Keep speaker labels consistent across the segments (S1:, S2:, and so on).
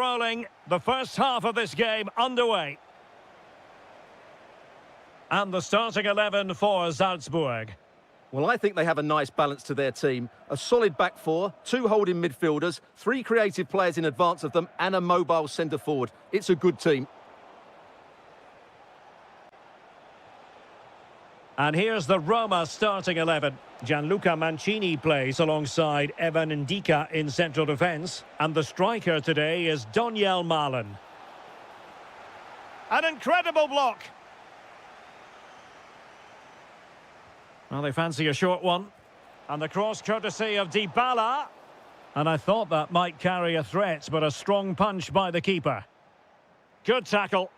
S1: rolling. The first half of this game underway. And the starting 11 for Salzburg.
S2: Well, I think they have a nice balance to their team. A solid back four, two holding midfielders, three creative players in advance of them, and a mobile centre forward. It's a good team.
S1: And here's the Roma starting 11. Gianluca Mancini plays alongside Evan Ndika in central defence. And the striker today is Doniel Malen. An incredible block. Well, they fancy a short one. And the cross courtesy of Dybala. And I thought that might carry a threat, but a strong punch by the keeper. Good tackle.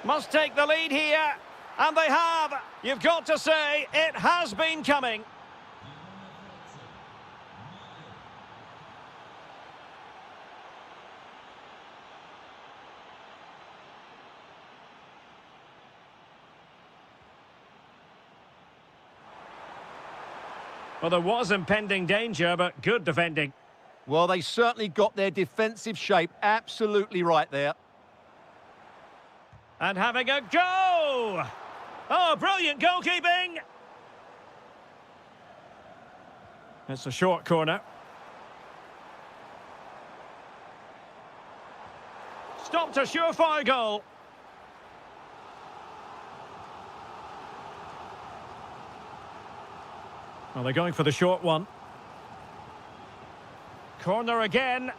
S1: Must take the lead here. And they have. You've got to say, it has been coming. Well, there was impending danger, but good defending.
S2: Well, they certainly got their defensive shape absolutely right there.
S1: And having a go! Oh, brilliant goalkeeping! It's a short corner. Stopped a surefire goal. Well, they're going for the short one. Corner again.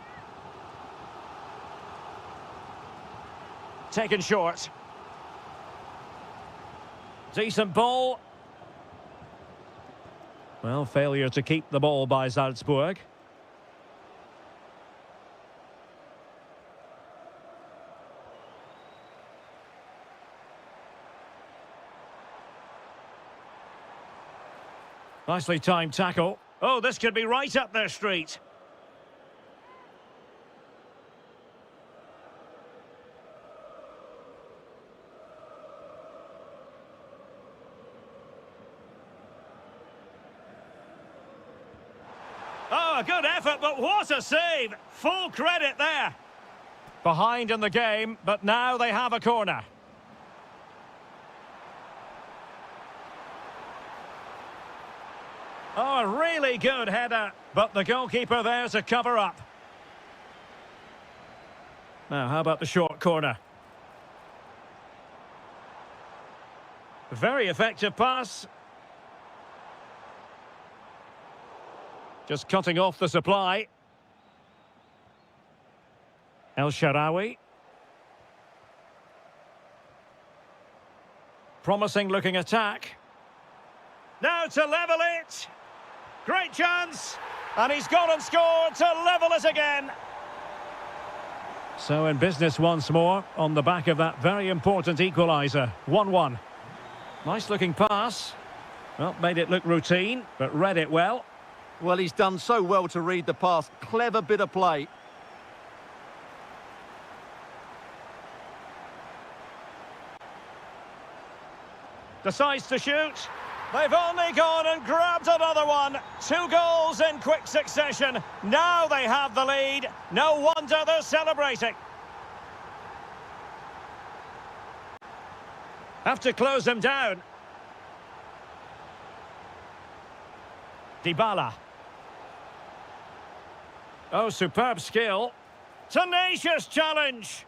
S1: Taken short. Decent ball. Well, failure to keep the ball by Salzburg. Nicely timed tackle. Oh, this could be right up their street. Oh, a good effort, but what a save! Full credit there. Behind in the game, but now they have a corner. Oh, a really good header, but the goalkeeper there to cover up. Now, how about the short corner? Very effective pass. Just cutting off the supply. El Shaarawy. Promising looking attack. Now to level it. Great chance. And he's gone and scored to level it again. So in business once more on the back of that very important equaliser. 1-1. Nice looking pass. Well, made it look routine, but read it well.
S2: Well, he's done so well to read the pass. Clever bit of play.
S1: Decides to shoot. They've only gone and grabbed another one. 2 goals in quick succession. Now they have the lead. No wonder they're celebrating. Have to close them down. Dybala. Oh, superb skill. Tenacious challenge.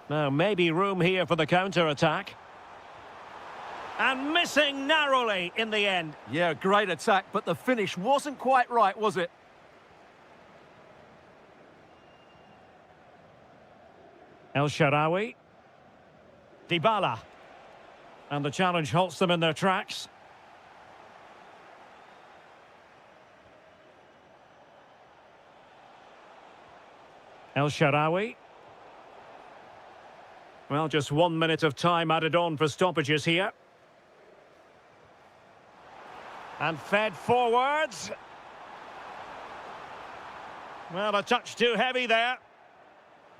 S1: Now, maybe room here for the counter-attack. And missing narrowly in the end.
S2: Yeah, great attack, but the finish wasn't quite right, was it?
S1: El Shaarawy. Dybala. And the challenge halts them in their tracks. El Shaarawy. Well, just 1 minute of time added on for stoppages here. And fed forwards. Well, a touch too heavy there.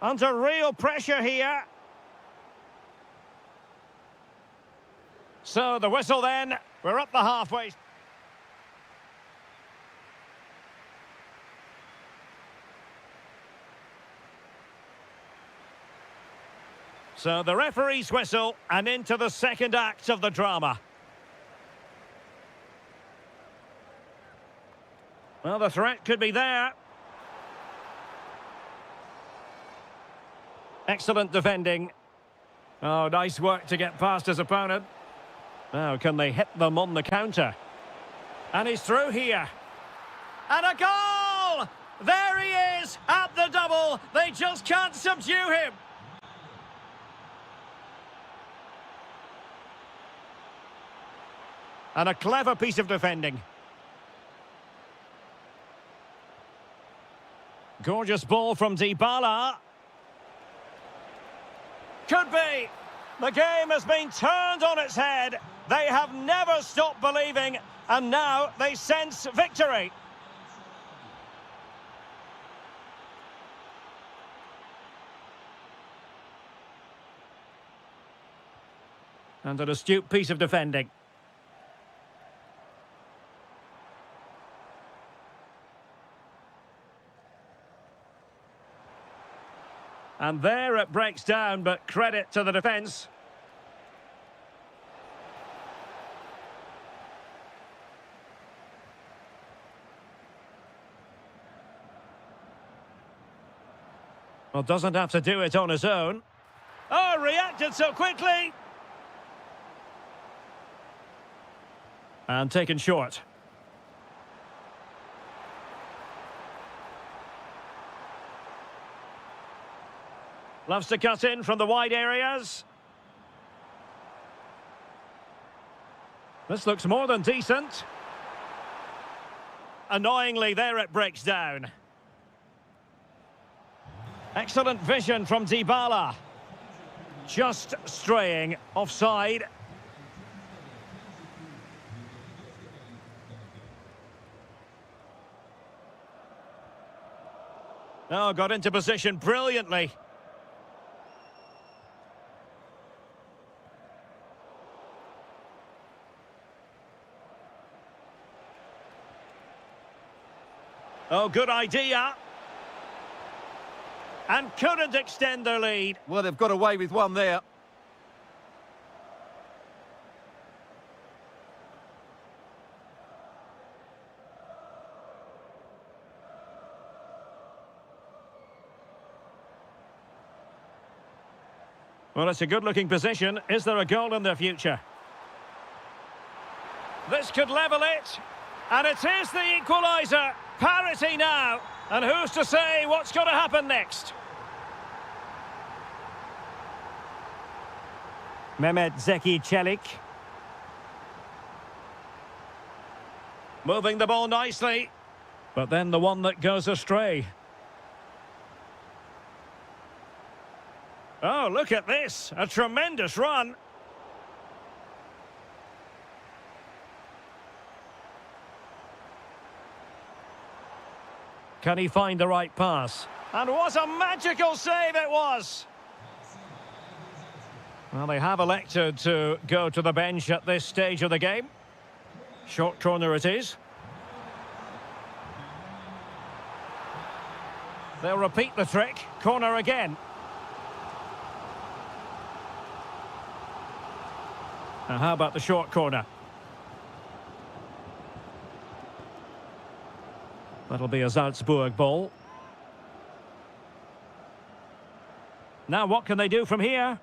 S1: Under real pressure here. So the whistle then. We're up the halfway. So the referee's whistle and into the second act of the drama. Well, the threat could be there. Excellent defending. Oh, nice work to get past his opponent. Now, can they hit them on the counter? And he's through here. And a goal! There he is at the double. They just can't subdue him. And a clever piece of defending. Gorgeous ball from Dybala. Could be. The game has been turned on its head. They have never stopped believing, and now they sense victory. And an astute piece of defending. And there it breaks down, but credit to the defence. Well, doesn't have to do it on his own. Oh, reacted so quickly! And taken short. Loves to cut in from the wide areas. This looks more than decent. Annoyingly, there it breaks down. Excellent vision from Dybala. Just straying offside. Oh, got into position brilliantly. Oh, good idea. And couldn't extend their lead.
S2: Well, they've got away with one there.
S1: Well, it's a good-looking position. Is there a goal in their future? This could level it. And it is the equaliser. Parity now. And who's to say what's going to happen next? Mehmet Zeki Çelik. Moving the ball nicely. But then the one that goes astray. Oh, look at this. A tremendous run. Can he find the right pass? And what a magical save it was! Well, they have elected to go to the bench at this stage of the game. Short corner it is. They'll repeat the trick. Corner again. Now, how about the short corner? That'll be a Salzburg ball. Now what can they do from here?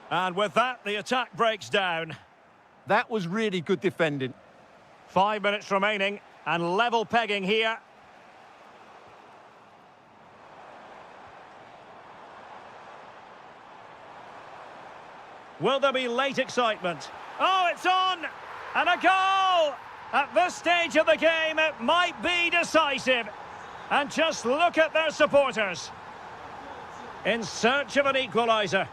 S1: And with that, the attack breaks down.
S2: That was really good defending.
S1: 5 minutes remaining, and level pegging here. Will there be late excitement? Oh, it's on! And a goal! At this stage of the game, it might be decisive. And just look at their supporters. In search of an equaliser.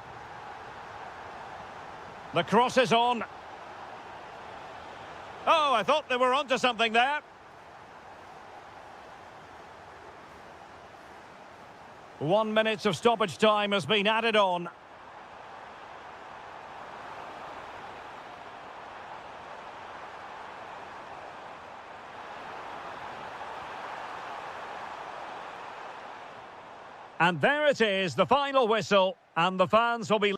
S1: The cross is on. Oh, I thought they were onto something there. 1 minute of stoppage time has been added on. And there it is, the final whistle, and the fans will be...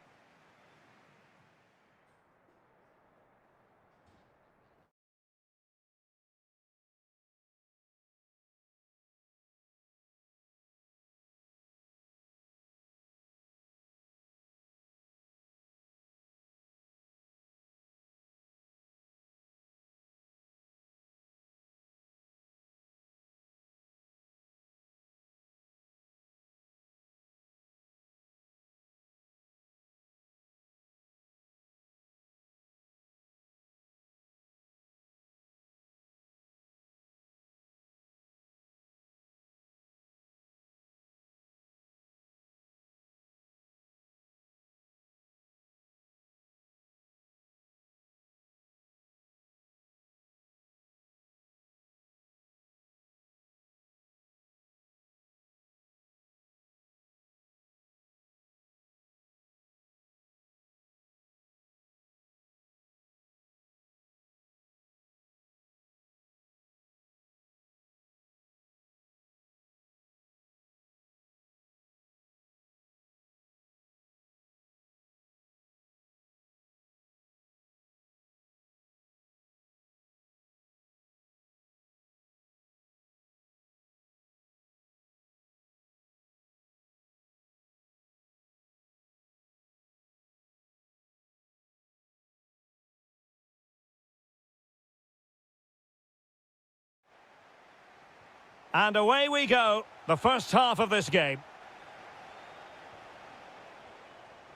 S1: And away we go, the first half of this game.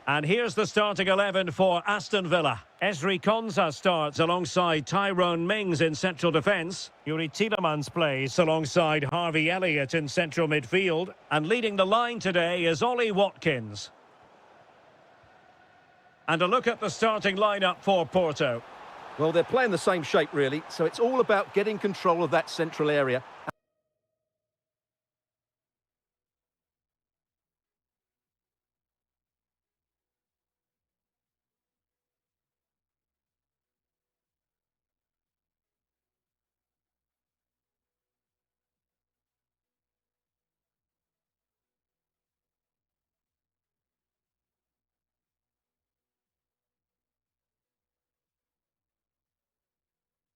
S1: And here's the starting 11 for Aston Villa. Esri Konsa starts alongside Tyrone Mings in central defence. Yuri Tielemans plays alongside Harvey Elliott in central midfield. And leading the line today is Ollie Watkins. And a look at the starting lineup for Porto.
S2: Well, they're playing the same shape, really, so it's all about getting control of that central area.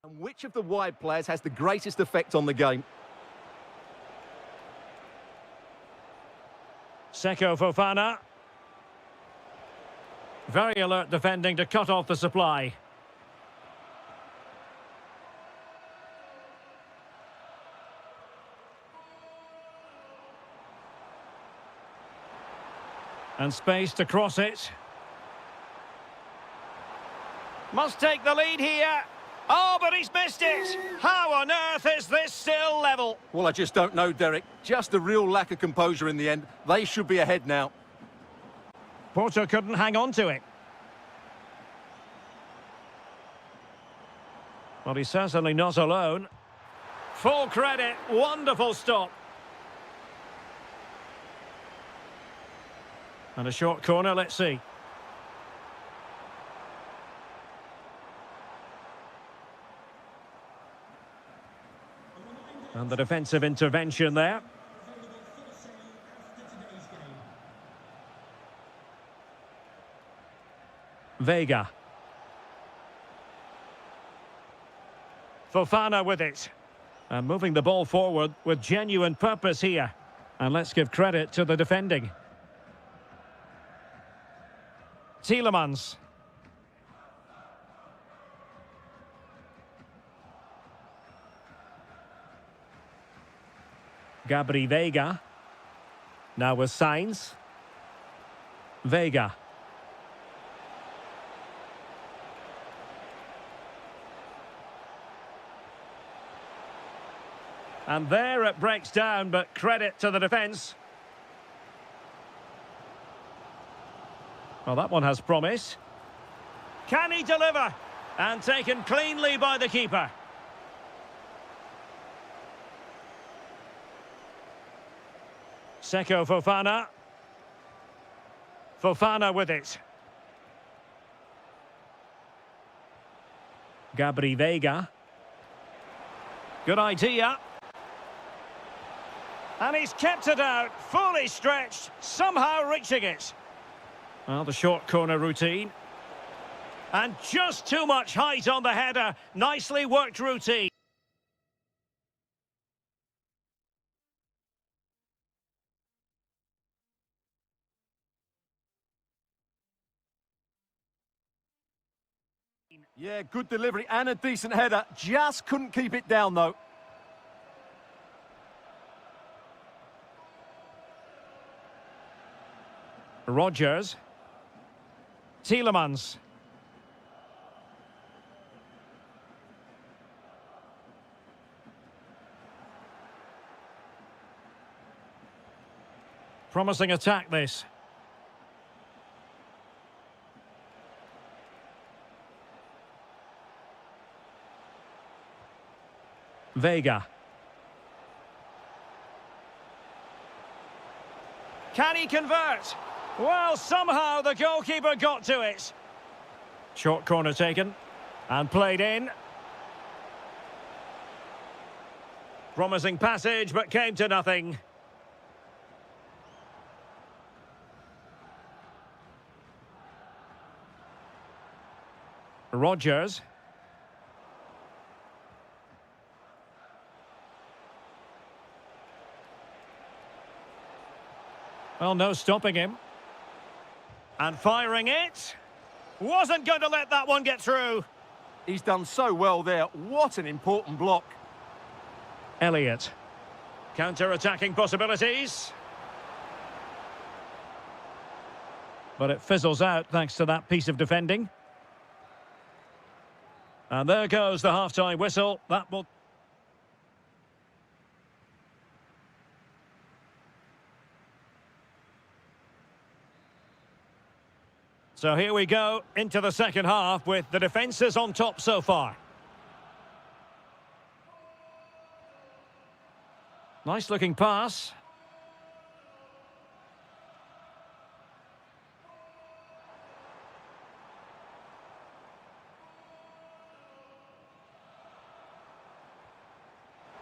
S2: And which of the wide players has the greatest effect on the game?
S1: Seko Fofana. Very alert defending to cut off the supply. And space to cross it. Must take the lead here. Oh, but he's missed it! How on earth is this still level?
S2: Well, I just don't know, Derek. Just a real lack of composure in the end. They should be ahead now.
S1: Porto couldn't hang on to it. Well, he's certainly not alone. Full credit, wonderful stop. And a short corner, let's see. And the defensive intervention there. Vega. Fofana with it. And moving the ball forward with genuine purpose here. And let's give credit to the defending. Tielemans. Gabri Vega. Now with Sainz. Vega. And there it breaks down, but credit to the defence. Well, that one has promise. Can he deliver? And taken cleanly by the keeper. Seko Fofana. Fofana with it. Gabri Veiga. Good idea. And he's kept it out, fully stretched, somehow reaching it. Well, the short corner routine. And just too much height on the header. Nicely worked routine.
S2: Yeah, good delivery and a decent header. Just couldn't keep it down, though.
S1: Rogers. Tielemans. Promising attack, this. Veiga. Can he convert? Well, somehow the goalkeeper got to it. Short corner taken and played in. Promising passage, but came to nothing. Rogers. Well, no stopping him. And firing it. Wasn't going to let that one get through.
S2: He's done so well there. What an important block.
S1: Elliott. Counter-attacking possibilities. But it fizzles out thanks to that piece of defending. And there goes the half-time whistle. That will... So here we go into the second half with the defences on top so far. Nice looking pass.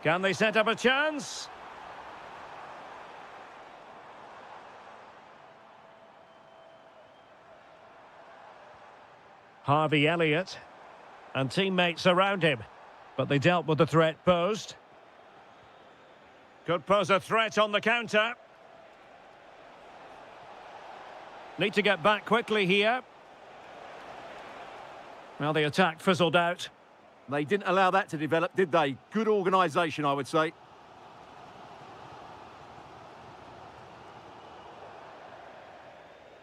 S1: Can they set up a chance? Harvey Elliott and teammates around him, but they dealt with the threat posed. Could pose a threat on the counter. Need to get back quickly here. Well, the attack fizzled out.
S2: They didn't allow that to develop, did they? Good organisation, I would say.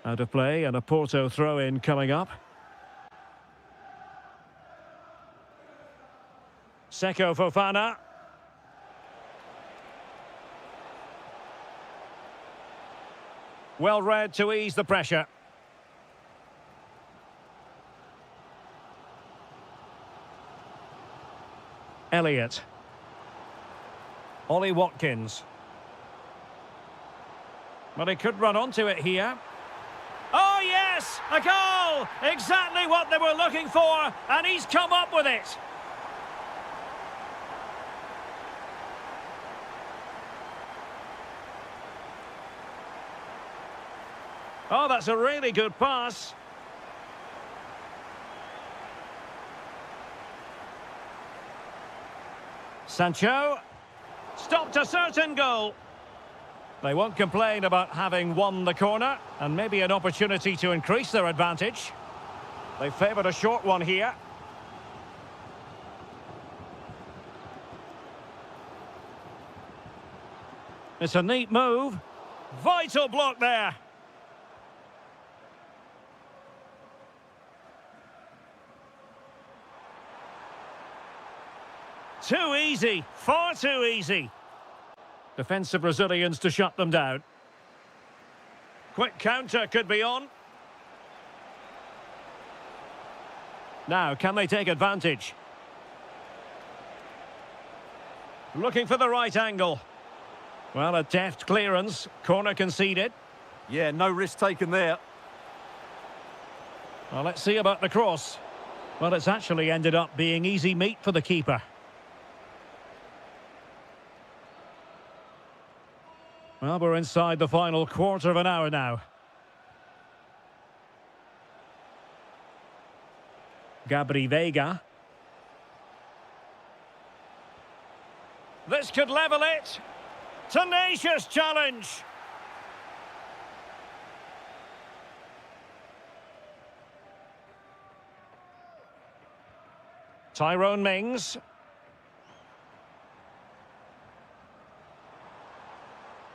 S1: Out of play and a Porto throw-in coming up. Seko Fofana. Well read to ease the pressure. Elliott. Ollie Watkins. But he could run onto it here. Oh yes! A goal! Exactly what they were looking for, and he's come up with it. Oh, that's a really good pass. Sancho. Stopped a certain goal. They won't complain about having won the corner, and maybe an opportunity to increase their advantage. They favoured a short one here. It's a neat move. Vital block there. Too easy, far too easy. Defensive Brazilians to shut them down. Quick counter could be on. Now, can they take advantage? Looking for the right angle. Well, a deft clearance. Corner conceded.
S2: Yeah, no risk taken there.
S1: Well, let's see about the cross. Well, it's actually ended up being easy meat for the keeper. Well, we're inside the final quarter of an hour now. Gabri Veiga. This could level it. Tenacious challenge. Tyrone Mings.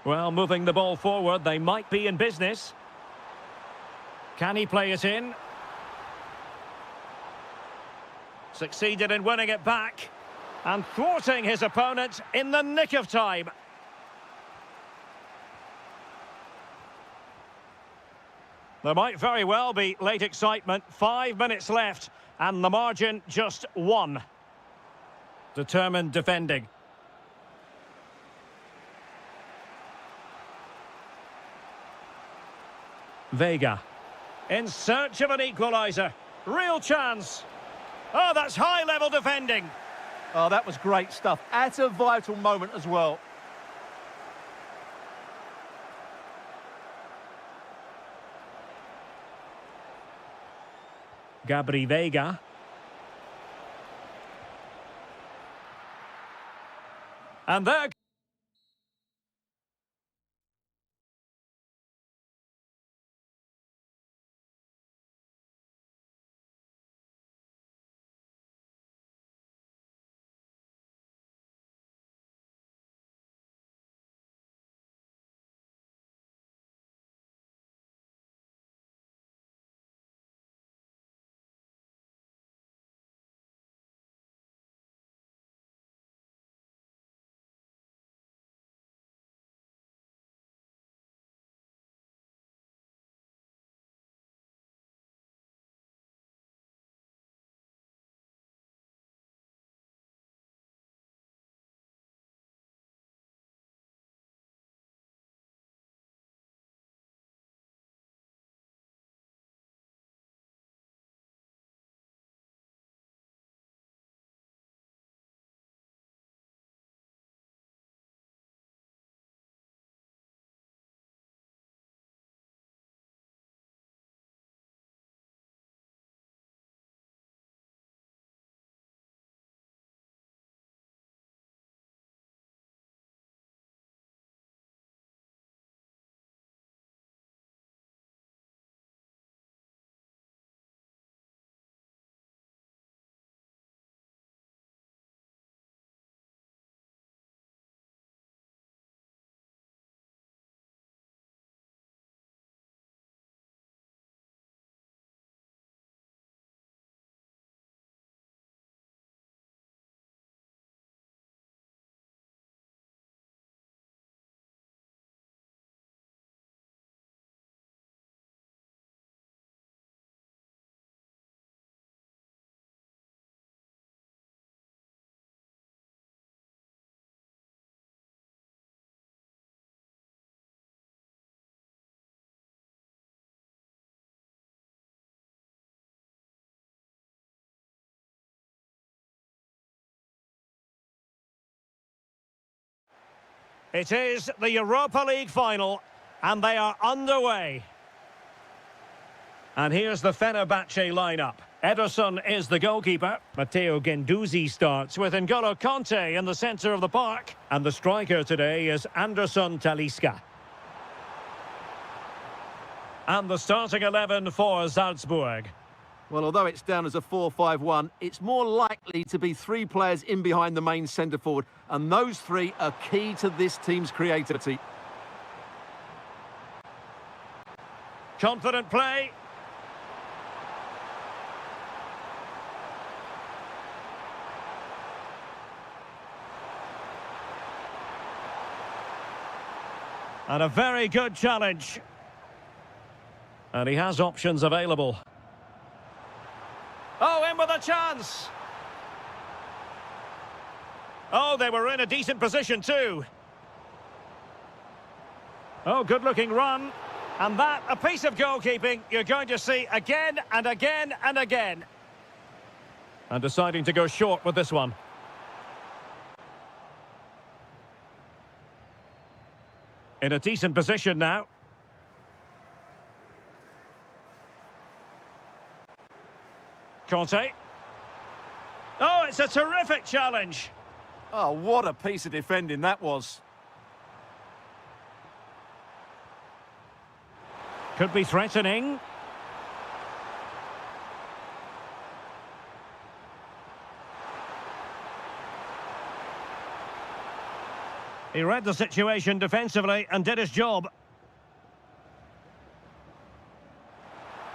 S1: Well, moving the ball forward, they might be in business. Can he play it in? Succeeded in winning it back and thwarting his opponent in the nick of time. There might very well be late excitement. 5 minutes left and the margin just 1. Determined defending. Veiga in search of an equaliser. Real chance. Oh, that's high-level defending.
S2: Oh, that was great stuff. At a vital moment as well.
S1: Gabri Veiga. And there... It is the Europa League final, and they are underway. And here's the Fenerbahce lineup. Ederson is the goalkeeper. Matteo Guendouzi starts with N'Golo Conte in the centre of the park. And the striker today is Anderson Talisca. And the starting 11 for Salzburg.
S2: Well, although it's down as a 4-5-1, it's more likely to be 3 players in behind the main centre-forward, and those 3 are key to this team's creativity.
S1: Confident play. And a very good challenge. And he has options available. Oh, in with a chance. Oh, they were in a decent position too. Oh, good-looking run. And that, a piece of goalkeeping you're going to see again and again and again. And deciding to go short with this one. In a decent position now. Conte. Oh, it's a terrific challenge.
S3: Oh, what a piece of defending that was.
S1: Could be threatening. He read the situation defensively and did his job.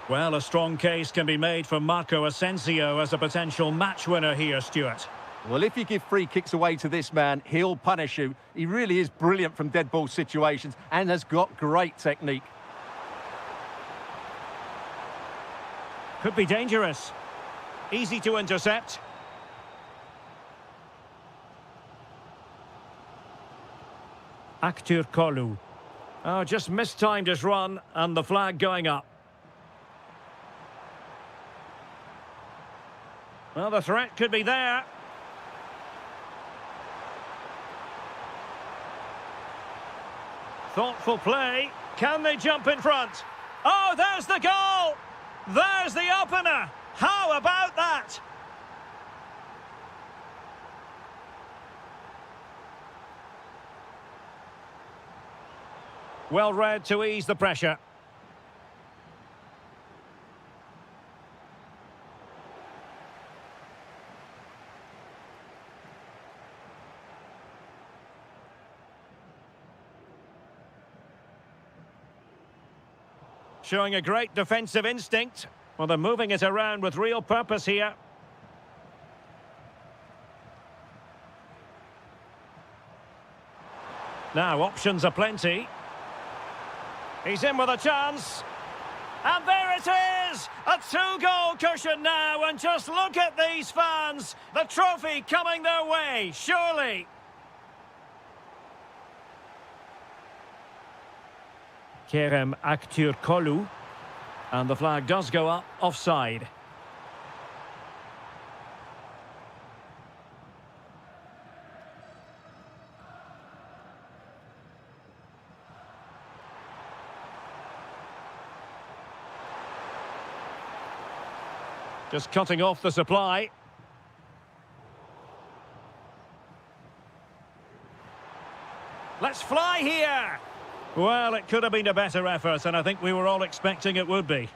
S1: Well, a strong case can be made for Marco Asensio as a potential match winner here, Stuart.
S2: Well, if you give free kicks away to this man, he'll punish you. He really is brilliant from dead ball situations and has got great technique.
S1: Could be dangerous. Easy to intercept. Aktur Kolu. Oh, just mistimed his run and the flag going up. Well, the threat could be there. Thoughtful play. Can they jump in front? Oh, there's the goal! There's the opener! How about that? Well read to ease the pressure. Showing a great defensive instinct. Well, they're moving it around with real purpose here. Now, options are plenty. He's in with a chance. And there it is! A two-goal cushion now, and just look at these fans. The trophy coming their way, surely. Kerem Aktürkoğlu. And the flag does go up, offside. Just cutting off the supply. Let's fly here! Well, it could have been a better effort, and I think we were all expecting it would be.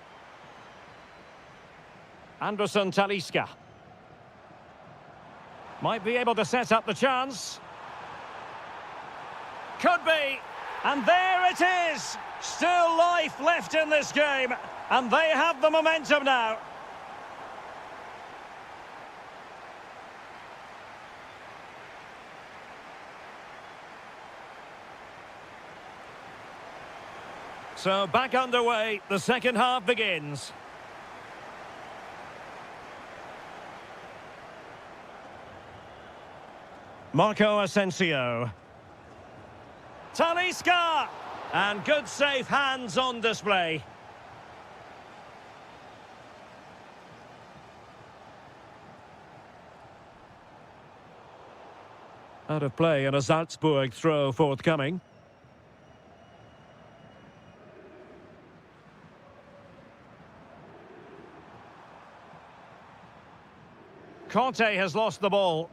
S1: Anderson Talisca. Might be able to set up the chance. Could be. And there it is! Still life left in this game, and they have the momentum now. So back underway, the second half begins. Marco Asensio. Talisca! And good safe hands on display. Out of play and a Salzburg throw forthcoming. Conte has lost the ball.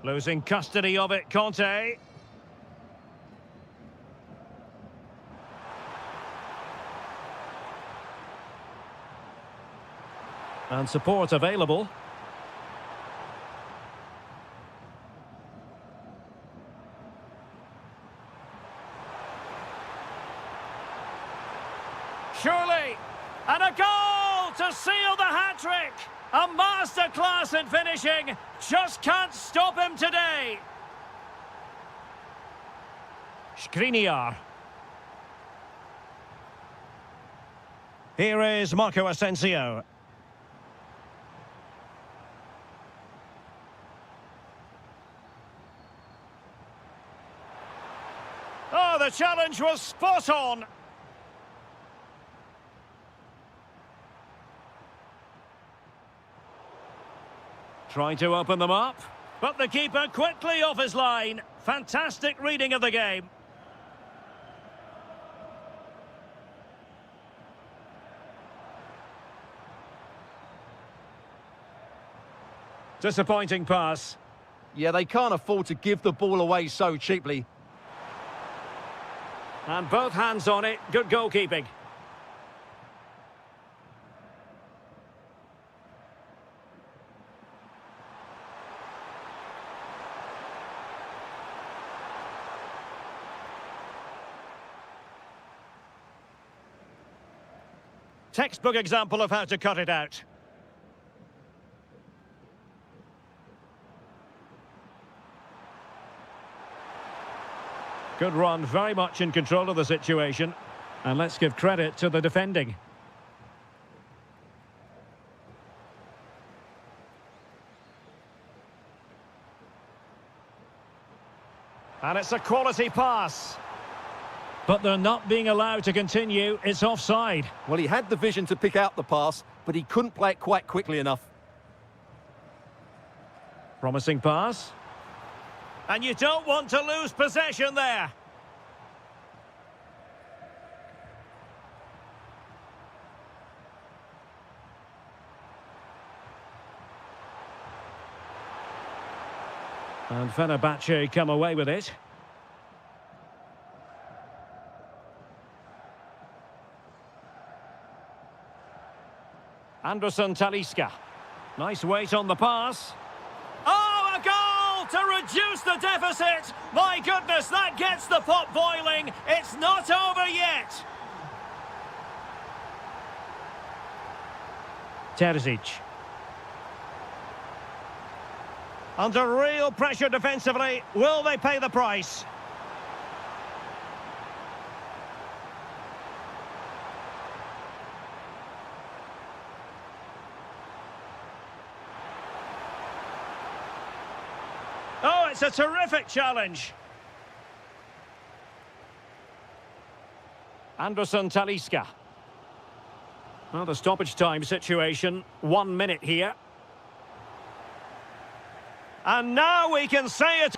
S1: Losing custody of it, Conte. And support available. Surely, and a goal to seal the hat-trick! A masterclass in finishing, just can't stop him today! Skriniar. Here is Marco Asensio. Oh, the challenge was spot on. Trying to open them up, but the keeper quickly off his line. Fantastic reading of the game. Disappointing pass.
S2: Yeah, they can't afford to give the ball away so cheaply.
S1: And both hands on it. Good goalkeeping. Textbook example of how to cut it out. Good run, very much in control of the situation. And let's give credit to the defending. And it's a quality pass. But they're not being allowed to continue. It's offside.
S2: Well, he had the vision to pick out the pass, but he couldn't play it quite quickly enough.
S1: Promising pass. And you don't want to lose possession there. And Fenerbahce come away with it. Anderson Talisca. Nice weight on the pass. Oh, a goal to reduce the deficit. My goodness, that gets the pot boiling. It's not over yet. Terzic. Under real pressure defensively. Will they pay the price? Oh, it's a terrific challenge. Anderson Talisca. Well, the stoppage time situation, 1 minute here. And now we can say it.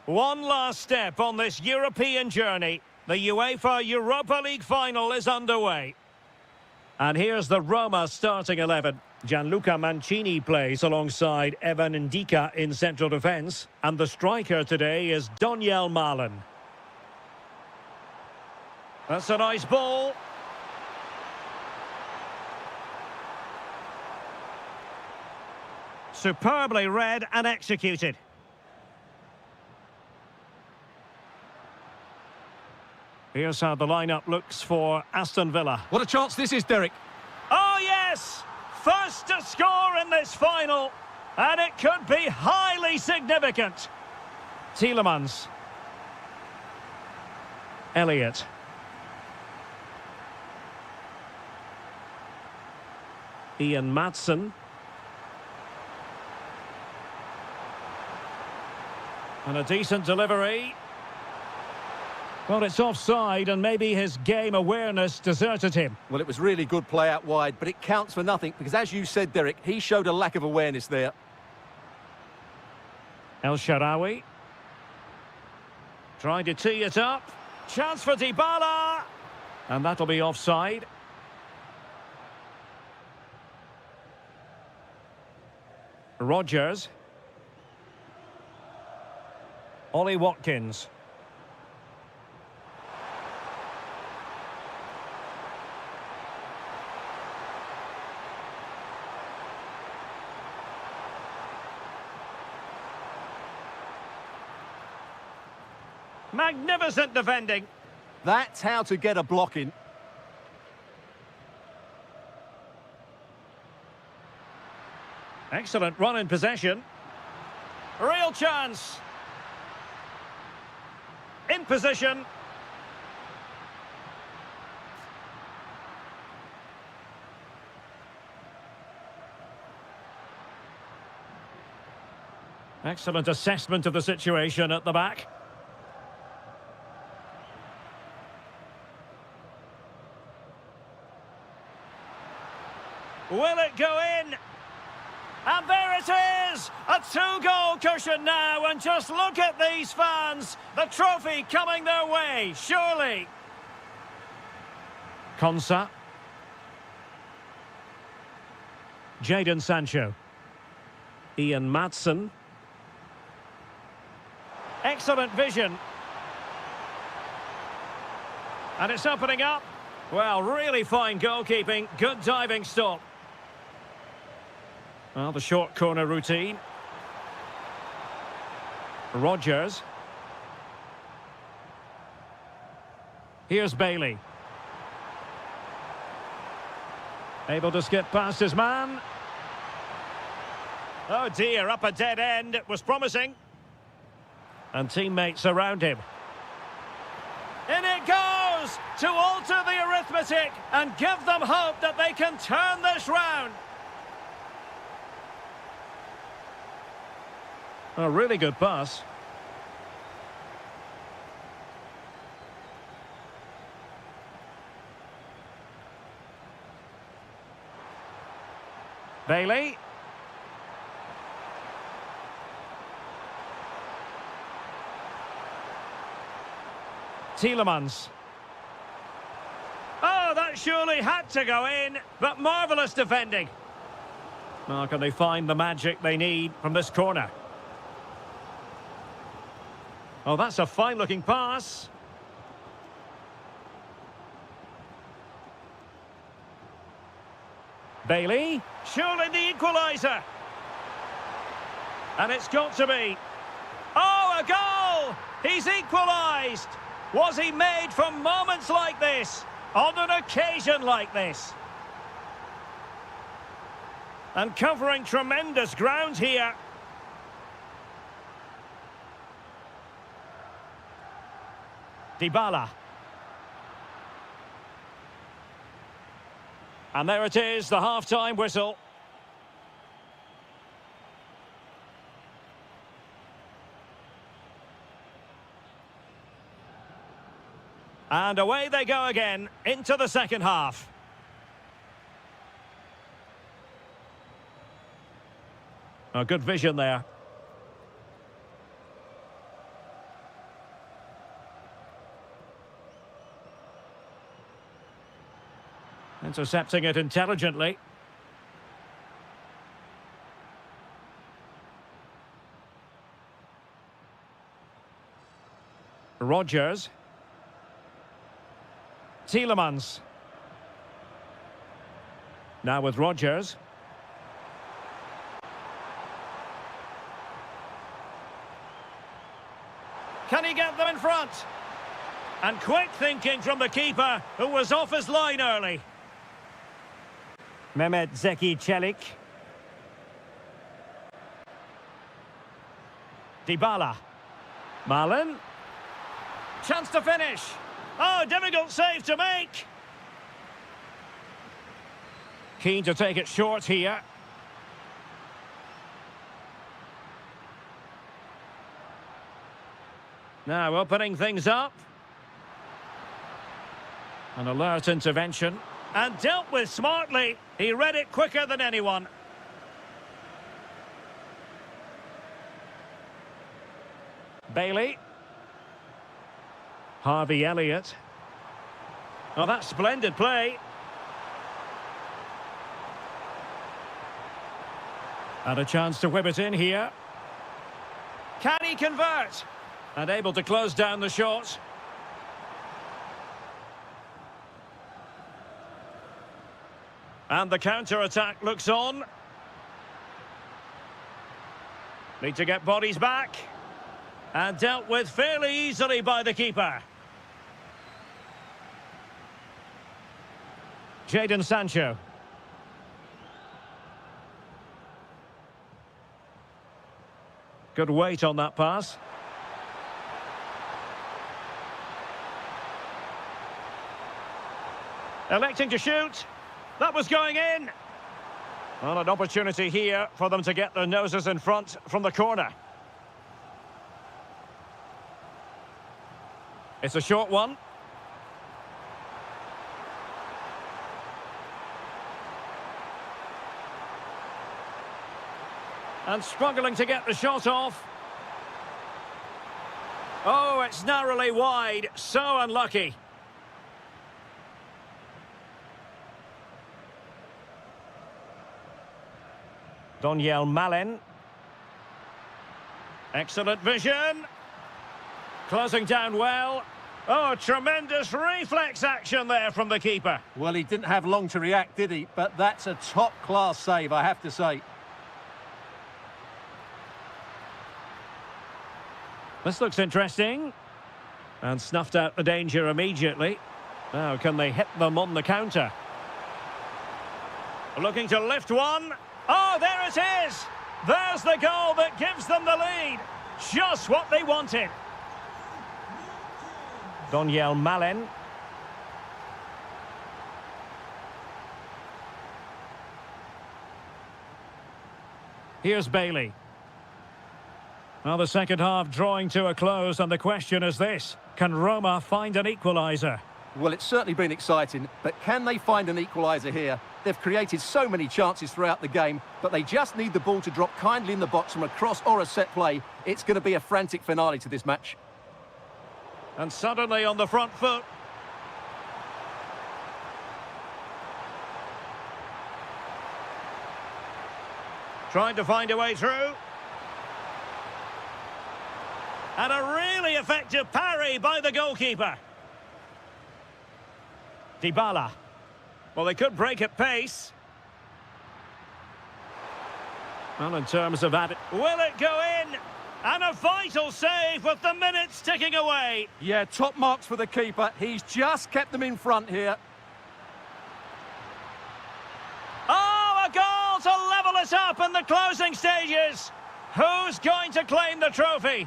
S1: One last step on this European journey. The UEFA Europa League final is underway. And here's the Roma starting 11. Gianluca Mancini plays alongside Evan Ndika in central defence. And the striker today is Doniel Malen. That's a nice ball. Superbly read and executed. Here's how the lineup looks for Aston Villa.
S3: What a chance this is, Derek.
S1: Oh, yes! First to score in this final. And it could be highly significant. Tielemans. Elliott. Ian Maatsen. And a decent delivery. Well, it's offside, and maybe his game awareness deserted him.
S2: Well, it was really good play out wide, but it counts for nothing because, as you said, Derek, he showed a lack of awareness there.
S1: El Shaarawy. Trying to tee it up. Chance for Dybala. And that'll be offside. Rodgers. Ollie Watkins. Magnificent defending.
S2: That's how to get a block in.
S1: Excellent run in possession. Real chance. In position. Excellent assessment of the situation at the back. Will it go in? And there it is! A two-goal cushion now, and just look at these fans! The trophy coming their way, surely! Konsa. Jadon Sancho. Ian Maatsen. Excellent vision. And it's opening up. Well, really fine goalkeeping, good diving stop. Well, the short corner routine. Rodgers. Here's Bailey. Able to skip past his man. Oh dear, up a dead end. It was promising. And teammates around him. In it goes! To alter the arithmetic and give them hope that they can turn this round. A really good pass. Bailey. Tielemans. Oh, that surely had to go in, but marvellous defending. Now, can they find the magic they need from this corner? Oh, that's a fine-looking pass. Bailey, surely the equaliser. And it's got to be. Oh, a goal! He's equalised. Was he made for moments like this? On an occasion like this? And covering tremendous ground here. Dybala. And there it is, the half-time whistle. And away they go again, into the second half. A good vision there. Intercepting it intelligently. Rogers. Tielemans. Now with Rogers. Can he get them in front? And quick thinking from the keeper, who was off his line early. Mehmet Zeki Çelik. Dybala. Malen. Chance to finish. Oh, difficult save to make. Keen to take it short here. Now opening things up. An alert intervention. And dealt with smartly. He read it quicker than anyone. Bailey. Harvey Elliott. Oh, that's splendid play. And a chance to whip it in here. Can he convert? And able to close down the shot. And the counter-attack looks on. Need to get bodies back. And dealt with fairly easily by the keeper. Jadon Sancho. Good weight on that pass. Electing to shoot. That was going in. Well, an opportunity here for them to get their noses in front from the corner. It's a short one. And struggling to get the shot off. Oh, it's narrowly wide. So unlucky. Donyell Malen. Excellent vision. Closing down well. Oh, tremendous reflex action there from the keeper.
S2: Well, he didn't have long to react, did he? But that's a top-class save, I have to say.
S1: This looks interesting. And snuffed out the danger immediately. Now, can they hit them on the counter? Looking to lift one. Oh, there it is! There's the goal that gives them the lead. Just what they wanted. Donyell Malen. Here's Bailey. Well, the second half drawing to a close, and the question is this: can Roma find an equaliser?
S2: Well, it's certainly been exciting, but can they find an equaliser here? They've created so many chances throughout the game, but they just need the ball to drop kindly in the box from a cross or a set play. It's going to be a frantic finale to this match.
S1: And suddenly on the front foot. Trying to find a way through. And a really effective parry by the goalkeeper. Dybala. Well, they could break at pace. Well, in terms of that, will it go in? And a vital save with the minutes ticking away.
S2: Yeah, top marks for the keeper. He's just kept them in front here.
S1: Oh, a goal to level us up in the closing stages. Who's going to claim the trophy?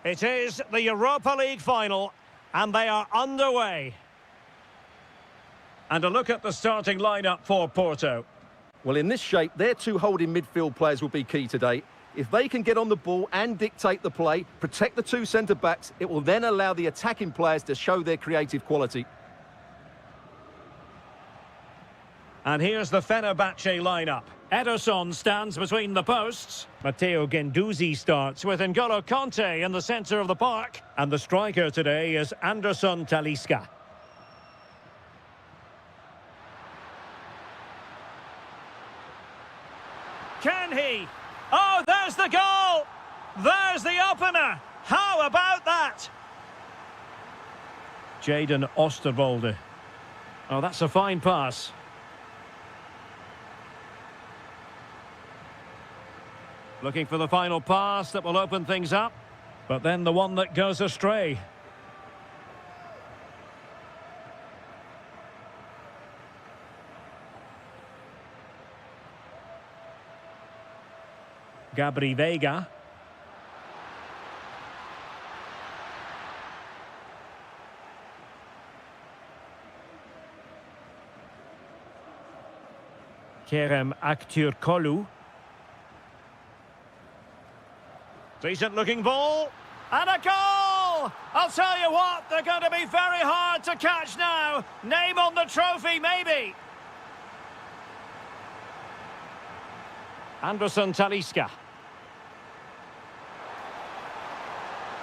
S1: It is the Europa League final, and they are underway. And a look at the starting lineup for Porto.
S2: Well, in this shape, their two holding midfield players will be key today. If they can get on the ball and dictate the play, protect the two centre-backs, it will then allow the attacking players to show their creative quality.
S1: And here's the Fenerbahce lineup. Ederson stands between the posts. Matteo Guendouzi starts with N'Golo Kanté in the centre of the park. And the striker today is Anderson Talisca. Can he? Oh, there's the goal! There's the opener! How about that? Jadon Osterwolde. Oh, that's a fine pass. Looking for the final pass that will open things up, but then the one that goes astray. Gabri Veiga. Kerem Aktürkoğlu. Decent looking ball. And a goal! I'll tell you what, they're going to be very hard to catch now. Name on the trophy, maybe. Anderson Talisca.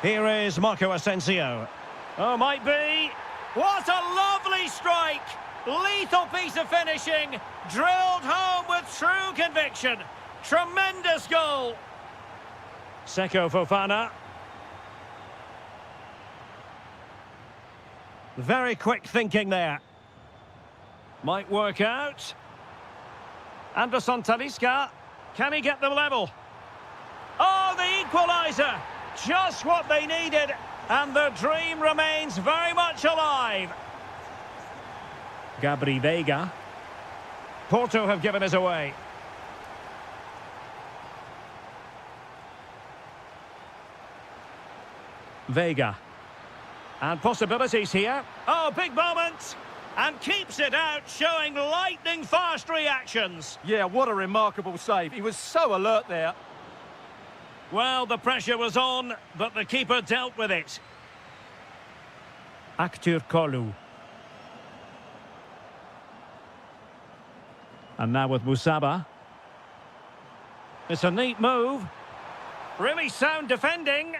S1: Here is Marco Asensio. Oh, might be. What a lovely strike! Lethal piece of finishing. Drilled home with true conviction. Tremendous goal. Seko Fofana. Very quick thinking there. Might work out. Anderson Talisca. Can he get them level? Oh, the equaliser! Just what they needed, and the dream remains very much alive. Gabri Veiga. Porto have given us away. Veiga. And possibilities here. Oh, big moment! And keeps it out, showing lightning-fast reactions.
S3: Yeah, what a remarkable save. He was so alert there.
S1: Well, the pressure was on, but the keeper dealt with it. Aktürkoğlu. And now with Musaba. It's a neat move. Really sound defending.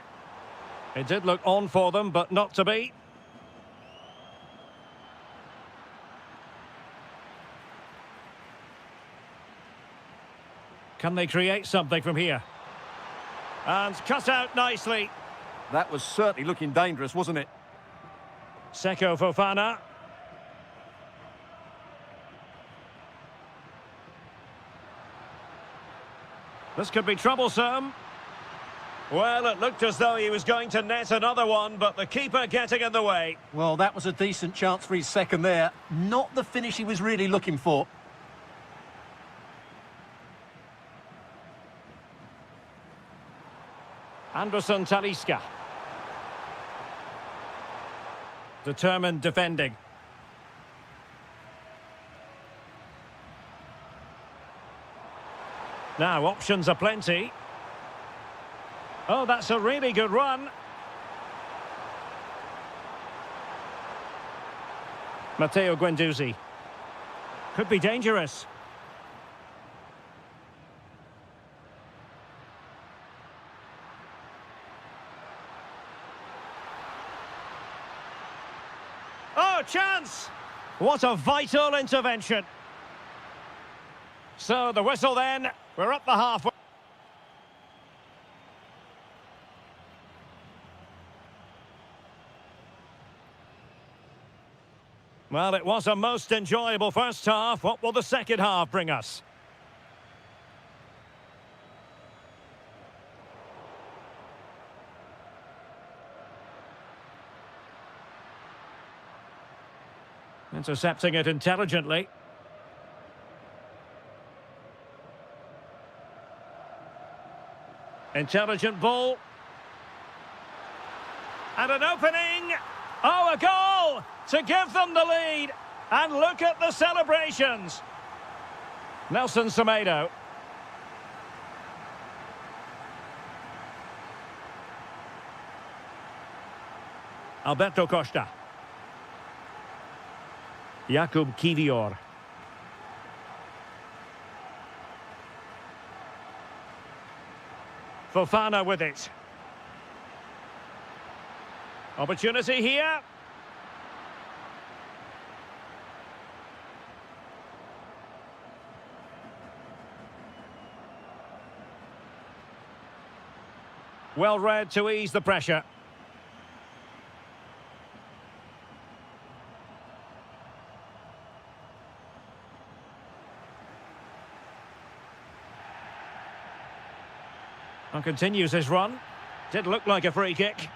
S1: It did look on for them, but not to be. Can they create something from here? And cut out nicely.
S3: That was certainly looking dangerous, wasn't it?
S1: Seko Fofana. This could be troublesome. Well, it looked as though he was going to net another one, but the keeper getting in the way.
S2: Well, that was a decent chance for his second there. Not the finish he was really looking for.
S1: Anderson Talisca. Determined defending. Now, options are plenty. Oh, that's a really good run. Matteo Guendouzi. Could be dangerous. Oh, chance! What a vital intervention. So, the whistle then. We're up the halfway. Well, it was a most enjoyable first half. What will the second half bring us? Intercepting it intelligently. Intelligent ball. And an opening. Oh, a goal to give them the lead. And look at the celebrations. Nelson Semedo. Alberto Costa. Jakub Kivior. Fofana with it. Opportunity here. Well read to ease the pressure. And continues his run. Did look like a free kick.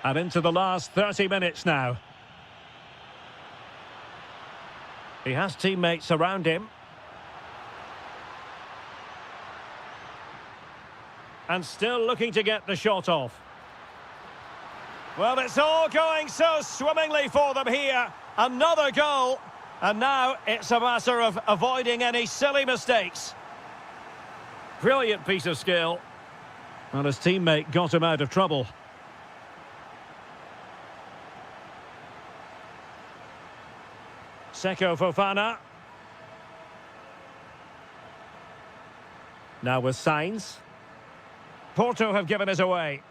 S1: And into the last 30 minutes now. He has teammates around him. And still looking to get the shot off. Well, it's all going so swimmingly for them here. Another goal. And now it's a matter of avoiding any silly mistakes. Brilliant piece of skill. And his teammate got him out of trouble. Seko Fofana. Now with Sainz. Porto have given us away.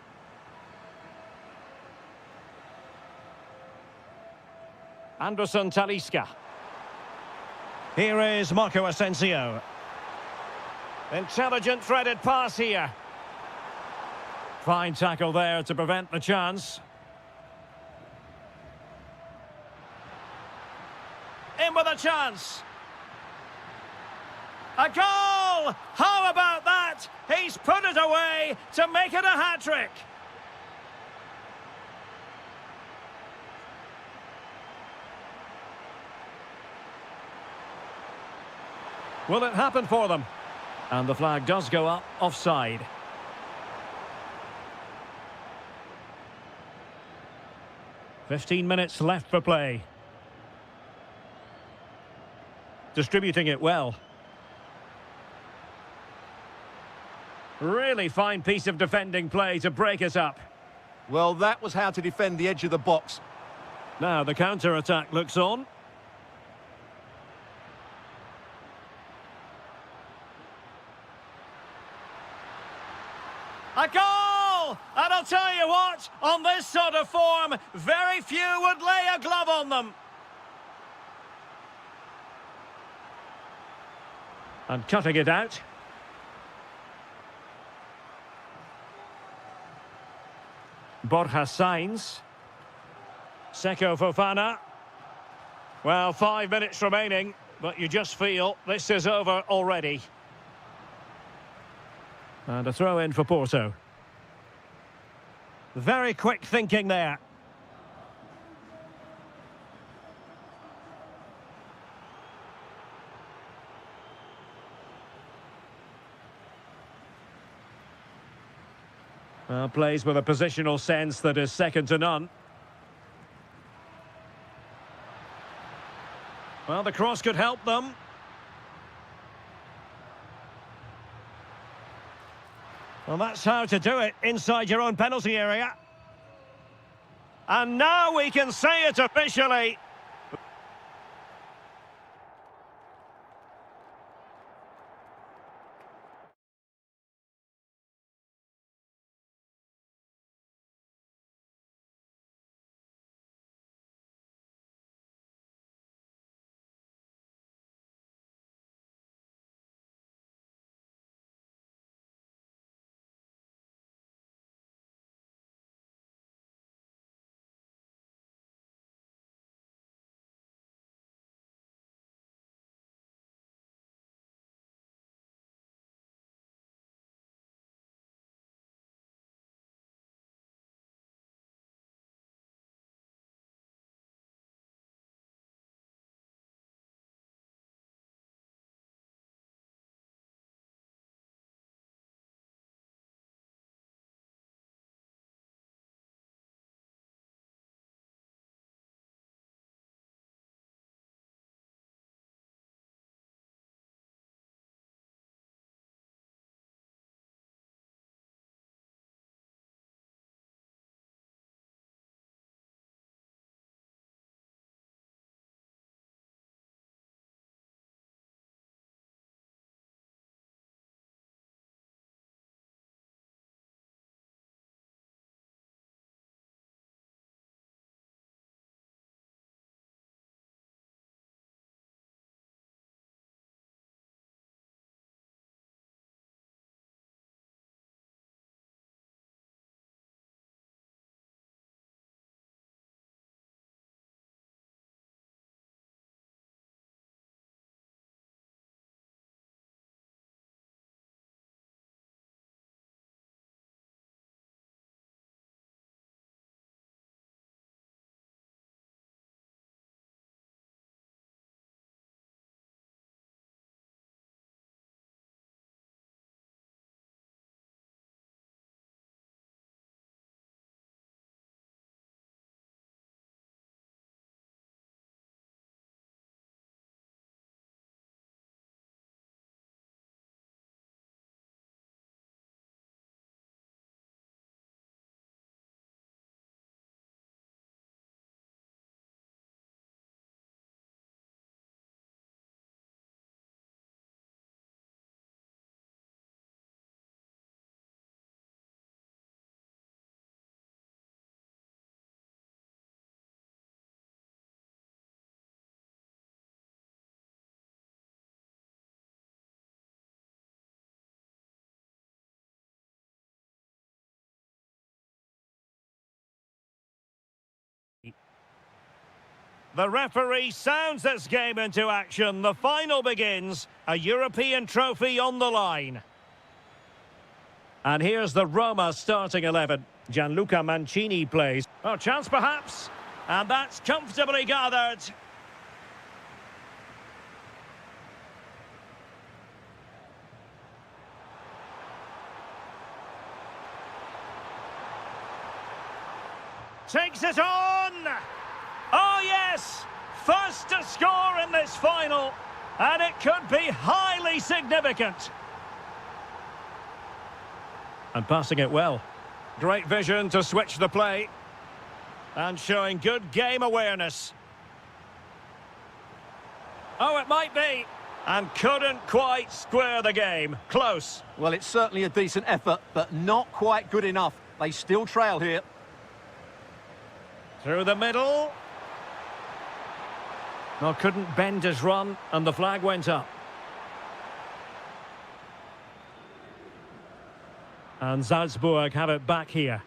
S1: Anderson Talisca. Here is Marco Asensio. Intelligent threaded pass here. Fine tackle there to prevent the chance. In with a chance. A goal! How about that? He's put it away to make it a hat-trick. Will it happen for them? And the flag does go up offside. "15 minutes left for play. Distributing it well. Really fine piece of defending play to break us up.
S3: Well, that was how to defend the edge of the box.
S1: Now the counter-attack looks on. A goal! And I'll tell you what, on this sort of form, very few would lay a glove on them. And cutting it out. Borja Sainz. Seko Fofana. Well, 5 minutes remaining, but you just feel this is over already. And a throw in for Porto. Very quick thinking there. Well, plays with a positional sense that is second to none. Well, the cross could help them. Well, that's how to do it inside your own penalty area. And now we can say it officially. The referee sounds this game into action. The final begins. A European trophy on the line. And here's the Roma starting 11. Gianluca Mancini plays. Oh, chance perhaps. And that's comfortably gathered. Takes it on! Oh yes! First to score in this final. And it could be highly significant. And passing it well. Great vision to switch the play. And showing good game awareness. Oh, it might be. And couldn't quite square the game. Close.
S2: Well, it's certainly a decent effort, but not quite good enough. They still trail here.
S1: Through the middle. Well, couldn't bend his run, and the flag went up. And Salzburg have it back here.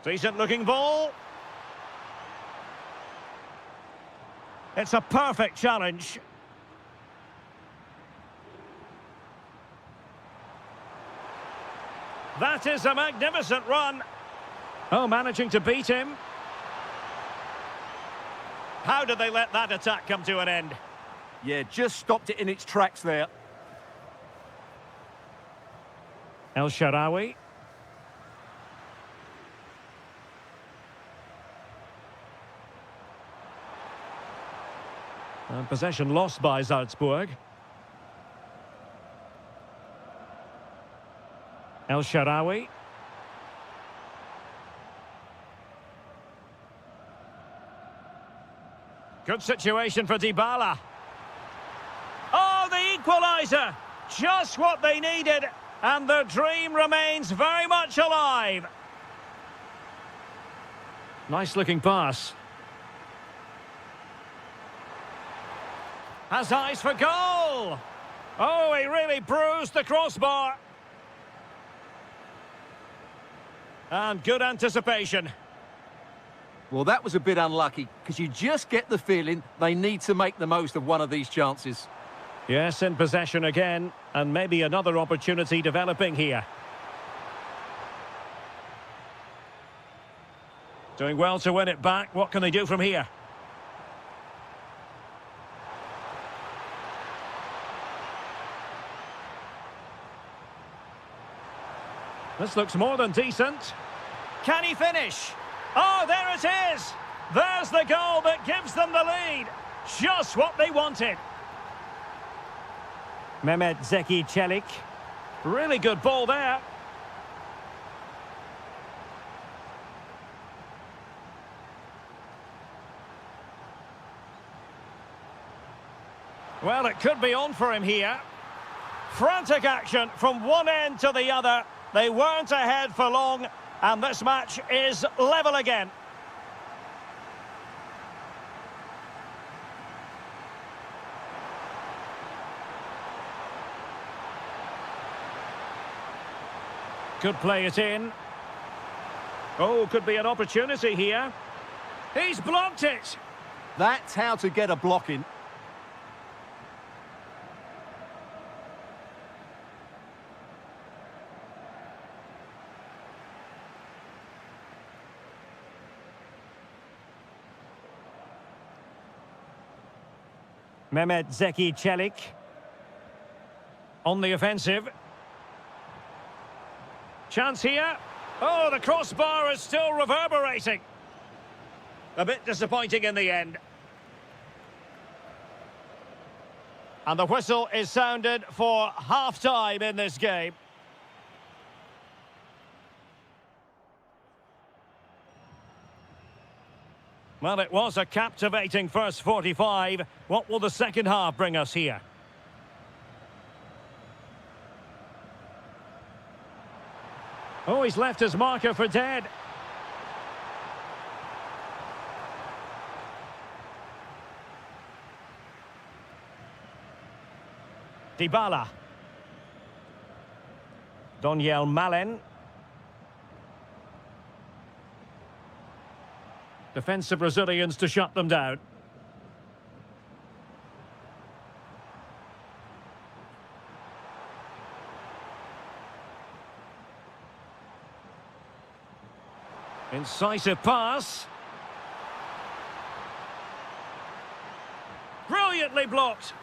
S1: Decent looking ball. It's a perfect challenge. That is a magnificent run. Oh, managing to beat him. How did they let that attack come to an end?
S2: Yeah, just stopped it in its tracks there.
S1: El Shaarawy. And possession lost by Salzburg. El Shaarawy. Good situation for Dybala. Oh, the equaliser! Just what they needed, and the dream remains very much alive. Nice looking pass. Has eyes for goal! Oh, he really bruised the crossbar. And good anticipation.
S2: Well, that was a bit unlucky, because you just get the feeling they need to make the most of one of these chances.
S1: Yes, in possession again, and maybe another opportunity developing here. Doing well to win it back. What can they do from here? This looks more than decent. Can he finish? Oh, there it is! There's the goal that gives them the lead. Just what they wanted. Mehmet Zeki Çelik. Really good ball there. Well, it could be on for him here. Frantic action from one end to the other. They weren't ahead for long, and this match is level again. Could play it in. Oh, could be an opportunity here. He's blocked it.
S2: That's how to get a block in.
S1: Mehmet Zeki Çelik on the offensive. Chance here. Oh, the crossbar is still reverberating. A bit disappointing in the end. And the whistle is sounded for half-time in this game. Well, it was a captivating first 45. What will the second half bring us here? Oh, he's left his marker for dead. Dybala. Donyell Malen. Defensive Brazilians to shut them down. Incisive pass. Brilliantly blocked.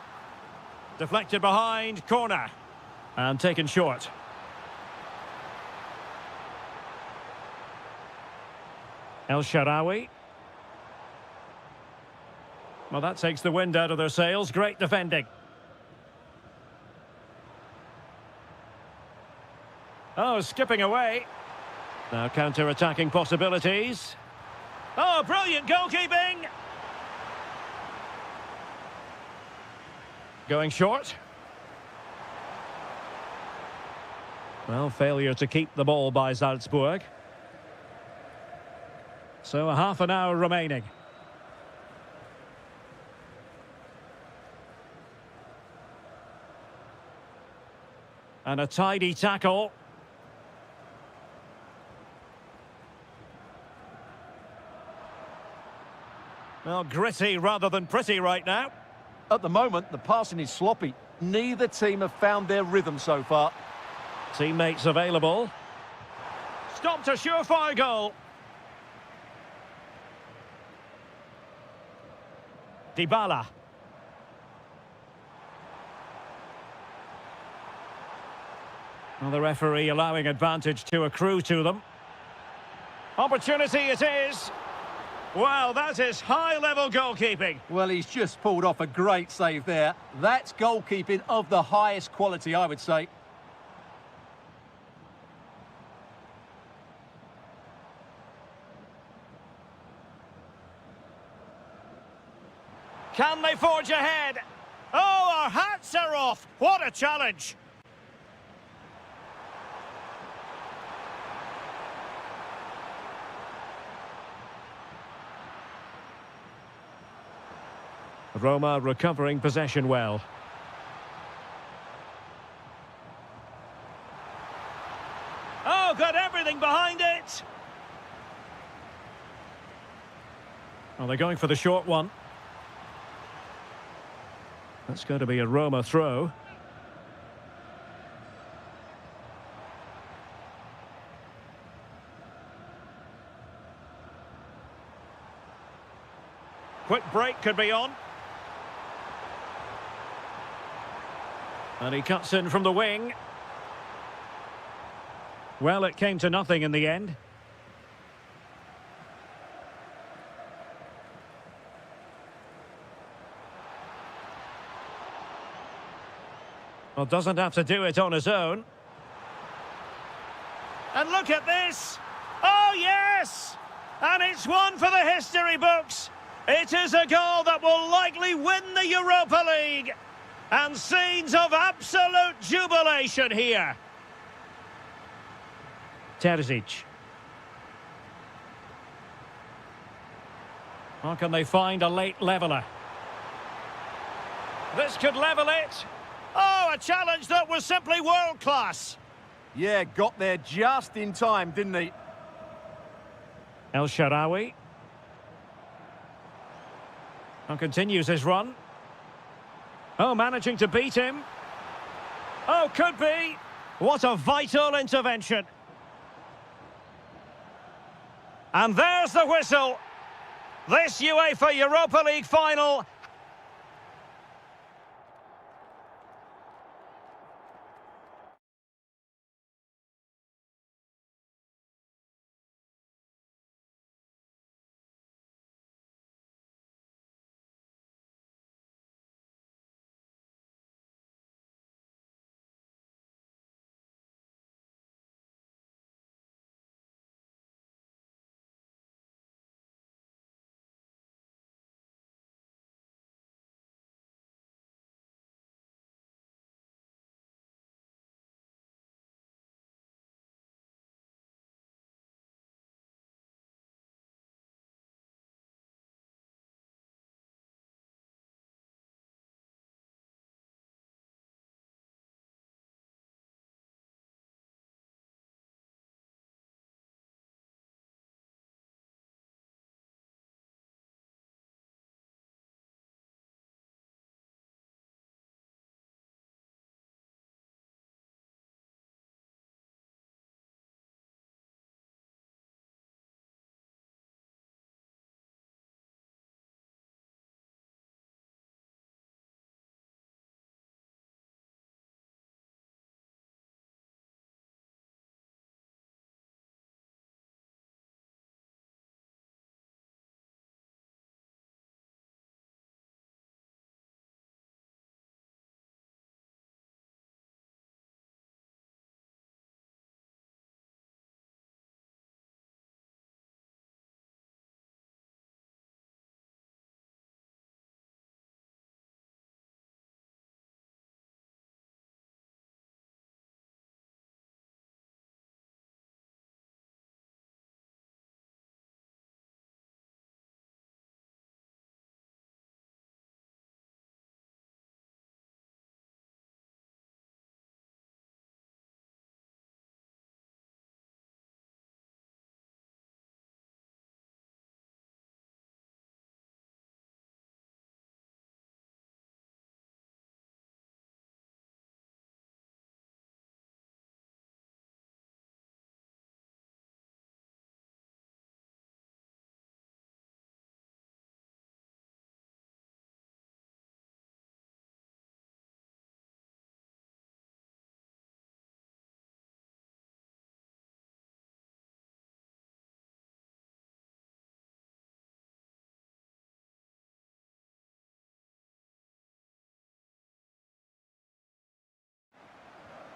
S1: Deflected behind, corner. And taken short. El Shaarawy. Well, that takes the wind out of their sails. Great defending. Oh, skipping away. Now counter-attacking possibilities. Oh, brilliant goalkeeping! Going short. Well, failure to keep the ball by Salzburg. So a half an hour remaining. And a tidy tackle. Well, gritty rather than pretty right now.
S3: At the moment, the passing is sloppy. Neither team have found their rhythm so far.
S1: Teammates available. Stopped a surefire goal. Dybala. Well, the referee allowing advantage to accrue to them. Opportunity it is. Wow, that is high-level goalkeeping.
S2: Well, he's just pulled off a great save there. That's goalkeeping of the highest quality, I would say.
S1: Can they forge ahead? Oh, our hats are off. What a challenge. Roma recovering possession well. Oh, got everything behind it. Well, they're going for the short one. That's going to be a Roma throw. Quick break could be on. And he cuts in from the wing. Well, it came to nothing in the end. Well, doesn't have to do it on his own. And look at this! Oh, yes! And it's one for the history books. It is a goal that will likely win the Europa League. And scenes of absolute jubilation here. Terzic. How can they find a late leveller? This could level it. Oh, a challenge that was simply world-class.
S3: Yeah, got there just in time, didn't he?
S1: El Shaarawy. And continues his run. Oh, managing to beat him. Oh, could be. What a vital intervention. And there's the whistle. This UEFA Europa League final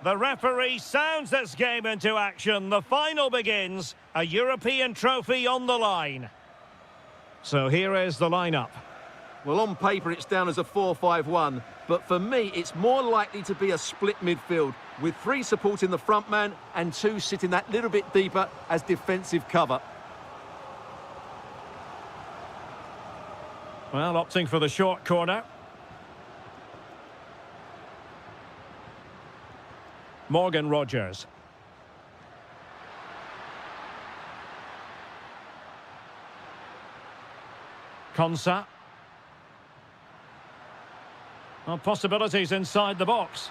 S1: The referee sounds this game into action. The final begins. A European trophy on the line. So here is the lineup.
S2: Well, on paper, it's down as a 4-5-1. But for me, it's more likely to be a split midfield, with 3 supporting the front man and 2 sitting that little bit deeper as defensive cover.
S1: Well, opting for the short corner. Morgan Rogers. Konsa. Well, possibilities inside the box.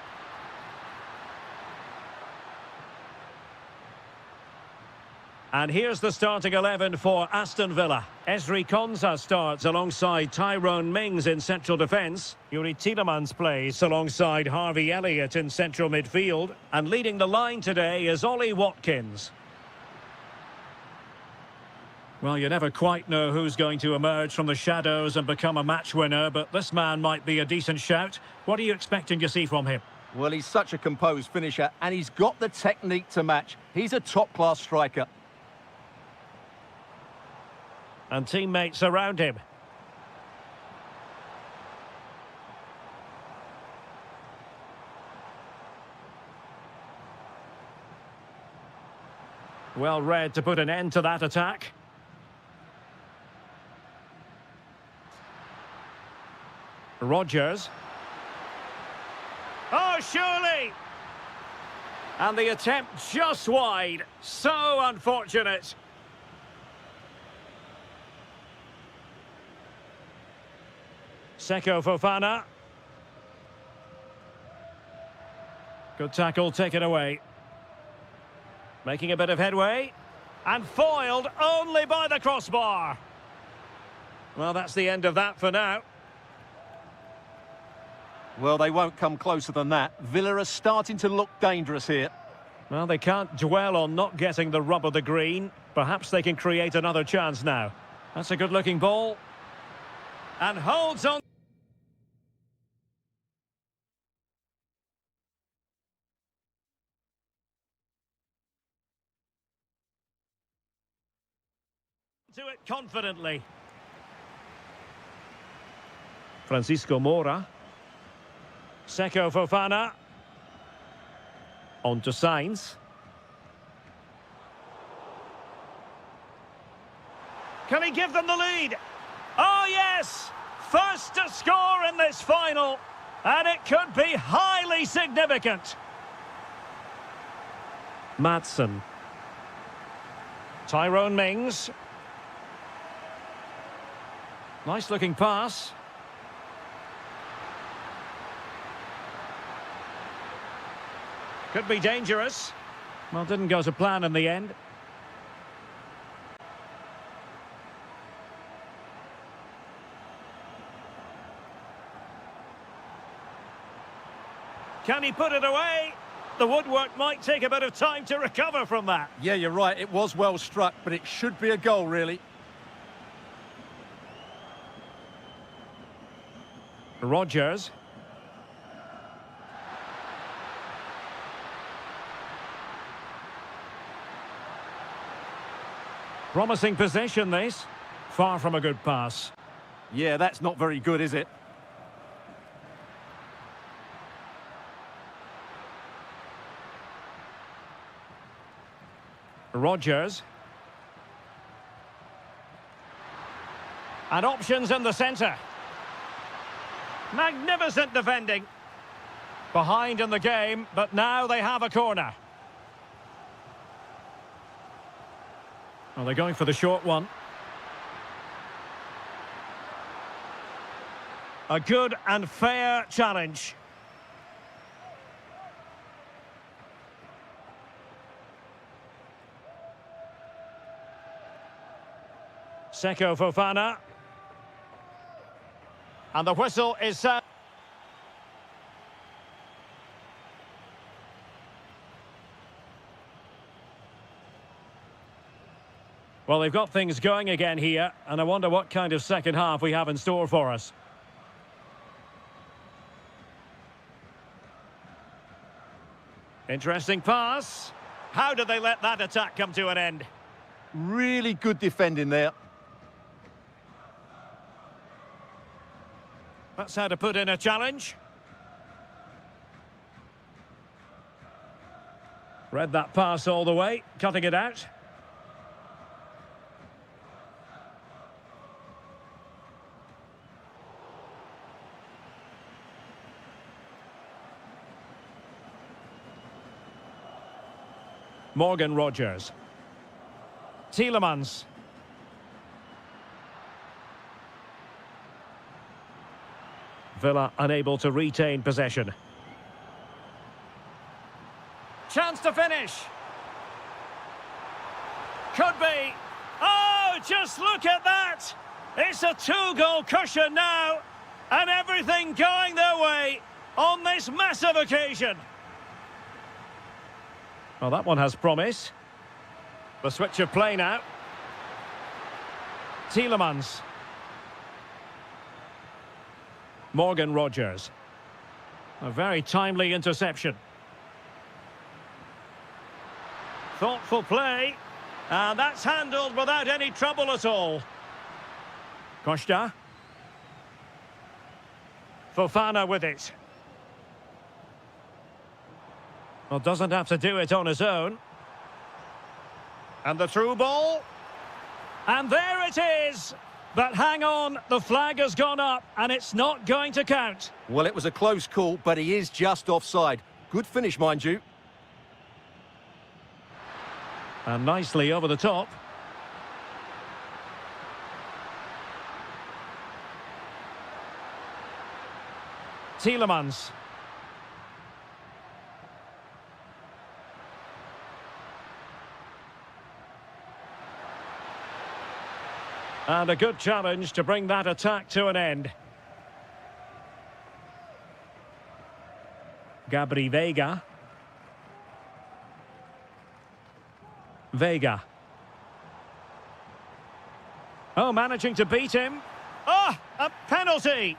S1: And here's the starting 11 for Aston Villa. Ezri Konsa starts alongside Tyrone Mings in central defence. Yuri Tielemans plays alongside Harvey Elliott in central midfield. And leading the line today is Ollie Watkins. Well, you never quite know who's going to emerge from the shadows and become a match winner, but this man might be a decent shout. What are you expecting to see from him?
S2: Well, he's such a composed finisher, and he's got the technique to match. He's a top-class striker.
S1: And teammates around him. Well read to put an end to that attack. Rogers. Oh, surely! And the attempt just wide. So unfortunate. Seko Fofana. Good tackle taken away. Making a bit of headway. And foiled only by the crossbar. Well, that's the end of that for now.
S2: Well, they won't come closer than that. Villa are starting to look dangerous here.
S1: Well, they can't dwell on not getting the rub of the green. Perhaps they can create another chance now. That's a good-looking ball. And holds on. To it confidently. Francisco Moura. Seko Fofana. On to Sainz. Can he give them the lead? Oh yes! First to score in this final. And it could be highly significant. Madsen. Tyrone Mings. Nice looking pass. Could be dangerous. Well, didn't go to plan in the end. Can he put it away? The woodwork might take a bit of time to recover from that.
S2: Yeah, you're right. It was well struck, but it should be a goal, really.
S1: Rogers. Promising possession, this. Far from a good pass.
S2: Yeah, that's not very good, is it?
S1: Rogers. And options in the centre. Magnificent defending. Behind in the game, but now they have a corner. Well, they're going for the short one. A good and fair challenge. Seko Fofana. And the whistle is set. Well, they've got things going again here, and I wonder what kind of second half we have in store for us. Interesting pass. How did they let that attack come to an end?
S3: Really good defending there.
S1: That's how to put in a challenge. Read that pass all the way, cutting it out. Morgan Rogers. Tielemans. Villa unable to retain possession. Chance to finish. Could be. Oh, just look at that. It's a two-goal cushion now. And everything going their way on this massive occasion. Well, that one has promise. The switch of play now. Tielemans. Morgan Rogers. A very timely interception. Thoughtful play. And that's handled without any trouble at all. Costa. Fofana with it. Well, doesn't have to do it on his own. And the through ball. And there it is. But hang on, the flag has gone up and it's not going to count.
S2: Well, it was a close call, but he is just offside. Good finish, mind you.
S1: And nicely over the top. Tielemans. And a good challenge to bring that attack to an end. Gabri Veiga. Veiga. Oh, managing to beat him. Oh, a penalty!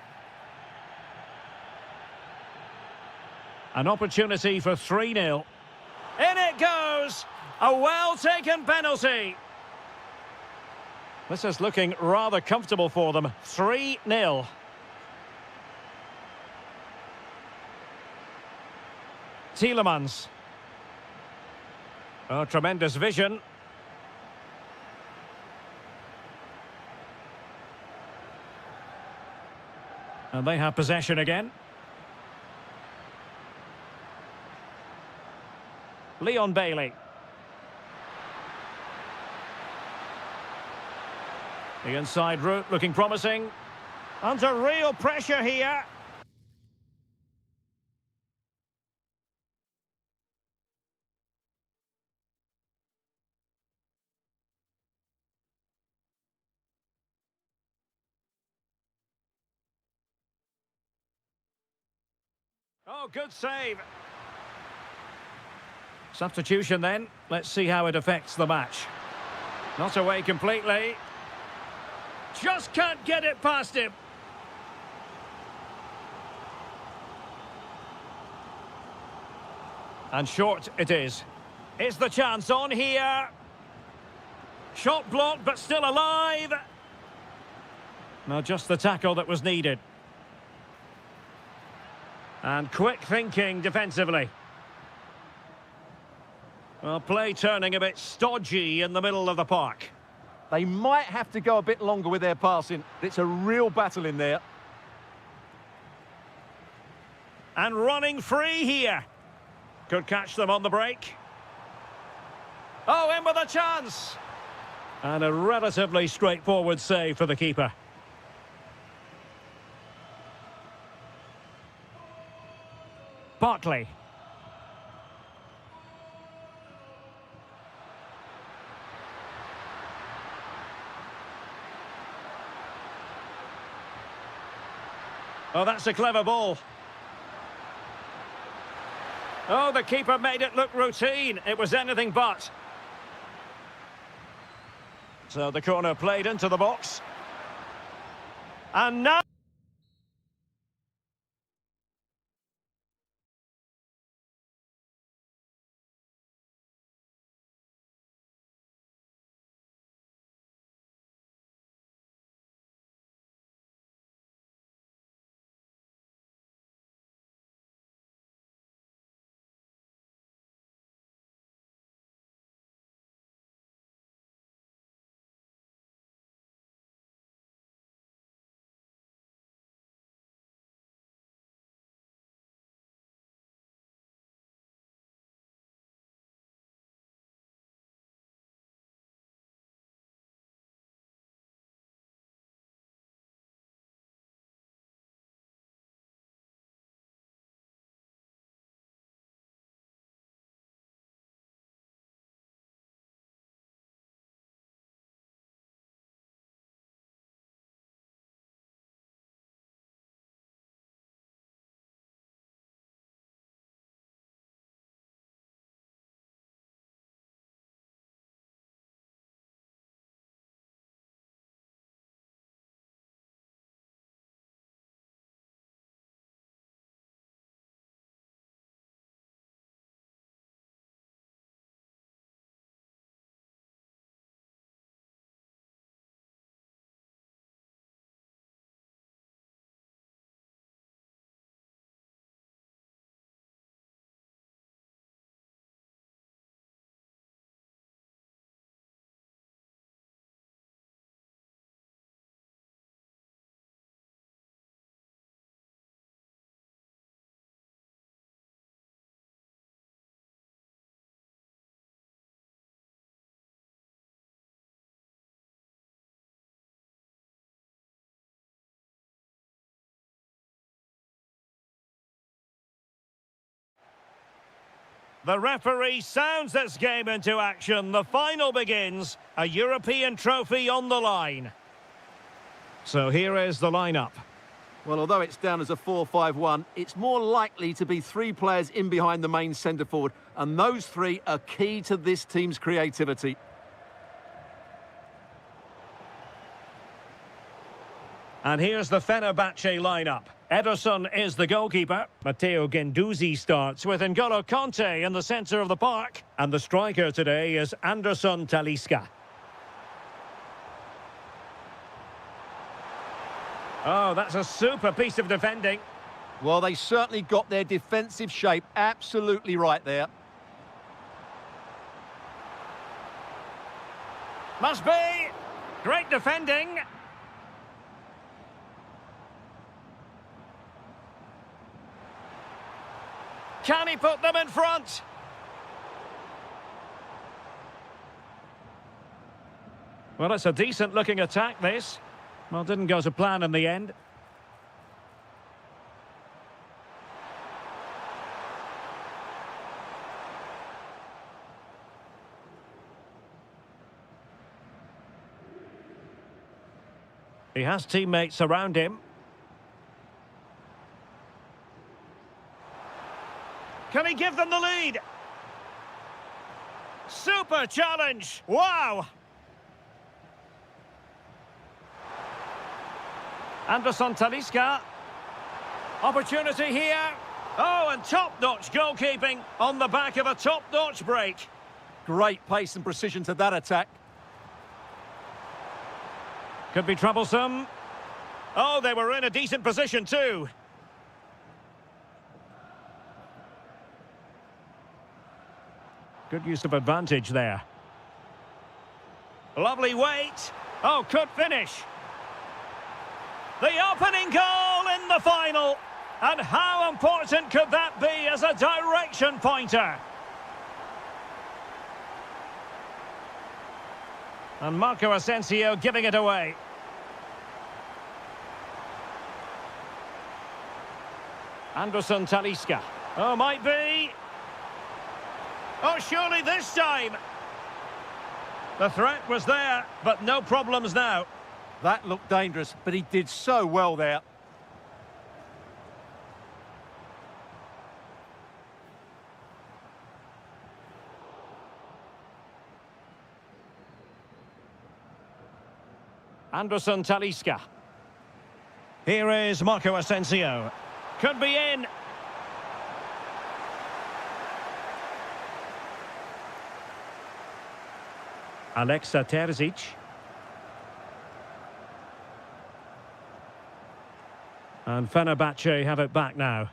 S1: An opportunity for 3-0. In it goes! A well-taken penalty! This is looking rather comfortable for them. 3-0. Tielemans. Oh, tremendous vision. And they have possession again. Leon Bailey. The inside route looking promising. Under real pressure here. Oh, good save. Substitution then. Let's see how it affects the match. Not away completely. Just can't get it past him. And short it is. Is the chance on here? Shot blocked, but still alive. Now just the tackle that was needed. And quick thinking defensively. Well, play turning a bit stodgy in the middle of the park.
S3: They might have to go a bit longer with their passing. It's a real battle in there.
S1: And running free here. Could catch them on the break. Oh, in with a chance. And a relatively straightforward save for the keeper. Bartley. Oh, that's a clever ball. Oh, the keeper made it look routine. It was anything but. So the corner played into the box. And now... The referee sounds this game into action. The final begins. A European trophy on the line. So here is the lineup.
S2: Well, although it's down as a 4-5-1, it's more likely to be three players in behind the main centre forward, and those three are key to this team's creativity.
S1: And here's the Fenerbahce lineup. Ederson is the goalkeeper. Matteo Guendouzi starts with N'Golo Kanté in the centre of the park. And the striker today is Anderson Talisca. Oh, that's a super piece of defending.
S2: Well, they certainly got their defensive shape absolutely right there.
S1: Must be. Great defending. Can he put them in front? Well, it's a decent-looking attack, this. Well, didn't go to plan in the end. He has teammates around him. Can he give them the lead? Super challenge! Wow! Anderson Talisca. Opportunity here. Oh, and top-notch goalkeeping on the back of a top-notch break.
S2: Great pace and precision to that attack.
S1: Could be troublesome. Oh, they were in a decent position too. Good use of advantage there. Lovely weight. Oh, could finish. The opening goal in the final. And how important could that be as a direction pointer? And Marco Asensio giving it away. Anderson Talisca. Oh, might be. Oh, surely this time. The threat was there, but no problems now.
S2: That looked dangerous, but he did so well there.
S1: Anderson Talisca. Here is Marco Asensio. Could be in. Alexa Terzic. And Fenerbahce have it back now.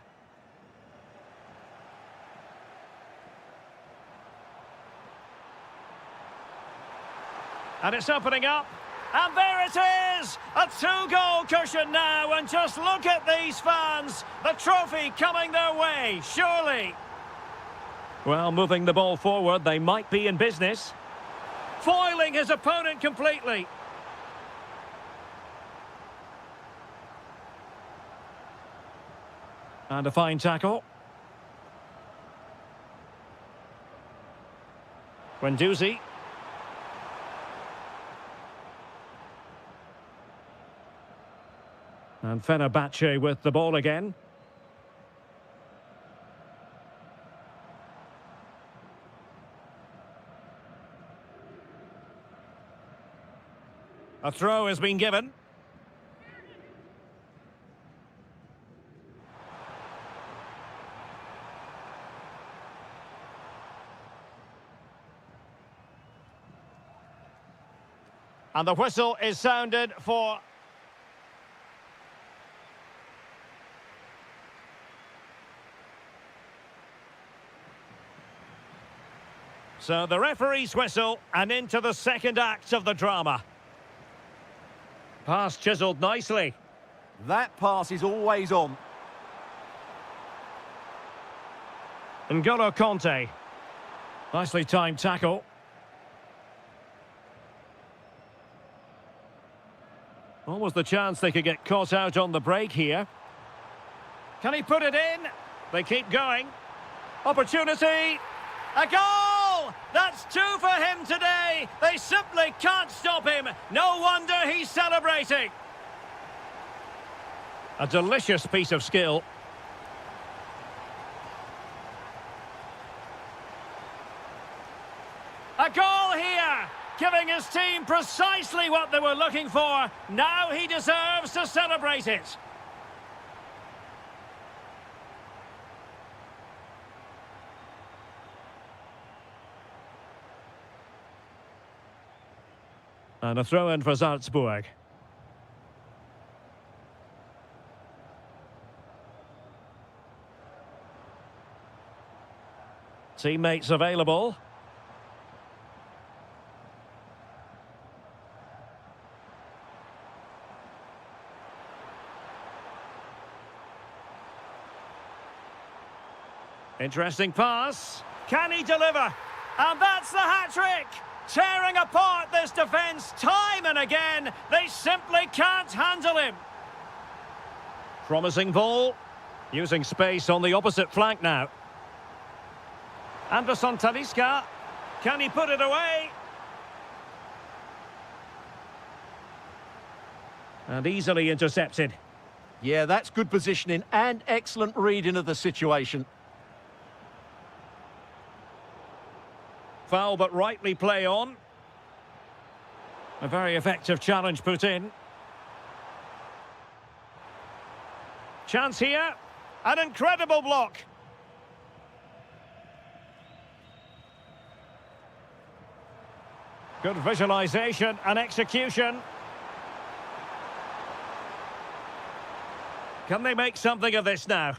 S1: And it's opening up. And there it is! A two-goal cushion now, and just look at these fans. The trophy coming their way, surely. Well, moving the ball forward, they might be in business. Foiling his opponent completely. And a fine tackle. Guendouzi. And Fenerbahce with the ball again. A throw has been given. And the whistle is sounded for... So the referee's whistle, and into the second act of the drama. Pass chiselled nicely.
S2: That pass is always on.
S1: N'Golo Kanté. Nicely timed tackle. Almost the chance they could get caught out on the break here. Can he put it in? They keep going. Opportunity. A goal! That's two for him today. They simply can't stop him. No wonder he's celebrating. A delicious piece of skill. A goal here, giving his team precisely what they were looking for. Now he deserves to celebrate it. And a throw-in for Salzburg. Teammates available. Interesting pass. Can he deliver? And that's the hat-trick! Tearing apart this defence time and again. They simply can't handle him. Promising ball. Using space on the opposite flank now. Anderson Talisca. Can he put it away? And easily intercepted.
S3: Yeah, that's good positioning and excellent reading of the situation.
S1: Foul but rightly play on. A very effective challenge put in. Chance here. An incredible block. Good visualisation and execution. Can they make something of this now?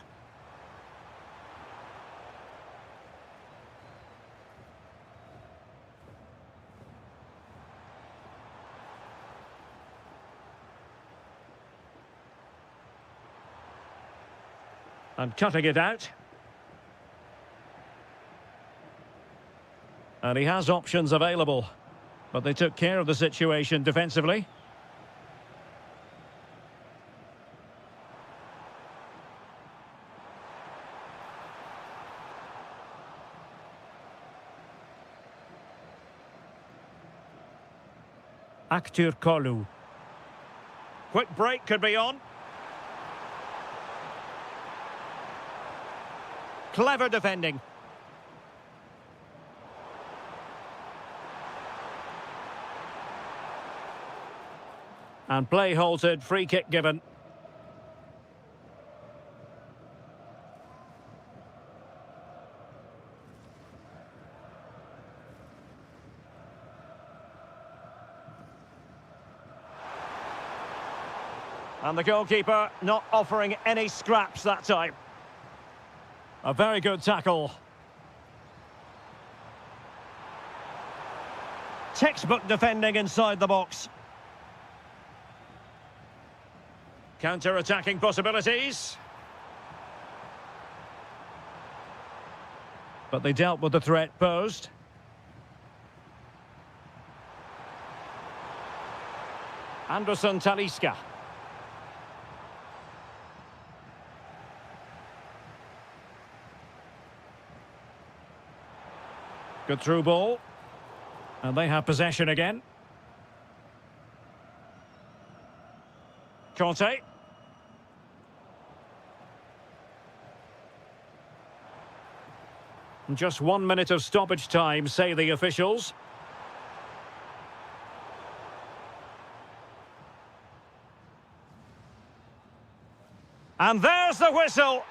S1: And cutting it out. And he has options available. But they took care of the situation defensively. Aktur Kolu. Quick break could be on. Clever defending. And play halted, free kick given. And the goalkeeper not offering any scraps that time. A very good tackle. Textbook defending inside the box. Counter-attacking possibilities. But they dealt with the threat posed. Anderson Talisca. Good through ball. And they have possession again. Conte. Just 1 minute of stoppage time, say the officials. And there's the whistle.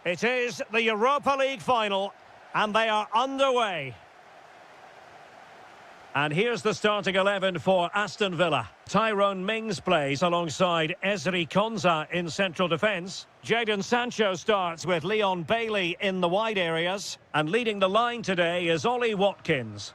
S1: It is the Europa League final, and they are underway. And here's the starting 11 for Aston Villa. Tyrone Mings plays alongside Ezri Konsa in central defence. Jadon Sancho starts with Leon Bailey in the wide areas. And leading the line today is Ollie Watkins.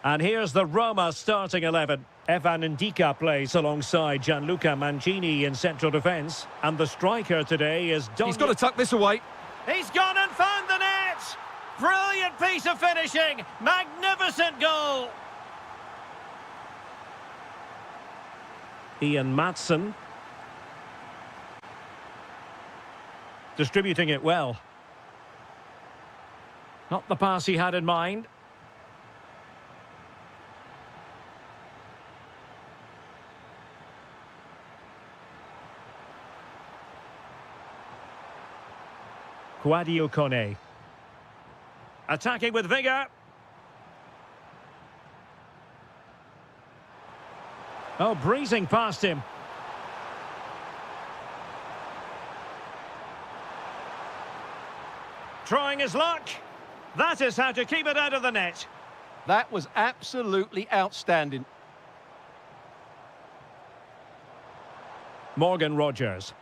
S1: And here's the Roma starting 11. Evan Ndika plays alongside Gianluca Mancini in central defence. And the striker today is Don.
S3: He's got to tuck this away.
S1: He's gone and found the net! Brilliant piece of finishing! Magnificent goal! Ian Maatsen. Distributing it well. Not the pass he had in mind. Kouadio Kone. Attacking with vigour. Oh, breezing past him. Trying his luck. That is how to keep it out of the net.
S2: That was absolutely outstanding.
S1: Morgan Rogers.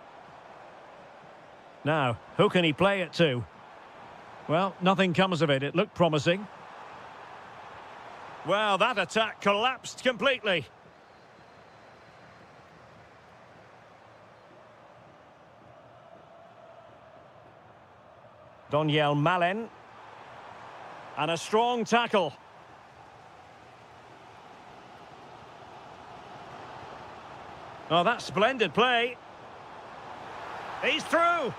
S1: Now, who can he play it to? Well, nothing comes of it. It looked promising. Well, that attack collapsed completely. Donyell Malen. And a strong tackle. Oh, that's splendid play. He's through.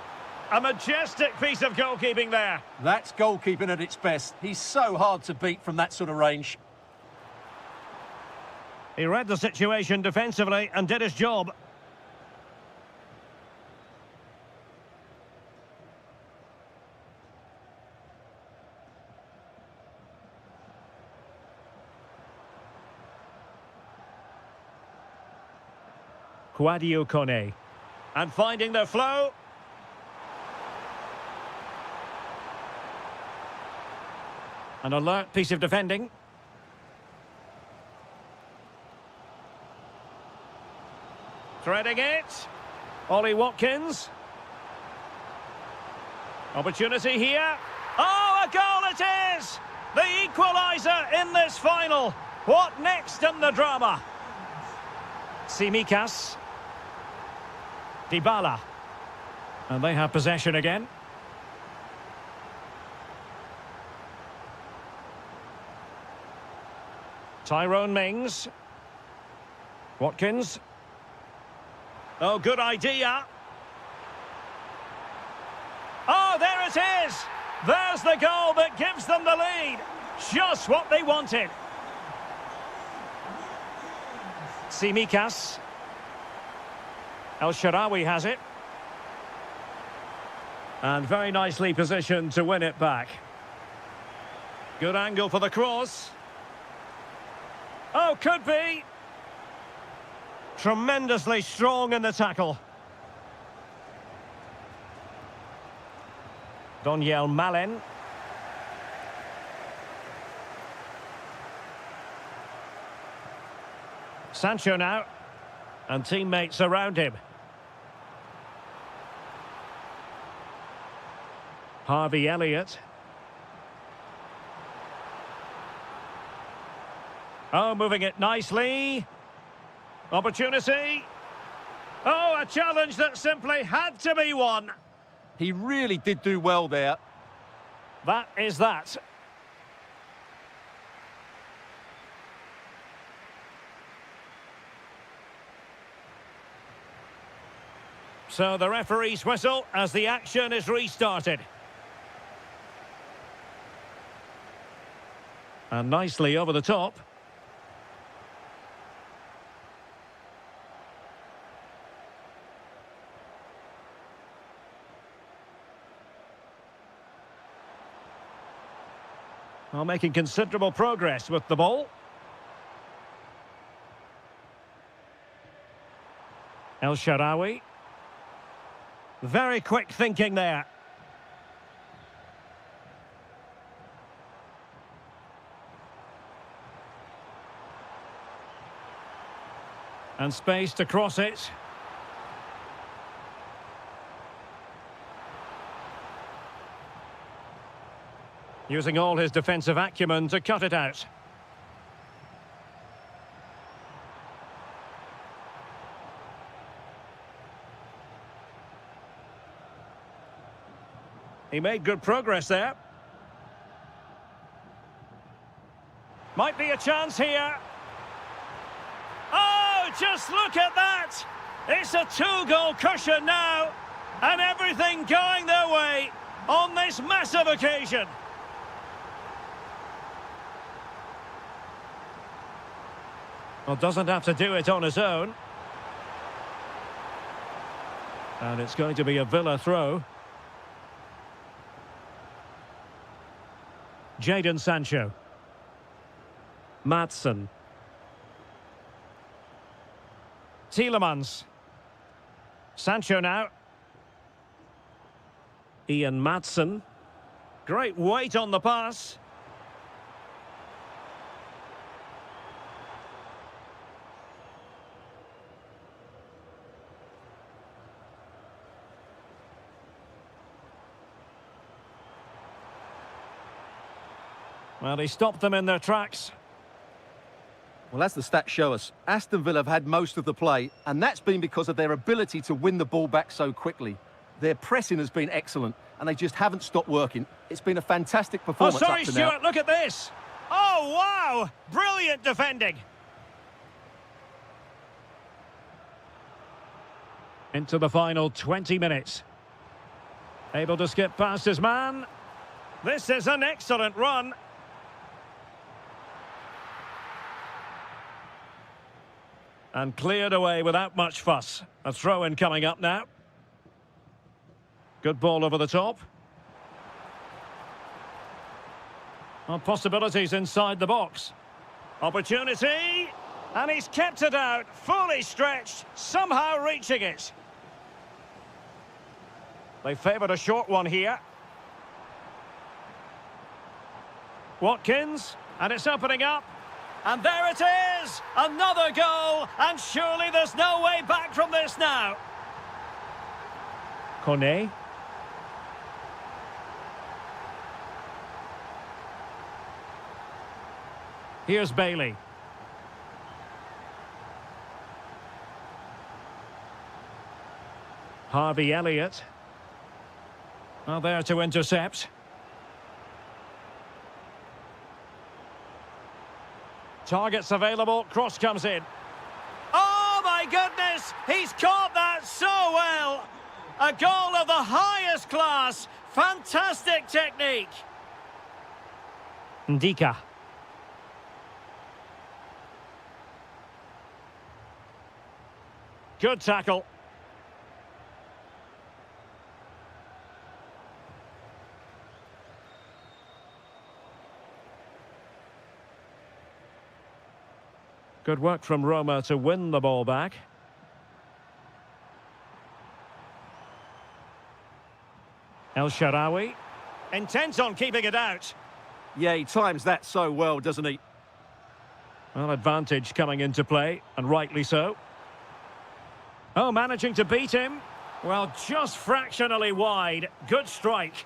S1: A majestic piece of goalkeeping there.
S2: That's goalkeeping at its best. He's so hard to beat from that sort of range.
S1: He read the situation defensively and did his job. Kouadio Kone. And finding their flow. An alert piece of defending. Threading it. Ollie Watkins. Opportunity here. Oh, a goal it is! The equaliser in this final. What next in the drama? Tsimikas. Dybala. And they have possession again. Tyrone Mings. Watkins. Oh, good idea. Oh, there it is! There's the goal that gives them the lead. Just what they wanted. Tsimikas. El Shaarawy has it. And very nicely positioned to win it back. Good angle for the cross. Oh, could be. Tremendously strong in the tackle. Donyell Malen. Sancho now. And teammates around him. Harvey Elliott. Oh, moving it nicely. Opportunity. Oh, a challenge that simply had to be won.
S2: He really did do well there.
S1: That is that. So the referee's whistle as the action is restarted. And nicely over the top. Well, making considerable progress with the ball. El Shaarawy. Very quick thinking there. And space to cross it. Using all his defensive acumen to cut it out. He made good progress there. Might be a chance here. Oh, just look at that! It's a two-goal cushion now, and everything going their way on this massive occasion. Well, doesn't have to do it on his own. And it's going to be a Villa throw. Jadon Sancho. Madsen. Tielemans. Sancho now. Ian Madsen. Great weight on the pass. Well, he stopped them in their tracks.
S2: Well, as the stats show us, Aston Villa have had most of the play, and that's been because of their ability to win the ball back so quickly. Their pressing has been excellent, and they just haven't stopped working. It's been a fantastic performance
S1: Oh, sorry,
S2: up to now.
S1: Stuart, look at this. Oh, wow! Brilliant defending. Into the final 20 minutes. Able to skip past his man. This is an excellent run. And cleared away without much fuss. A throw-in coming up now. Good ball over the top. Well, possibilities inside the box. Opportunity. And he's kept it out, fully stretched, somehow reaching it. They favoured a short one here. Watkins, and it's opening up. And there it is! Another goal, and surely there's no way back from this now. Kone. Here's Bailey. Harvey Elliott. Well, there to intercept. Targets available, cross comes in. Oh my goodness, he's caught that so well. A goal of the highest class, fantastic technique. Ndika. Good tackle. Good work from Roma to win the ball back. El Shaarawy. Intent on keeping it out.
S2: Yeah, he times that so well, doesn't he?
S1: Well, advantage coming into play, and rightly so. Oh, managing to beat him. Well, just fractionally wide. Good strike.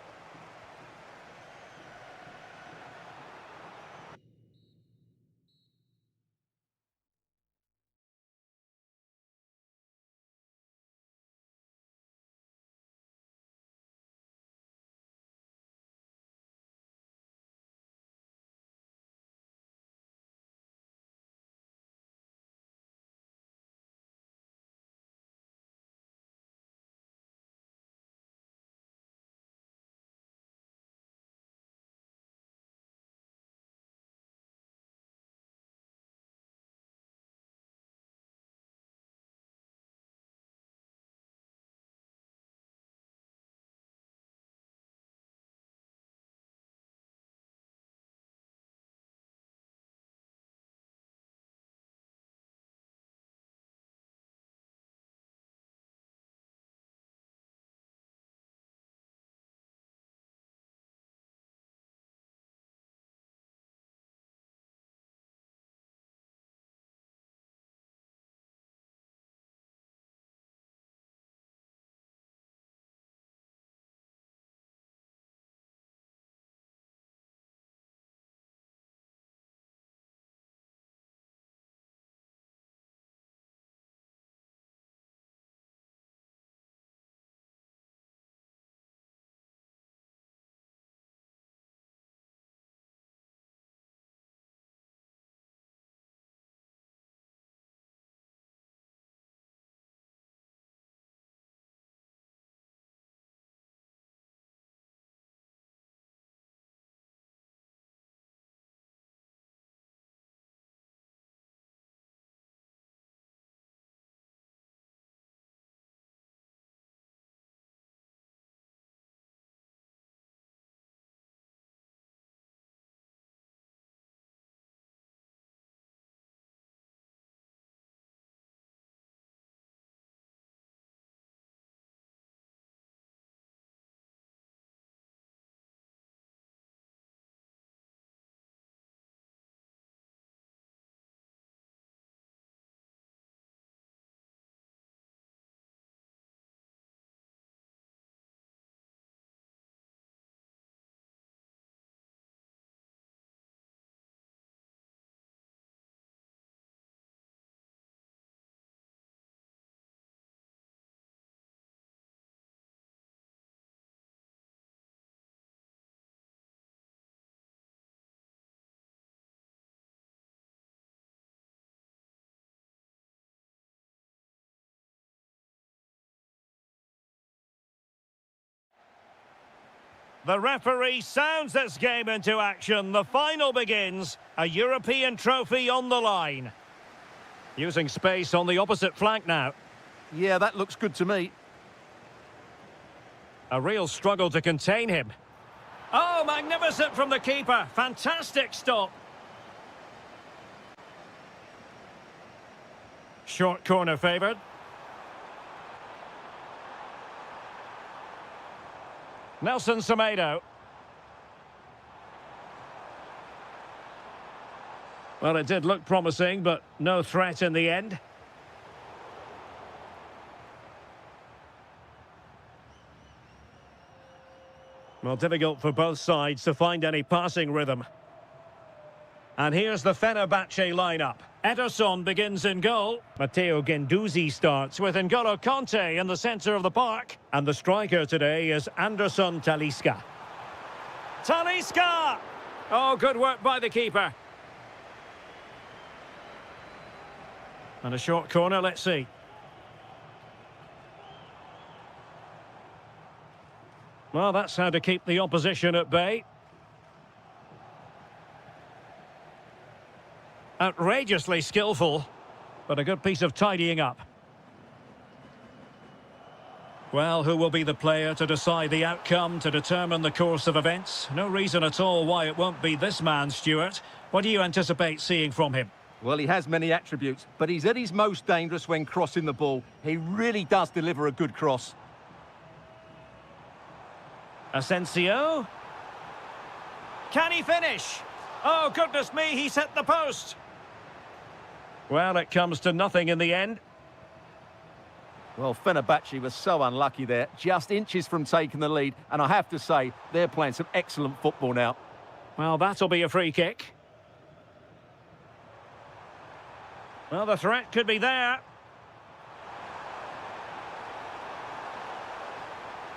S1: The referee sounds this game into action. The final begins. A European trophy on the line. Using space on the opposite flank now.
S2: Yeah, that looks good to me.
S1: A real struggle to contain him. Oh, magnificent from the keeper. Fantastic stop. Short corner favoured. Nelson Semedo. Well, it did look promising, but no threat in the end. Well, difficult for both sides to find any passing rhythm. And here's the Fenerbahce lineup. Ederson begins in goal. Matteo Guendouzi starts with N'Golo Kanté in the centre of the park. And the striker today is Anderson Talisca. Talisca! Oh, good work by the keeper. And a short corner, let's see. Well, that's how to keep the opposition at bay. Outrageously skillful, but a good piece of tidying up. Well, who will be the player to decide the outcome, to determine the course of events? No reason at all why it won't be this man, Stuart. What do you anticipate seeing from him?
S2: Well, he has many attributes, but he's at his most dangerous when crossing the ball. He really does deliver a good cross.
S1: Asensio. Can he finish? Oh, goodness me, he's hit the post. Well, it comes to nothing in the end.
S2: Well, Fenerbahce was so unlucky there, just inches from taking the lead, and I have to say, they're playing some excellent football now.
S1: Well, that'll be a free kick. Well, the threat could be there.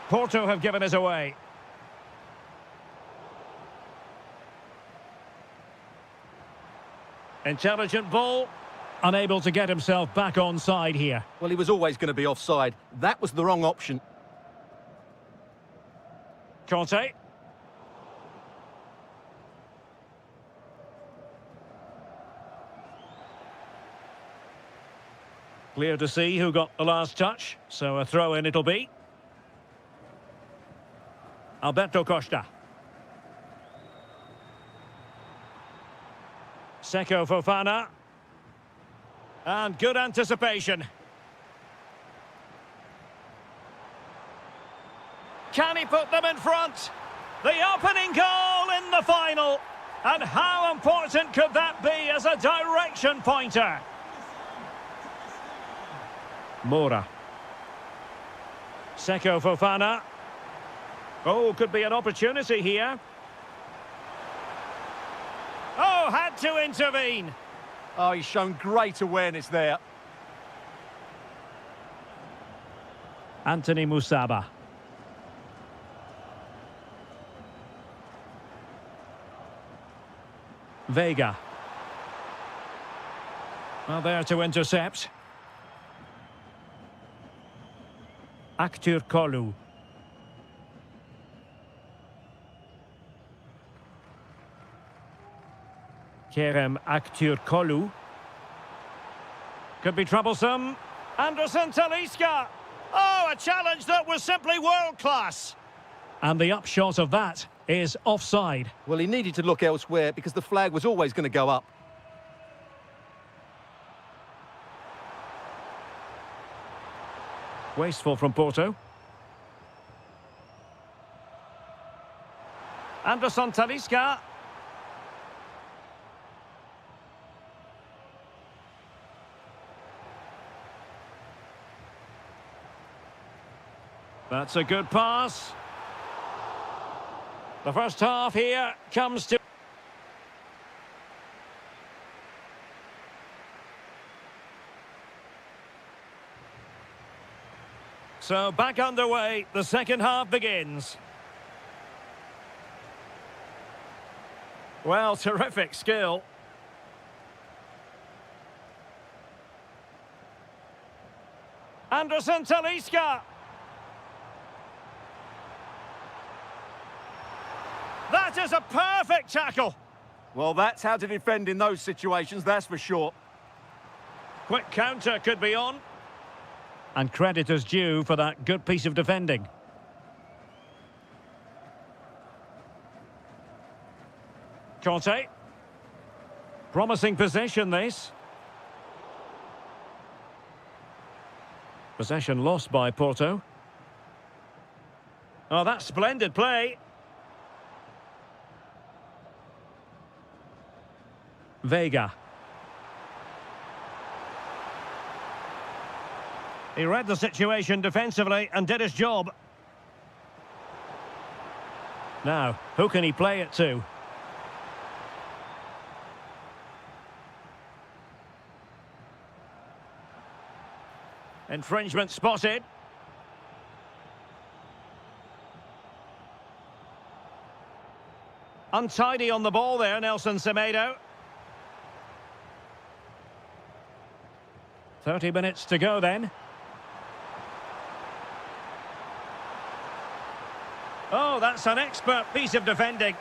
S1: Porto have given us away. Intelligent ball. Unable to get himself back onside here.
S2: Well, he was always going to be offside. That was the wrong option.
S1: Conte. Clear to see who got the last touch, so a throw-in it'll be. Alberto Costa. Seko Fofana. And good anticipation. Can he put them in front? The opening goal in the final. And how important could that be as a direction pointer? Moura. Seko Fofana. Oh, could be an opportunity here. Oh, had to intervene.
S2: Oh, he's shown great awareness there.
S1: Anthony Musaba. Vega. Well, there to intercept. Aktür Kolu. Kerem Aktürkoğlu. Could be troublesome. Anderson Talisca. Oh, a challenge that was simply world-class. And the upshot of that is offside.
S2: Well, he needed to look elsewhere because the flag was always going to go up.
S1: Wasteful from Porto. Anderson Talisca. That's a good pass. The first half here comes to... So back underway, the second half begins. Well, terrific skill. Anderson Talisca. That is a perfect tackle.
S3: Well, that's how to defend in those situations, that's for sure.
S1: Quick counter could be on. And credit is due for that good piece of defending. Conte. Promising possession, this. Possession lost by Porto. Oh, that's splendid play. Vega. He read the situation defensively and did his job. Now, who can he play it to? Infringement spotted. Untidy on the ball there, Nelson Semedo. 30 minutes to go then. Oh, that's an expert piece of defending.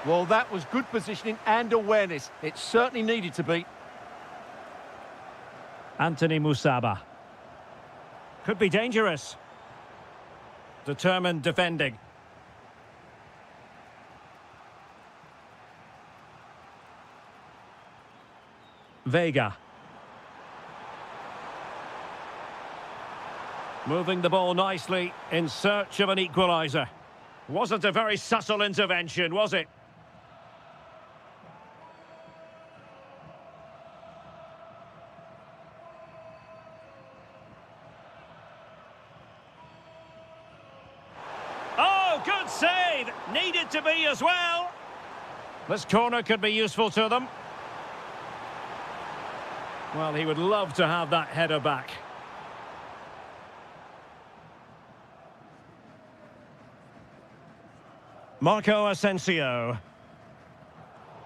S3: Well, that was good positioning and awareness. It certainly needed to be.
S1: Anthony Musaba. Could be dangerous. Determined defending. Vega. Moving the ball nicely in search of an equaliser. Wasn't a very subtle intervention, was it? Oh, good save! Needed to be as well. This corner could be useful to them. Well, he would love to have that header back. Marco Asensio.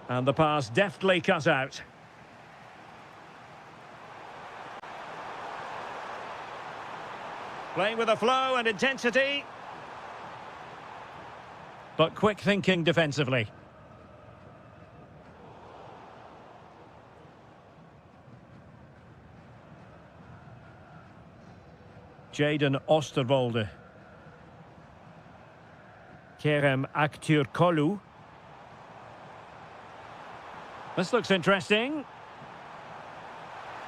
S1: And the pass deftly cut out. Playing with a flow and intensity. But quick thinking defensively. Jaden Osterwolde. Kerem Aktürkoğlu. This looks interesting.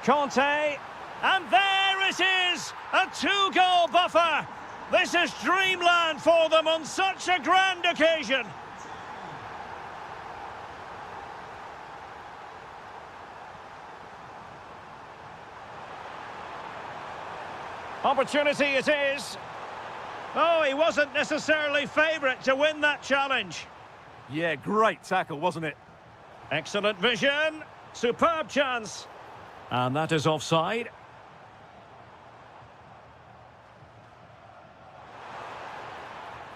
S1: Conte. And there it is! A two-goal buffer! This is dreamland for them on such a grand occasion. Opportunity it is. Oh, he wasn't necessarily favourite to win that challenge.
S3: Yeah, great tackle, wasn't it?
S1: Excellent vision. Superb chance. And that is offside.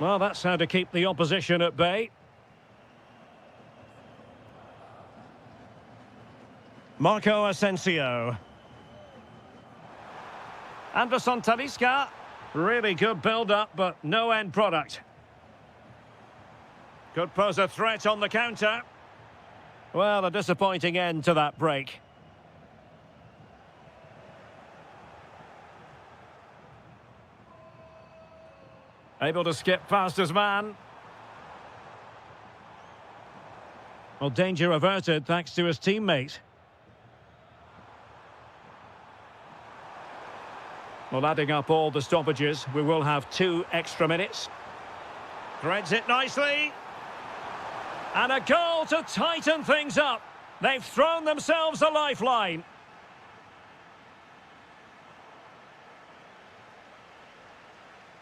S1: Well, that's how to keep the opposition at bay. Marco Asensio. Anderson Talisca. Really good build-up, but no end product. Could pose a threat on the counter. Well, a disappointing end to that break. Able to skip past his man. Well, danger averted thanks to his teammate. Well, adding up all the stoppages, we will have 2 extra minutes. Threads it nicely. And a goal to tighten things up. They've thrown themselves a lifeline.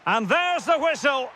S1: And there's the whistle.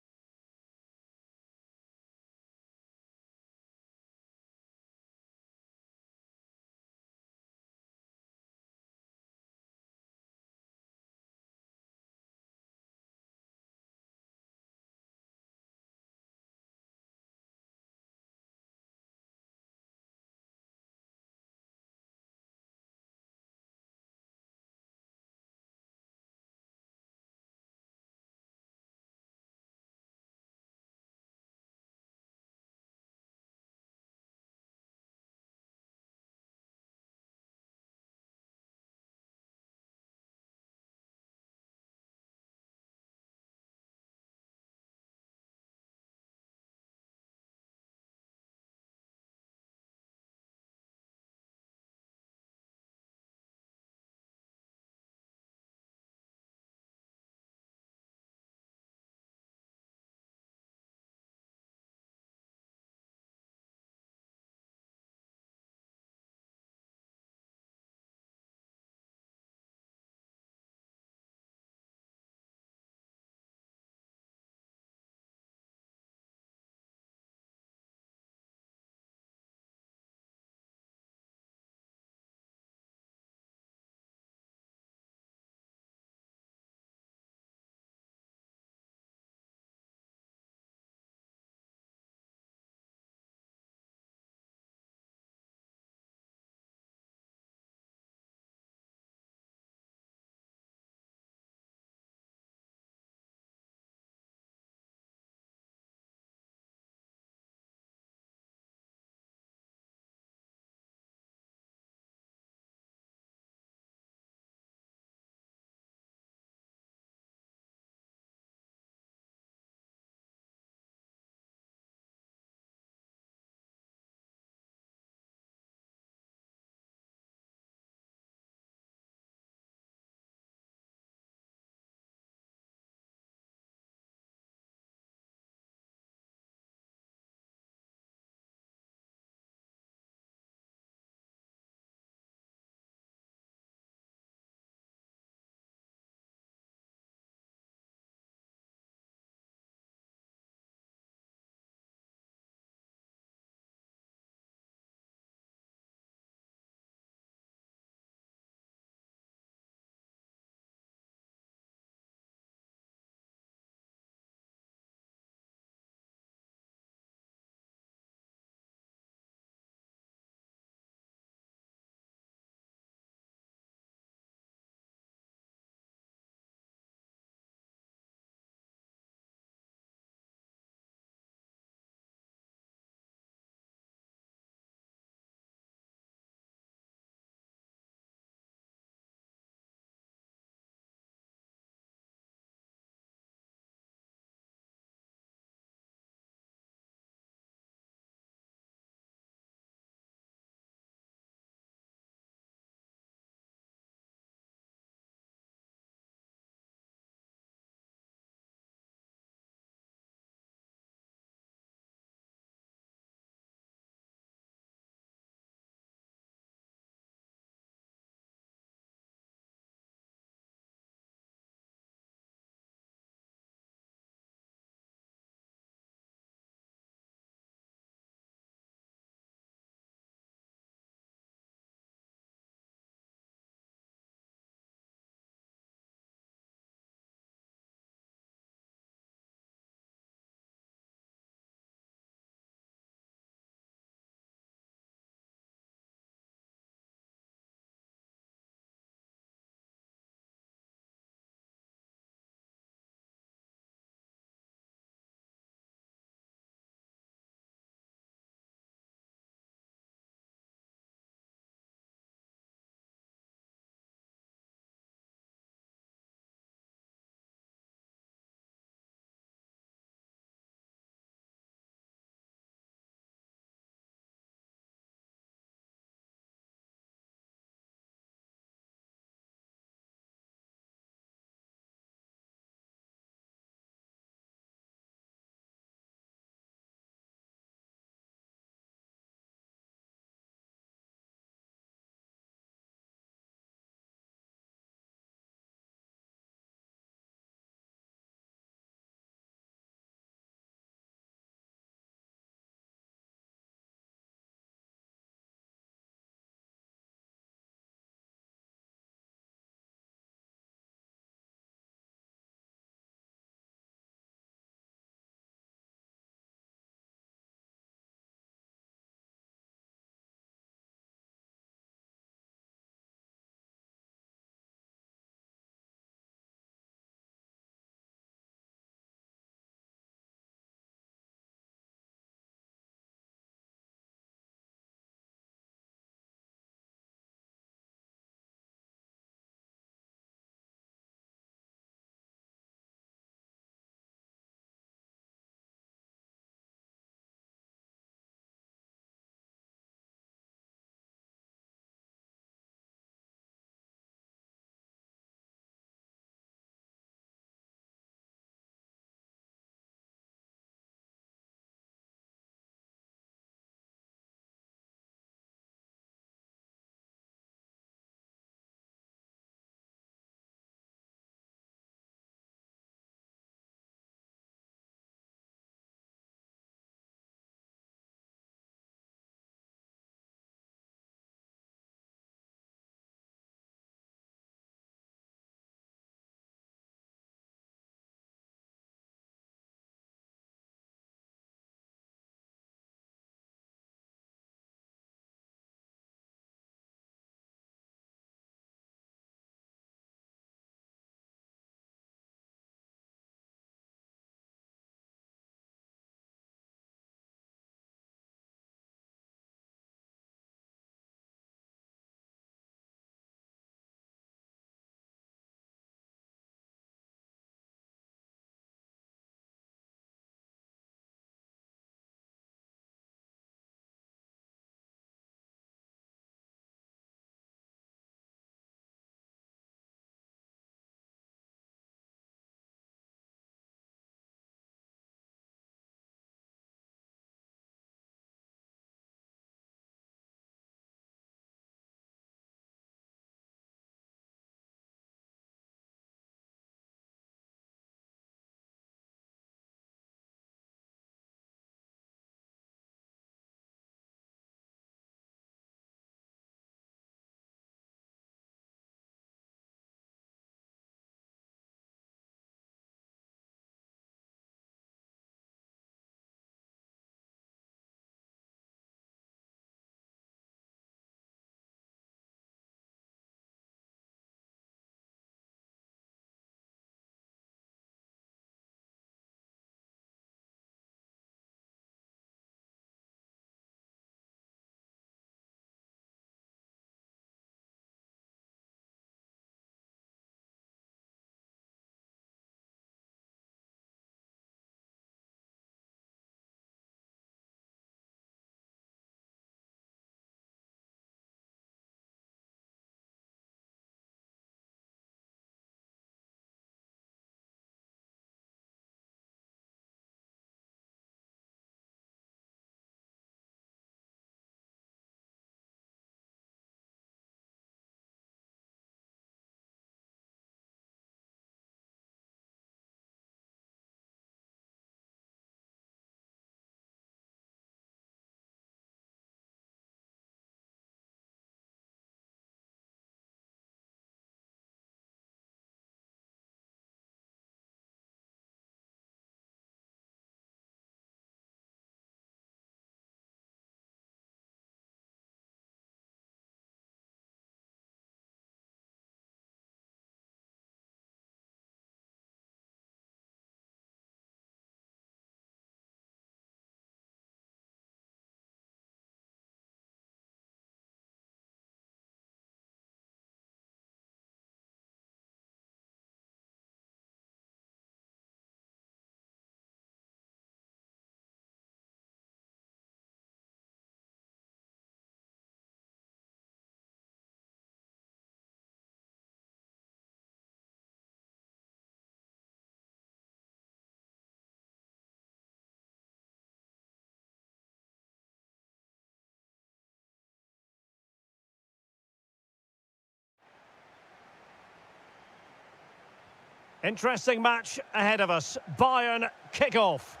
S1: Interesting match ahead of us. Bayern kick-off.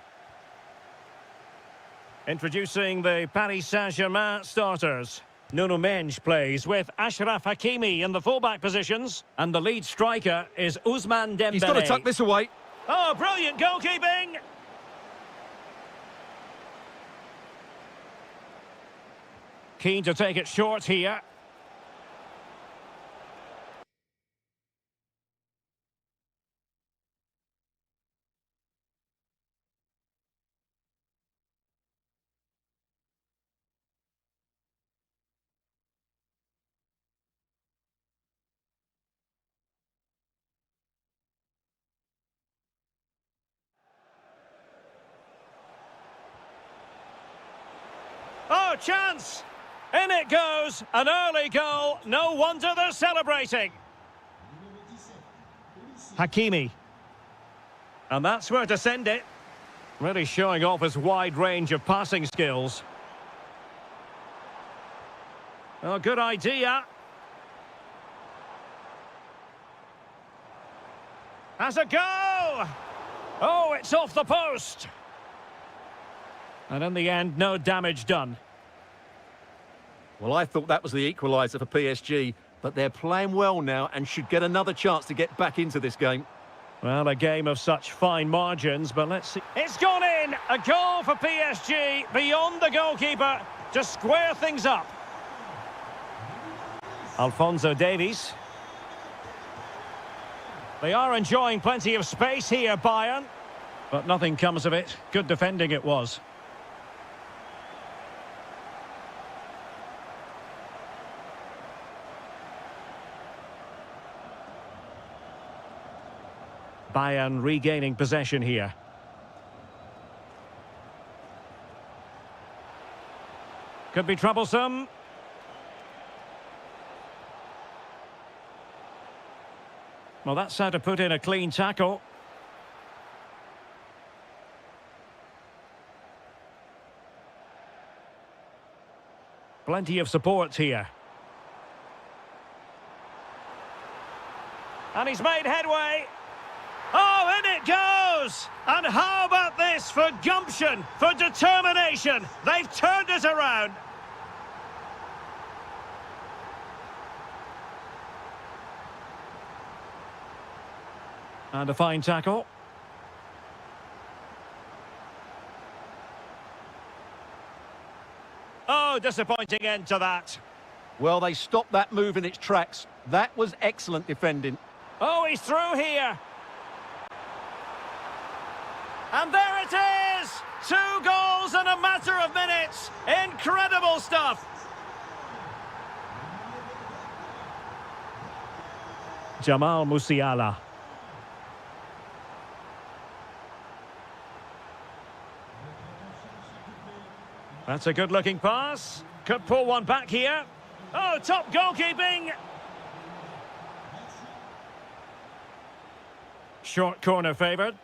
S1: Introducing the Paris Saint-Germain starters. Nuno Mendes plays with Achraf Hakimi in the fullback positions. And the lead striker is Ousmane Dembele.
S3: He's got to tuck this away.
S1: Oh, brilliant goalkeeping! Keen to take it short here. Oh, chance! In it goes, an early goal. No wonder they're celebrating. Hakimi. And that's where to send it. Really showing off his wide range of passing skills. Oh, good idea. Has a go! Oh, it's off the post. And in the end, no damage done.
S2: Well, I thought that was the equaliser for PSG, but they're playing well now and should get another chance to get back into this game.
S1: Well, a game of such fine margins, but let's see. It's gone in! A goal for PSG, beyond the goalkeeper, to square things up. Alphonso Davies. They are enjoying plenty of space here, Bayern. But nothing comes of it. Good defending it was. Bayern regaining possession here. Could be troublesome. Well, that's how to put in a clean tackle. Plenty of support here. And he's made headway. Oh, in it goes! And how about this for gumption, for determination? They've turned it around. And a fine tackle. Oh, disappointing end to that.
S2: Well, they stopped that move in its tracks. That was excellent defending.
S1: Oh, he's through here. And there it is! 2 goals in a matter of minutes. Incredible stuff. Jamal Musiala. That's a good-looking pass. Could pull one back here. Oh, top goalkeeping. Short corner favoured.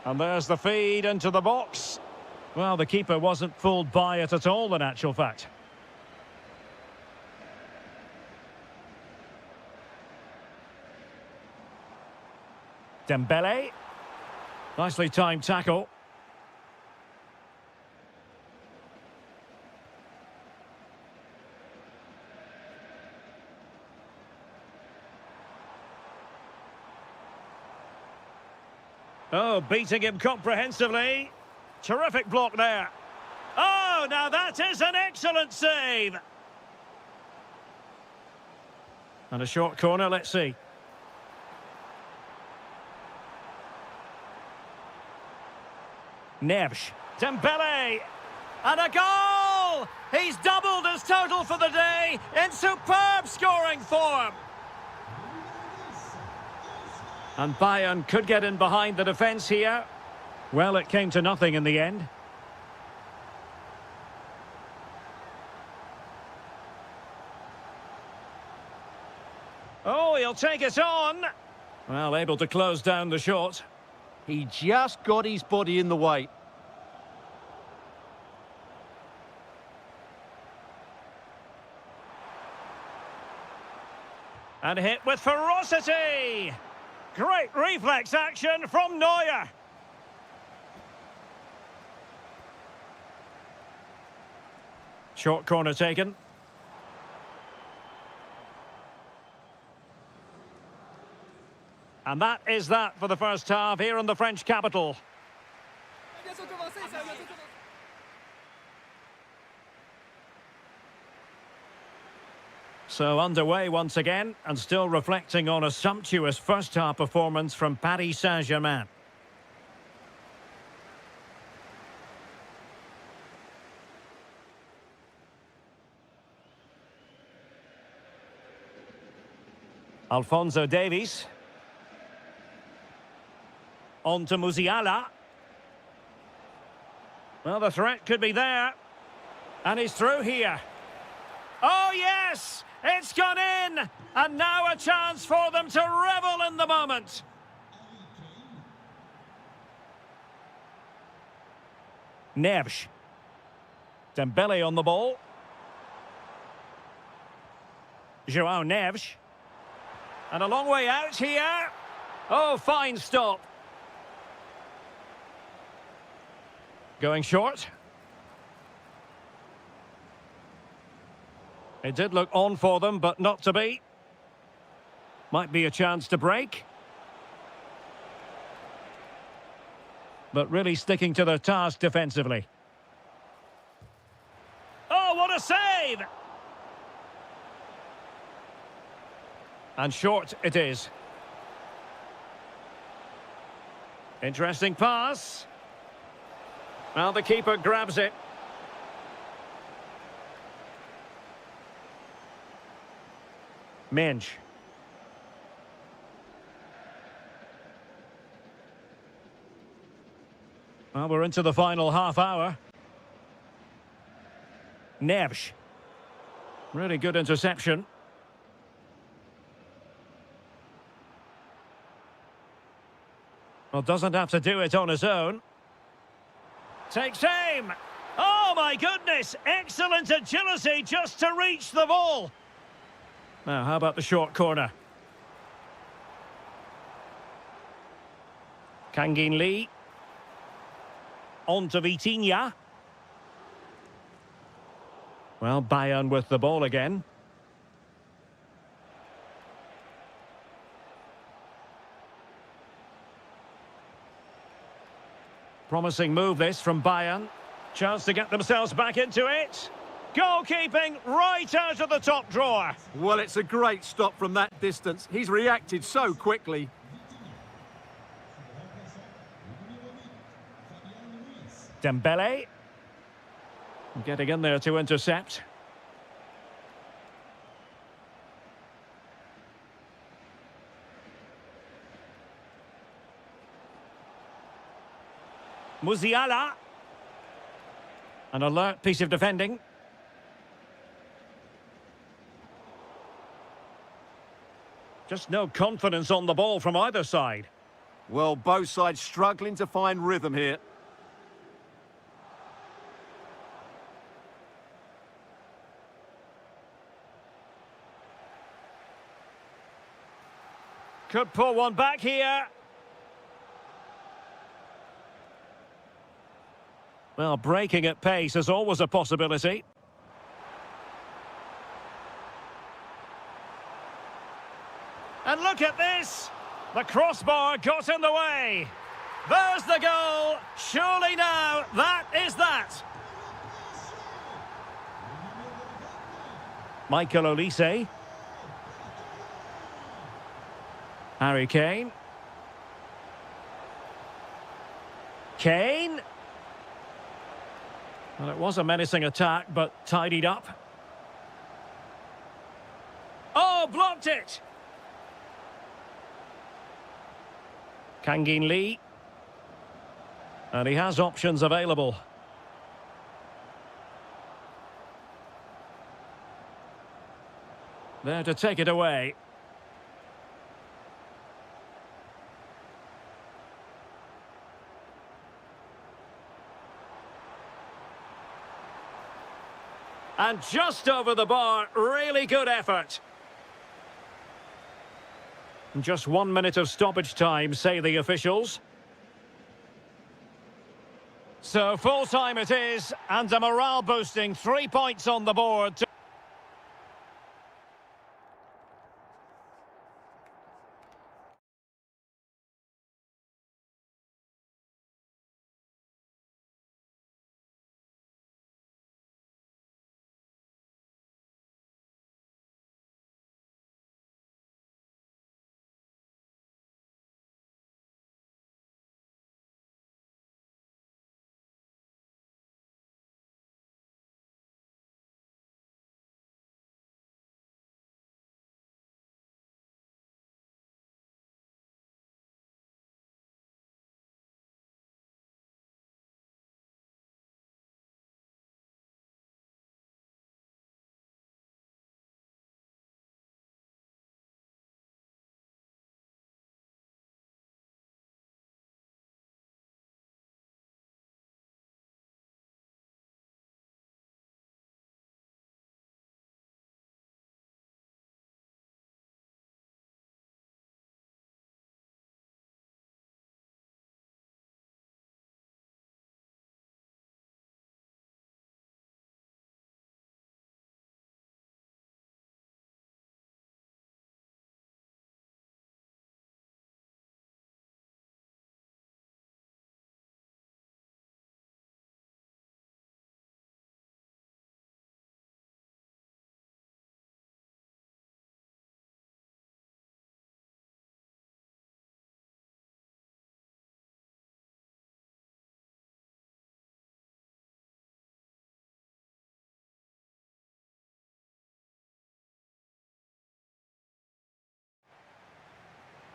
S1: And there's the feed into the box. Well, the keeper wasn't fooled by it at all, in actual fact. Dembele. Nicely timed tackle. Oh, beating him comprehensively. Terrific block there. Oh, now that is an excellent save. And a short corner, let's see. Neves. Dembele. And a goal! He's doubled his total for the day in superb scoring form. And Bayern could get in behind the defence here. Well, it came to nothing in the end. Oh, he'll take it on. Well, able to close down the shot.
S2: He just got his body in the way.
S1: And hit with ferocity. Great reflex action from Neuer. Short corner taken. And that is that for the first half here in the French capital. So underway once again, and still reflecting on a sumptuous first-half performance from Paris Saint-Germain. Alphonso Davies. On to Musiala. Well, the threat could be there. And he's through here. Oh, yes! It's gone in! And now a chance for them to revel in the moment. Neves. Dembele on the ball. João Neves. And a long way out here. Oh, fine stop. Going short. It did look on for them, but not to be. Might be a chance to break. But really sticking to their task defensively. Oh, what a save! And short it is. Interesting pass. Well, the keeper grabs it. Minge. Well, we're into the final half hour. Neves. Really good interception. Well, doesn't have to do it on his own. Takes aim. Oh, my goodness. Excellent agility just to reach the ball. Now, how about the short corner? Kangin Lee. On to Vitinha. Well, Bayern with the ball again. Promising move this from Bayern. Chance to get themselves back into it. Goalkeeping right out of the top drawer.
S2: Well, it's a great stop from that distance. He's reacted so quickly.
S1: Dembele. Getting in there to intercept. Musiala. An alert piece of defending. Just no confidence on the ball from either side.
S2: Well, both sides struggling to find rhythm here.
S1: Could pull one back here. Well, breaking at pace is always a possibility. And look at this! The crossbar got in the way. There's the goal. Surely now, that is that. Michael Olise. Harry Kane. Kane. Well, it was a menacing attack, but tidied up. Oh, blocked it! Kangin Lee. And he has options available. There to take it away. And just over the bar, really good effort. Just 1 minute of stoppage time, say the officials. So full time it is, and a morale boosting 3 points on the board.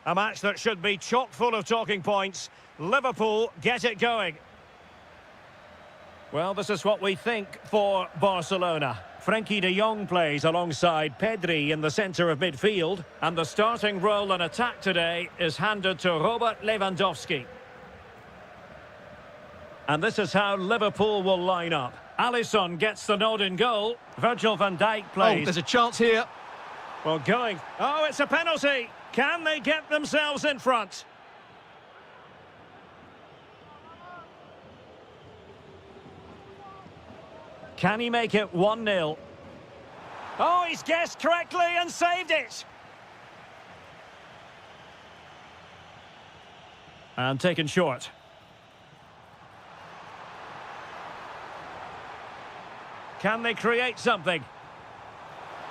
S1: A match that should be chock full of talking points. Liverpool get it going. Well, this is what we think for Barcelona. Frenkie de Jong plays alongside Pedri in the centre of midfield. And the starting role in attack today is handed to Robert Lewandowski. And this is how Liverpool will line up. Alisson gets the nod in goal. Virgil van Dijk plays.
S2: Oh, there's a chance here.
S1: Well, going. Oh, it's a penalty. Can they get themselves in front? Can he make it 1-0? Oh, he's guessed correctly and saved it. And taken short. Can they create something?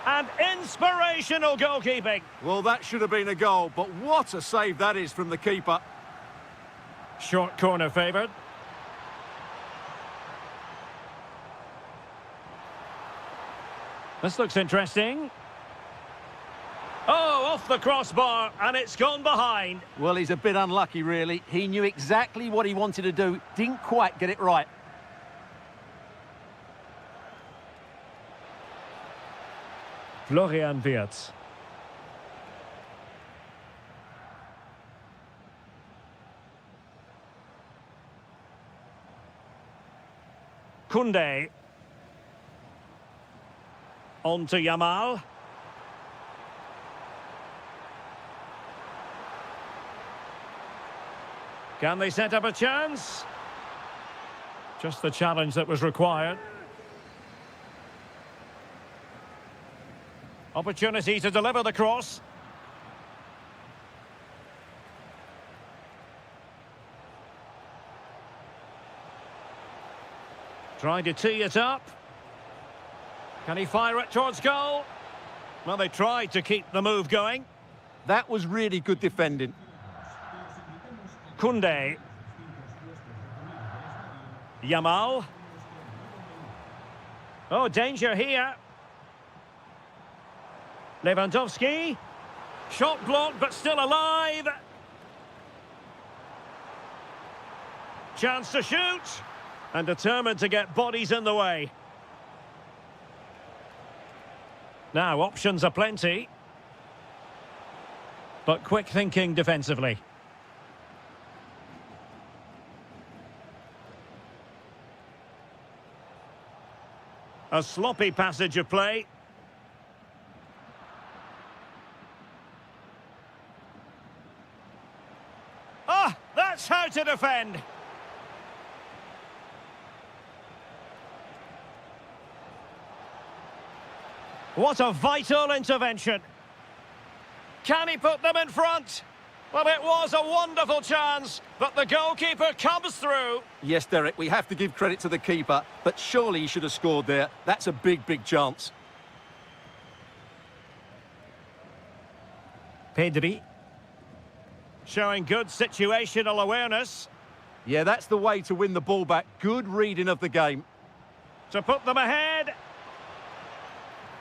S1: And inspirational goalkeeping.
S3: Well, that should have been a goal, but what a save that is from the keeper.
S1: Short corner favoured. This looks interesting. Oh, off the crossbar, and it's gone behind.
S2: Well, he's a bit unlucky, really. He knew exactly what he wanted to do, didn't quite get it right.
S1: Florian Wirtz. Koundé. On to Yamal. Can they set up a chance? Just the challenge that was required. Opportunity to deliver the cross. Trying to tee it up. Can he fire it towards goal? Well, they tried to keep the move going.
S2: That was really good defending.
S1: Koundé. Yamal. Oh, danger here. Lewandowski. Shot blocked, but still alive. Chance to shoot. And determined to get bodies in the way. Now, options are plenty. But quick thinking defensively. A sloppy passage of play. That's how to defend. What a vital intervention. Can he put them in front? Well, it was a wonderful chance, but the goalkeeper comes through.
S2: Yes, Derek, we have to give credit to the keeper, but surely he should have scored there. That's a big, big chance.
S1: Pedri. Showing good situational awareness.
S2: Yeah, that's the way to win the ball back. Good reading of the game.
S1: To put them ahead.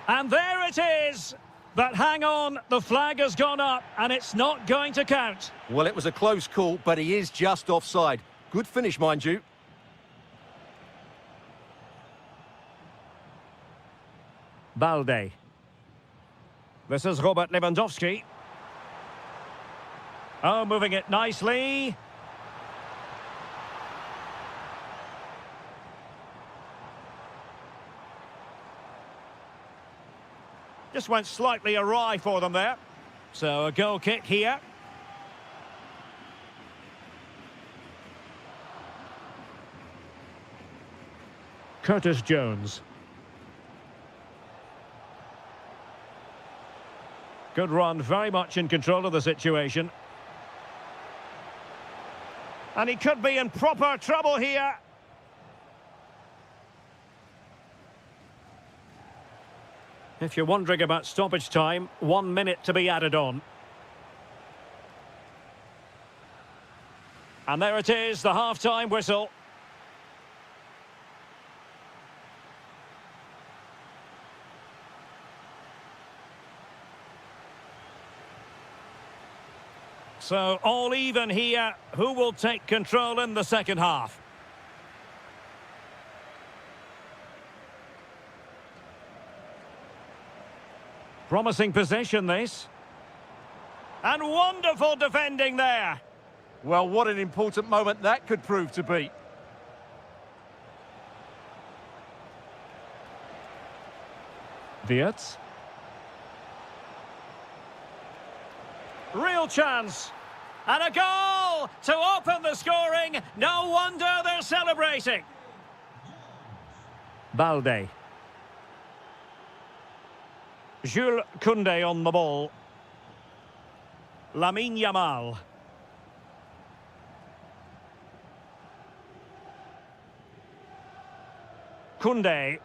S1: And there it is. But hang on, the flag has gone up and it's not going to count.
S2: Well, it was a close call, but he is just offside. Good finish, mind you.
S1: Balde. This is Robert Lewandowski. Oh, moving it nicely. Just went slightly awry for them there. So a goal kick here. Curtis Jones. Good run, very much in control of the situation. And he could be in proper trouble here. If you're wondering about stoppage time, 1 minute to be added on. And there it is, the half-time whistle. So all even here. Who will take control in the second half? Promising possession, this. And wonderful defending there.
S2: Well, what an important moment that could prove to be.
S1: Wirtz. Real chance. And a goal to open the scoring. No wonder they're celebrating. Balde. Jules Koundé on the ball. Lamine Yamal. Koundé.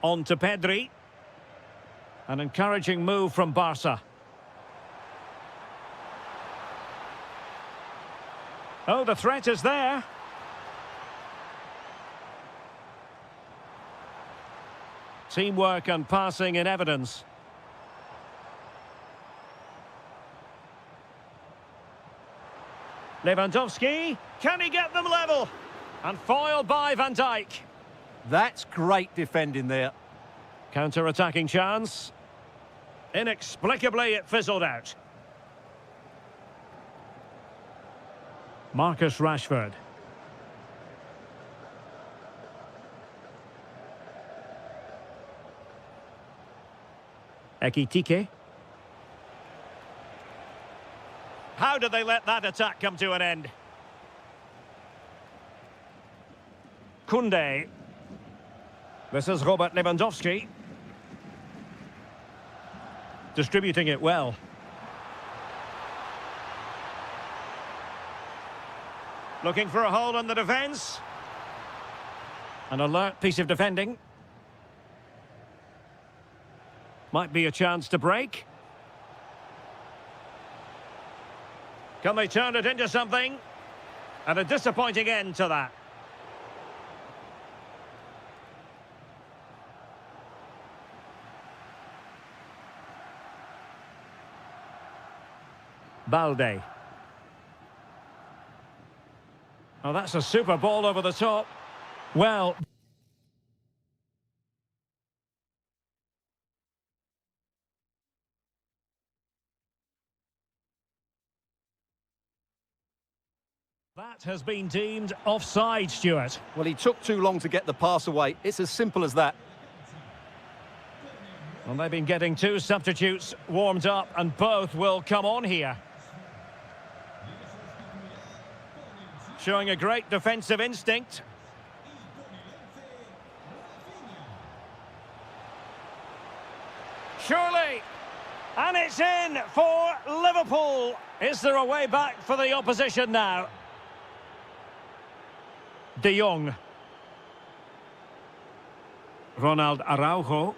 S1: On to Pedri. An encouraging move from Barca. Oh, the threat is there. Teamwork and passing in evidence. Lewandowski, can he get them level? And foiled by Van Dijk.
S2: That's great defending there.
S1: Counter-attacking chance. Inexplicably, it fizzled out. Marcus Rashford. Ekitike. How did they let that attack come to an end? Koundé. This is Robert Lewandowski. Distributing it well. Looking for a hole in the defence. An alert piece of defending. Might be a chance to break. Can they turn it into something? And a disappointing end to that. Balde. Oh, that's a super ball over the top. Well... that has been deemed offside, Stuart.
S2: Well, he took too long to get the pass away. It's as simple as that.
S1: Well, they've been getting two substitutes warmed up, and both will come on here. showing a great defensive instinct. Surely, and it's in for Liverpool. Is there a way back for the opposition now? De Jong. Ronald Araujo.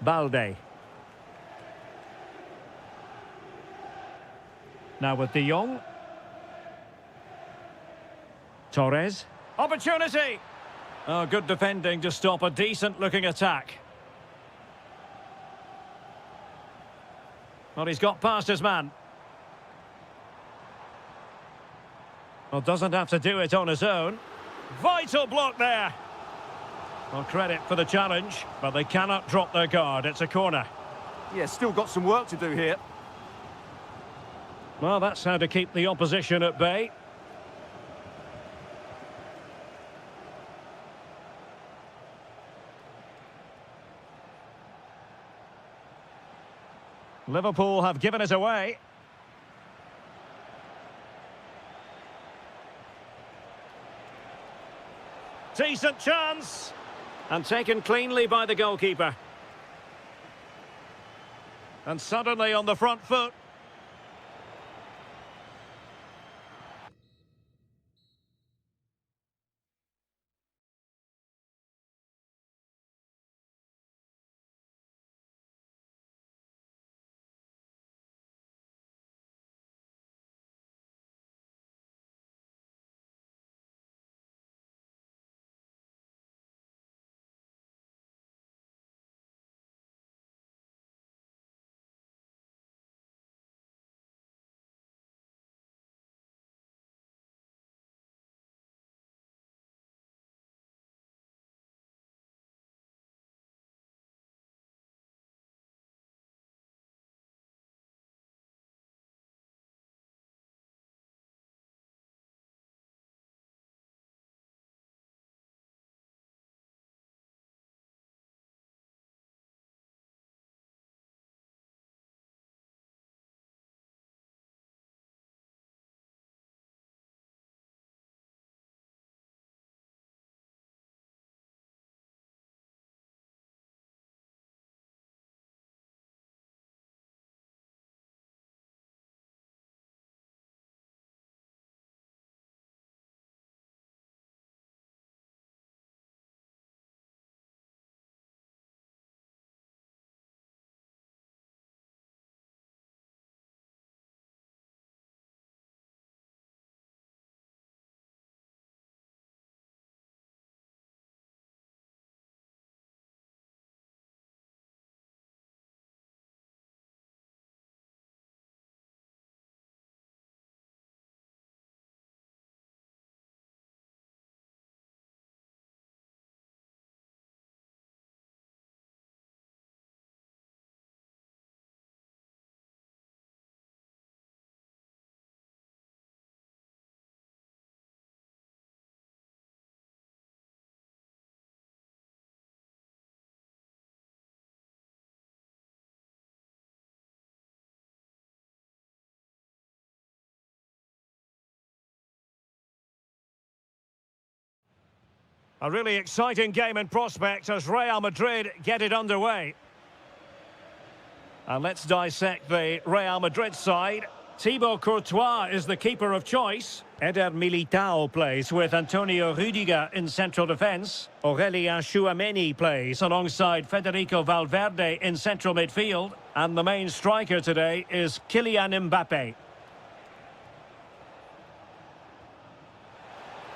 S1: Balde. Now with De Jong. Torres. Opportunity! Oh, good defending to stop a decent-looking attack. Well, he's got past his man. Well, doesn't have to do it on his own. Vital block there. Well, credit for the challenge, but they cannot drop their guard. It's a corner.
S2: Yeah, still got some work to do here.
S1: Well, that's how to keep the opposition at bay. Liverpool have given it away. Decent chance. And taken cleanly by the goalkeeper. And suddenly on the front foot. A really exciting game in prospect as Real Madrid get it underway. And let's dissect the Real Madrid side. Thibaut Courtois is the keeper of choice. Eder Militao plays with Antonio Rüdiger in central defence. Aurelien Tchouameni plays alongside Federico Valverde in central midfield. And the main striker today is Kylian Mbappe.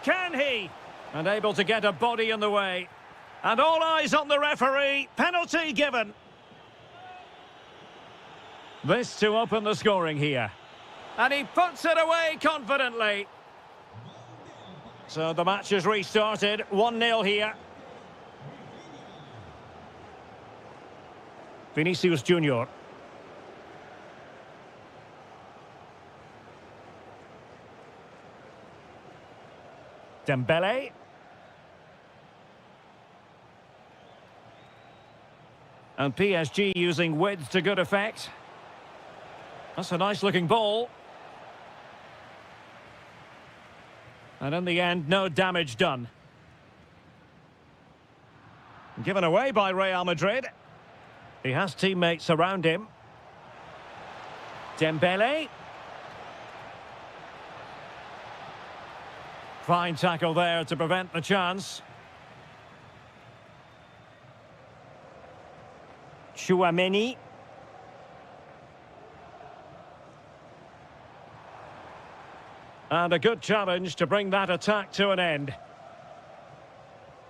S1: Can he? And able to get a body in the way. And all eyes on the referee. Penalty given. This to open the scoring here. And he puts it away confidently. So the match is restarted. 1-0 here. Vinicius Junior. Dembele. And PSG using width to good effect. That's a nice looking ball. And in the end, no damage done. Given away by Real Madrid. He has teammates around him. Dembele. Fine tackle there to prevent the chance. Tchouaméni. And a good challenge to bring that attack to an end.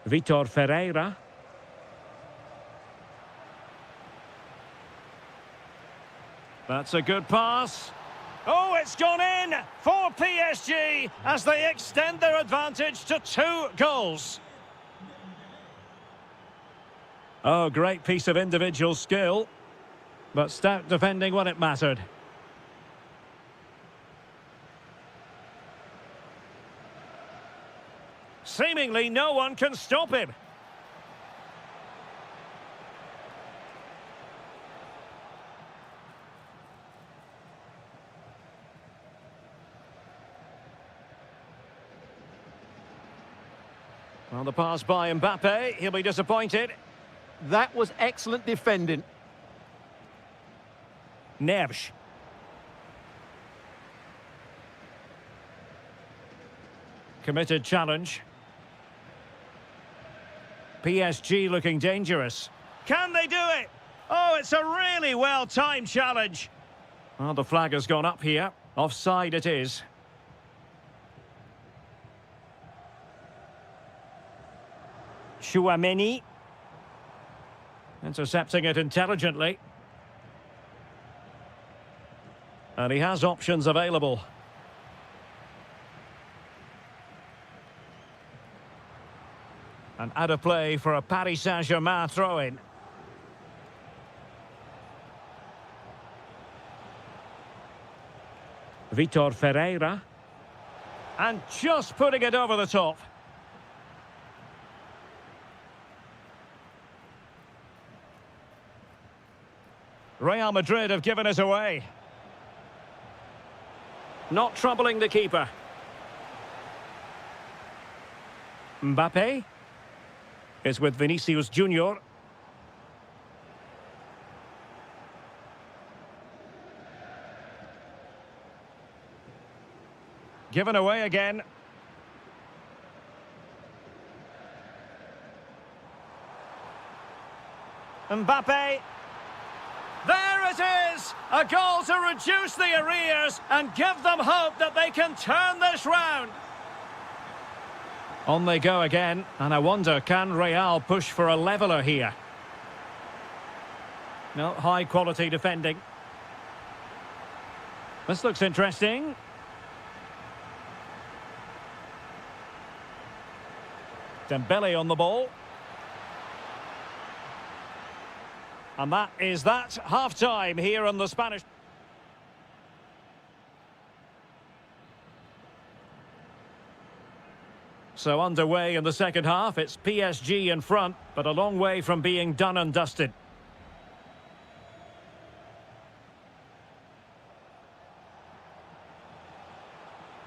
S1: Vitor Ferreira. That's a good pass. Oh, it's gone in for PSG as they extend their advantage to 2 goals. Oh, great piece of individual skill, but stout defending when it mattered. Seemingly no one can stop him. Well, the pass by Mbappe, he'll be disappointed.
S3: That was excellent defending.
S1: Neves. Committed challenge. PSG looking dangerous. Can they do it? Oh, it's a really well-timed challenge. Well, the flag has gone up here. Offside it is. Tchouaméni. Intercepting it intelligently. And he has options available. And out of play for a Paris Saint-Germain throw-in. Vitor Ferreira. And just putting it over the top. Real Madrid have given it away. Not troubling the keeper. Mbappe is with Vinicius Junior. Given away again. Mbappe. There it is! A goal to reduce the arrears and give them hope that they can turn this round. On they go again, and I wonder, can Real push for a leveller here? No, high-quality defending. This looks interesting. Dembele on the ball. And that is that. Half-time here on the Spanish. So underway in the second half, it's PSG in front, but a long way from being done and dusted.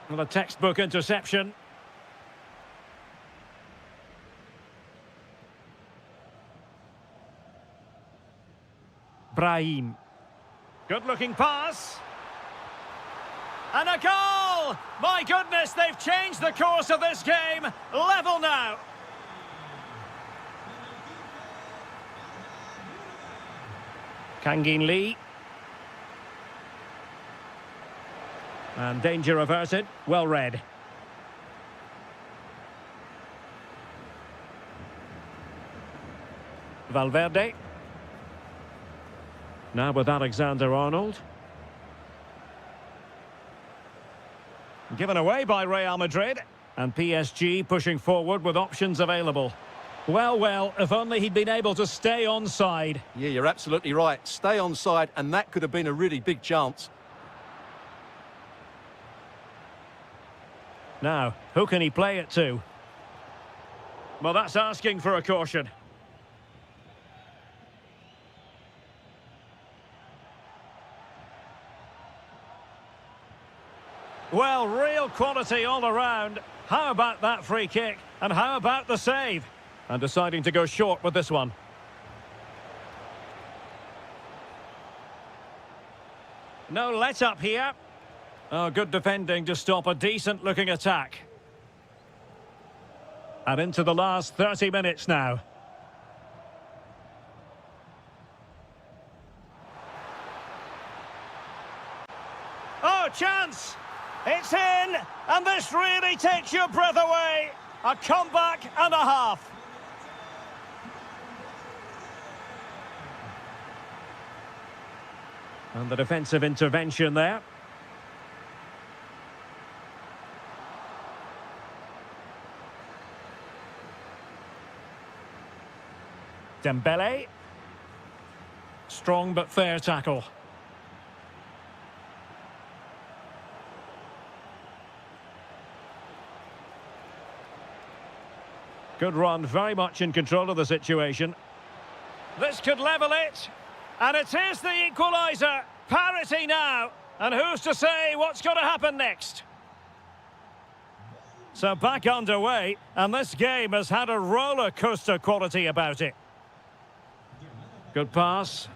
S1: Well, a textbook interception. Brahim. Good-looking pass. And a goal! My goodness, they've changed the course of this game. Level now. Kangin Lee. And danger averted. Well read. Valverde. Now with Alexander-Arnold. Given away by Real Madrid. And PSG pushing forward with options available. Well, if only he'd been able to stay onside.
S3: Yeah, you're absolutely right. Stay onside, and that could have been a really big chance.
S1: Now, who can he play it to? Well, that's asking for a caution. Well, real quality all around. How about that free kick? And how about the save? And deciding to go short with this one. No let-up here. Oh, good defending to stop a decent-looking attack. And into the last 30 minutes now. Oh, chance! It's in! And this really takes your breath away! A comeback and a half. And the defensive intervention there. Dembele. Strong but fair tackle. Good run, very much in control of the situation. This could level it. And it is the equaliser. Parity now. And who's to say what's going to happen next? So back underway, and this game has had a roller coaster quality about it. Good pass.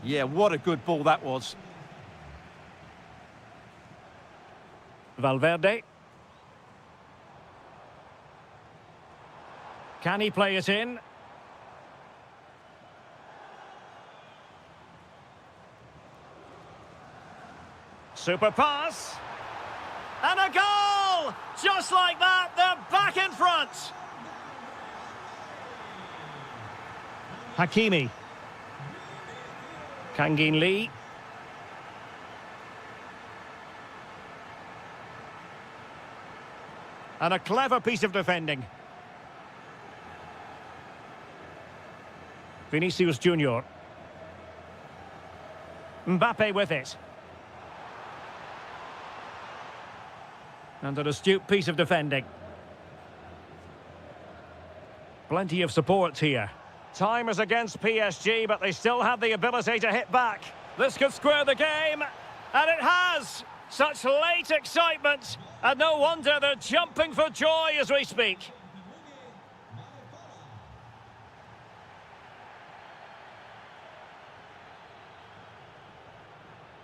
S3: Yeah, what a good ball that was.
S1: Valverde. Can he play it in? Super pass. And a goal! Just like that, they're back in front. Hakimi. Kangin Lee. And a clever piece of defending. Vinicius Junior. Mbappe with it. And an astute piece of defending. Plenty of support here. Time is against PSG, but they still have the ability to hit back. This could square the game, and it has! Such late excitement, and no wonder they're jumping for joy as we speak.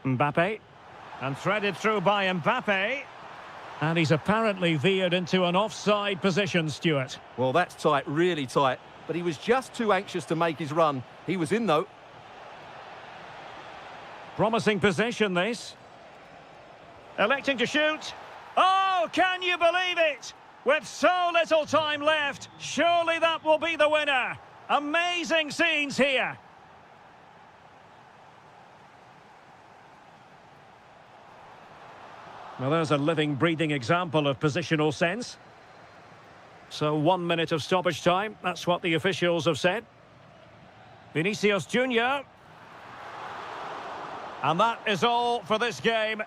S1: Mbappe, and threaded through by Mbappe. And he's apparently veered into an offside position, Stuart.
S2: Well, that's tight, really tight. But he was just too anxious to make his run. He was in, though.
S1: Promising position, this. Electing to shoot. Oh, can you believe it? With so little time left, surely that will be the winner. Amazing scenes here. Well, there's a living, breathing example of positional sense. So 1 minute of stoppage time, that's what the officials have said. Vinicius Junior. And that is all for this game.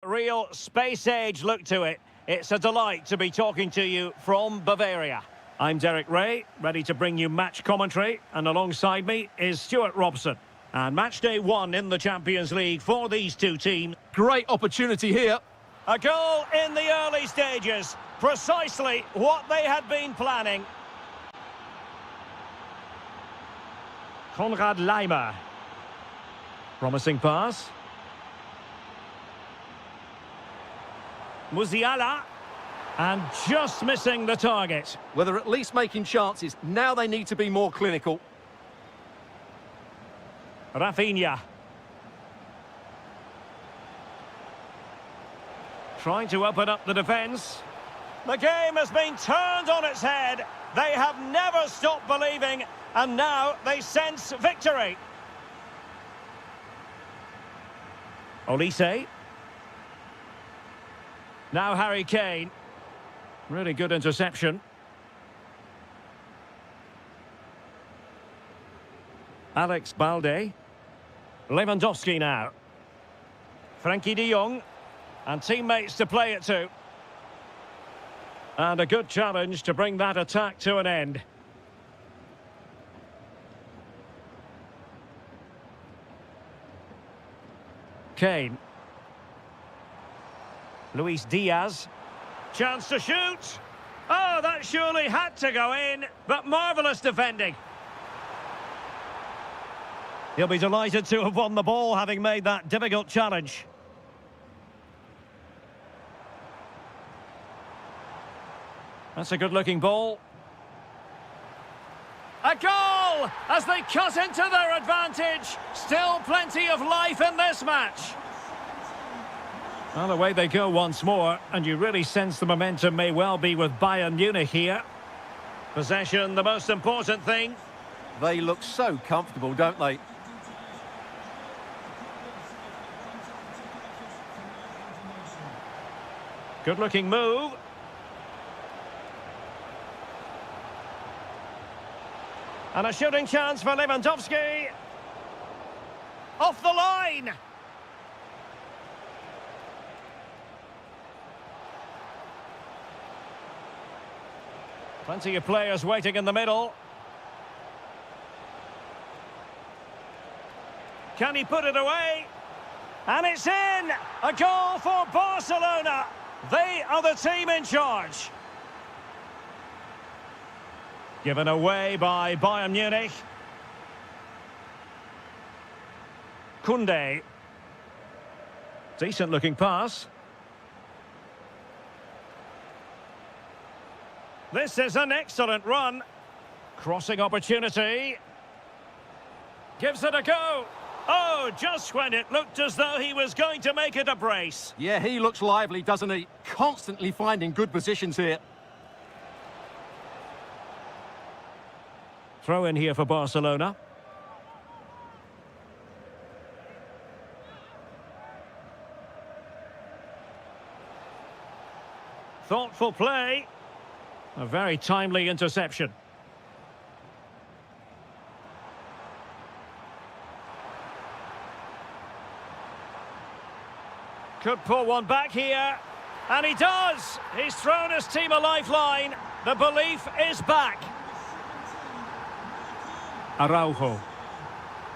S1: Real space-age look to it. It's a delight to be talking to you from Bavaria. I'm Derek Ray, ready to bring you match commentary, and alongside me is Stuart Robson. And match day 1 in the Champions League for these two teams.
S2: Great opportunity here.
S1: A goal in the early stages, precisely what they had been planning. Konrad Laimer. Promising pass. Musiala. And just missing the target.
S2: Well, they're at least making chances. Now they need to be more clinical.
S1: Rafinha. Trying to open up the defence. The game has been turned on its head. They have never stopped believing, and now they sense victory. Olise. Now Harry Kane. Really good interception. Alex Balde. Lewandowski now. Frankie de Jong. And teammates to play it to. And a good challenge to bring that attack to an end. Kane. Luis Diaz. Chance to shoot. Oh, that surely had to go in, but marvellous defending. He'll be delighted to have won the ball, having made that difficult challenge. That's a good-looking ball. A goal as they cut into their advantage. Still plenty of life in this match. Well, away they go once more, and you really sense the momentum may well be with Bayern Munich here. Possession, the most important thing.
S2: They look so comfortable, don't they?
S1: Good-looking move. And a shooting chance for Lewandowski. Off the line. Plenty of players waiting in the middle. Can he put it away? And it's in! A goal for Barcelona. They are the team in charge. Given away by Bayern Munich. Koundé. Decent looking pass. This is an excellent run. Crossing opportunity. Gives it a go. Oh, just when it looked as though he was going to make it a brace.
S2: Yeah, he looks lively, doesn't he? Constantly finding good positions here.
S1: Throw in here for Barcelona. Thoughtful play. A very timely interception. Could pull one back here. And he does! He's thrown his team a lifeline. The belief is back. Araujo.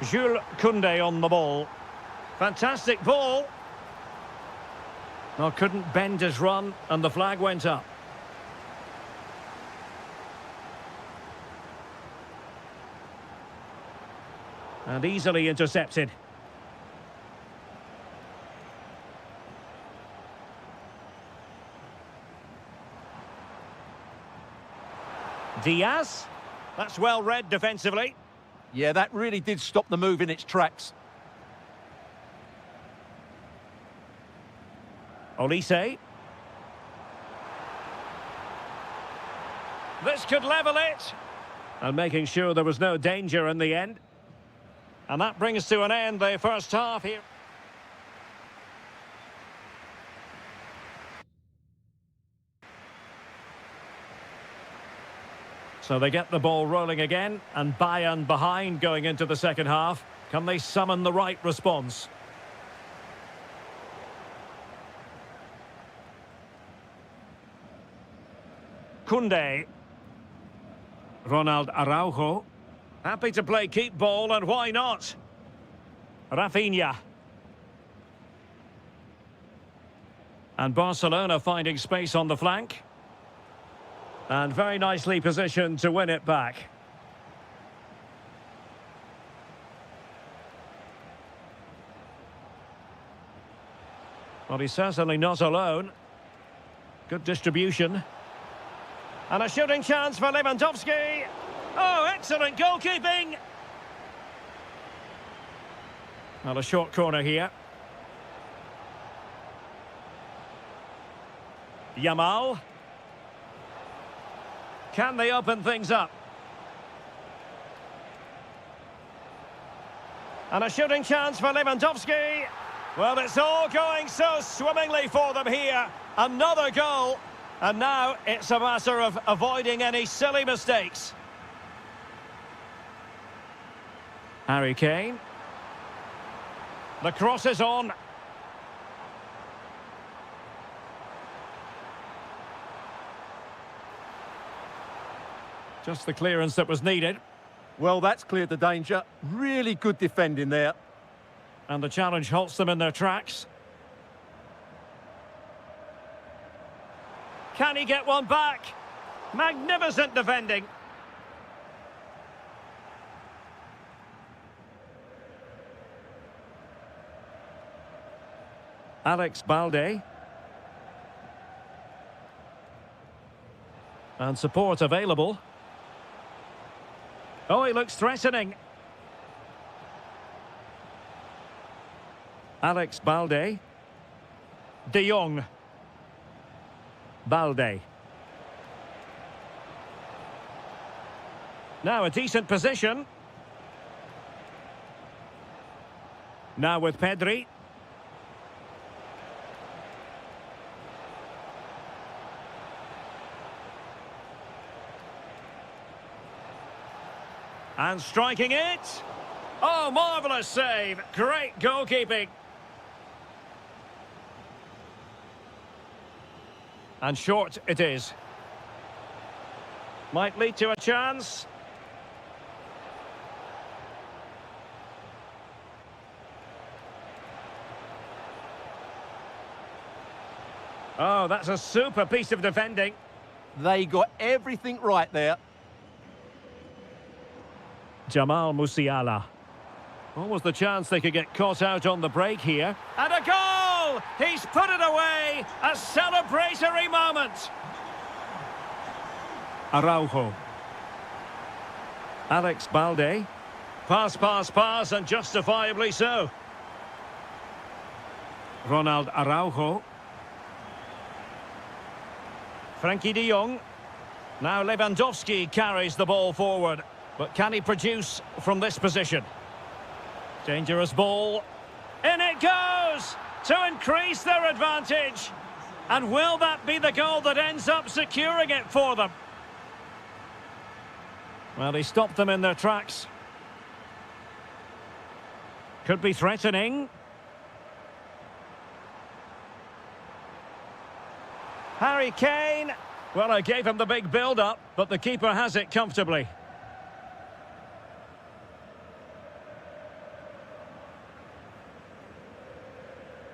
S1: Jules Koundé on the ball. Fantastic ball. Well, couldn't bend his run, and the flag went up. And easily intercepted. Diaz. That's well read defensively.
S2: Yeah, that really did stop the move in its tracks.
S1: Olise. This could level it. And making sure there was no danger in the end. And that brings to an end the first half here. So they get the ball rolling again, and Bayern behind going into the second half. Can they summon the right response? Kunde. Ronald Araujo. Happy to play keep ball, and why not? Rafinha. And Barcelona finding space on the flank. And very nicely positioned to win it back. Well, he's certainly not alone. Good distribution. And a shooting chance for Lewandowski. Oh, excellent goalkeeping! Well, a short corner here. Yamal. Can they open things up? And a shooting chance for Lewandowski. Well, it's all going so swimmingly for them here. Another goal. And now it's a matter of avoiding any silly mistakes. Harry Kane. The cross is on. Just the clearance that was needed.
S3: Well, that's cleared the danger. Really good defending there.
S1: And the challenge halts them in their tracks. Can he get one back? Magnificent defending. Alex Balde. And support available. Oh, he looks threatening. Alex Balde. De Jong. Balde. Now a decent position. Now with Pedri. And striking it. Oh, marvellous save. Great goalkeeping. And short it is. Might lead to a chance. Oh, that's a super piece of defending.
S3: They got everything right there.
S1: Jamal Musiala. What was the chance they could get caught out on the break here? And a goal! He's put it away! A celebratory moment! Araujo. Alex Balde. Pass, pass, pass, and justifiably so. Ronald Araujo. Frankie de Jong. Now Lewandowski carries the ball forward. But can he produce from this position? Dangerous ball. In it goes! To increase their advantage. And will that be the goal that ends up securing it for them? Well, he stopped them in their tracks. Could be threatening. Harry Kane. Well, I gave him the big build-up, but the keeper has it comfortably.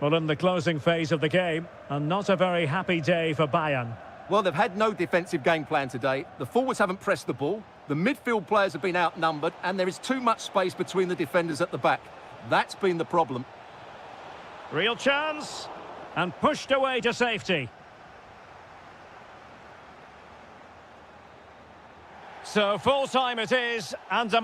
S1: Well, in the closing phase of the game, and not a very happy day for Bayern.
S2: Well, they've had no defensive game plan today. The forwards haven't pressed the ball. The midfield players have been outnumbered, and there is too much space between the defenders at the back. That's been the problem.
S1: Real chance, and pushed away to safety. So full time it is, and a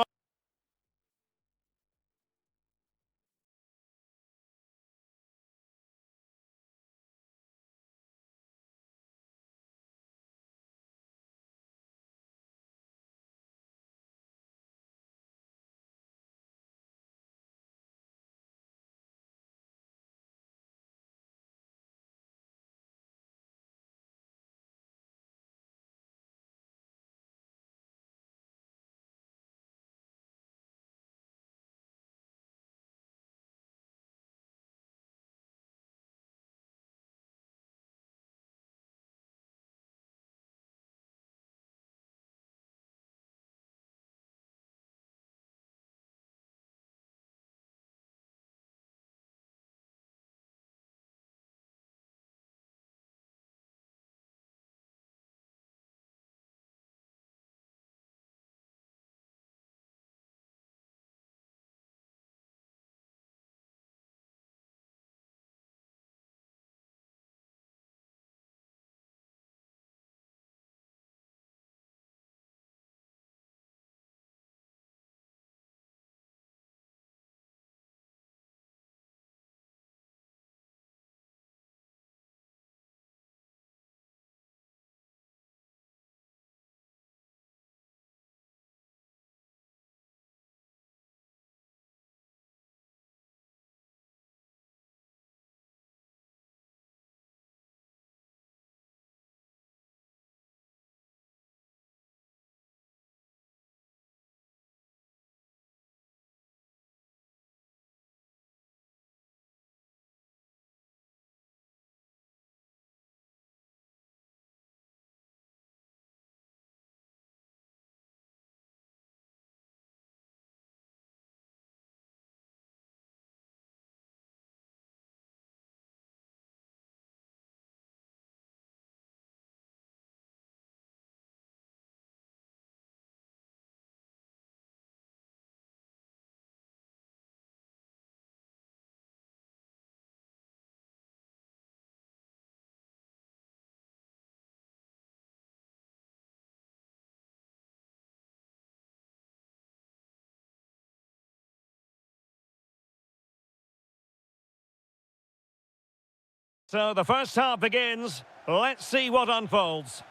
S1: So the first half begins. Let's see what unfolds.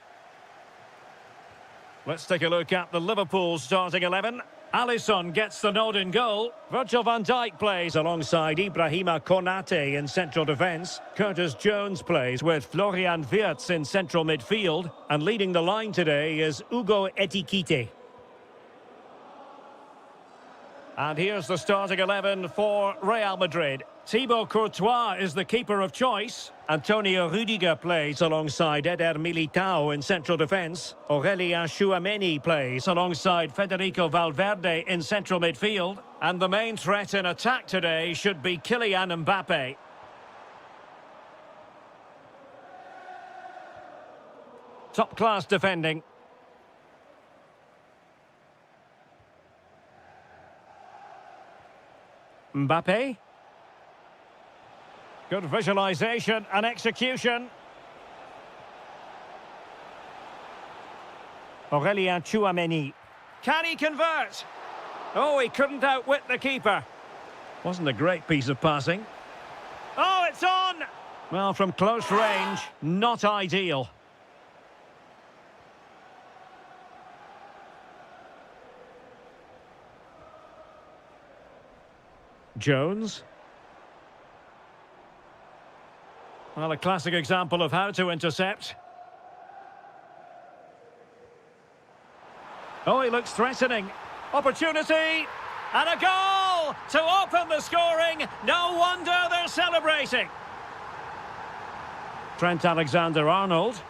S1: Let's take a look at the Liverpool starting 11. Alisson gets the nod in goal. Virgil van Dijk plays alongside Ibrahima Konate in central defence. Curtis Jones plays with Florian Wirtz in central midfield. And leading the line today is Hugo Ekitike. And here's the starting 11 for Real Madrid. Thibaut Courtois is the keeper of choice. Antonio Rudiger plays alongside Eder Militao in central defence. Aurelien Tchouameni plays alongside Federico Valverde in central midfield. And the main threat in attack today should be Kylian Mbappe. Top-class defending. Mbappe. Good visualisation and execution. Aurelien Tchouameni. Can he convert? Oh, he couldn't outwit the keeper. Wasn't a great piece of passing. Oh, it's on! Well, from close range, not ideal. Jones. Well, a classic example of how to intercept. Oh, he looks threatening. Opportunity! And a goal to open the scoring. No wonder they're celebrating. Trent Alexander-Arnold.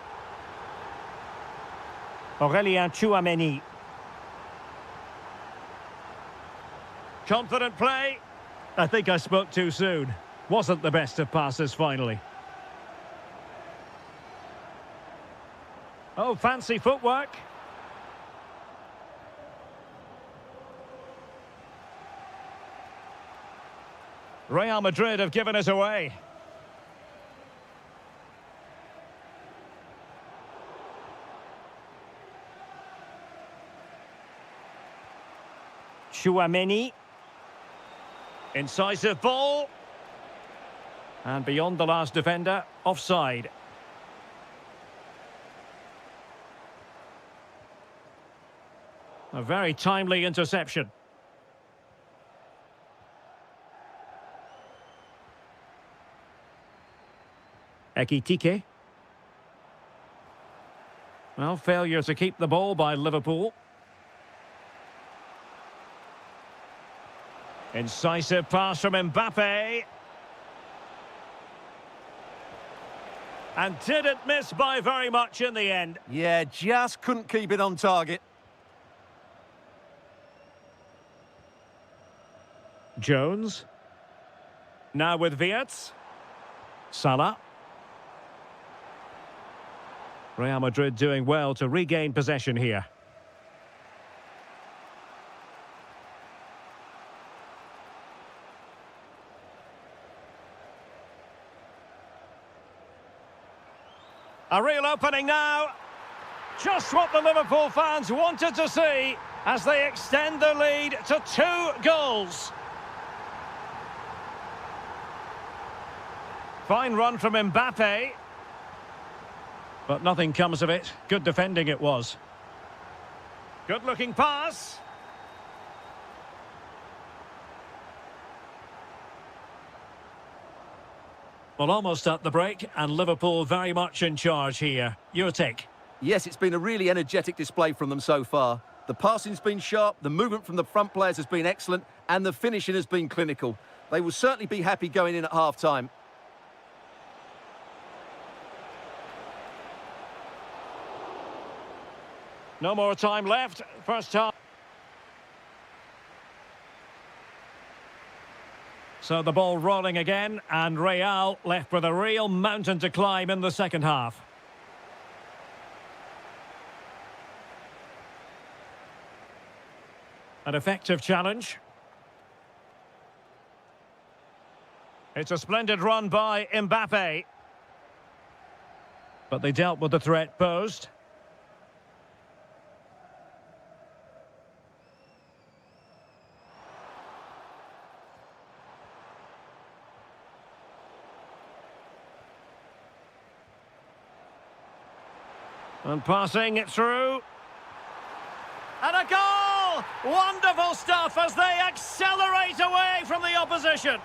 S1: Aurelien Tchouameni. Confident play. I think I spoke too soon. Wasn't the best of passes finally. Oh, fancy footwork. Real Madrid have given it away. Tchouameni. Incisive ball. And beyond the last defender, offside. A very timely interception. Ekitike. Well, failure to keep the ball by Liverpool. Incisive pass from Mbappe. And didn't miss by very much in the end.
S2: Yeah, just couldn't keep it on target.
S1: Jones. Now with Wirtz. Salah. Real Madrid doing well to regain possession here. A real opening now. Just what the Liverpool fans wanted to see as they extend the lead to 2 goals. Fine run from Mbappe. But nothing comes of it. Good defending it was. Good-looking pass. Well, almost at the break, and Liverpool very much in charge here. Your take?
S2: Yes, it's been a really energetic display from them so far. The passing's been sharp, the movement from the front players has been excellent, and the finishing has been clinical. They will certainly be happy going in at half-time.
S1: No more time left. First half. So the ball rolling again, and Real left with a real mountain to climb in the second half. An effective challenge. It's a splendid run by Mbappe. But they dealt with the threat posed. And passing it through. And a goal! Wonderful stuff as they accelerate away from the opposition.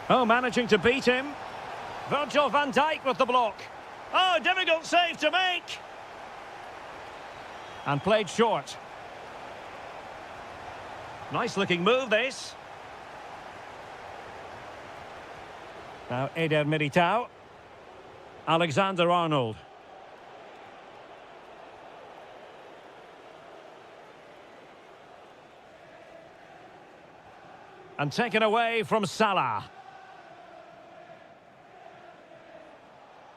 S1: Oh, managing to beat him. Virgil van Dijk with the block. Oh, difficult save to make. And played short. Nice looking move, this. Now Eder Militao. Alexander-Arnold. And taken away from Salah.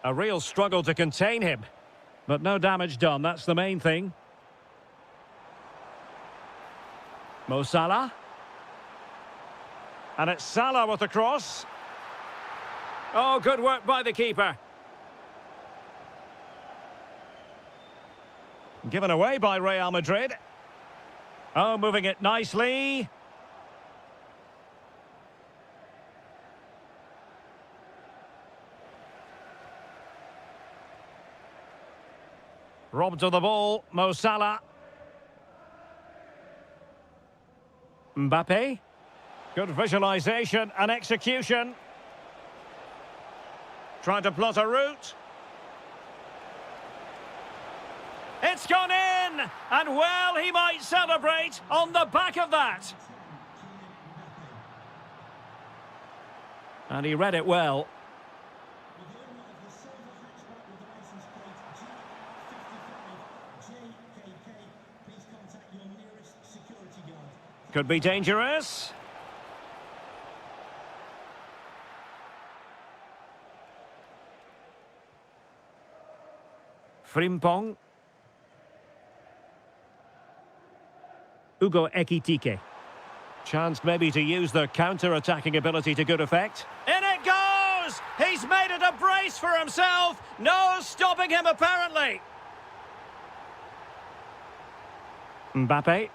S1: A real struggle to contain him. But no damage done, that's the main thing. Mo Salah. And it's Salah with the cross. Oh, good work by the keeper. Given away by Real Madrid. Oh, moving it nicely. Robbed of the ball, Mo Salah. Mbappe. Good visualization and execution. Trying to plot a route. It's gone in! And well, he might celebrate on the back of that. And he read it well. Could be dangerous. Frimpong. Ugo Ekitike. Chance maybe to use the counter-attacking ability to good effect. In it goes! He's made it a brace for himself. No stopping him, apparently. Mbappe.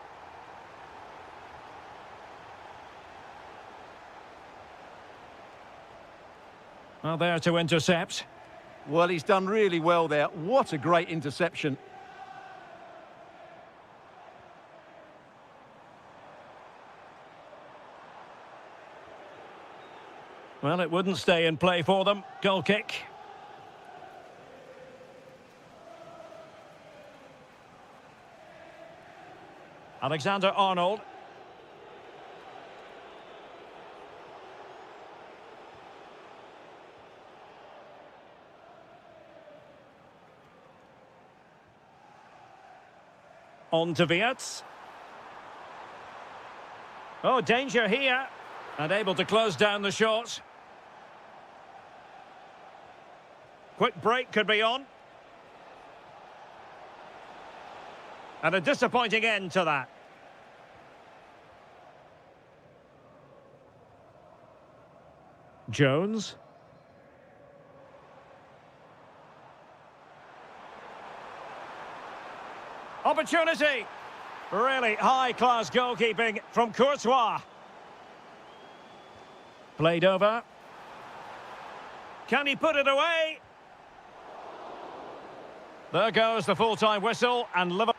S1: Well, there to intercept.
S2: Well, he's done really well there. What a great interception.
S1: Well, it wouldn't stay in play for them. Goal kick. Alexander-Arnold. On to Wirtz. Oh, danger here. And able to close down the shot. Quick break could be on. And a disappointing end to that. Jones. Opportunity. Really high-class goalkeeping from Courtois. Played over. Can he put it away? There goes the full-time whistle, and Liverpool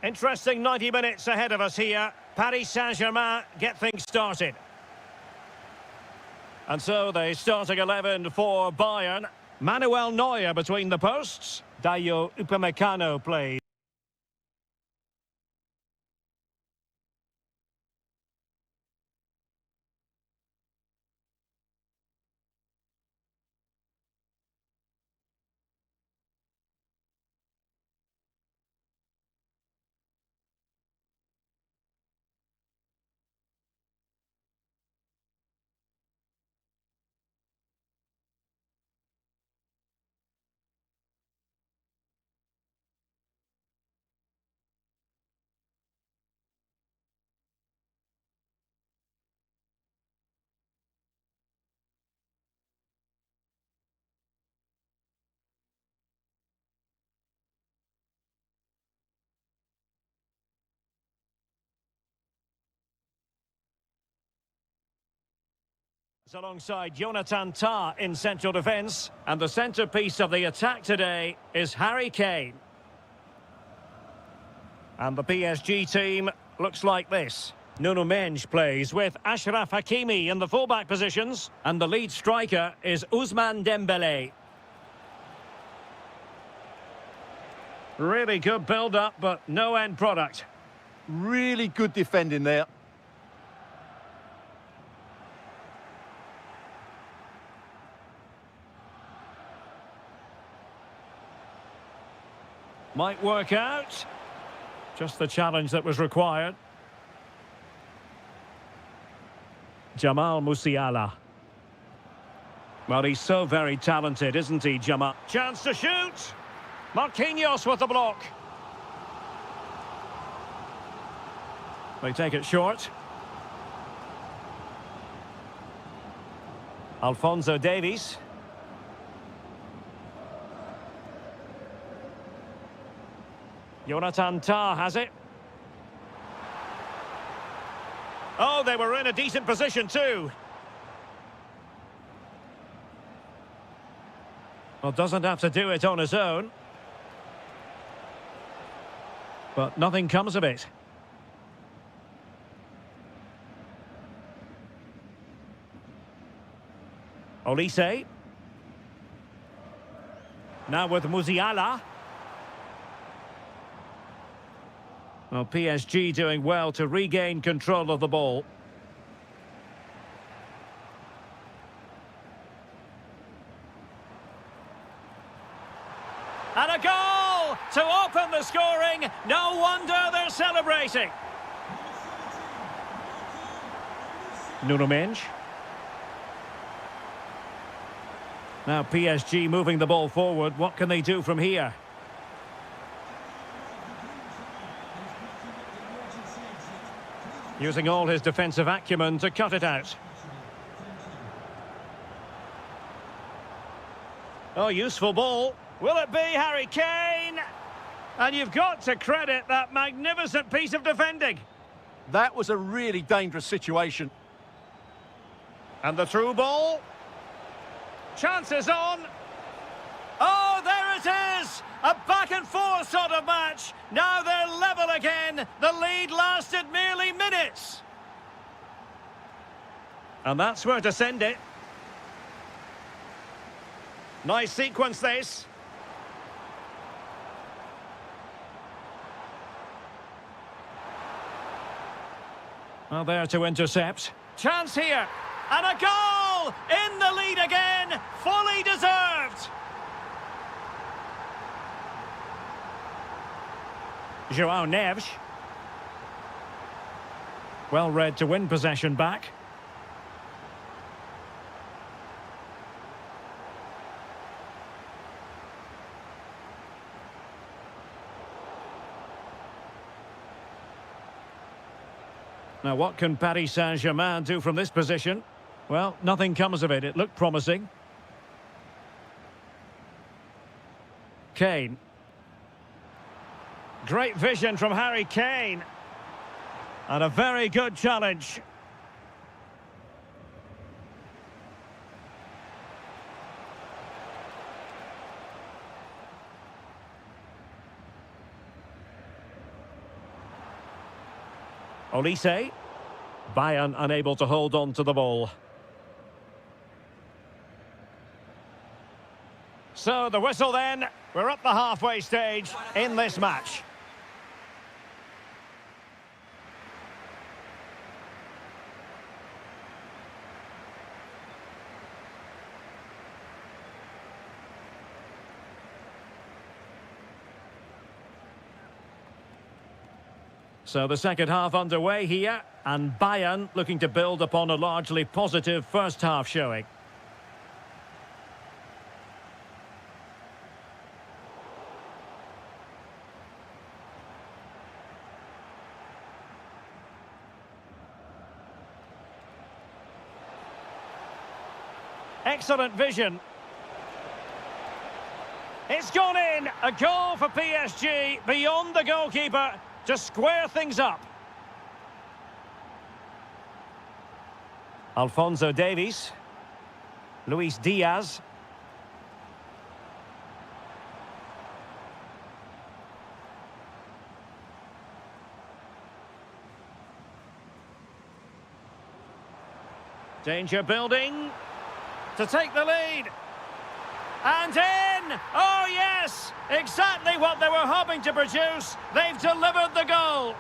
S1: Interesting 90 minutes ahead of us here. Paris Saint-Germain get things started. And so the starting 11 for Bayern. Manuel Neuer between the posts. Dayo Upamecano plays. Alongside Jonathan Tah in central defence, and the centrepiece of the attack today is Harry Kane. And the PSG team looks like this. Nuno Mendes plays with Achraf Hakimi in the fullback positions, and the lead striker is Ousmane Dembélé. Really good build-up, but no end product.
S3: Really good defending there.
S1: Might work out. Just the challenge that was required. Jamal Musiala. Well, he's so very talented, isn't he, Jamal? Chance to shoot. Marquinhos with the block. They take it short. Alphonso Davies. Jonathan Tah has it. Oh, they were in a decent position too. Well, doesn't have to do it on his own. But nothing comes of it. Olise. Now with Musiala. Well, PSG doing well to regain control of the ball. And a goal to open the scoring. No wonder they're celebrating. Nuno Mendes. Now PSG moving the ball forward. What can they do from here? Using all his defensive acumen to cut it out. Oh, useful ball. Will it be Harry Kane? And you've got to credit that magnificent piece of defending.
S3: That was a really dangerous situation.
S1: And the through ball. Chances on. Oh, there it is! A back and forth sort of match. Now they're level again. The lead lasted merely minutes. And that's where to send it. Nice sequence this. Well, there to intercept. Chance here. And a goal! In the lead again. Fully deserved. João Neves. Well read to win possession back. Now what can Paris Saint-Germain do from this position? Well, nothing comes of it. It looked promising. Kane. Great vision from Harry Kane. And a very good challenge. Olise. Bayern unable to hold on to the ball. So the whistle then. We're at the halfway stage in this match. So the second half underway here, and Bayern looking to build upon a largely positive first half showing. Excellent vision. It's gone in. A goal for PSG beyond the goalkeeper to square things up. Alphonso Davies. Luis Diaz. Danger building to take the lead. And in! Oh, yes! Exactly what they were hoping to produce. They've delivered the goal.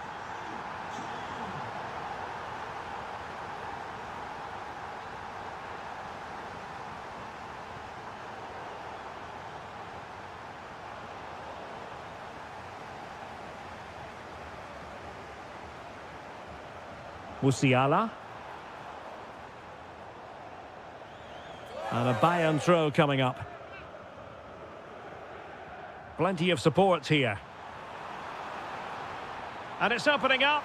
S1: Musiala. And a Bayern throw coming up. Plenty of support here. And it's opening up.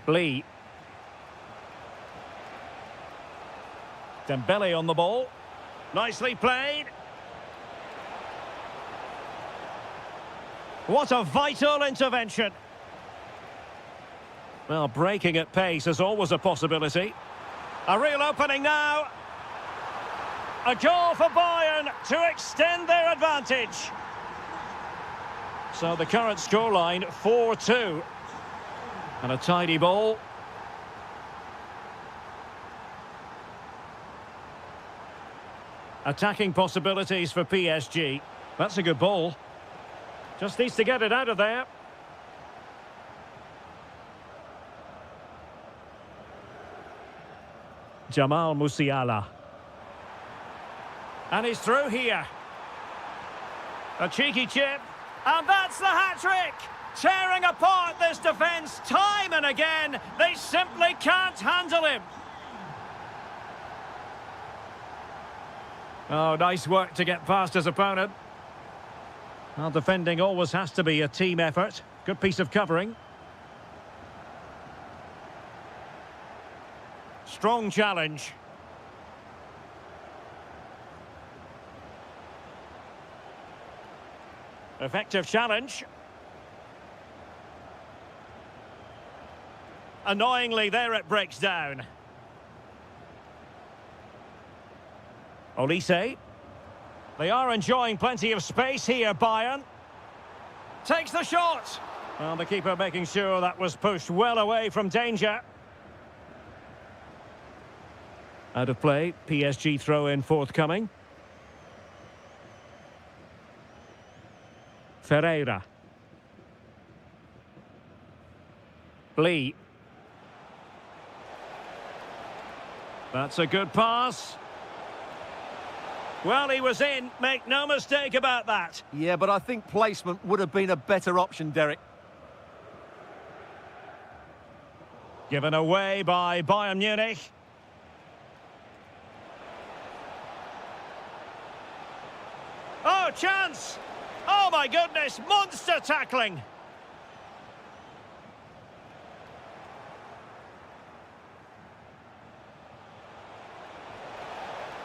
S1: Lee. Dembele on the ball. Nicely played. What a vital intervention. Well, breaking at pace is always a possibility. A real opening now. A goal for Bayern to extend their advantage. So the current scoreline 4-2. And a tidy ball. Attacking possibilities for PSG. That's a good ball. Just needs to get it out of there. Jamal Musiala. And he's through here. A cheeky chip. And that's the hat-trick! Tearing apart this defence time and again. They simply can't handle him. Oh, nice work to get past his opponent. Well, defending always has to be a team effort. Good piece of covering. Strong challenge. Effective challenge. Annoyingly, there it breaks down. Olise. They are enjoying plenty of space here, Bayern. Takes the shot. Well, the keeper making sure that was pushed well away from danger. Out of play, PSG throw-in forthcoming. Ferreira. Lee. That's a good pass. Well, he was in, make no mistake about that.
S2: Yeah, but I think placement would have been a better option, Derek.
S1: Given away by Bayern Munich. Oh, chance! Oh, my goodness, monster tackling!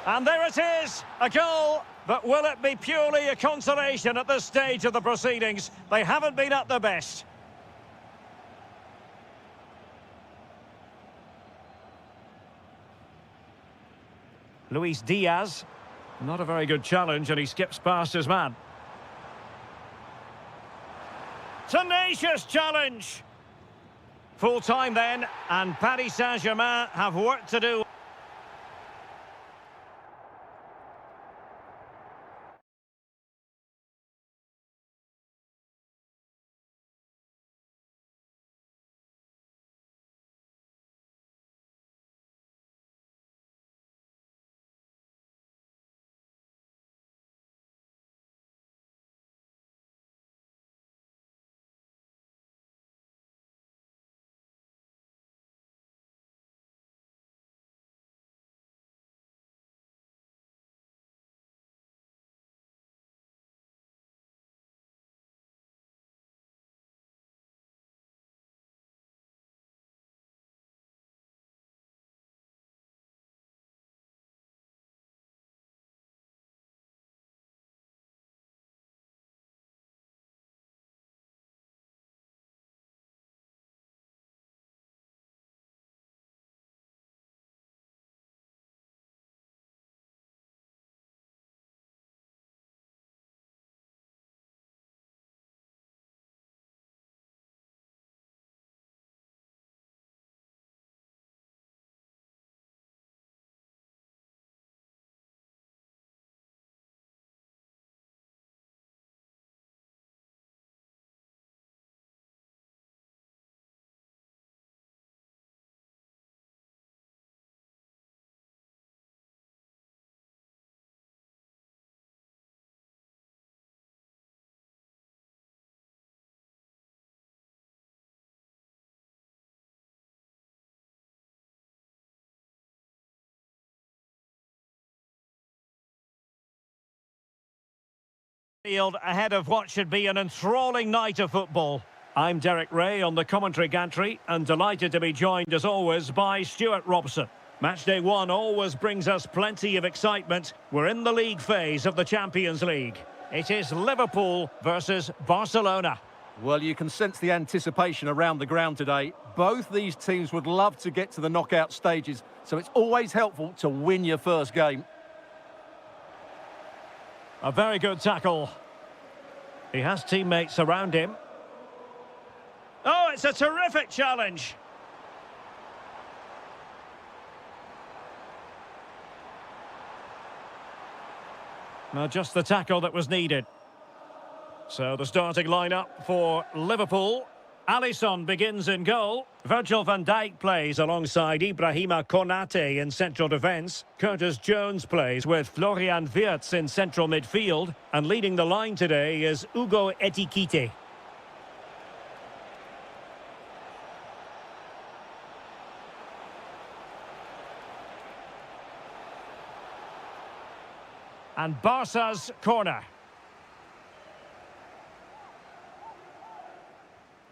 S1: And there it is, a goal. But will it be purely a consolation at this stage of the proceedings? They haven't been at their best. Luis Diaz. Not a very good challenge, and he skips past his man. Tenacious challenge! Full time then, and Paris Saint-Germain have work to do. Field ahead of what should be an enthralling night of football. I'm Derek Ray on the commentary gantry and delighted to be joined as always by Stuart Robson. Matchday 1 always brings us plenty of excitement. We're in the league phase of the Champions League. It is Liverpool versus Barcelona.
S2: Well, you can sense the anticipation around the ground today. Both these teams would love to get to the knockout stages, so it's always helpful to win your first game.
S1: A very good tackle. He has teammates around him. Oh, it's a terrific challenge. Now, just the tackle that was needed. So the starting lineup for Liverpool. Alisson begins in goal. Virgil van Dijk plays alongside Ibrahima Konate in central defence. Curtis Jones plays with Florian Wirtz in central midfield. And leading the line today is Ugo Etikite. And Barca's corner.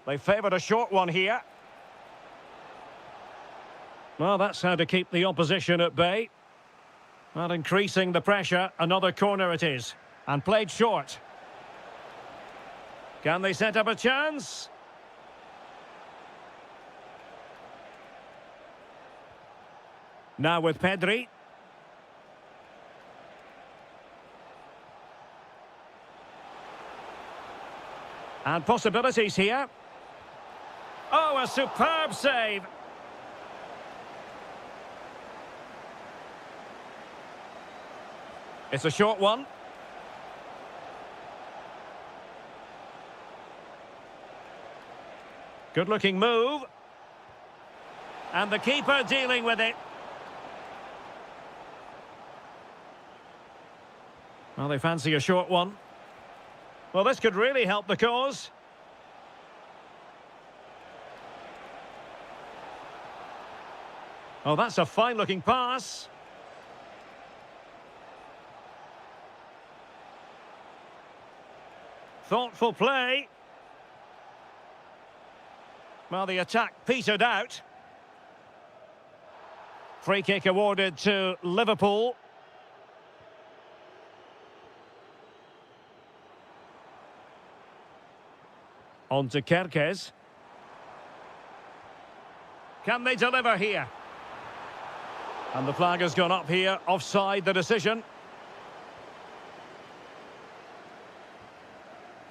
S1: They favoured a short one here. Well, that's how to keep the opposition at bay. Well, increasing the pressure, another corner it is. And played short. Can they set up a chance? Now with Pedri. And possibilities here. Oh, a superb save. It's a short one. Good-looking move. And the keeper dealing with it. Well, they fancy a short one. Well, this could really help the cause. Oh, that's a fine-looking pass. Thoughtful play. Well, the attack petered out. Free kick awarded to Liverpool. On to Kerkez. Can they deliver here? And the flag has gone up here, offside the decision.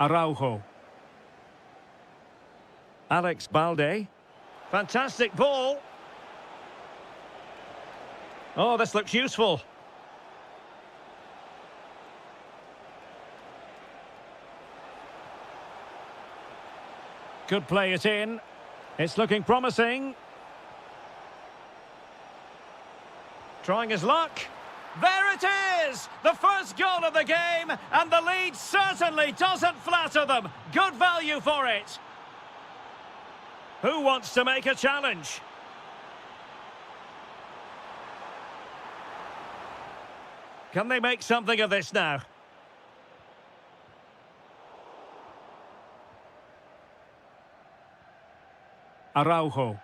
S1: Araujo. Alex Balde. Fantastic ball. Oh, this looks useful. Could play it in. It's looking promising. Trying his luck. There it is! The first goal of the game, and the lead certainly doesn't flatter them. Good value for it. Who wants to make a challenge? Can they make something of this now? Araujo.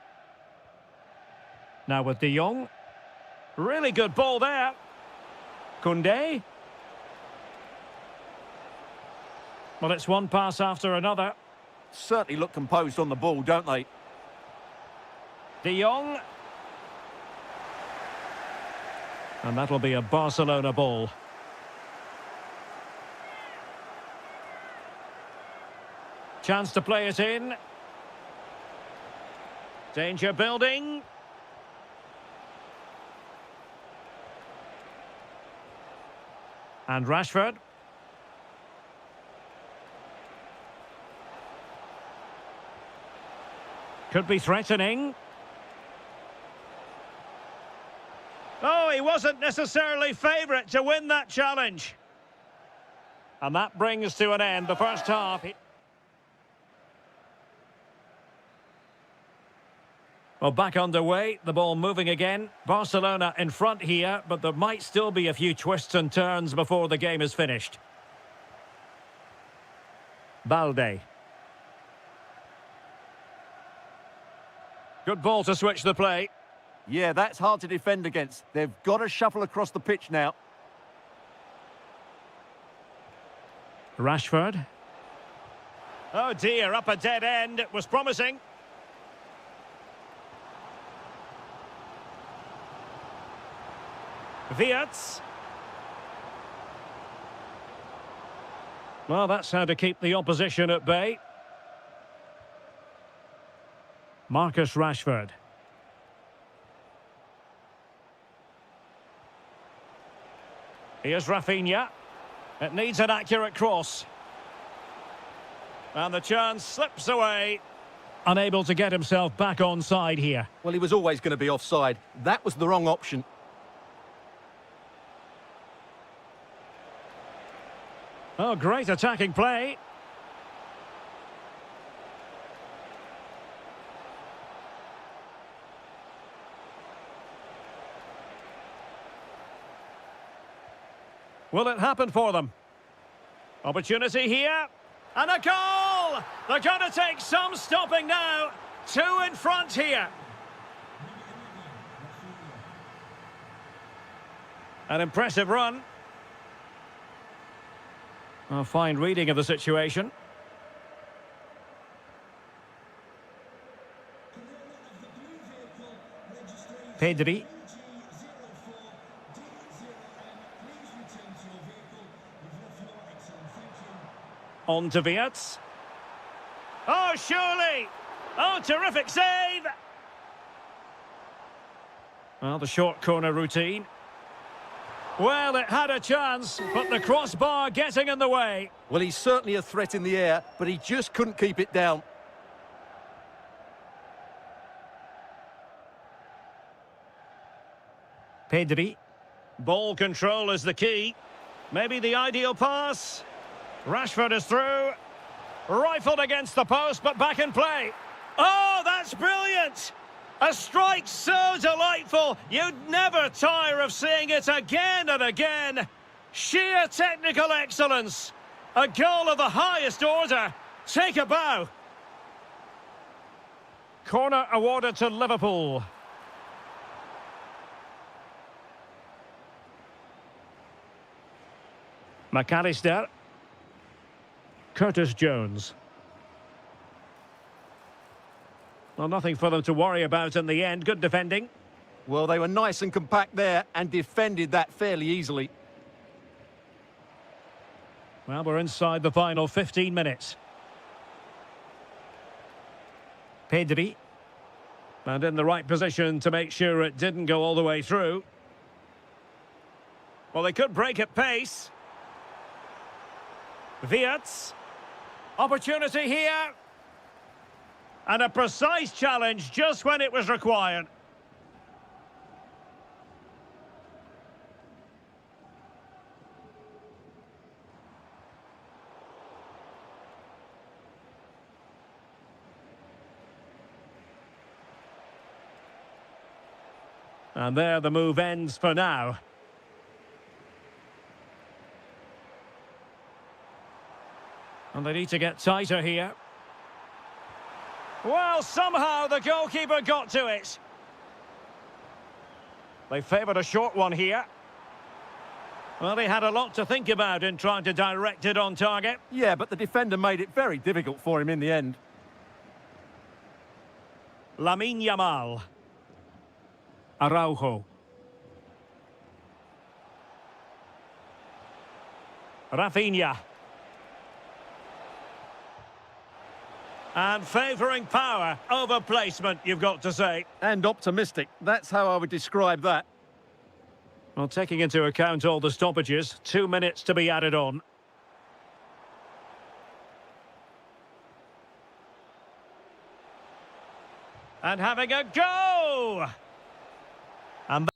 S1: Now with De Jong. Really good ball there. Koundé. Well, it's one pass after another.
S3: Certainly look composed on the ball, don't they?
S1: De Jong. And that'll be a Barcelona ball. Chance to play it in. Danger building. And Rashford. Could be threatening. Oh, he wasn't necessarily favourite to win that challenge. And that brings to an end the first half. Well, back underway, the ball moving again. Barcelona in front here, but there might still be a few twists and turns before the game is finished. Balde. Good ball to switch the play.
S3: Yeah, that's hard to defend against. They've got to shuffle across the pitch now.
S1: Rashford. Oh dear, up a dead end. It was promising. Wirtz. Well, that's how to keep the opposition at bay. Marcus Rashford. Here's Rafinha. It needs an accurate cross. And the chance slips away. Unable to get himself back on side here.
S2: Well, he was always going to be offside. That was the wrong option.
S1: Oh, great attacking play. Will it happen for them? Opportunity here. And a goal! They're going to take some stopping now. 2 in front here. An impressive run. A fine reading of the situation. Pedri. On to Wirtz. Oh, surely! Oh, terrific save! Well, the short corner routine. Well, it had a chance, but the crossbar getting in the way.
S2: Well, he's certainly a threat in the air, but he just couldn't keep it down.
S1: Pedri. Ball control is the key. Maybe the ideal pass. Rashford is through. Rifled against the post, but back in play. Oh, that's brilliant! A strike so delightful, you'd never tire of seeing it again and again. Sheer technical excellence. A goal of the highest order. Take a bow. Corner awarded to Liverpool. McAllister. Curtis Jones. Well, nothing for them to worry about in the end. Good defending.
S2: Well, they were nice and compact there and defended that fairly easily.
S1: Well, we're inside the final 15 minutes. Pedri. And in the right position to make sure it didn't go all the way through. Well, they could break at pace. Wirtz. Opportunity here. And a precise challenge just when it was required. And there the move ends for now. And they need to get tighter here. Well, somehow the goalkeeper got to it. They favoured a short one here. Well, they had a lot to think about in trying to direct it on target.
S3: Yeah, but the defender made it very difficult for him in the end.
S1: Lamine Yamal. Araujo. Rafinha. And favouring power over placement, you've got to say.
S3: And optimistic. That's how I would describe that.
S1: Well, taking into account all the stoppages, 2 minutes to be added on. And having a go! And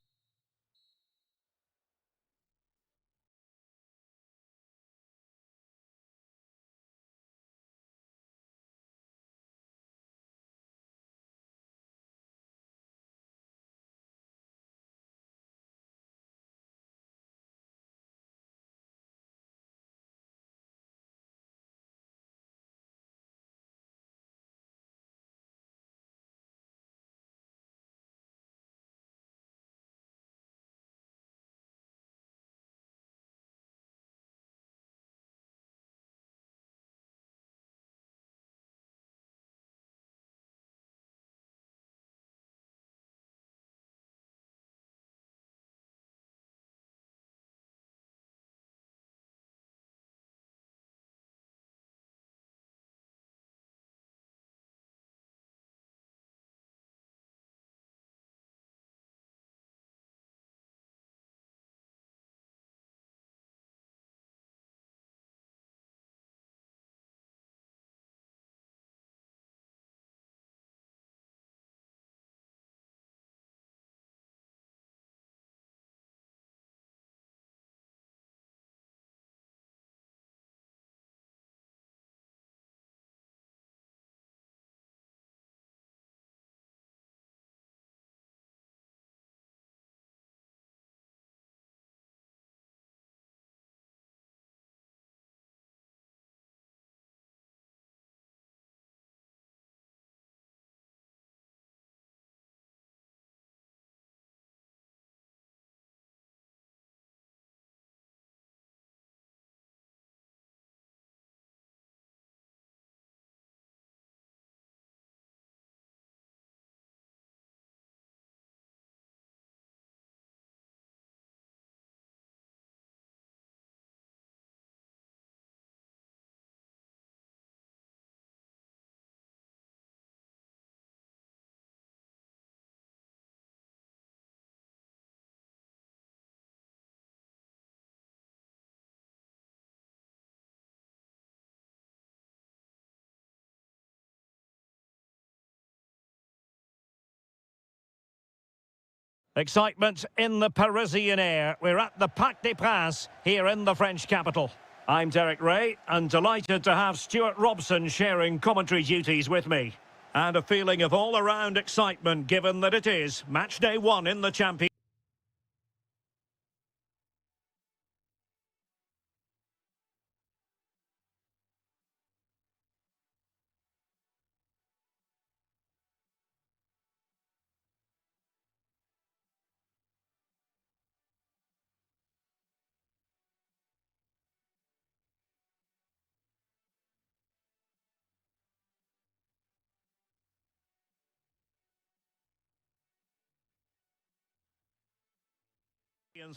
S1: excitement in the Parisian air. We're at the Parc des Princes here in the French capital. I'm Derek Ray and delighted to have Stuart Robson sharing commentary duties with me. And a feeling of all-around excitement given that it is match day 1 in the Champions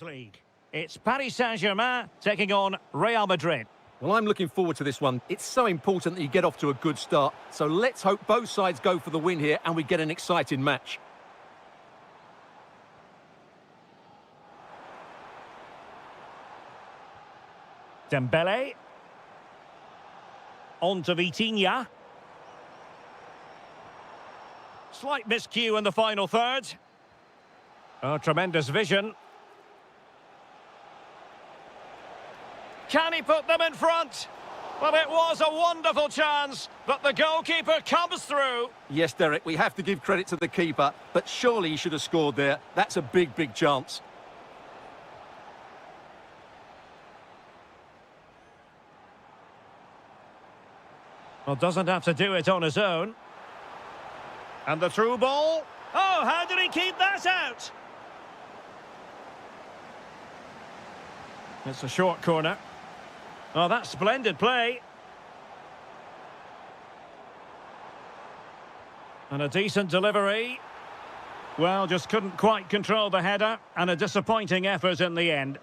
S1: League. It's Paris Saint-Germain taking on Real Madrid.
S2: Well, I'm looking forward to this one. It's so important that you get off to a good start. So let's hope both sides go for the win here and we get an exciting match.
S1: Dembele. On to Vitinha. Slight miscue in the final third. Oh, tremendous vision. Can he put them in front? Well, it was a wonderful chance, but the goalkeeper comes through.
S2: Yes, Derek, we have to give credit to the keeper, but surely he should have scored there. That's a big, big chance.
S1: Well, doesn't have to do it on his own. And the through ball. Oh, how did he keep that out? It's a short corner. Oh, that's splendid play. And a decent delivery. Well, just couldn't quite control the header, and a disappointing effort in the end.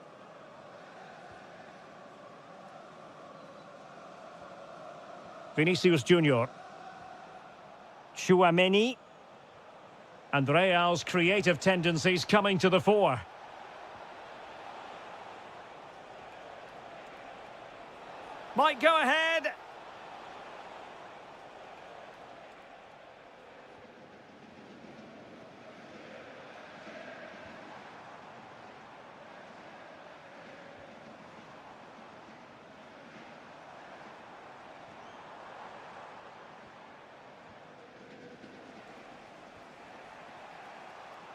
S1: Vinicius Junior. Tchouaméni. And Real's creative tendencies coming to the fore. Might go ahead.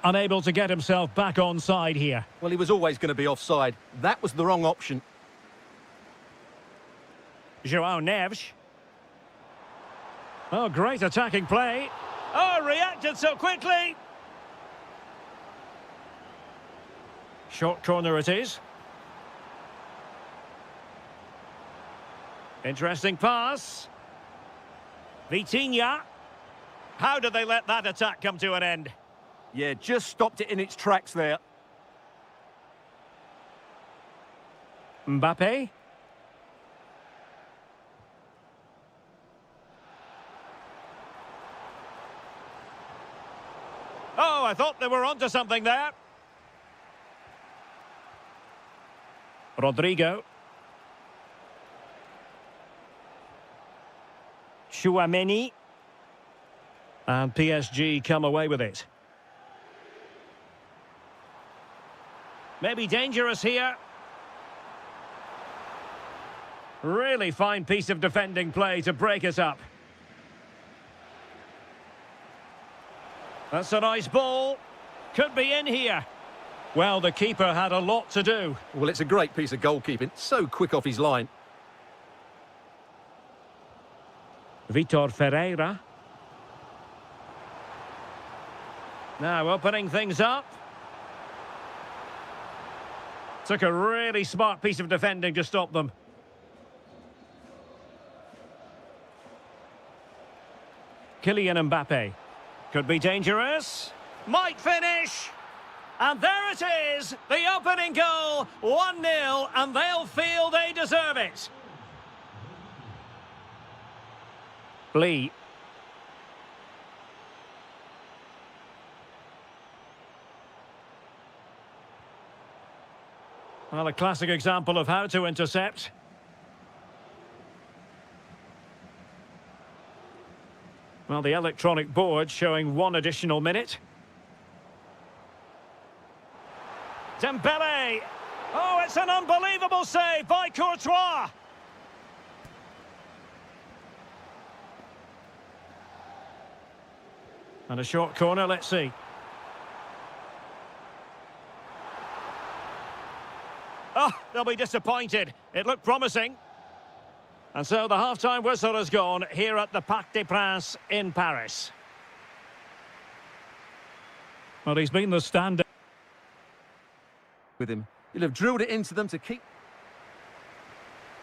S1: Unable to get himself back on side here.
S2: Well, he was always going to be offside. That was the wrong option.
S1: João Neves. Oh, great attacking play. Oh, reacted so quickly. Short corner it is. Interesting pass. Vitinha. How did they let that attack come to an end?
S2: Yeah, just stopped it in its tracks there.
S1: Mbappe. Oh, I thought they were onto something there. Rodrigo. Tchouaméni. And PSG come away with it. Maybe dangerous here. Really fine piece of defending play to break it up. That's a nice ball. Could be in here. Well, the keeper had a lot to do.
S2: Well, it's a great piece of goalkeeping. So quick off his line.
S1: Vitor Ferreira. Now opening things up. Took a really smart piece of defending to stop them. Kylian Mbappe. Could be dangerous. Might finish. And there it is. The opening goal. 1-0. And they'll feel they deserve it. Lee. Well, a classic example of how to intercept. Well, the electronic board showing 1 additional minute. Dembele! Oh, it's an unbelievable save by Courtois! And a short corner, let's see. Oh, they'll be disappointed. It looked promising. And so the half-time whistle has gone here at the Parc des Princes in Paris. Well, he's been the standout
S2: With him. He'll have drilled it into them to keep...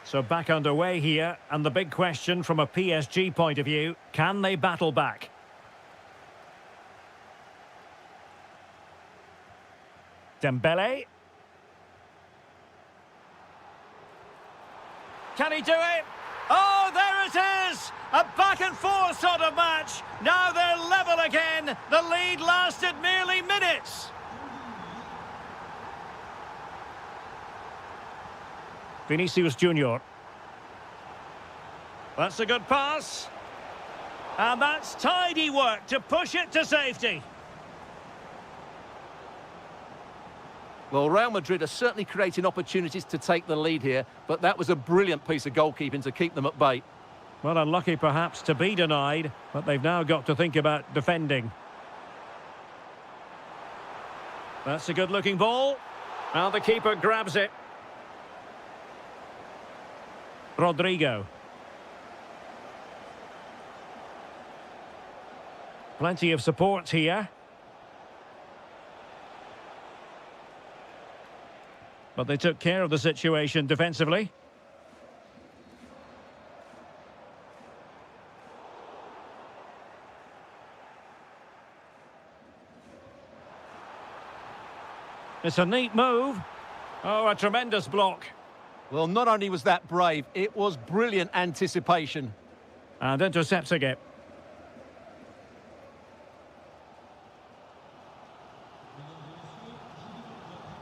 S1: So back underway here, and the big question from a PSG point of view, can they battle back? Dembele. Can he do it? Oh, there it is! A back-and-forth sort of match. Now they're level again. The lead lasted merely minutes. Vinicius Junior. That's a good pass. And that's tidy work to push it to safety.
S2: Well, Real Madrid are certainly creating opportunities to take the lead here, but that was a brilliant piece of goalkeeping to keep them at bay.
S1: Well, unlucky perhaps to be denied, but they've now got to think about defending. That's a good-looking ball. Now the keeper grabs it. Rodrigo. Plenty of support here. But they took care of the situation defensively. It's a neat move. Oh, a tremendous block.
S2: Well, not only was that brave, it was brilliant anticipation.
S1: And intercepting it.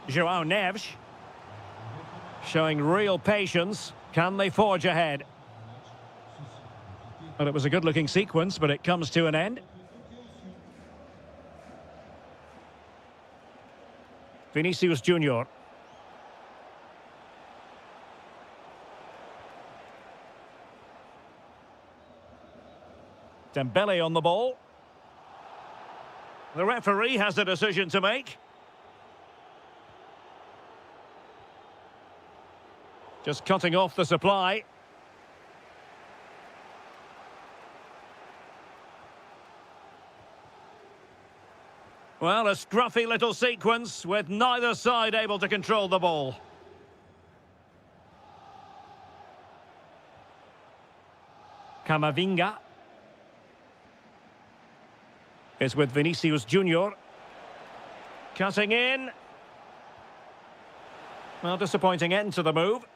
S1: João Neves. Showing real patience. Can they forge ahead? Well, it was a good-looking sequence, but it comes to an end. Vinicius Junior. Dembele on the ball. The referee has a decision to make. Just cutting off the supply. Well, a scruffy little sequence with neither side able to control the ball. Camavinga is with Vinicius Junior. Cutting in. Well, disappointing end to the move.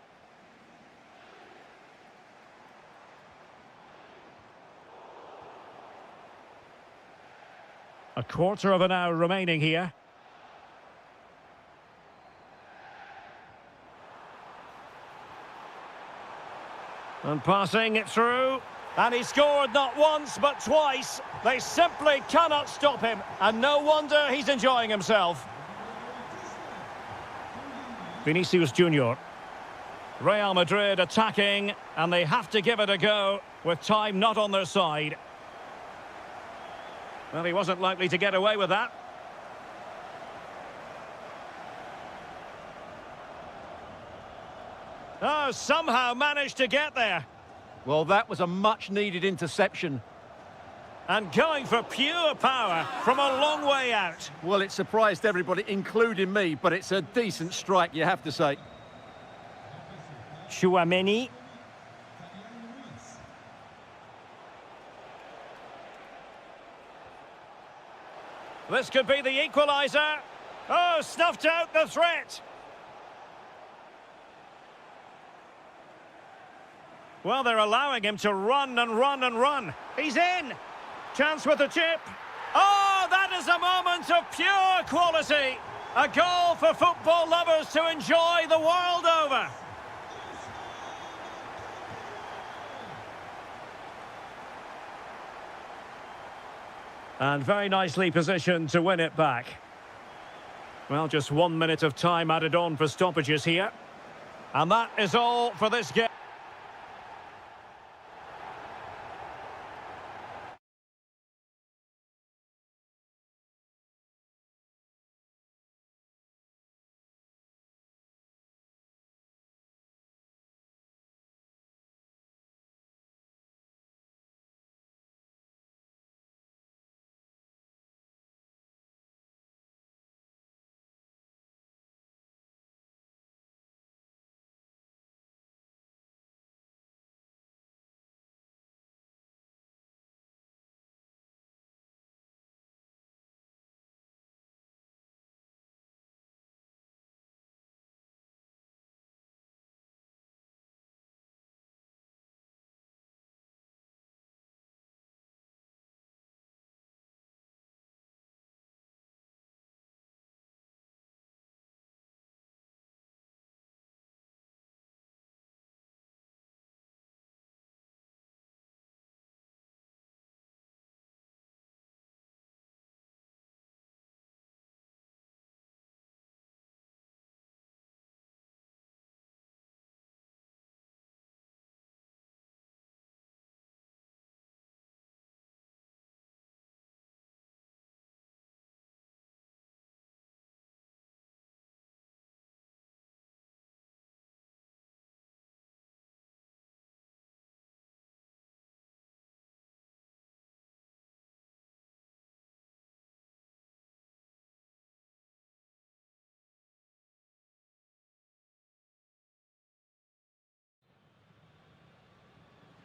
S1: A quarter of an hour remaining here. And passing it through. And he scored not once, but twice. They simply cannot stop him. And no wonder he's enjoying himself. Vinicius Junior. Real Madrid attacking, and they have to give it a go with time not on their side. Well, he wasn't likely to get away with that. Oh, somehow managed to get there.
S2: Well, that was a much-needed interception.
S1: And going for pure power from a long way out.
S2: Well, it surprised everybody, including me, but it's a decent strike, you have to say.
S1: Tchouaméni. This could be the equaliser. Oh, snuffed out the threat. Well, they're allowing him to run and run and run. He's in. Chance with the chip. Oh, that is a moment of pure quality. A goal for football lovers to enjoy the world over. And very nicely positioned to win it back. Well, just 1 minute of time added on for stoppages here. And that is all for this game.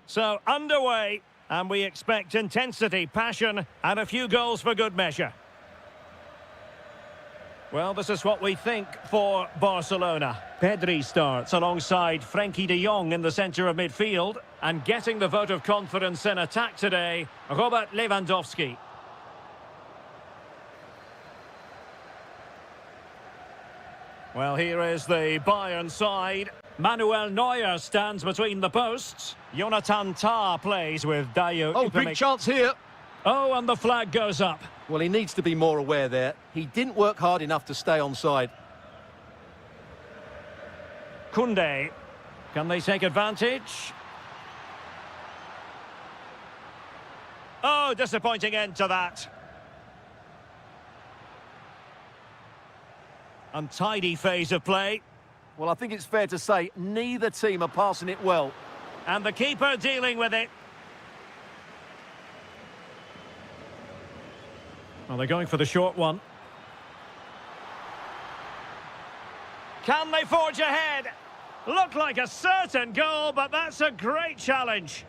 S1: So, underway, and we expect intensity, passion, and a few goals for good measure. Well, this is what we think for Barcelona. Pedri starts alongside Frenkie de Jong in the centre of midfield. And getting the vote of confidence in attack today, Robert Lewandowski. Well, here is the Bayern side. Manuel Neuer stands between the posts. Jonathan Tah plays with Dayo
S3: Oh,
S1: Upamecano.
S3: big chance here.
S1: Oh, and the flag goes up.
S3: Well, he needs to be more aware there. He didn't work hard enough to stay onside.
S1: Koundé. Can they take advantage? Oh, disappointing end to that. Untidy phase of play.
S3: Well, I think it's fair to say neither team are passing it well.
S1: And the keeper dealing with it. Well, they're going for the short one. Can they forge ahead? Looked like a certain goal, but that's a great challenge.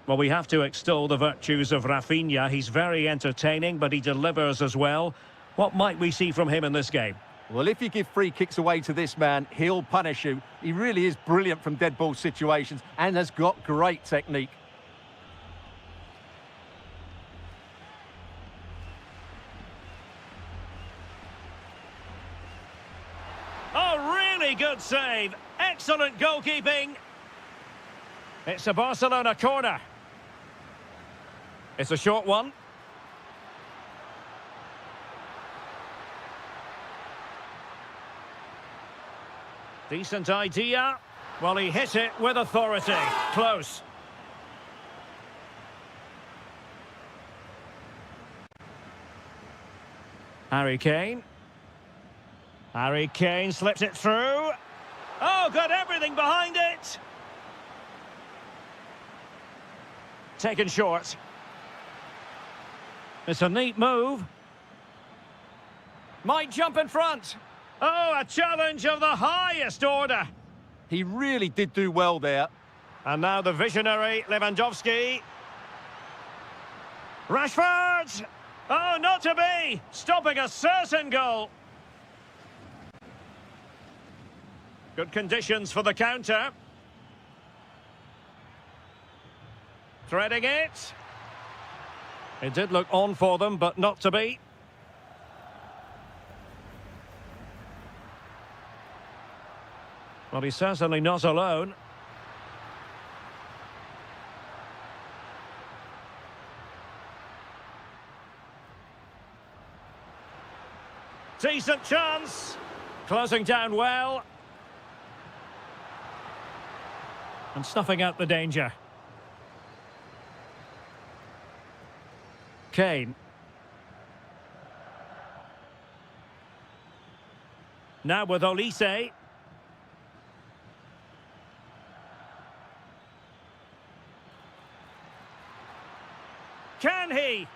S1: Well, we have to extol the virtues of Rafinha. He's very entertaining, but he delivers as well. What might we see from him in this game?
S3: Well, if you give free kicks away to this man, he'll punish you. He really is brilliant from dead ball situations and has got great technique.
S1: Oh, really good save. Excellent goalkeeping. It's a Barcelona corner. It's a short one. Decent idea. Well, he hit it with authority. Close. Harry Kane. Harry Kane slips it through. Oh, got everything behind it. Taken short. It's a neat move. Might jump in front. Oh, a challenge of the highest order.
S3: He really did do well there.
S1: And now the visionary Lewandowski. Rashford! Oh, not to be! Stopping a certain goal. Good conditions for the counter. Threading it. It did look on for them, but not to be. Well, he's certainly not alone. Decent chance. Closing down well. And snuffing out the danger. Kane. Now with Olise. Can he?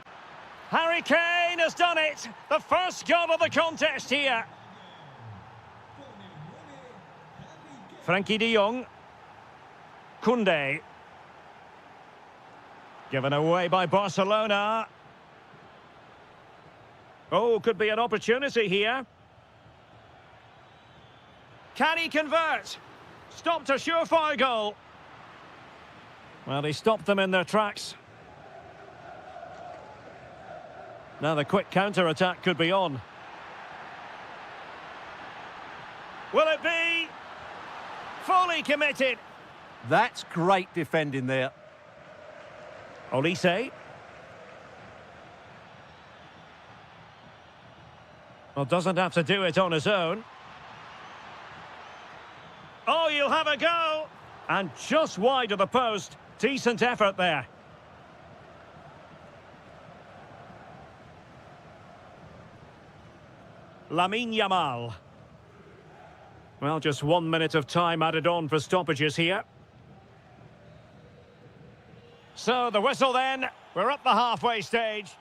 S1: Harry Kane has done it. The first goal of the contest here. Frenkie de Jong. Koundé. Given away by Barcelona. Oh, could be an opportunity here. Can he convert? Stopped a surefire goal. Well, he stopped them in their tracks. Now the quick counter-attack could be on. Will it be? Fully committed.
S3: That's great defending there.
S1: Olise. Well, doesn't have to do it on his own. Oh, you'll have a go. And just wide of the post. Decent effort there. Lamine Yamal. Well, just 1 minute of time added on for stoppages here. So, the whistle then. We're up the halfway stage.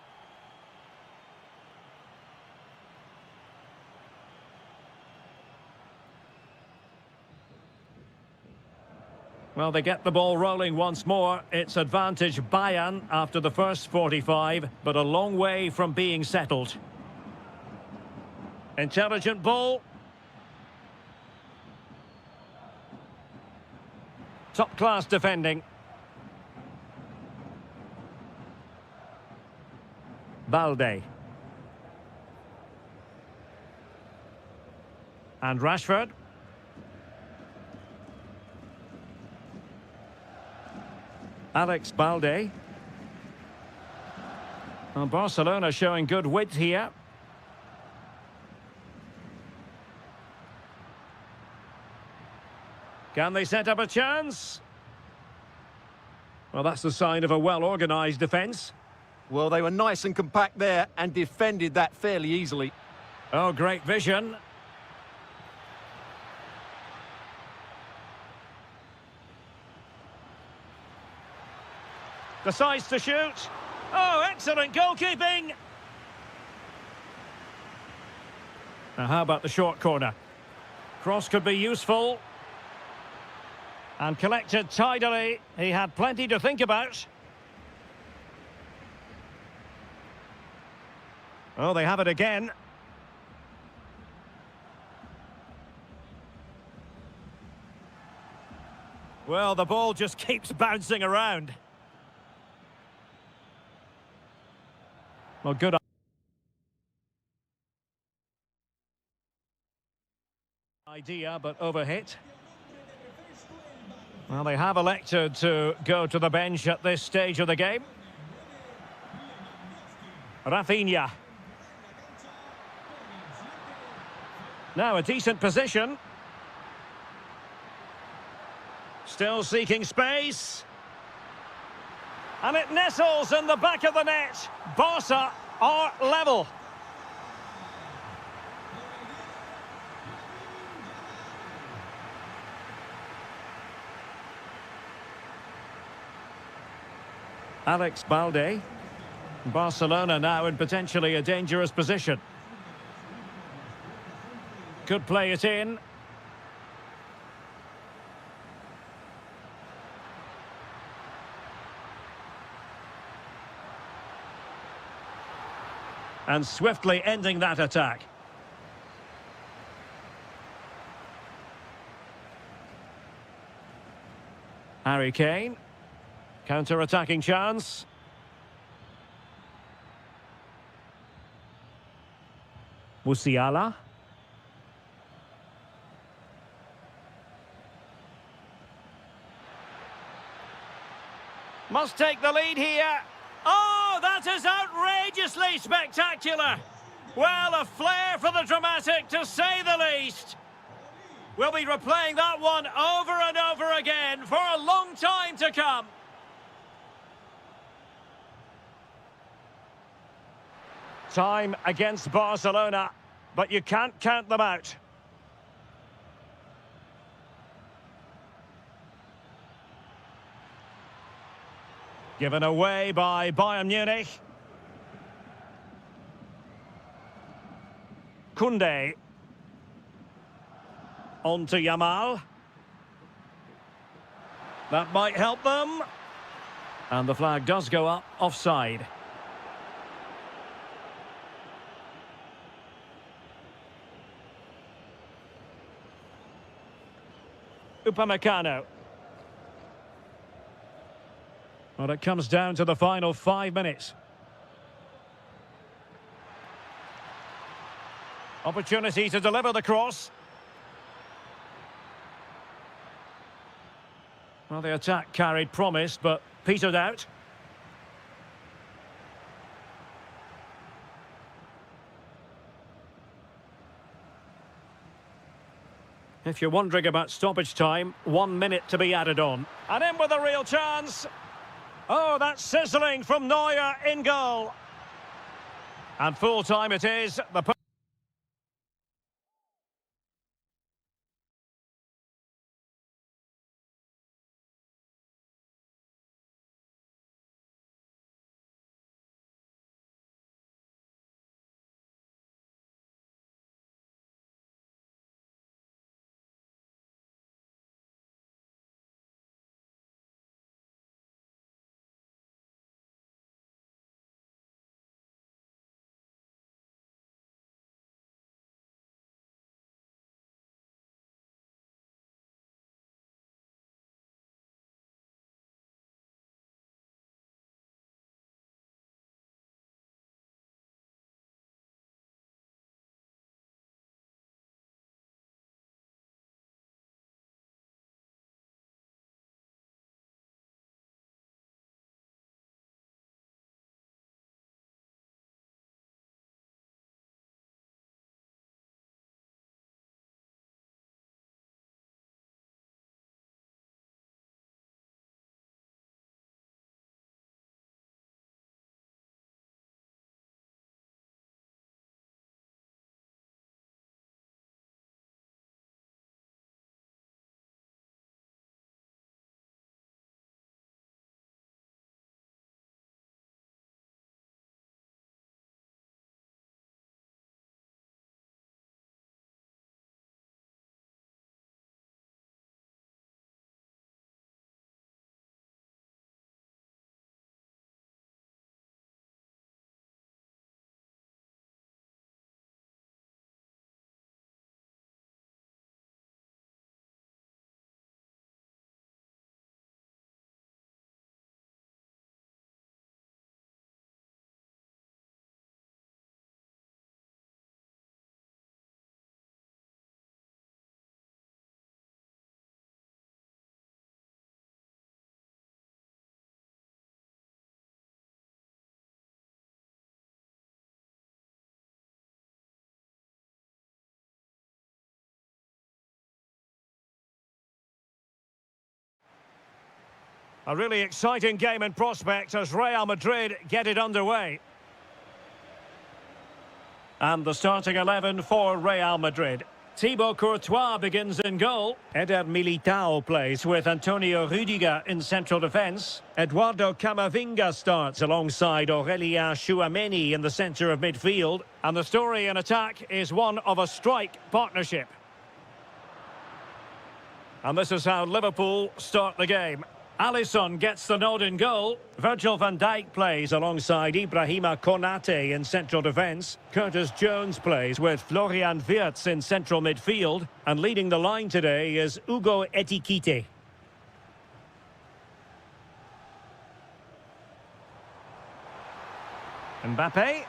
S1: Well, they get the ball rolling once more. It's advantage Bayern after the first 45, but a long way from being settled. Intelligent ball. Top-class defending. Balde. And Rashford. Alex Balde. Well, Barcelona showing good width here. Can they set up a chance? Well, that's the sign of a well-organised defence.
S2: Well, they were nice and compact there and defended that fairly easily.
S1: Oh, great vision. Decides to shoot. Oh, excellent goalkeeping. Now, how about the short corner? Cross could be useful. And collected tidily. He had plenty to think about. Oh, they have it again. Well, the ball just keeps bouncing around. Well, good idea, but overhit. Well, they have elected to go to the bench at this stage of the game. Rafinha. Now a decent position. Still seeking space. And it nestles in the back of the net. Barca are level. Alex Balde. Barcelona now in potentially a dangerous position. Could play it in. And swiftly ending that attack. Harry Kane. Counter-attacking chance. Musiala. Must take the lead here. Oh, that is outrageously spectacular. Well, a flair for the dramatic, to say the least. We'll be replaying that one over and over again for a long time to come. Time against Barcelona, but you can't count them out. Given away by Bayern Munich. Koundé. On to Yamal. That might help them. And the flag does go up offside. Upamecano. Well, it comes down to the final 5 minutes. Opportunity to deliver the cross. Well, the attack carried promise, but petered out. If you're wondering about stoppage time, 1 minute to be added on. And in with a real chance. Oh, that's sizzling from Neuer in goal. And full time it is. The A really exciting game in prospect as Real Madrid get it underway. And the starting 11 for Real Madrid. Thibaut Courtois begins in goal. Eder Militao plays with Antonio Rudiger in central defence. Eduardo Camavinga starts alongside Aurelien Tchouameni in the centre of midfield. And the story in attack is one of a strike partnership. And this is how Liverpool start the game. Alisson gets the nod in goal. Virgil van Dijk plays alongside Ibrahima Konate in central defence. Curtis Jones plays with Florian Wirtz in central midfield. And leading the line today is Hugo Ekitike. Mbappe.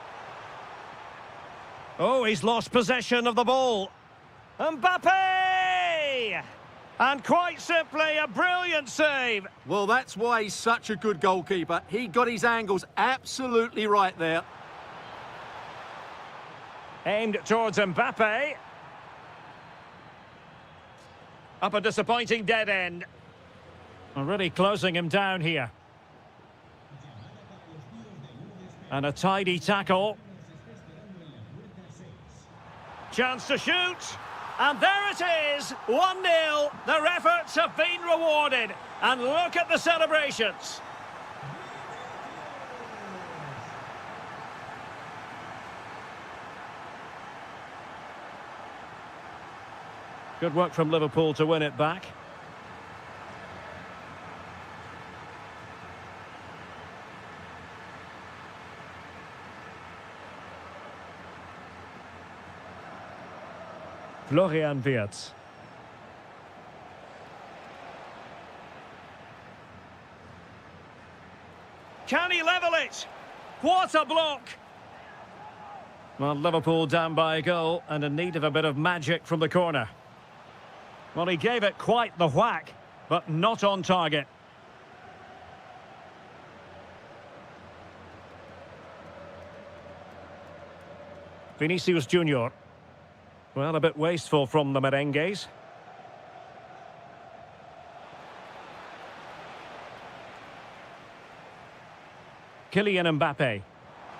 S1: Oh, he's lost possession of the ball. Mbappe! And quite simply, a brilliant save.
S2: Well, that's why he's such a good goalkeeper. He got his angles absolutely right there.
S1: Aimed towards Mbappe. Up a disappointing dead end. Really closing him down here. And a tidy tackle. Chance to shoot. And there it is, 1-0. Their efforts have been rewarded. And look at the celebrations. Good work from Liverpool to win it back. Florian Wirtz. Can he level it? What a block! Well, Liverpool down by a goal and in need of a bit of magic from the corner. Well, he gave it quite the whack, but not on target. Vinicius Junior. Well, a bit wasteful from the merengues. Kylian Mbappe.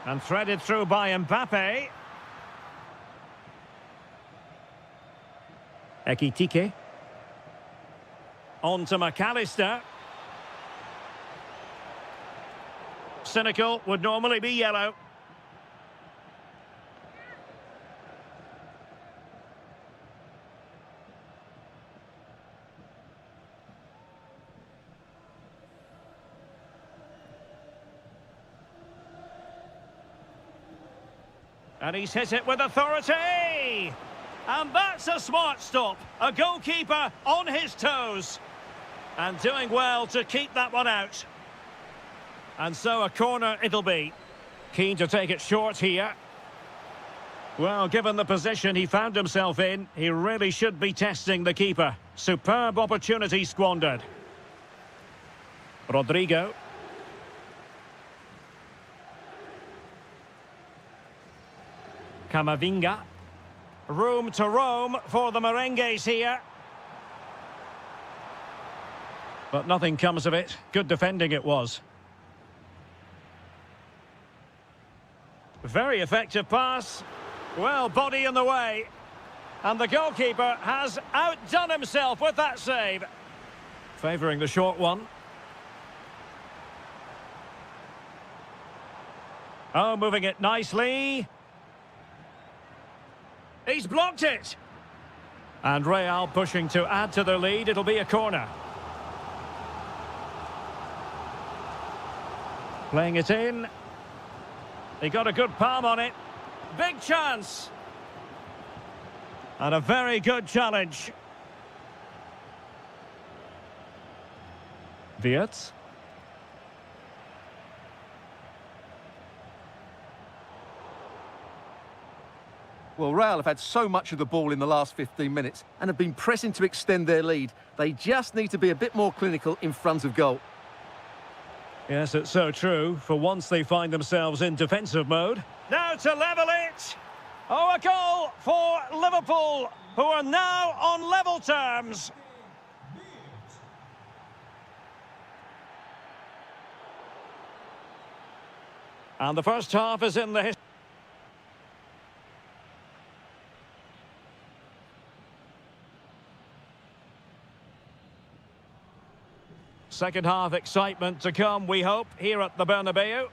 S1: And threaded through by Mbappe. Ekitike. On to McAllister. Cynical would normally be yellow. And he's hit it with authority! And that's a smart stop. A goalkeeper on his toes. And doing well to keep that one out. And so a corner it'll be. Keen to take it short here. Well, given the position he found himself in, he really should be testing the keeper. Superb opportunity squandered. Rodrigo. Camavinga. Room to roam for the merengues here. But nothing comes of it. Good defending it was. Very effective pass. Well, body in the way. And the goalkeeper has outdone himself with that save. Favouring the short one. Oh, moving it nicely. He's blocked it. And Real pushing to add to their lead. It'll be a corner. Playing it in. He got a good palm on it. Big chance. And a very good challenge. Wirtz.
S2: Well, Real have had so much of the ball in the last 15 minutes and have been pressing to extend their lead. They just need to be a bit more clinical in front of goal.
S1: Yes, it's so true. For once they find themselves in defensive mode. Now to level it. Oh, a goal for Liverpool, who are now on level terms. And the first half is in the history. Second half excitement to come, we hope, here at the Bernabeu.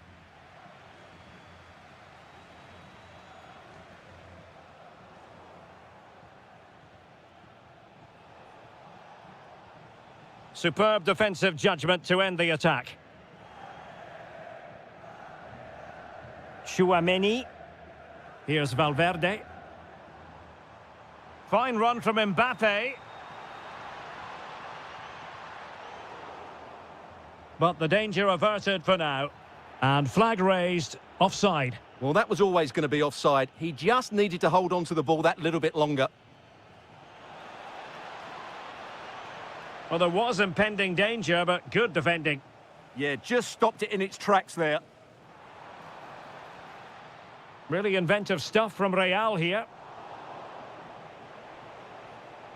S1: Superb defensive judgment to end the attack. Chouameni. Here's Valverde. Fine run from Mbappe. But the danger averted for now. And flag raised, offside.
S2: Well, that was always going to be offside. He just needed to hold on to the ball that little bit longer.
S1: Well, there was impending danger, but good defending.
S3: Yeah, just stopped it in its tracks there.
S1: Really inventive stuff from Real here.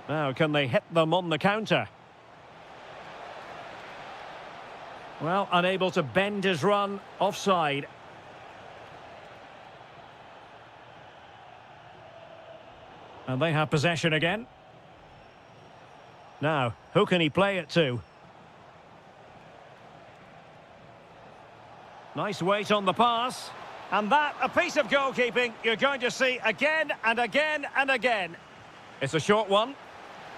S1: Now, can they hit them on the counter? Well, unable to bend his run, offside. And they have possession again. Now, who can he play it to? Nice weight on the pass. And that, a piece of goalkeeping you're going to see again and again and again. It's a short one.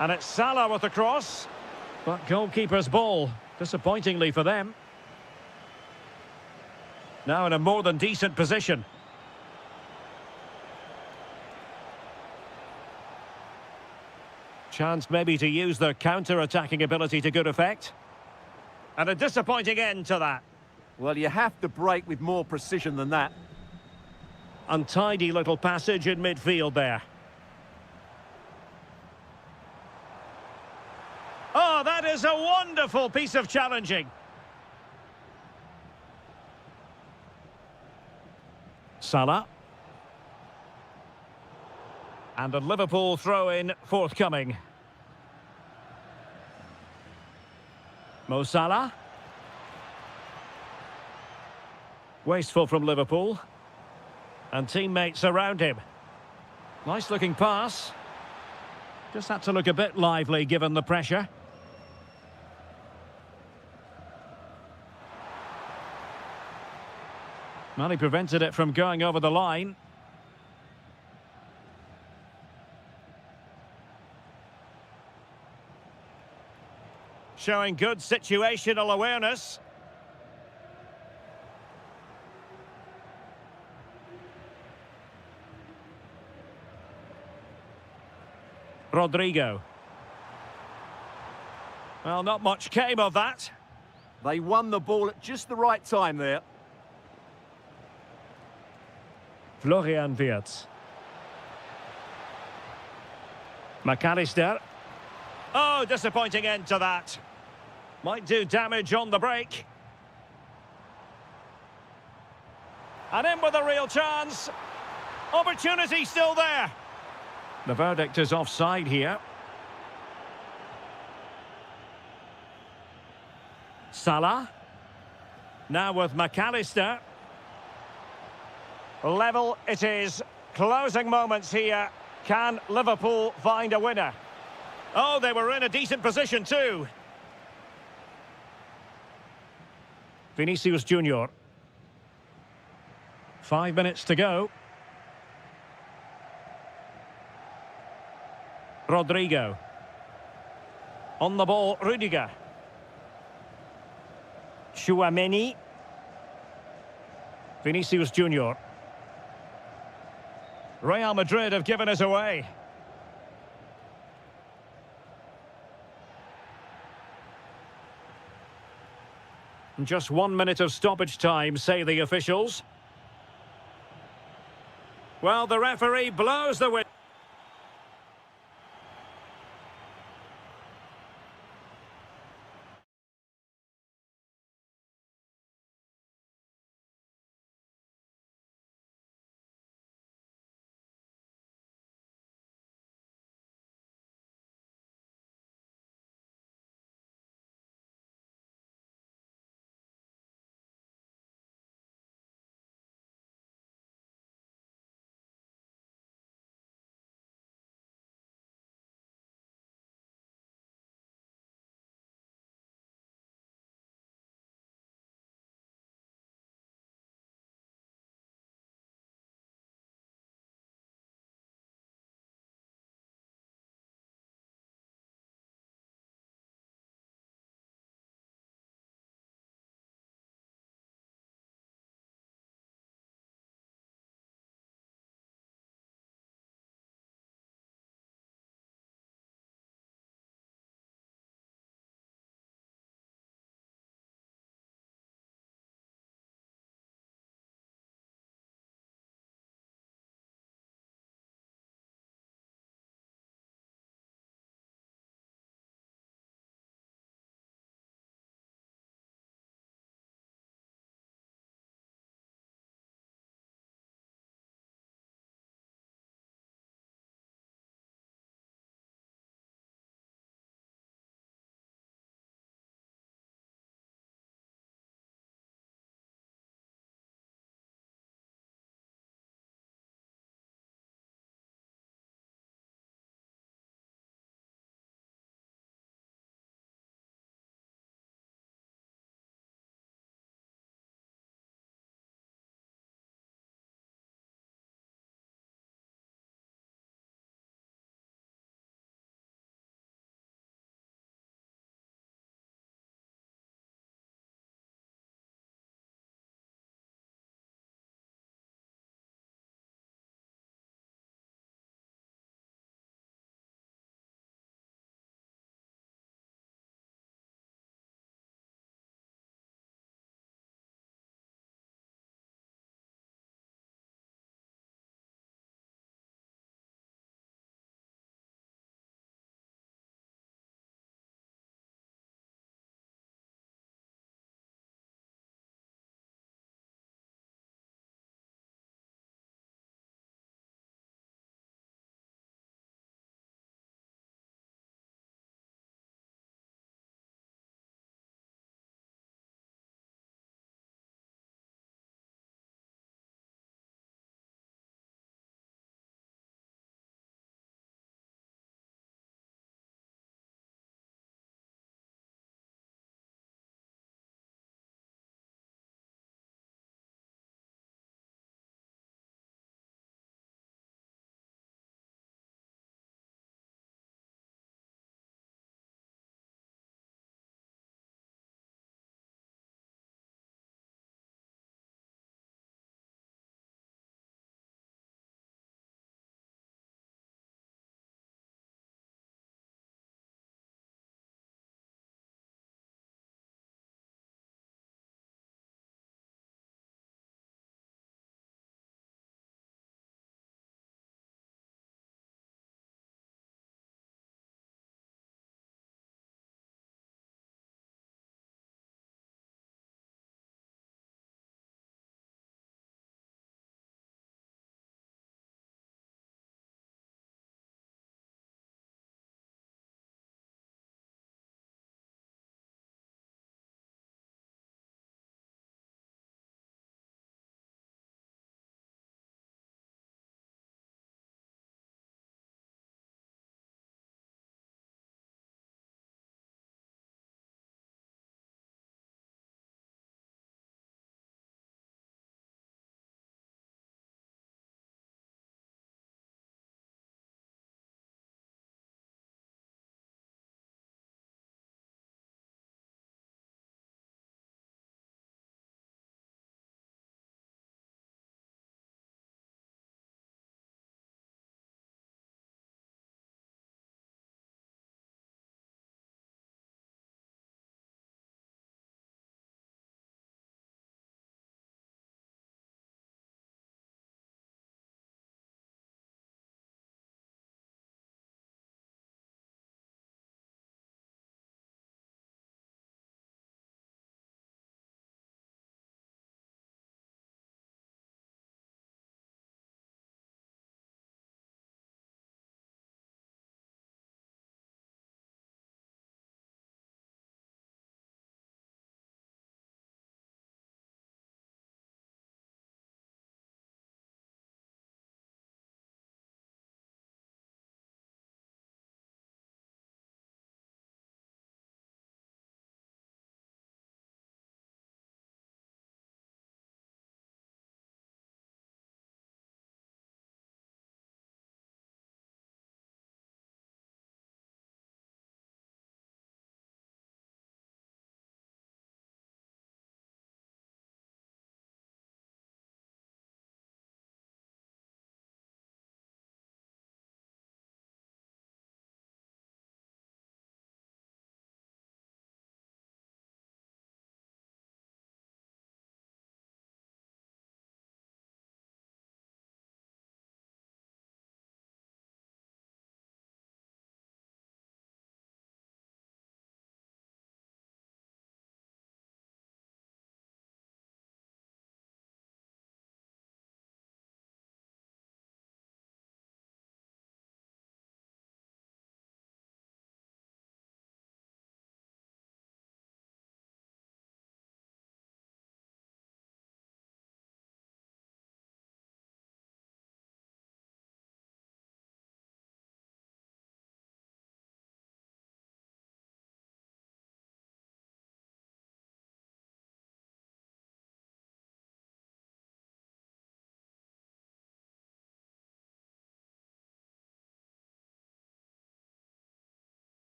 S1: And it's Salah with the cross. But goalkeeper's ball, disappointingly for them. Now in a more than decent position. Chance maybe to use their counter-attacking ability to good effect. And a disappointing end to that.
S3: Well, you have to break with more precision than that.
S1: Untidy little passage in midfield there. Oh, that is a wonderful piece of challenging. Salah. And a Liverpool throw-in forthcoming. Mo Salah. Wasteful from Liverpool. And teammates around him. Nice looking pass. Just had to look a bit lively given the pressure. Well, he prevented it from going over the line. Showing good situational awareness. Rodrigo. Well, not much came of that.
S3: They won the ball at just the right time there.
S1: Florian Wirtz. McAllister. Oh, disappointing end to that. Might do damage on the break. And in with a real chance. Opportunity still there. The verdict is offside here. Salah. Now with McAllister. Level it is. Closing moments here. Can Liverpool find a winner? Oh, they were in a decent position too. Vinicius Junior. 5 minutes to go. Rodrigo. On the ball, Rudiger. Chouameni. Vinicius Junior. Real Madrid have given us away. Just 1 minute of stoppage time, say the officials. Well, the referee blows the whistle.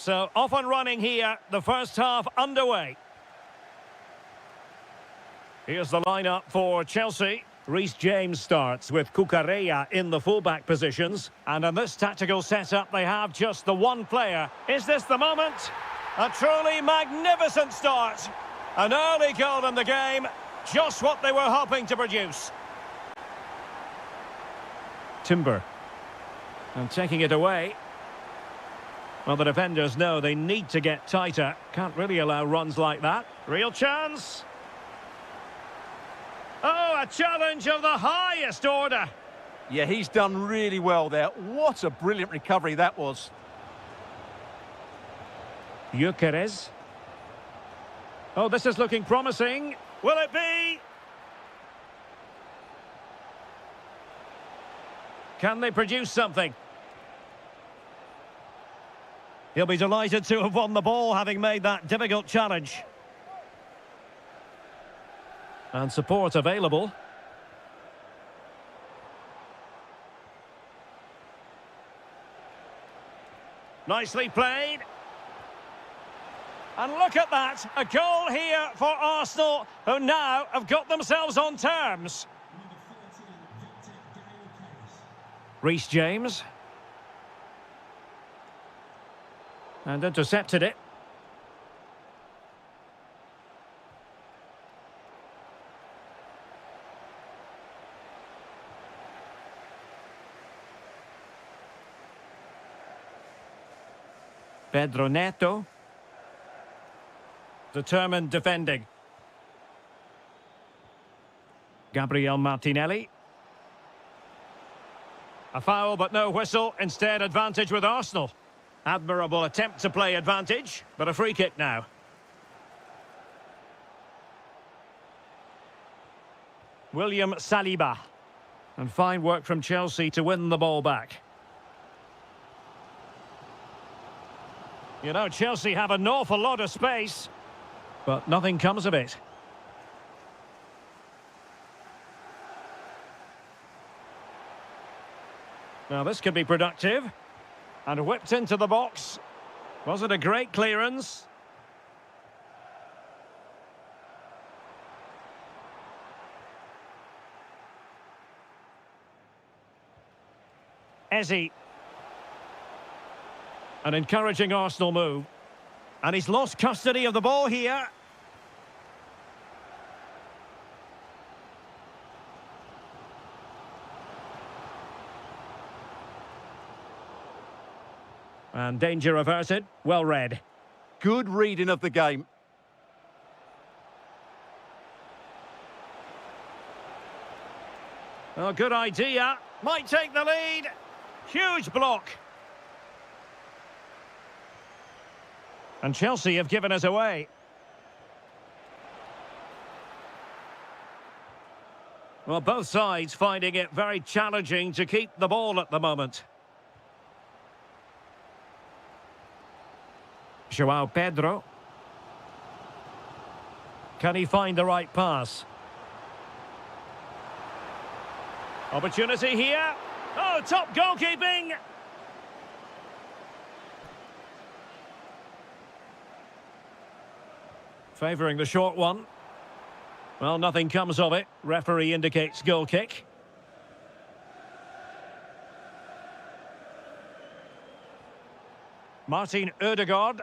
S1: So off and running here, the first half underway. Here's the lineup for Chelsea. Reece James starts with Cucurella in the fullback positions. And in this tactical setup, they have just the one player. Is this the moment? A truly magnificent start. An early goal in the game. Just what they were hoping to produce. Timber. And taking it away. Well, the defenders know they need to get tighter. Can't really allow runs like that. Real chance. Oh, a challenge of the highest order.
S3: Yeah, he's done really well there. What a brilliant recovery that was.
S1: Gyökeres. Oh, this is looking promising. Will it be? Can they produce something? He'll be delighted to have won the ball, having made that difficult challenge. And support available. Nicely played. And look at that, a goal here for Arsenal, who now have got themselves on terms. Reece James. And intercepted it. Pedro Neto. Determined defending. Gabriel Martinelli. A foul but no whistle, instead advantage with Arsenal. Admirable attempt to play advantage, but a free kick now. William Saliba. And fine work from Chelsea to win the ball back. You know, Chelsea have an awful lot of space, but nothing comes of it. Now this could be productive. And whipped into the box. Was it a great clearance? Eze. An encouraging Arsenal move. And he's lost custody of the ball here. And danger averted. Well read.
S3: Good reading of the game.
S1: Oh, good idea. Might take the lead. Huge block. And Chelsea have given us away. Well, both sides finding it very challenging to keep the ball at the moment. João Pedro. Can he find the right pass? Opportunity here. Oh, top goalkeeping. Favouring the short one. Well, nothing comes of it. Referee indicates goal kick. Martin Ødegaard.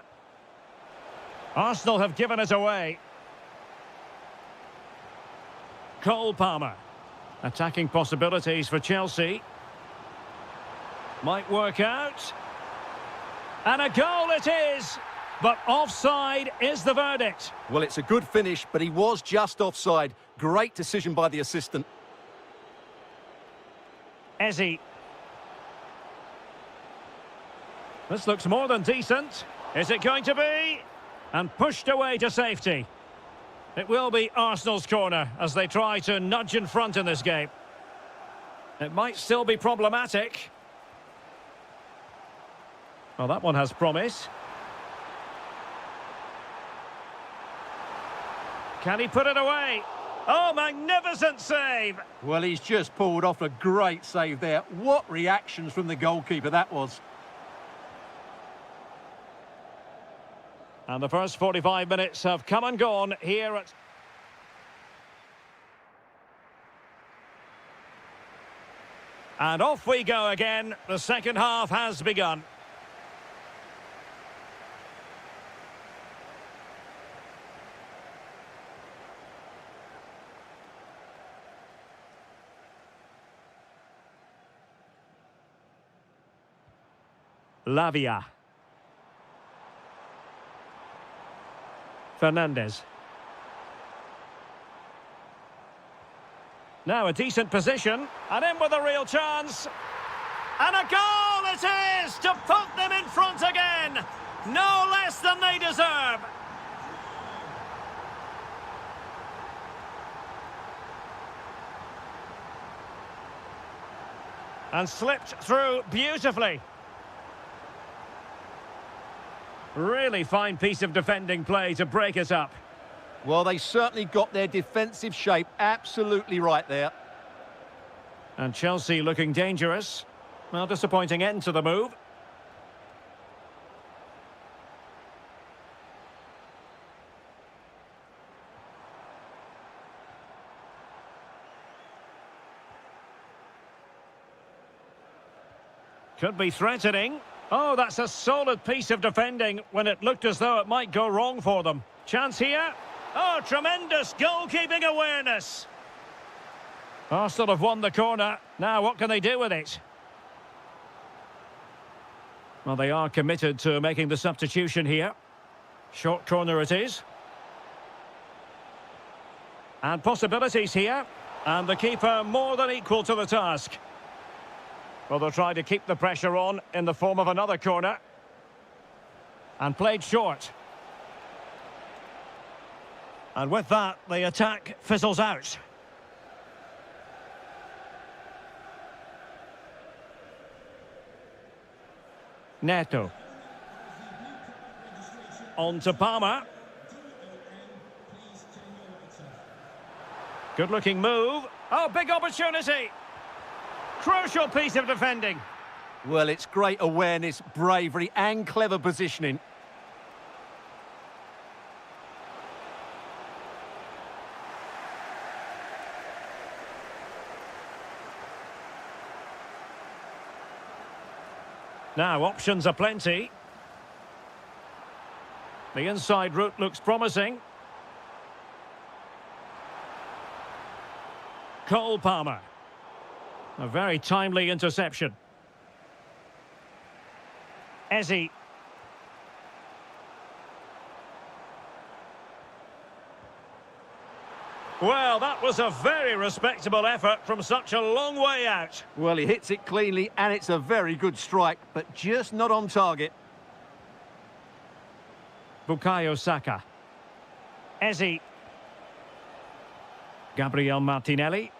S1: Arsenal have given us away. Cole Palmer. Attacking possibilities for Chelsea. Might work out. And a goal it is. But offside is the verdict.
S2: Well, it's a good finish, but he was just offside. Great decision by the assistant.
S1: Eze. This looks more than decent. Is it going to be? And pushed away to safety. It will be Arsenal's corner as they try to nudge in front in this game. It might still be problematic. Well, that one has promise. Can he put it away? Oh, magnificent save!
S3: Well, he's just pulled off a great save there. What reactions from the goalkeeper that was.
S1: And the first 45 minutes have come and gone here at... And off we go again. The second half has begun. Lavia. Fernandez. Now a decent position, and in with a real chance. And a goal it is to put them in front again. No less than they deserve. And slipped through beautifully. Really fine piece of defending play to break us up.
S3: Well, they certainly got their defensive shape absolutely right there.
S1: And Chelsea looking dangerous. Well, disappointing end to the move. Could be threatening. Oh, that's a solid piece of defending when it looked as though it might go wrong for them. Chance here. Oh, tremendous goalkeeping awareness. Arsenal have won the corner. Now, what can they do with it? Well, they are committed to making the substitution here. Short corner it is. And possibilities here. And the keeper more than equal to the task. Well, they'll try to keep the pressure on in the form of another corner. And played short. And with that, the attack fizzles out. Neto. On to Palmer. Good-looking move. Oh, big opportunity. Crucial piece of defending.
S3: Well, it's great awareness, bravery and clever positioning.
S1: Now, options are plenty. The inside route looks promising. Cole Palmer. A very timely interception. Ezzy. Well, that was a very respectable effort from such a long way out.
S3: Well, he hits it cleanly and it's a very good strike, but just not on target.
S1: Bukayo Saka. Ezzy. Gabriel Martinelli.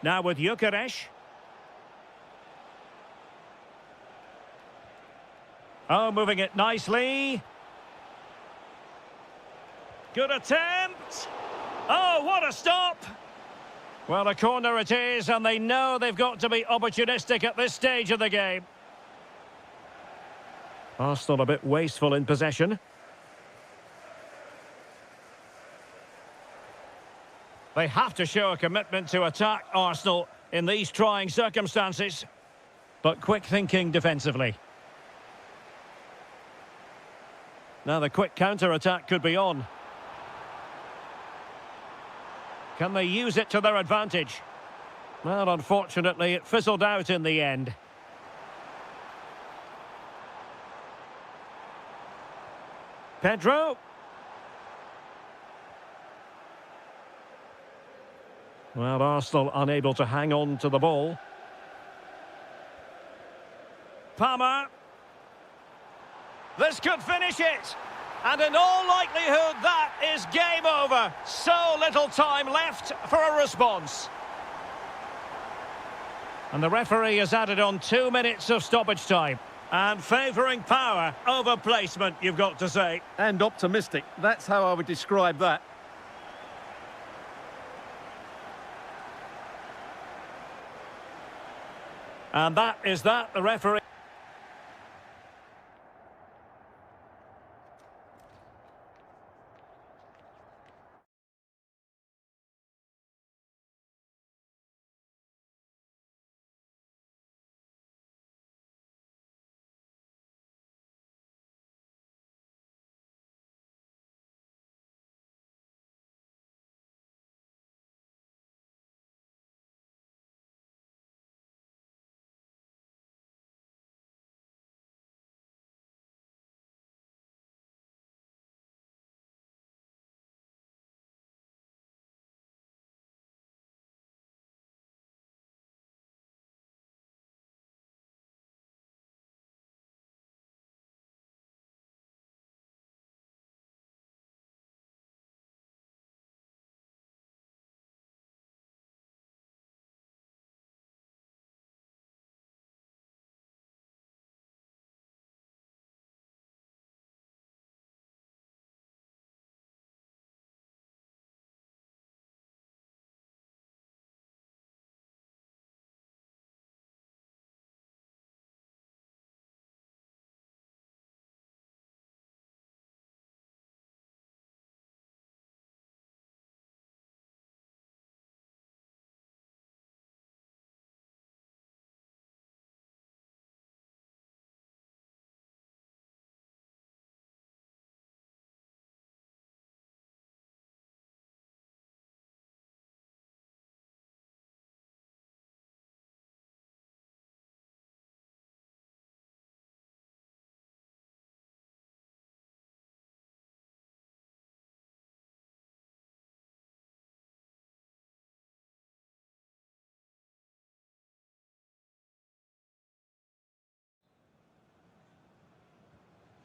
S1: Now with Gyökeres. Oh, moving it nicely. Good attempt. Oh, what a stop. Well, a corner it is, and they know they've got to be opportunistic at this stage of the game. Arsenal a bit wasteful in possession. They have to show a commitment to attack Arsenal in these trying circumstances. But quick thinking defensively. Now the quick counter-attack could be on. Can they use it to their advantage? Well, unfortunately, it fizzled out in the end. Pedro. Well, Arsenal unable to hang on to the ball. Palmer. This could finish it. And in all likelihood, that is game over. So little time left for a response. And the referee has added on 2 minutes of stoppage time. And favouring power over placement, you've got to say.
S3: And optimistic. That's how I would describe that.
S1: And that is that, the referee.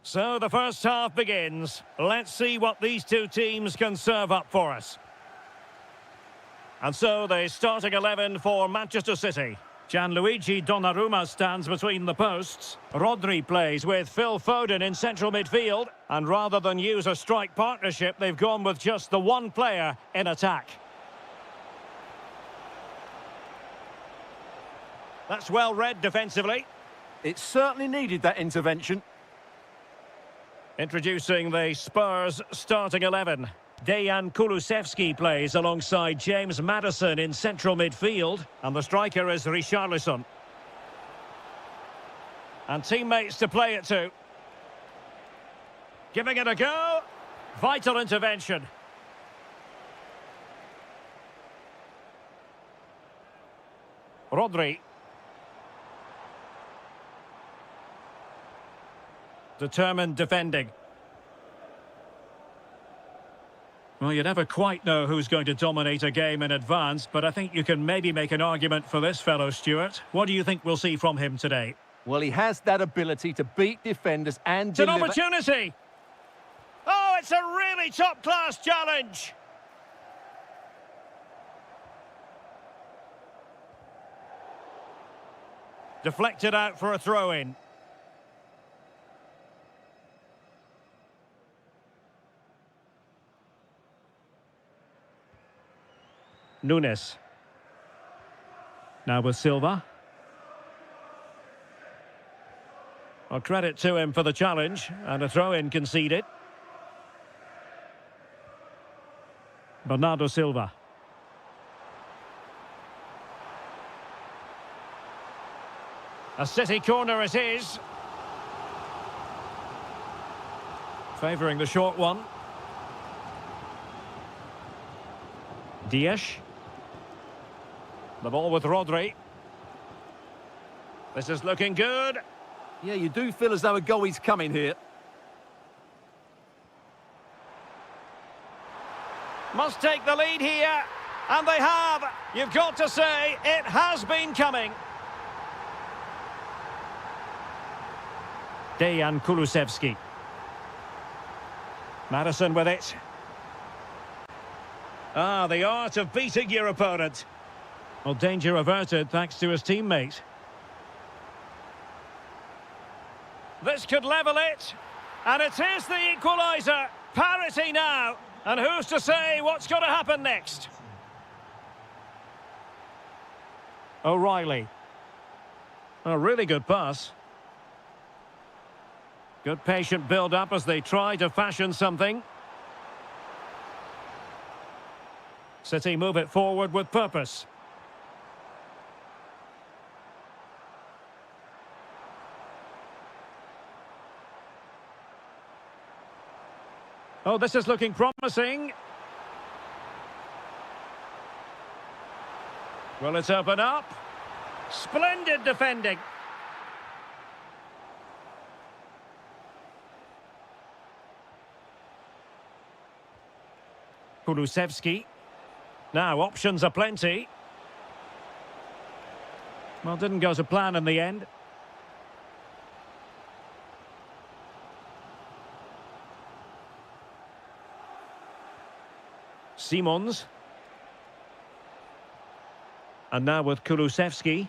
S1: So the first half begins. Let's see what these two teams can serve up for us. And so the starting 11 for Manchester City. Gianluigi Donnarumma stands between the posts. Rodri plays with Phil Foden in central midfield. And rather than use a strike partnership, they've gone with just the one player in attack. That's well read defensively.
S2: It certainly needed that intervention.
S1: Introducing the Spurs starting 11. Dejan Kulusevski plays alongside James Maddison in central midfield. And the striker is Richarlison. And teammates to play it to. Giving it a go. Vital intervention. Rodri. Determined defending. Well, you never quite know who's going to dominate a game in advance, but I think you can maybe make an argument for this fellow, Stuart. What do you think we'll see from him today?
S2: Well, he has that ability to beat defenders and
S1: It's an
S2: deliver.
S1: opportunity! Oh, it's a really top-class challenge! Deflected out for a throw-in. Nunes. Now with Silva. Well, credit to him for the challenge, and a throw-in conceded. Bernardo Silva. A City corner it is. Favouring the short one. Dias. The ball with Rodri. This is looking good.
S2: Yeah, you do feel as though a goal is coming here.
S1: Must take the lead here. And they have. You've got to say, it has been coming. Dejan Kulusevski. Maddison with it. Ah, the art of beating your opponent. Well, danger averted thanks to his teammate. This could level it. And it is the equaliser. Parity now. And who's to say what's going to happen next? O'Reilly. A really good pass. Good patient build-up as they try to fashion something. City move it forward with purpose. Oh, this is looking promising. Will it open up? Splendid defending. Kulusevski. Now, options are plenty. Well, didn't go to plan in the end. Simons. And now with Kulusevski.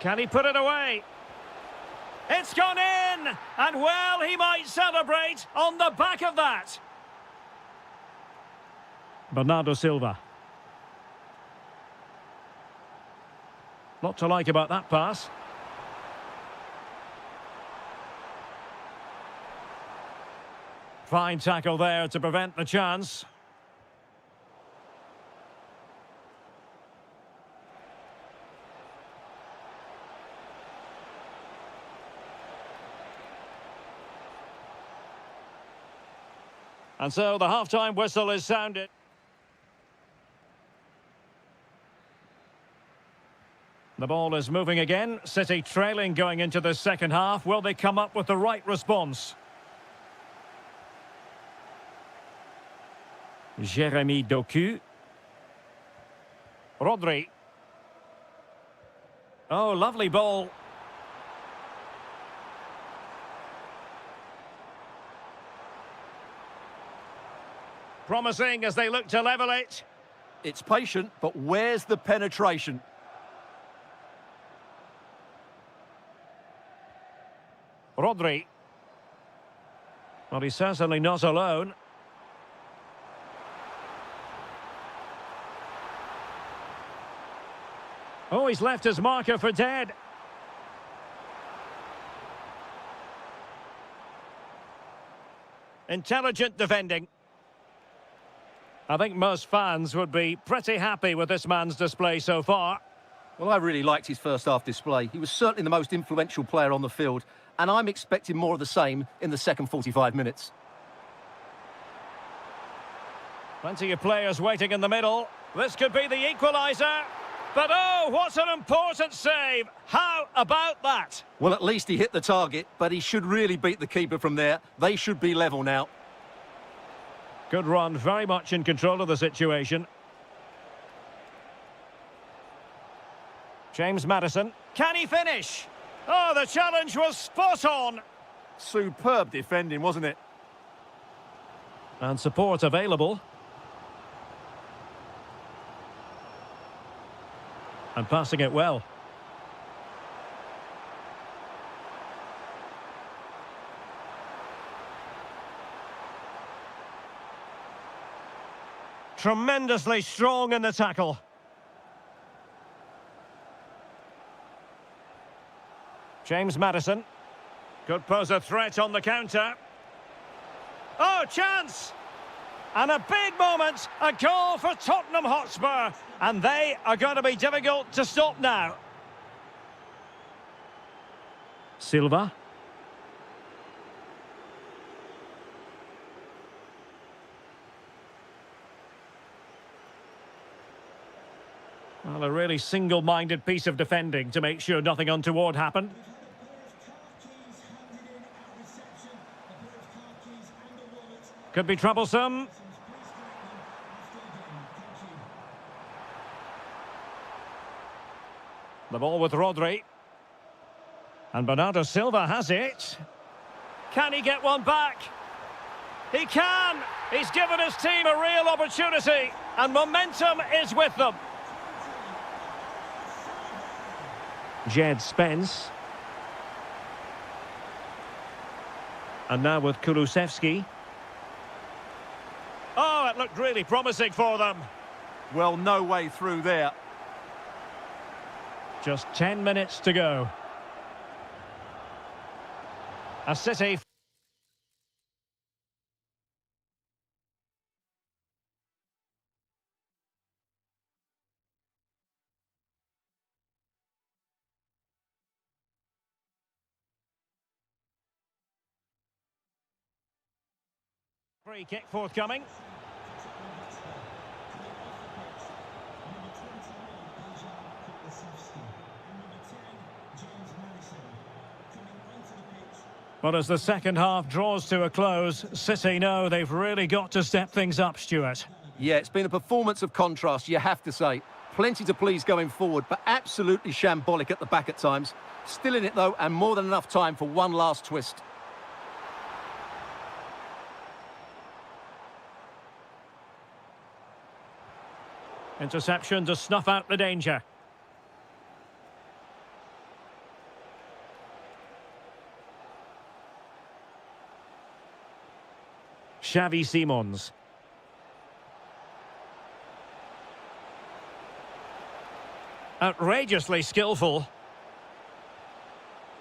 S1: Can he put it away? It's gone in! And well, he might celebrate on the back of that. Bernardo Silva. Lot to like about that pass. Fine tackle there to prevent the chance. And so the half-time whistle is sounded. The ball is moving again. City trailing going into the second half. Will they come up with the right response? Jeremy Doku. Rodri. Oh, lovely ball. Promising as they look to level it.
S2: It's patient, but where's the penetration?
S1: Rodri. Well, he's certainly not alone. Oh, he's left his marker for dead. Intelligent defending. I think most fans would be pretty happy with this man's display so far.
S2: Well, I really liked his first half display. He was certainly the most influential player on the field, and I'm expecting more of the same in the second 45 minutes.
S1: Plenty of players waiting in the middle. This could be the equaliser. But oh, what an important save! How about that?
S2: Well, at least he hit the target, but he should really beat the keeper from there. They should be level now.
S1: Good run, very much in control of the situation. James Maddison. Can he finish? Oh, the challenge was spot on.
S3: Superb defending, wasn't it?
S1: And support available. And passing it well. Tremendously strong in the tackle. James Maddison. Could pose a threat on the counter. Oh, chance! And a big moment, a goal for Tottenham Hotspur. And they are going to be difficult to stop now. Silva. Well, a really single-minded piece of defending to make sure nothing untoward happened. Could be troublesome. The ball with Rodri. And Bernardo Silva has it. Can he get one back? He can! He's given his team a real opportunity, and momentum is with them. Jed Spence. And now with Kulusevski. Oh, it looked really promising for them.
S3: Well, no way through there.
S1: Just 10 minutes to go. A City. Free kick forthcoming. But as the second half draws to a close, City know they've really got to step things up, Stuart.
S2: Yeah, it's been a performance of contrast, you have to say. Plenty to please going forward, but absolutely shambolic at the back at times. Still in it, though, and more than enough time for one last twist.
S1: Interception to snuff out the danger. Xavi Simons. Outrageously skillful.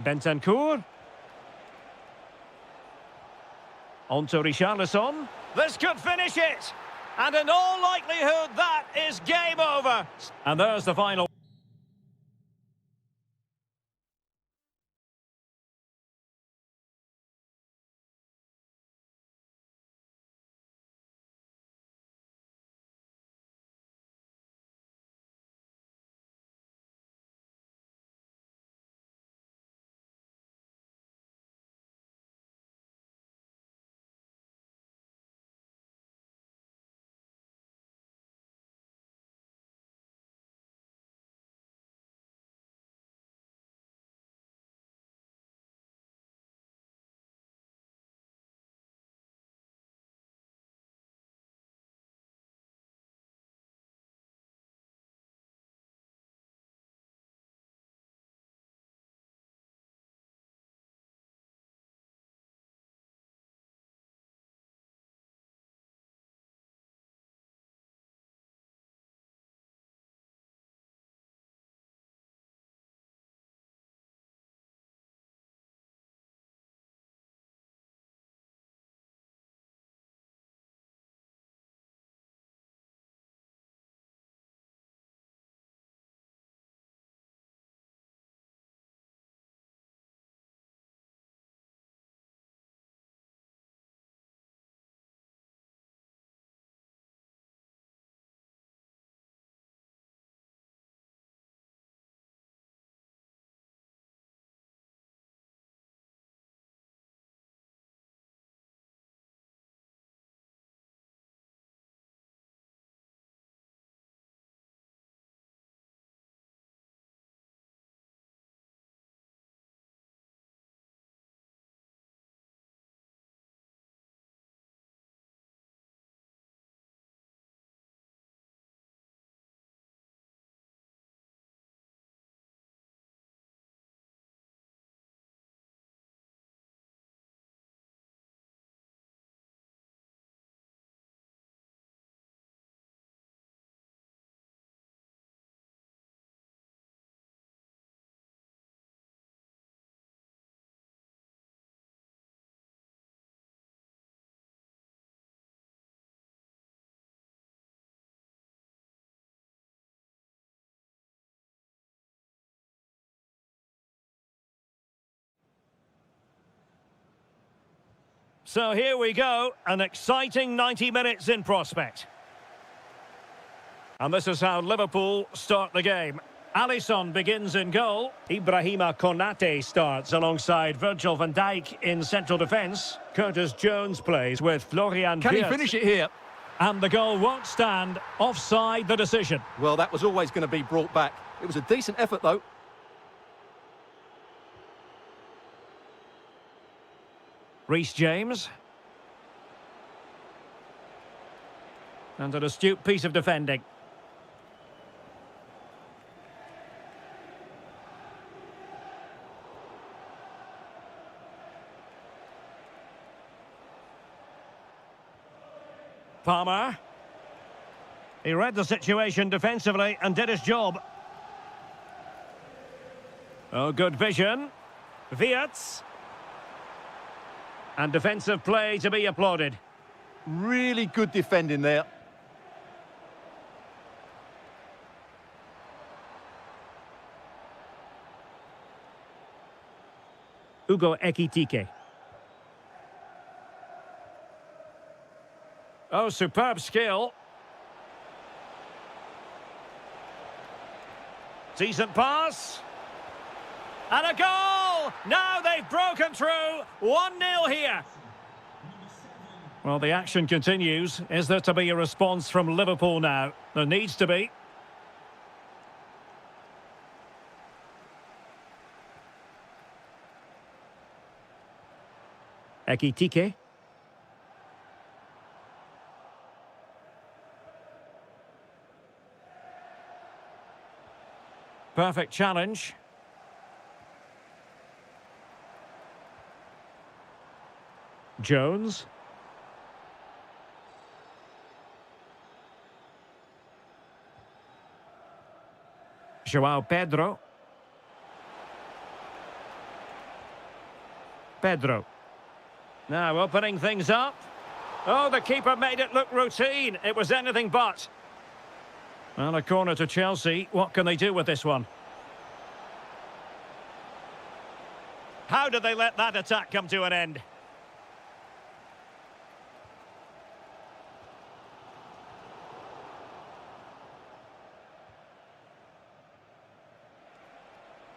S1: Bentancur. On to Richarlison. This could finish it. And in all likelihood, that is game over. And there's the final. So here we go, an exciting 90 minutes in prospect. And this is how Liverpool start the game. Alisson begins in goal. Ibrahima Konate starts alongside Virgil van Dijk in central defence. Curtis Jones plays with Florian
S2: Can he
S1: Wirtz.
S2: finish it here?
S1: And the goal won't stand. Offside the decision.
S2: Well, that was always going to be brought back. It was a decent effort, though.
S1: Reece James. And an astute piece of defending. Palmer. He read the situation defensively and did his job. Oh, good vision. Wirtz. And defensive play to be applauded.
S2: Really good defending there.
S1: Ugo Ekitike. Oh, superb skill. Decent pass. And a goal! Now they've broken through. 1-0 here. Well, the action continues. Is there to be a response from Liverpool now? There needs to be. Ekitike. Perfect challenge. Jones. João Pedro. Pedro. Now opening things up. Oh, the keeper made it look routine. It was anything but. And a corner to Chelsea. What can they do with this one? How did they let that attack come to an end?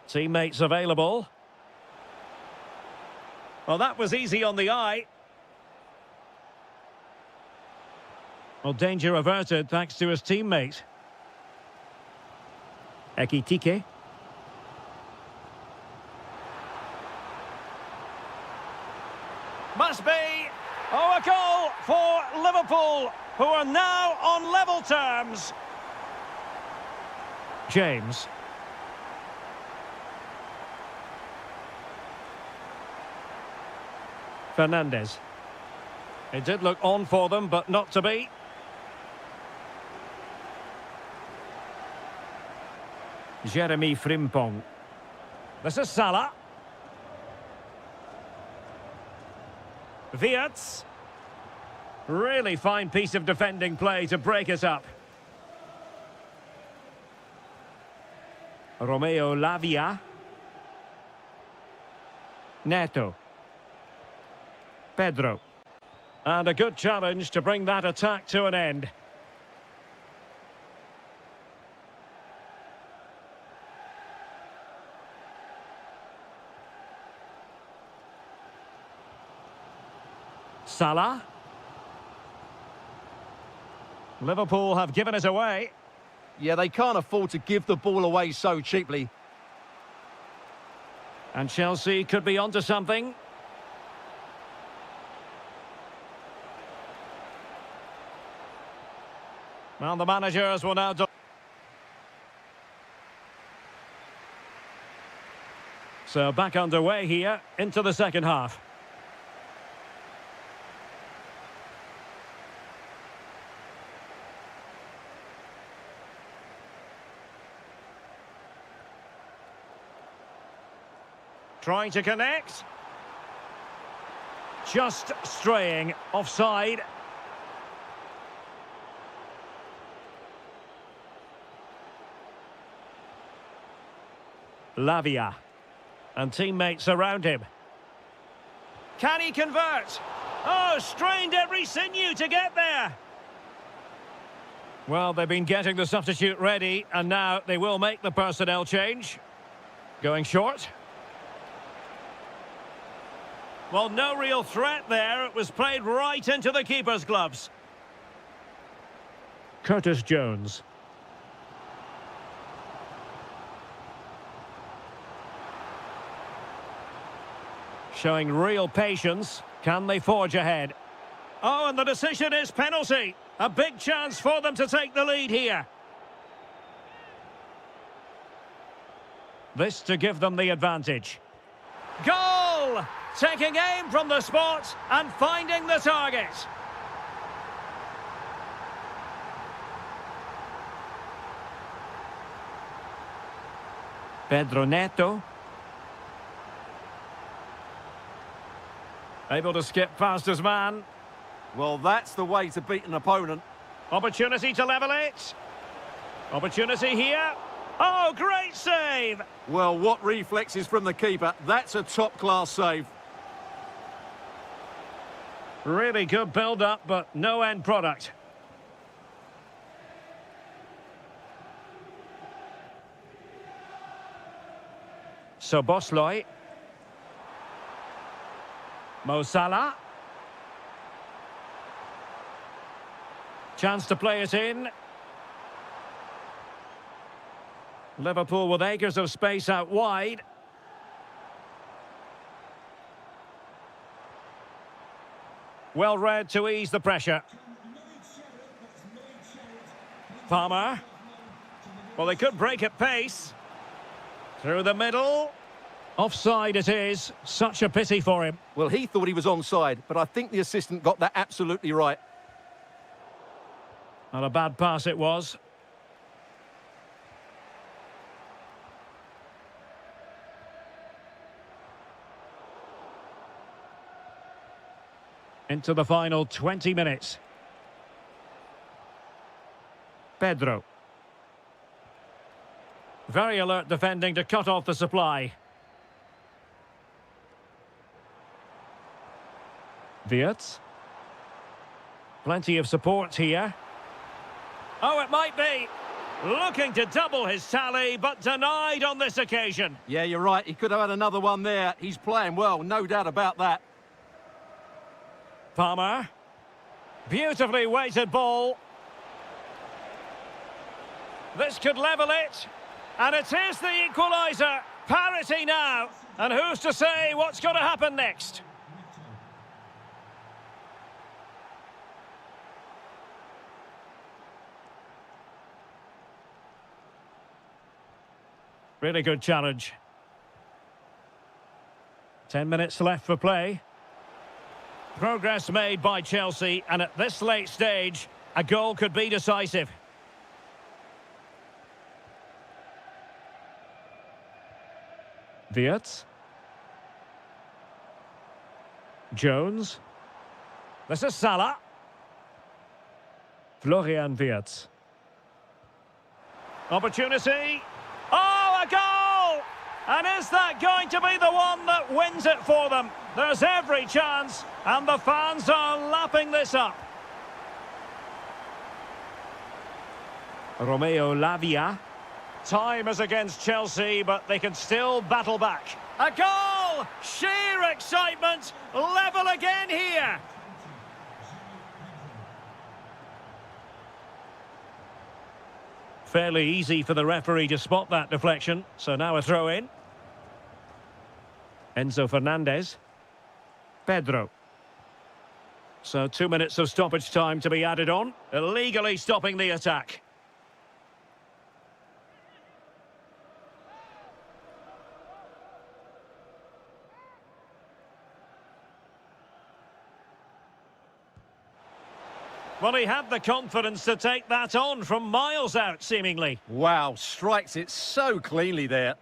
S1: Teammates available. Well, that was easy on the eye. Well, danger averted thanks to his teammate. Ekitike. Must be. Oh, a goal for Liverpool, who are now on level terms. James. Fernandez. It did look on for them, but not to be. Jeremy Frimpong. This is Salah. Wirtz. Really fine piece of defending play to break us up. Romeo Lavia. Neto. Pedro. And a good challenge to bring that attack to an end. Salah. Liverpool have given us away.
S2: Yeah, they can't afford to give the ball away so cheaply.
S1: And Chelsea could be onto something. Well, the managers will now do. So back underway here into the second half. Trying to connect. Just straying offside. Lavia. And teammates around him. Can he convert? Oh, strained every sinew to get there. Well, they've been getting the substitute ready, and now they will make the personnel change. Going short. Well, no real threat there. It was played right into the keeper's gloves. Curtis Jones. Showing real patience. Can they forge ahead? Oh, and the decision is penalty. A big chance for them to take the lead here. This to give them the advantage. Goal! Taking aim from the spot and finding the target. Pedro Neto. Able to skip past his man.
S3: Well, that's the way to beat an opponent.
S1: Opportunity to level it. Opportunity here. Oh, great save!
S3: Well, what reflexes from the keeper. That's a top-class save.
S1: Really good build-up, but no end product. So Bosloy. Mo Salah. Chance to play it in. Liverpool with acres of space out wide. Well read to ease the pressure. Palmer. Well, they could break at pace. Through the middle. Offside it is. Such a pity for him.
S2: Well, he thought he was onside, but I think the assistant got that absolutely right.
S1: Not a bad pass it was. Into the final 20 minutes. Pedro. Very alert defending to cut off the supply. Wirtz. Plenty of support here. Oh, it might be. Looking to double his tally, but denied on this occasion.
S3: Yeah, you're right. He could have had another one there. He's playing well, no doubt about that.
S1: Palmer. Beautifully weighted ball. This could level it. And it is the equaliser. Parity now. And who's to say what's going to happen next? Really good challenge. 10 minutes left for play. Progress made by Chelsea, and at this late stage, a goal could be decisive. Wirtz. Jones. This is Salah. Florian Wirtz. Opportunity. Oh, a goal! And is that going to be the one that wins it for them? There's every chance, and the fans are lapping this up. Romeo Lavia. Time is against Chelsea, but they can still battle back. A goal! Sheer excitement! Level again here! Fairly easy for the referee to spot that deflection, so now a throw-in. Enzo Fernandez. Pedro. So 2 minutes of stoppage time to be added on, illegally stopping the attack. Well, he had the confidence to take that on from miles out, seemingly.
S3: Wow, strikes it so cleanly there.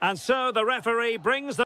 S1: And so the referee brings the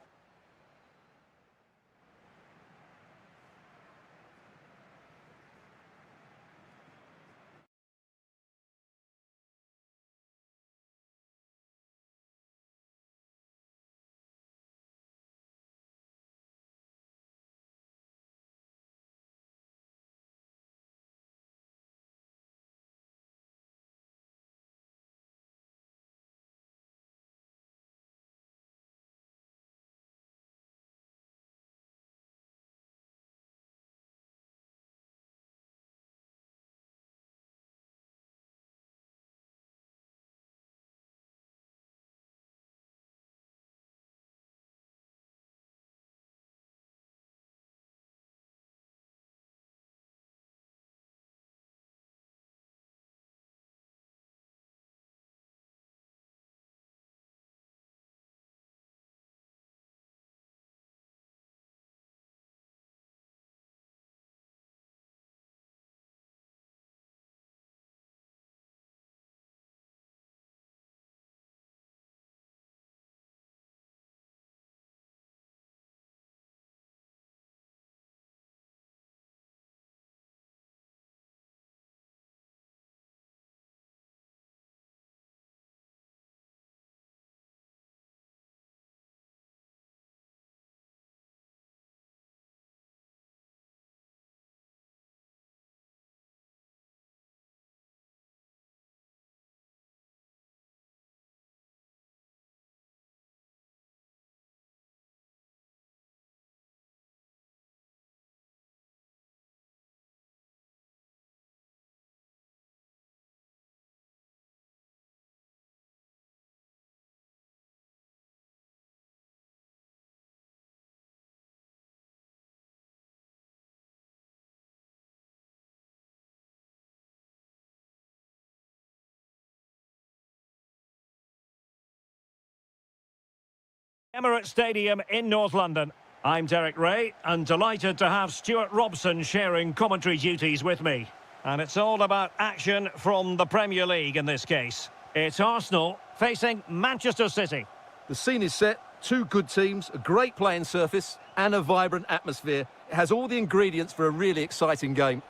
S1: Emirates Stadium in North London. I'm Derek Ray, and delighted to have Stuart Robson sharing commentary duties with me. And it's all about action from the Premier League in this case. It's Arsenal facing Manchester City.
S2: The scene is set, two good teams, a great playing surface and a vibrant atmosphere. It has all the ingredients for a really exciting game.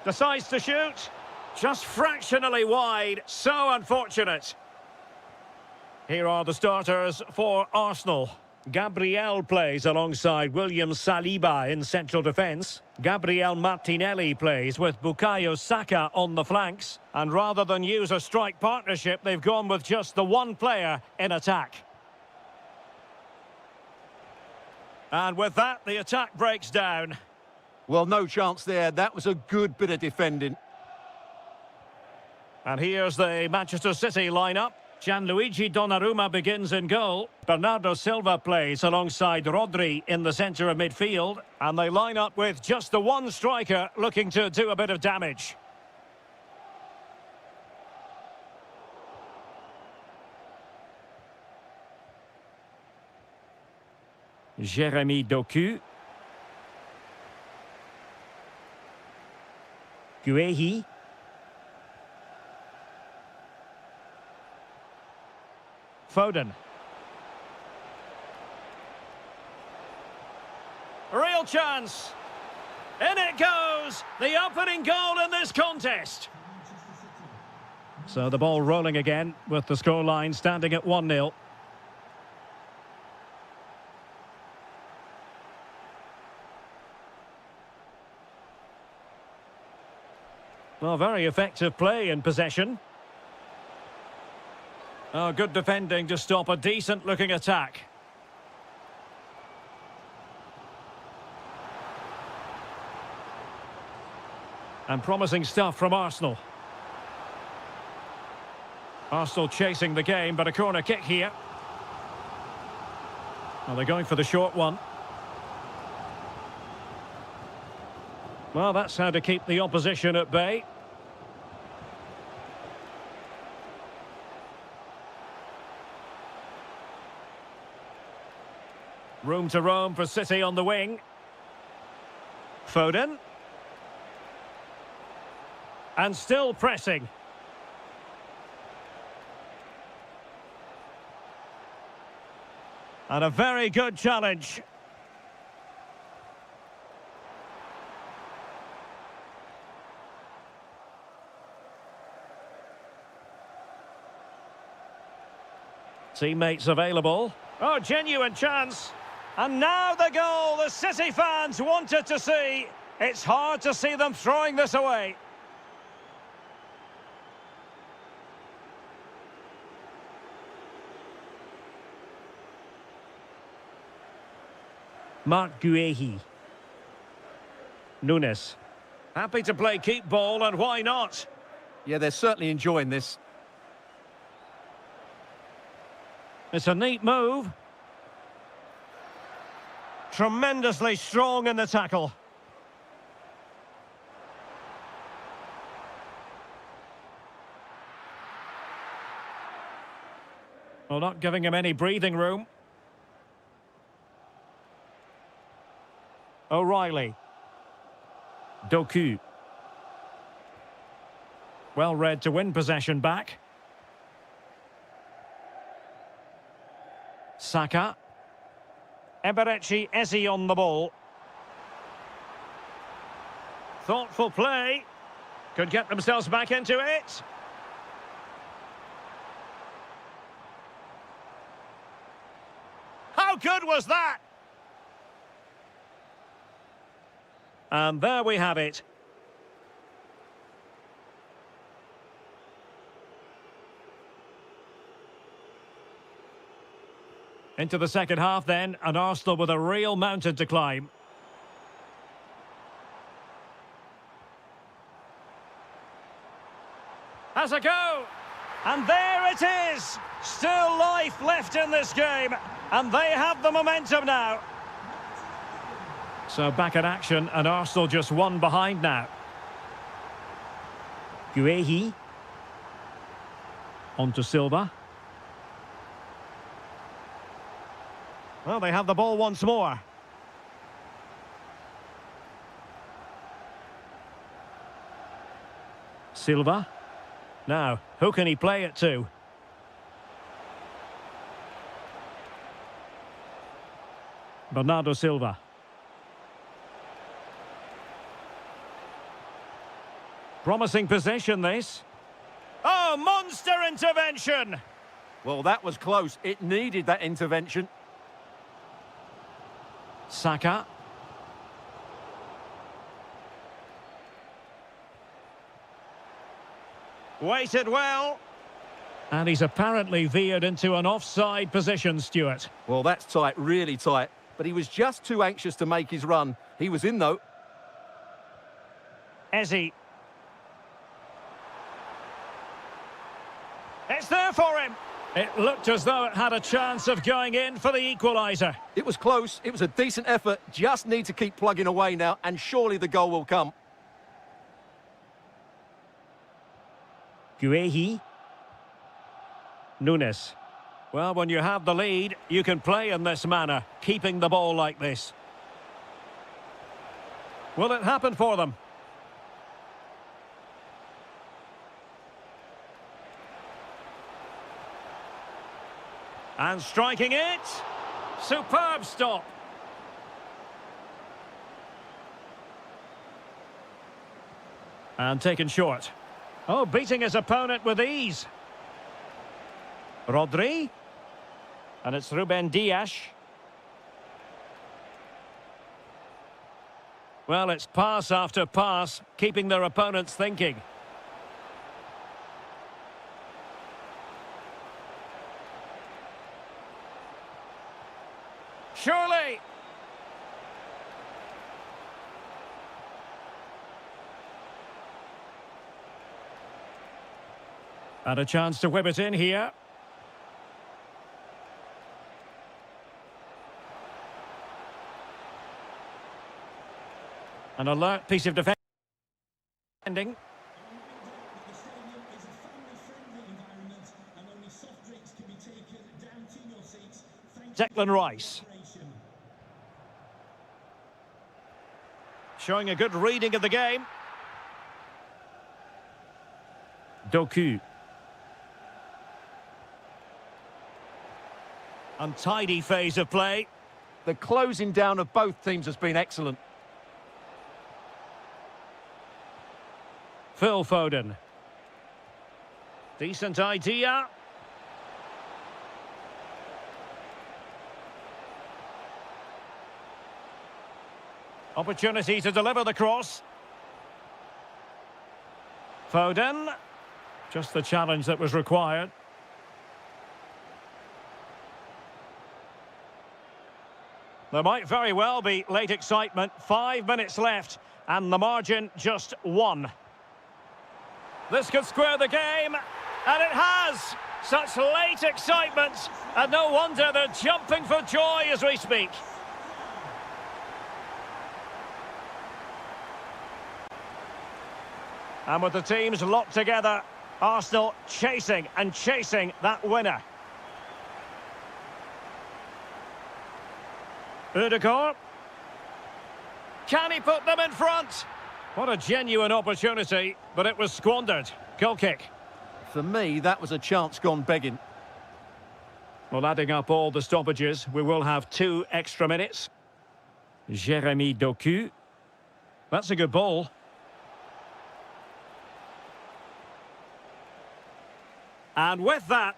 S1: Decides to shoot, just fractionally wide, so unfortunate. Here are the starters for Arsenal. Gabriel plays alongside William Saliba in central defence. Gabriel Martinelli plays with Bukayo Saka on the flanks. And rather than use a strike partnership, they've gone with just the one player in attack. And with that, the attack breaks down.
S2: Well, no chance there. That was a good bit of defending.
S1: And here's the Manchester City lineup. Gianluigi Donnarumma begins in goal. Bernardo Silva plays alongside Rodri in the centre of midfield. And they line up with just the one striker looking to do a bit of damage. Jeremy Doku. Guehi. Foden. Real chance. In it goes. The opening goal in this contest. So the ball rolling again with the scoreline standing at 1-0. Well, very effective play in possession. Oh, good defending to stop a decent-looking attack. And promising stuff from Arsenal. Arsenal chasing the game, but a corner kick here. Well, they're going for the short one. Well, that's how to keep the opposition at bay. Room to roam for City on the wing. Foden. And still pressing. And a very good challenge. Teammates available. Oh, genuine chance. And now the goal the City fans wanted to see. It's hard to see them throwing this away. Marc Guehi. Nunes. Happy to play keep ball, and why not?
S2: Yeah, they're certainly enjoying this.
S1: It's a neat move. Tremendously strong in the tackle. Well, not giving him any breathing room. O'Reilly. Doku. Well read to win possession back. Saka. Eberechi Eze on the ball. Thoughtful play. Could get themselves back into it. How good was that? And there we have it. Into the second half then, and Arsenal with a real mountain to climb. Has a go! And there it is! Still life left in this game, and they have the momentum now. So back in action, and Arsenal just one behind now. Guehi. On to Silva. Well, they have the ball once more. Silva. Now, who can he play it to? Bernardo Silva. Promising possession, this. Oh, monster intervention!
S3: Well, that was close. It needed that intervention.
S1: Saka. Waited well. And he's apparently veered into an offside position, Stuart.
S3: Well, that's tight, really tight. But he was just too anxious to make his run. He was in, though.
S1: Ezzy. It's there for him. It looked as though it had a chance of going in for the equaliser.
S3: It was close. It was a decent effort. Just need to keep plugging away now, and surely the goal will come.
S1: Guehi. Nunes. Well, when you have the lead, you can play in this manner, keeping the ball like this. Will it happen for them? And striking it. Superb stop. And taken short. Oh, beating his opponent with ease. Rodri. And it's Ruben Dias. Well, it's pass after pass, keeping their opponents thinking. Surely. And a chance to whip it in here. An alert piece of defending. Declan Rice. Showing a good reading of the game. Doku. Untidy phase of play.
S3: The closing down of both teams has been excellent.
S1: Phil Foden. Decent idea. Opportunity to deliver the cross. Foden. Just the challenge that was required. There might very well be late excitement. 5 minutes left and the margin just 1. This could square the game, and it has! Such late excitement, and no wonder they're jumping for joy as we speak. And with the teams locked together, Arsenal chasing and chasing that winner. Ødegaard. Can he put them in front? What a genuine opportunity, but it was squandered. Goal kick.
S3: For me, that was a chance gone begging.
S1: Well, adding up all the stoppages, we will have 2 extra minutes. Jeremy Doku. That's a good ball. And with that...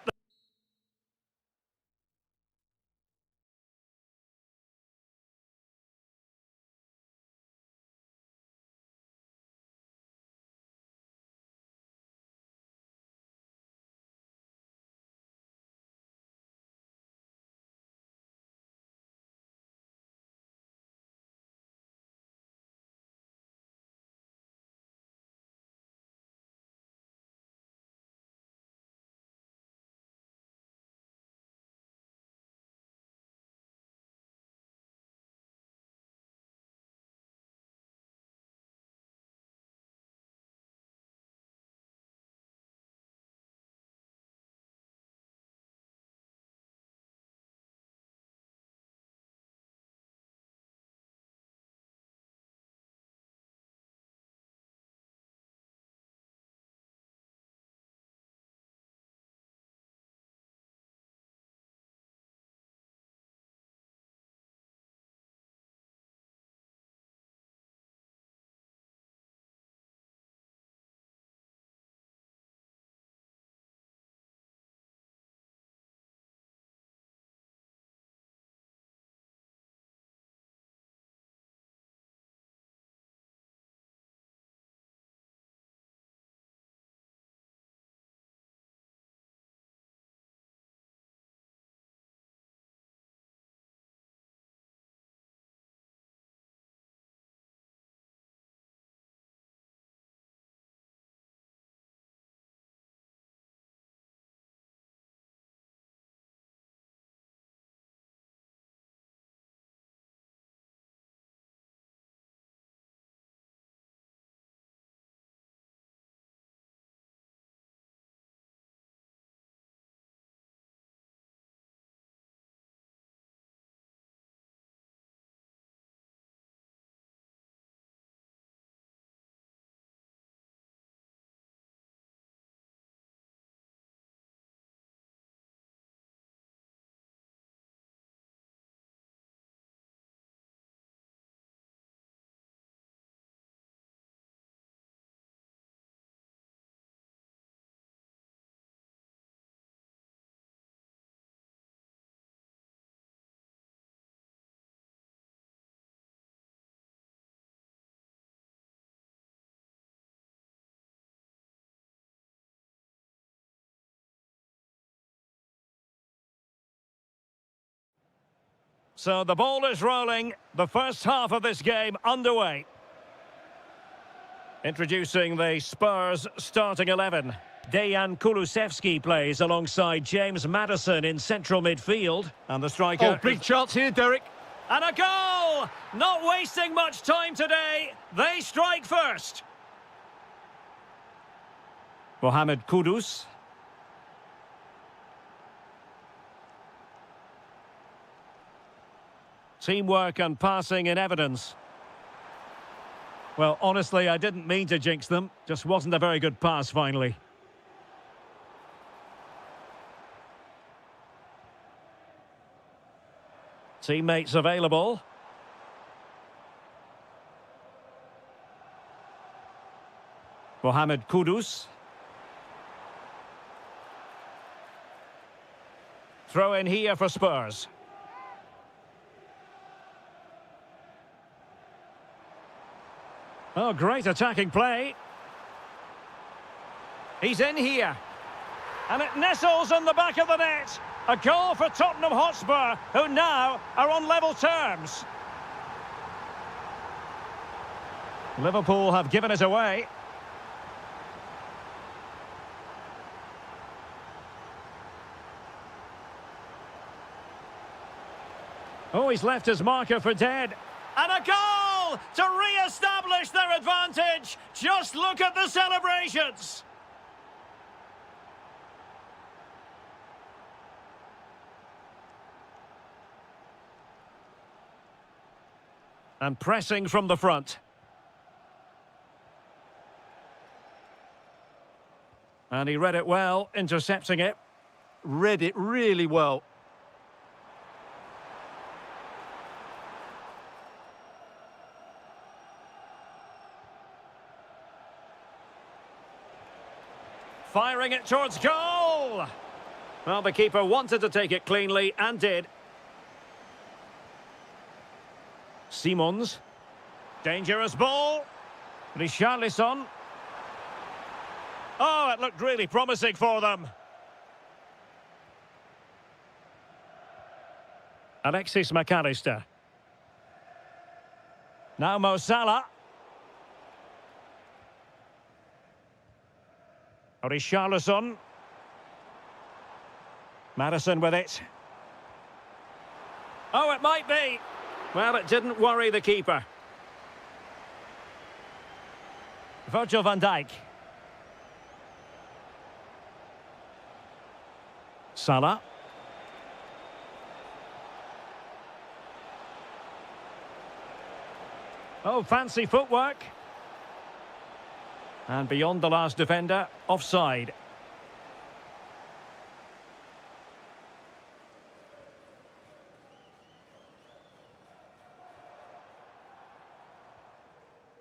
S1: So the ball is rolling. The first half of this game underway. Introducing the Spurs starting 11. Dejan Kulusevski plays alongside James Maddison in central midfield. And the striker...
S3: Oh, big chance here, Derek.
S1: And a goal! Not wasting much time today. They strike first. Mohamed Kudus. Teamwork and passing in evidence. Well, honestly, I didn't mean to jinx them. Just wasn't a very good pass, finally. Teammates available. Mohamed Kudus. Throw in here for Spurs. Oh, great attacking play. He's in here. And it nestles in the back of the net. A goal for Tottenham Hotspur, who now are on level terms. Liverpool have given it away. Oh, he's left his marker for dead. And a goal to re-establish their advantage. Just look at the celebrations. And pressing from the front. And he read it well, intercepting it.
S3: Read it really well.
S1: Firing it towards goal! Well, the keeper wanted to take it cleanly and did. Simons. Dangerous ball. Richarlison. Oh, it looked really promising for them. Alexis McAllister. Now Mo Salah. Richarlison. Maddison with it. Oh, it might be. Well, it didn't worry the keeper. Virgil van Dijk. Salah. Oh, fancy footwork. And beyond the last defender, offside.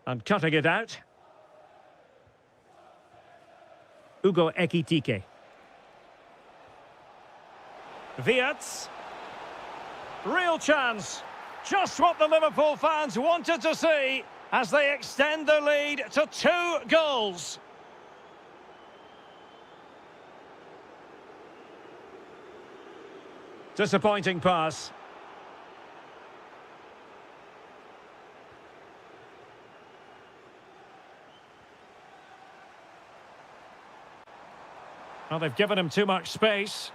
S1: And cutting it out. Ugo Ekitike. Wirtz. Real chance. Just what the Liverpool fans wanted to see as they extend their lead to 2 goals. Disappointing pass. Well, they've given him too much space.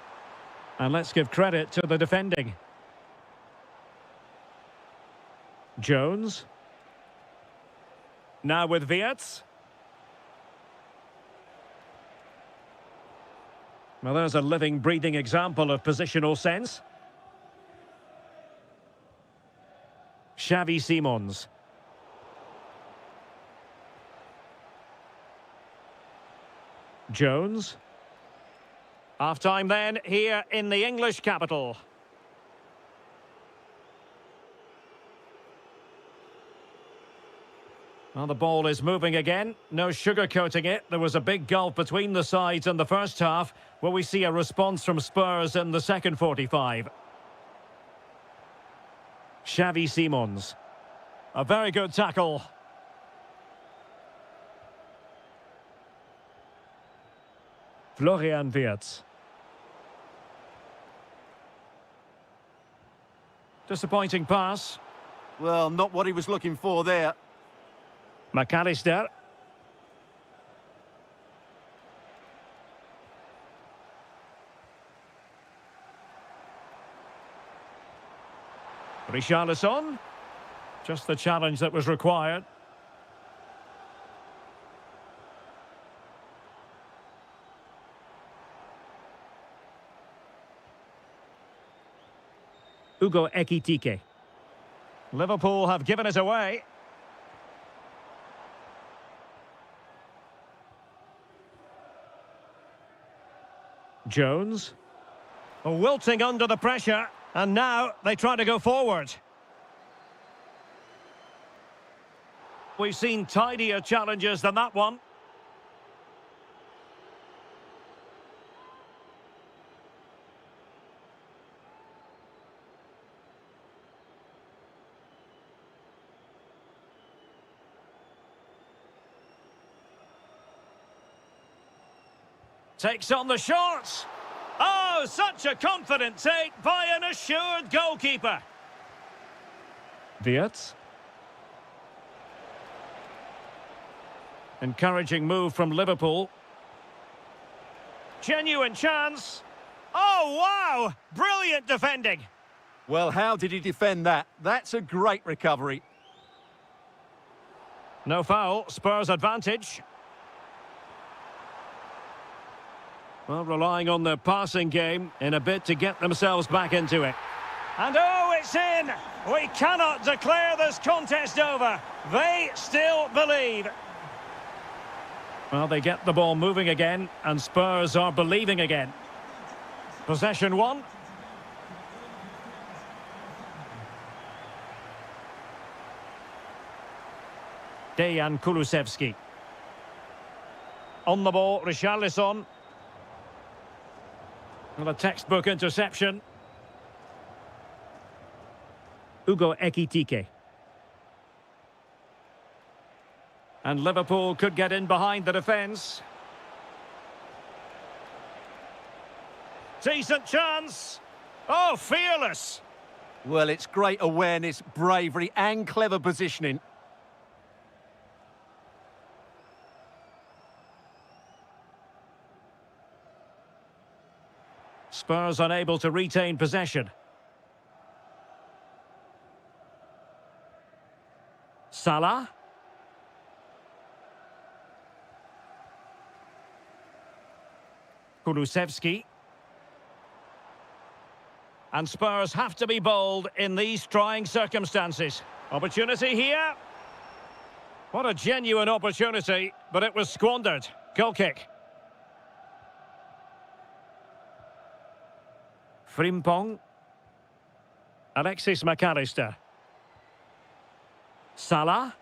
S1: And let's give credit to the defending. Jones. Now with Wirtz. Well, there's a living, breathing example of positional sense. Xavi Simons. Jones. Half-time then, here in the English capital. Well, the ball is moving again. No sugarcoating it. There was a big gulf between the sides in the first half, where we see a response from Spurs in the second 45. Xavi Simons. A very good tackle. Florian Wirtz. Disappointing pass.
S3: Well, not what he was looking for there.
S1: McAllister. Richarlison. Just the challenge that was required. Ugo Ekitike. Liverpool have given it away. Jones. Wilting under the pressure, and now they try to go forward. We've seen tidier challenges than that one. Takes on the shots. Oh, such a confident take by an assured goalkeeper. Wirtz. Encouraging move from Liverpool. Genuine chance. Oh, wow! Brilliant defending.
S3: Well, how did he defend that? That's a great recovery.
S1: No foul, Spurs advantage. Well, relying on the passing game in a bid to get themselves back into it. And oh, it's in! We cannot declare this contest over. They still believe. Well, they get the ball moving again, and Spurs are believing again. Possession one. Dejan Kulusevski. On the ball, Richarlison. Well, a textbook interception. Ugo Ekitike. And Liverpool could get in behind the defence. Decent chance. Oh, fearless.
S3: Well, it's great awareness, bravery and clever positioning.
S1: Spurs unable to retain possession. Salah. Kulusevski. And Spurs have to be bold in these trying circumstances. Opportunity here. What a genuine opportunity, but it was squandered. Goal kick. Frimpong. Alexis McAllister. Salah.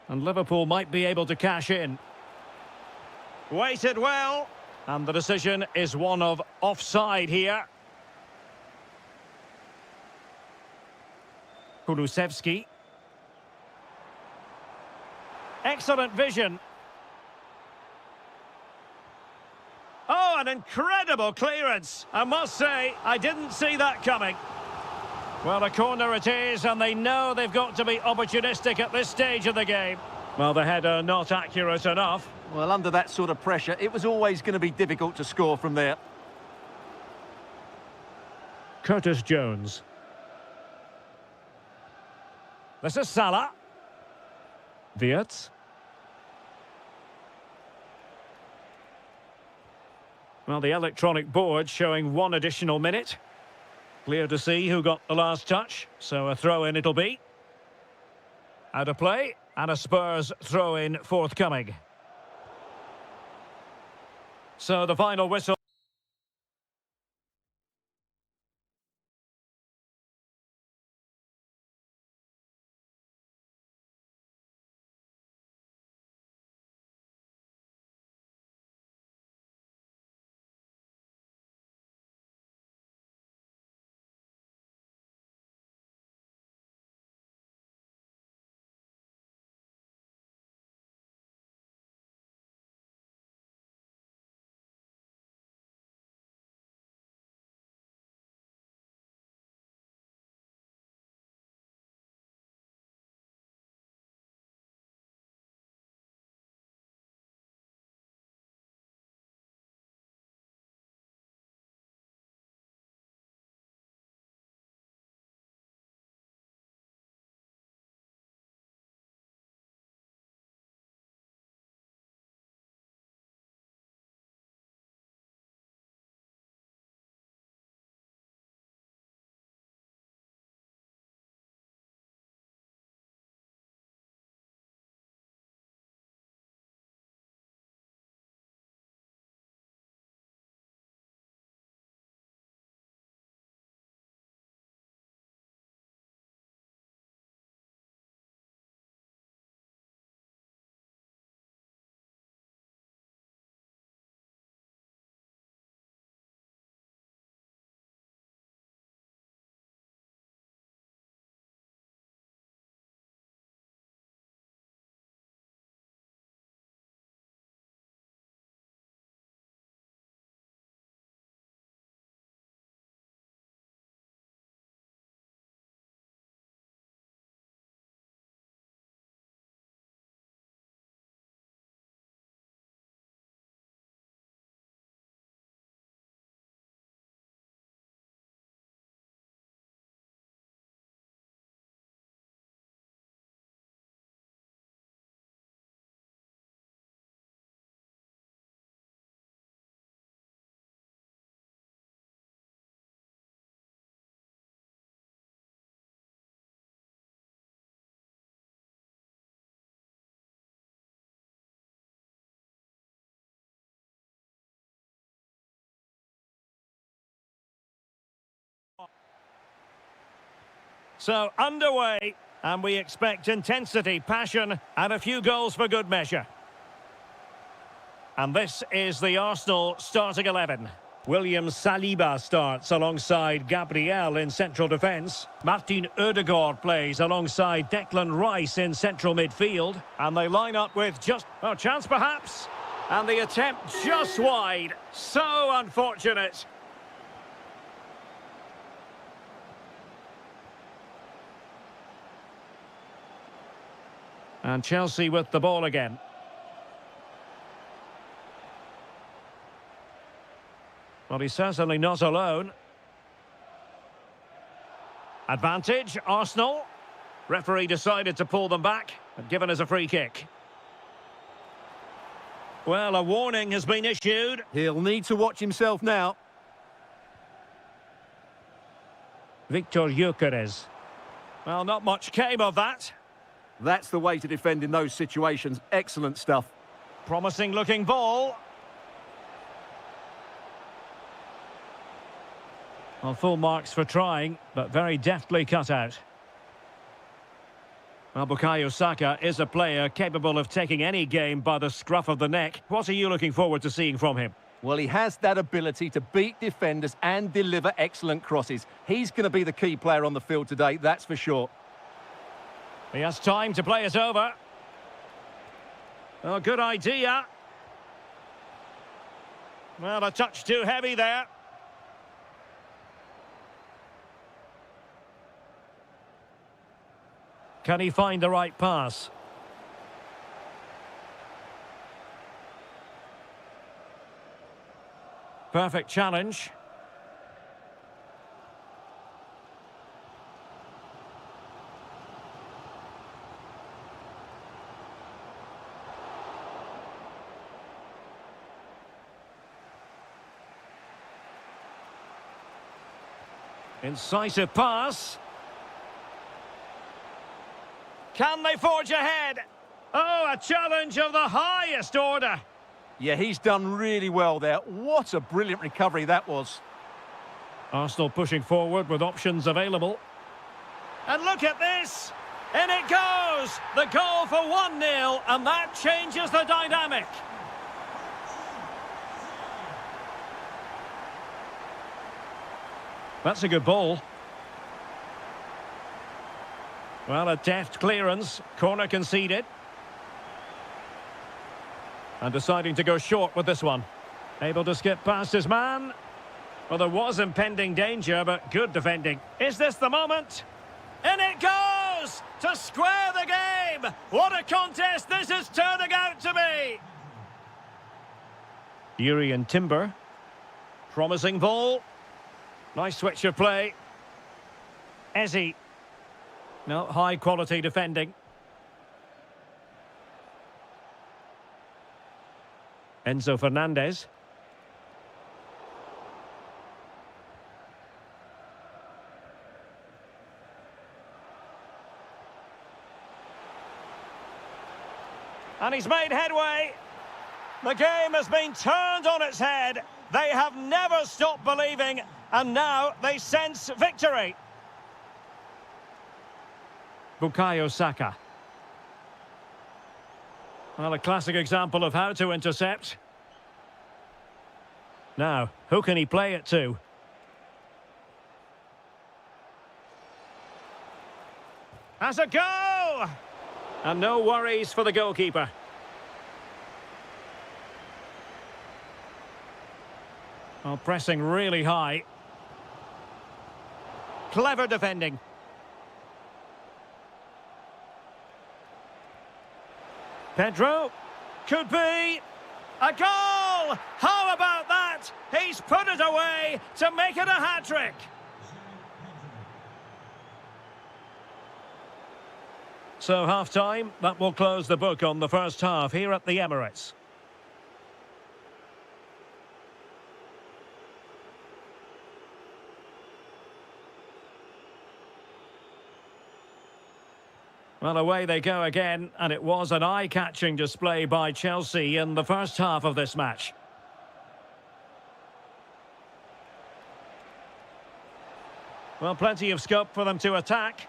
S1: And Liverpool might be able to cash in. Waited well. And the decision is one of offside here. Kulusevski. Excellent vision. Oh, an incredible clearance. I must say, I didn't see that coming. Well, a corner it is, and they know they've got to be opportunistic at this stage of the game. Well, the header not accurate enough.
S3: Well, under that sort of pressure, it was always going to be difficult to score from there.
S1: Curtis Jones. This is Salah. Wirtz. Well, the electronic board showing one additional minute. Clear to see who got the last touch, so a throw-in it'll be. Out of play, and a Spurs throw-in forthcoming. So the final whistle. So, underway, and we expect intensity, passion, and a few goals for good measure. And this is the Arsenal starting 11. William Saliba starts alongside Gabriel in central defence. Martin Ødegaard plays alongside Declan Rice in central midfield. And they line up with just... oh, chance perhaps. And the attempt just wide. So unfortunate. And Chelsea with the ball again. Well, he's certainly not alone. Advantage, Arsenal. Referee decided to pull them back and given us a free kick. Well, a warning has been issued.
S2: He'll need to watch himself now.
S1: Victor Gyökeres. Well, not much came of that.
S2: That's the way to defend in those situations. Excellent stuff.
S1: Promising looking ball. Well, full marks for trying, but very deftly cut out. Well, Bukayo Saka is a player capable of taking any game by the scruff of the neck. What are you looking forward to seeing from him?
S2: Well, he has that ability to beat defenders and deliver excellent crosses. He's going to be the key player on the field today, that's for sure.
S1: He has time to play it over. Oh, good idea. Well, a touch too heavy there. Can he find the right pass? Perfect challenge. Incisive pass. Can they forge ahead? Oh, a challenge of the highest order.
S2: Yeah, he's done really well there. What a brilliant recovery that was.
S1: Arsenal pushing forward with options available. And look at this. In it goes. The goal for 1-0, and that changes the dynamic. That's a good ball. Well, a deft clearance. Corner conceded. And deciding to go short with this one. Able to skip past his man. Well, there was impending danger, but good defending. Is this the moment? In it goes! To square the game! What a contest this is turning out to be! Yuri and Timber. Promising ball. Nice switch of play. Eze. No, high quality defending. Enzo Fernandez. And he's made headway. The game has been turned on its head. They have never stopped believing, and now they sense victory. Bukayo Saka. Well, a classic example of how to intercept. Now, who can he play it to? Has a go! And no worries for the goalkeeper. Well, pressing really high. Clever defending. Pedro, could be a goal! How about that? He's put it away to make it a hat-trick. So half-time, that will close the book on the first half here at the Emirates. Well, away they go again, and it was an eye-catching display by Chelsea in the first half of this match. Well, plenty of scope for them to attack.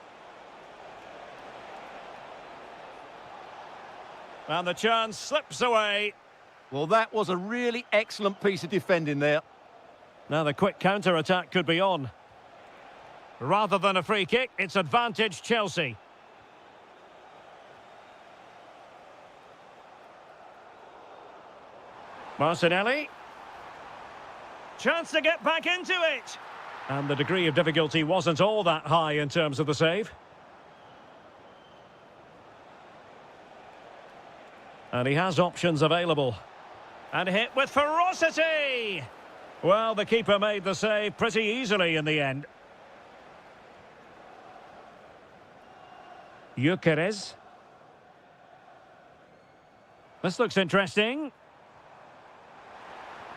S1: And the chance slips away.
S3: Well, that was a really excellent piece of defending there.
S1: Now the quick counter-attack could be on. Rather than a free kick, it's advantage Chelsea. Martinelli. Chance to get back into it. And the degree of difficulty wasn't all that high in terms of the save. And he has options available. And hit with ferocity! Well, the keeper made the save pretty easily in the end. Gyökeres. This looks interesting.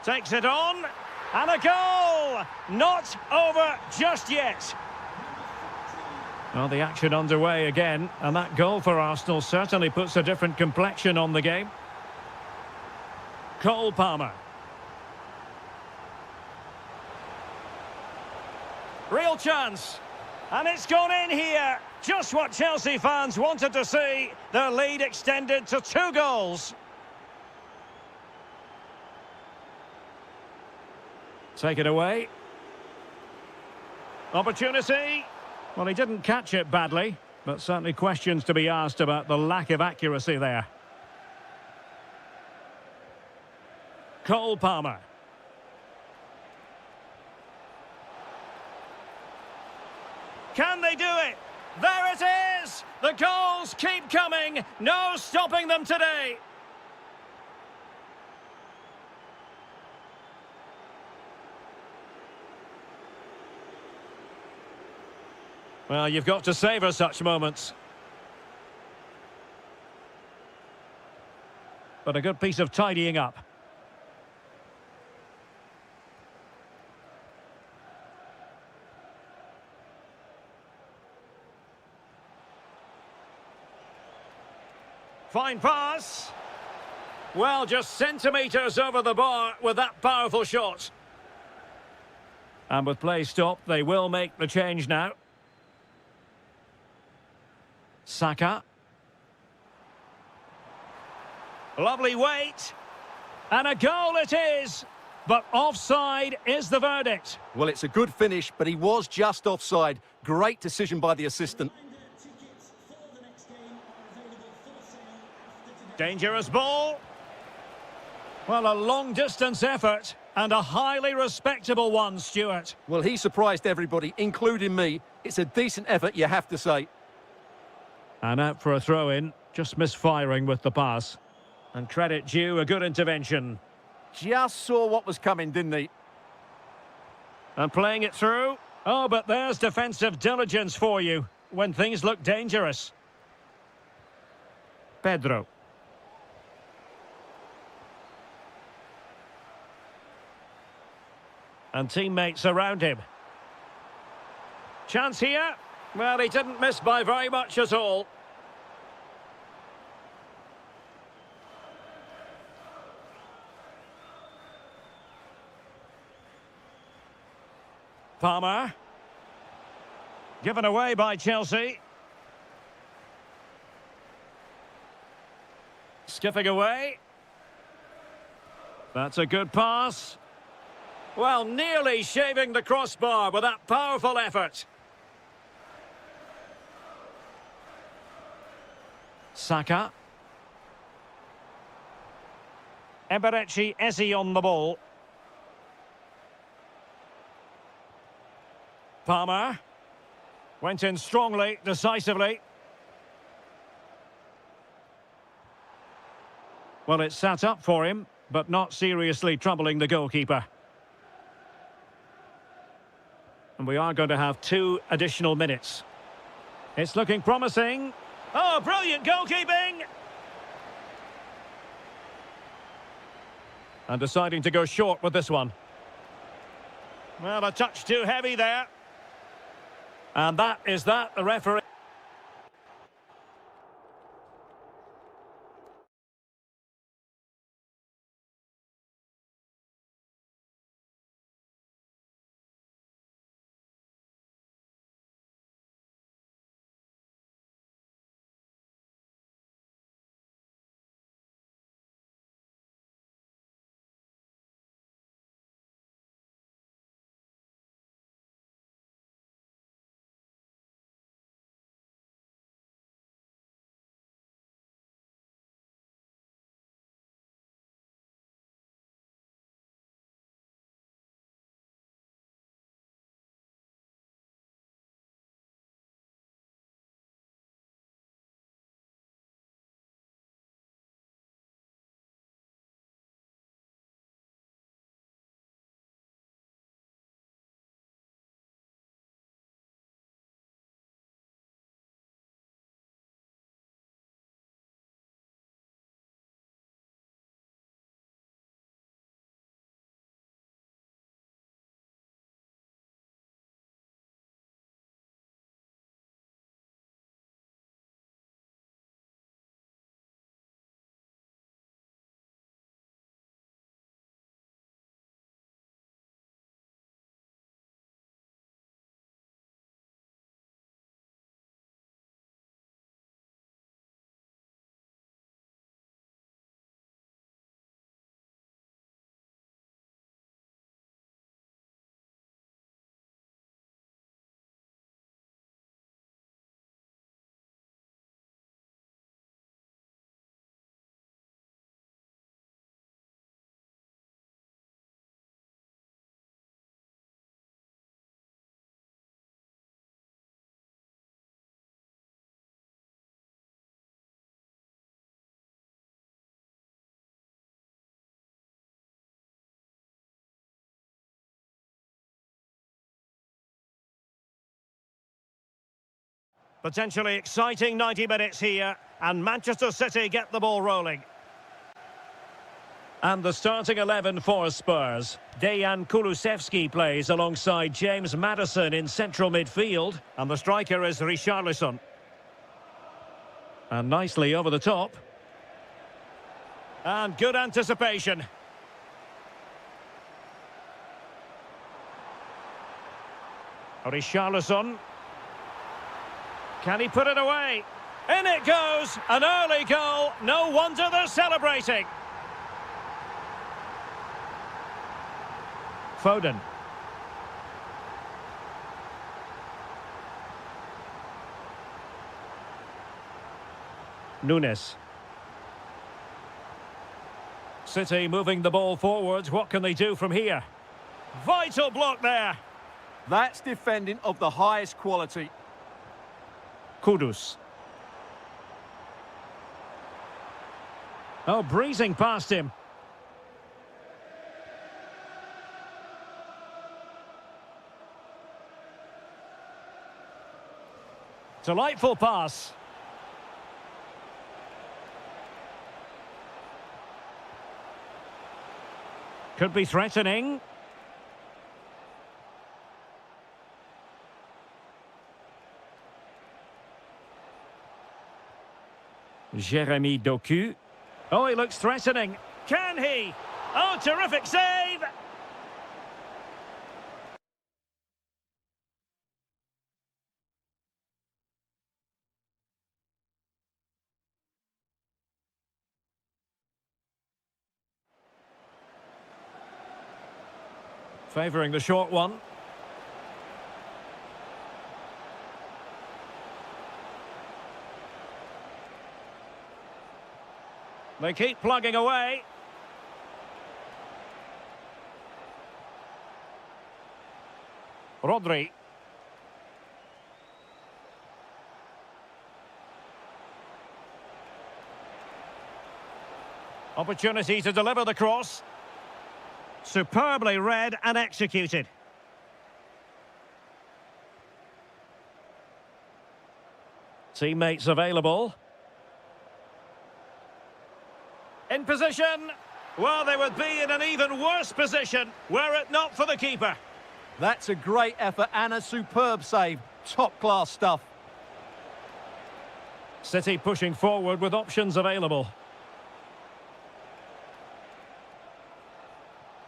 S1: Takes it on. And a goal! Not over just yet. Well, the action underway again, and that goal for Arsenal certainly puts a different complexion on the game. Cole Palmer. Real chance. And it's gone in here. Just what Chelsea fans wanted to see. Their lead extended to 2 goals. Take it away. Opportunity. Well, he didn't catch it badly, but certainly questions to be asked about the lack of accuracy there. Cole Palmer. Can they do it? There it is! The goals keep coming. No stopping them today. Well, you've got to savour such moments. But a good piece of tidying up. Fine pass. Well, just centimetres over the bar with that powerful shot. And with play stopped, they will make the change now. Saka. Lovely weight. And a goal it is. But offside is the verdict.
S2: Well, it's a good finish, but he was just offside. Great decision by the assistant.
S1: Dangerous ball. Well, a long-distance effort and a highly respectable one, Stuart.
S2: Well, he surprised everybody, including me. It's a decent effort, you have to say.
S1: And out for a throw-in, just misfiring with the pass. And credit due, a good intervention.
S2: Just saw what was coming, didn't he?
S1: And playing it through. Oh, but there's defensive diligence for you when things look dangerous. Pedro. And teammates around him. Chance here. Well, he didn't miss by very much at all. Palmer. Given away by Chelsea. Skipping away. That's a good pass. Well, nearly shaving the crossbar with that powerful effort. Saka. Eberechi Eze on the ball. Palmer. Went in strongly, decisively. Well, it sat up for him, but not seriously troubling the goalkeeper. And we are going to have 2 additional minutes. It's looking promising. Oh, brilliant goalkeeping! And deciding to go short with this one. Well, a touch too heavy there. And that is that, the referee. Potentially exciting 90 minutes here, and Manchester City get the ball rolling. And the starting 11 for Spurs. Dejan Kulusevski plays alongside James Maddison in central midfield. And the striker is Richarlison. And nicely over the top. And good anticipation. Richarlison. Can he put it away? In it goes! An early goal. No wonder they're celebrating. Foden. Nunes. City moving the ball forwards. What can they do from here? Vital block there.
S3: That's defending of the highest quality.
S1: Kudus. Oh, breezing past him. Delightful pass. Could be threatening. Jeremy Doku. Oh, he looks threatening. Can he? Oh, terrific save! Favouring the short one. They keep plugging away. Rodri. Opportunity to deliver the cross. Superbly read and executed. Teammates available. In position. Well, they would be in an even worse position were it not for the keeper.
S3: That's a great effort and a superb save. Top-class stuff.
S1: City pushing forward with options available.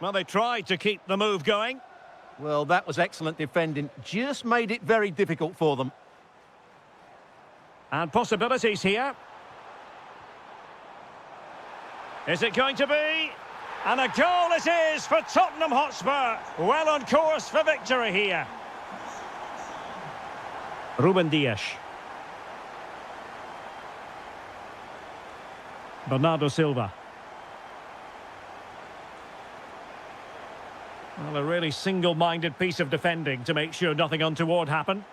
S1: Well, they tried to keep the move going.
S3: Well, that was excellent defending. Just made it very difficult for them.
S1: And possibilities here. Is it going to be? And a goal it is for Tottenham Hotspur. Well on course for victory here. Ruben Dias. Bernardo Silva. Well, a really single-minded piece of defending to make sure nothing untoward happened.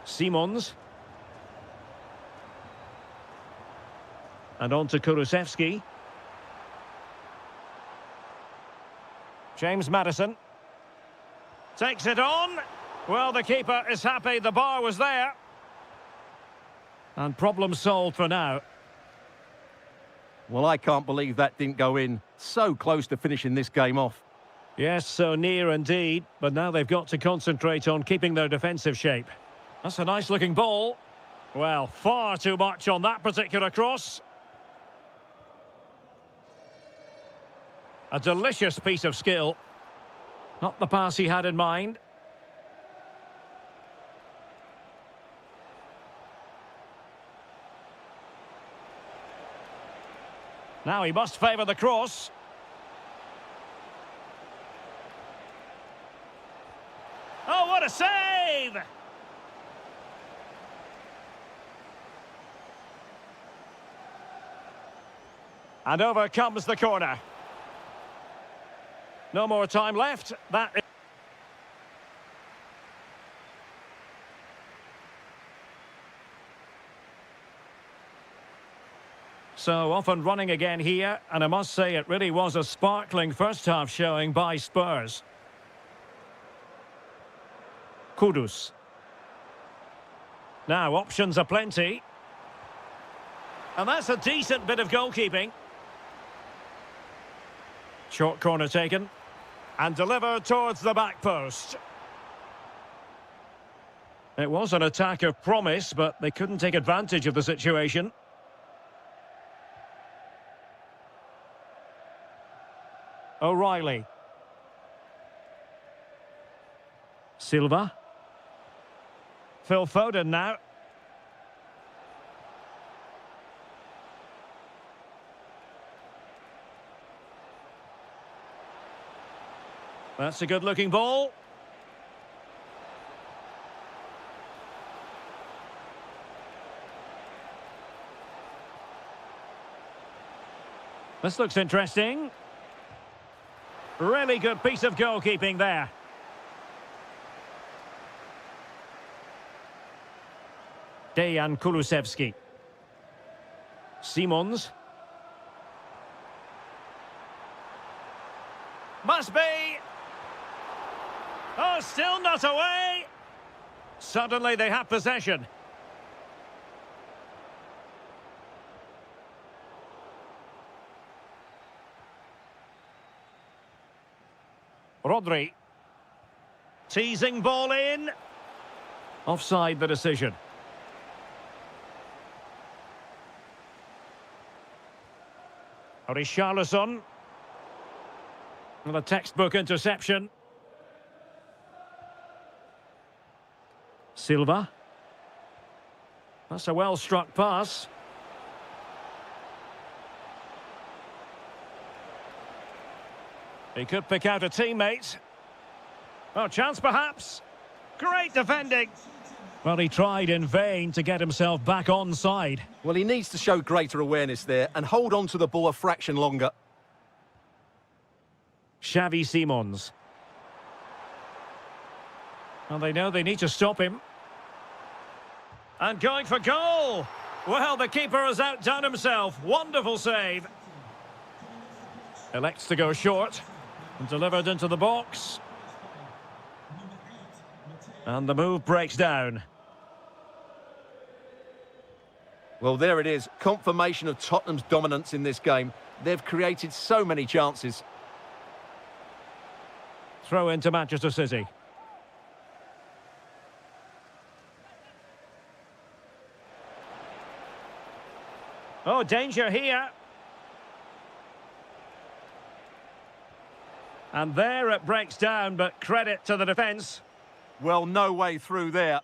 S1: Simons. And on to Kulusevski. James Maddison. Takes it on. Well, the keeper is happy the bar was there. And problem solved for now.
S3: Well, I can't believe that didn't go in. So close to finishing this game off.
S1: Yes, so near indeed. But now they've got to concentrate on keeping their defensive shape. That's a nice-looking ball. Well, far too much on that particular cross. A delicious piece of skill. Not the pass he had in mind. Now he must favour the cross. Oh, what a save! And over comes the corner. No more time left. That is... So off and running again here, and I must say it really was a sparkling first half showing by Spurs. Kudus. Now, options are plenty. And that's a decent bit of goalkeeping. Short corner taken. And delivered towards the back post. It was an attack of promise, but they couldn't take advantage of the situation. O'Reilly. Silva. Phil Foden now. That's a good-looking ball. This looks interesting. Really good piece of goalkeeping there. Dejan Kulusevski. Simons. Must be. Oh, still not away. Suddenly they have possession. Rodri. Teasing ball in. Offside the decision. Richarlison. And a textbook interception. Silva. That's a well-struck pass. He could pick out a teammate. Oh, chance perhaps. Great defending. Well, he tried in vain to get himself back onside.
S2: Well, he needs to show greater awareness there and hold on to the ball a fraction longer.
S1: Xavi Simons. Well, they know they need to stop him. And going for goal. Well, the keeper has outdone himself. Wonderful save. Elects to go short. And delivered into the box. And the move breaks down.
S2: Well, there it is. Confirmation of Tottenham's dominance in this game. They've created so many chances.
S1: Throw into Manchester City. Oh, danger here. And there it breaks down, but credit to the defence.
S3: Well, no way through there.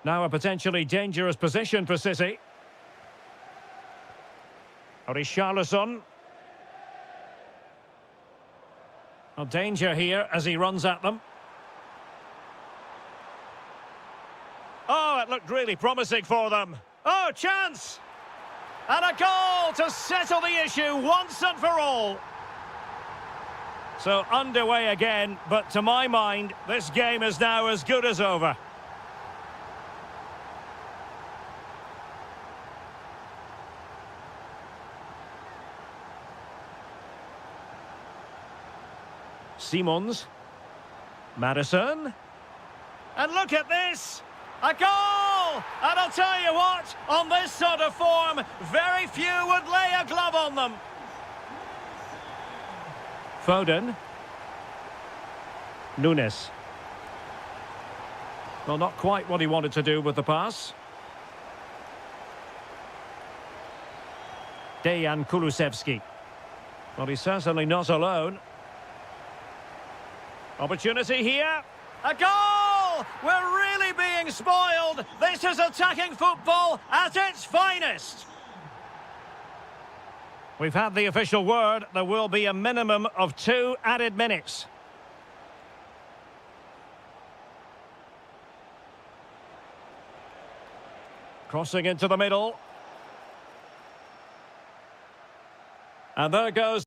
S1: Now a potentially dangerous position for City. Richarlison. Well, danger here as he runs at them. Oh, it looked really promising for them. Oh, chance! And a goal to settle the issue once and for all. So underway again, but to my mind, this game is now as good as over. Simons. Madison. And look at this! A goal! And I'll tell you what, on this sort of form, very few would lay a glove on them. Foden. Nunes. Well, not quite what he wanted to do with the pass. Dejan Kulusevski. Well, he's certainly not alone. Opportunity here. A goal! We're really being spoiled. This is attacking football at its finest. We've had the official word. There will be a minimum of 2 added minutes. Crossing into the middle. And there goes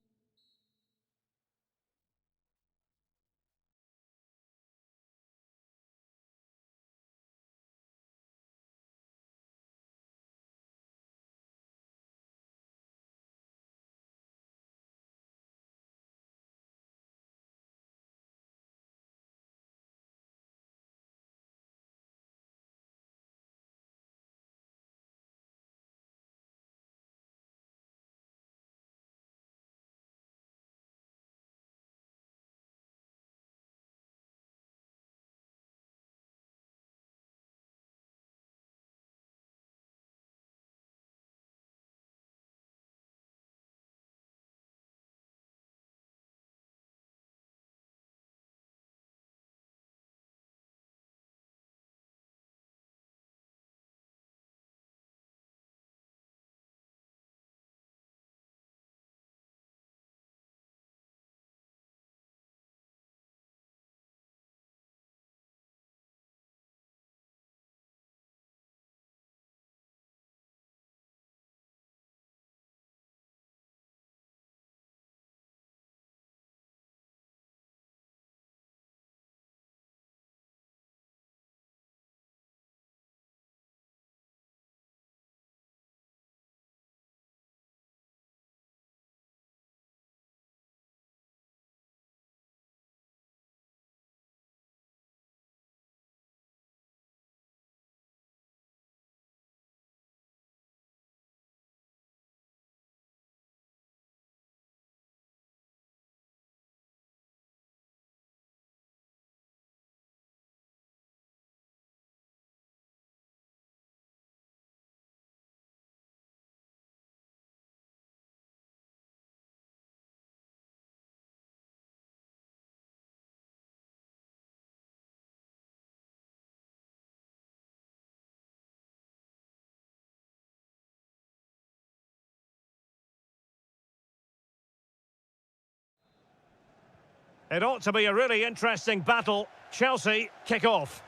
S1: It ought to be a really interesting battle. Chelsea kick off.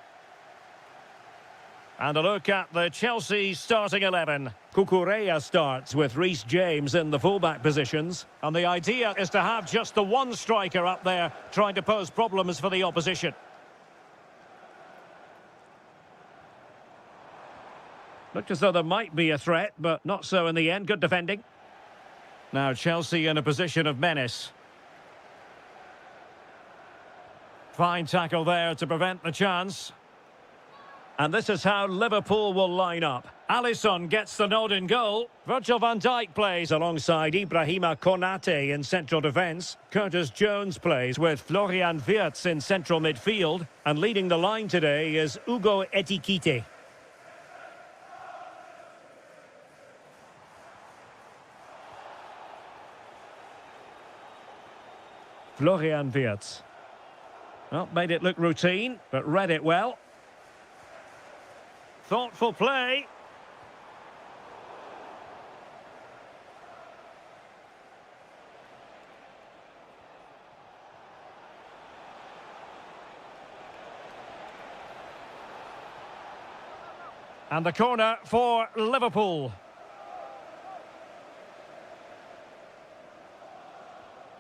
S1: And a look at the Chelsea starting 11. Cucurella starts with Reece James in the fullback positions. And the idea is to have just the one striker up there trying to pose problems for the opposition. Looked as though there might be a threat, but not so in the end. Good defending. Now Chelsea in a position of menace. Fine tackle there to prevent the chance. And this is how Liverpool will line up. Alisson gets the nod in goal. Virgil van Dijk plays alongside Ibrahima Konate in central defence. Curtis Jones plays with Florian Wirtz in central midfield. And leading the line today is Ugo Etikite. Florian Wirtz. Well, made it look routine, but read it well. Thoughtful play. And the corner for Liverpool.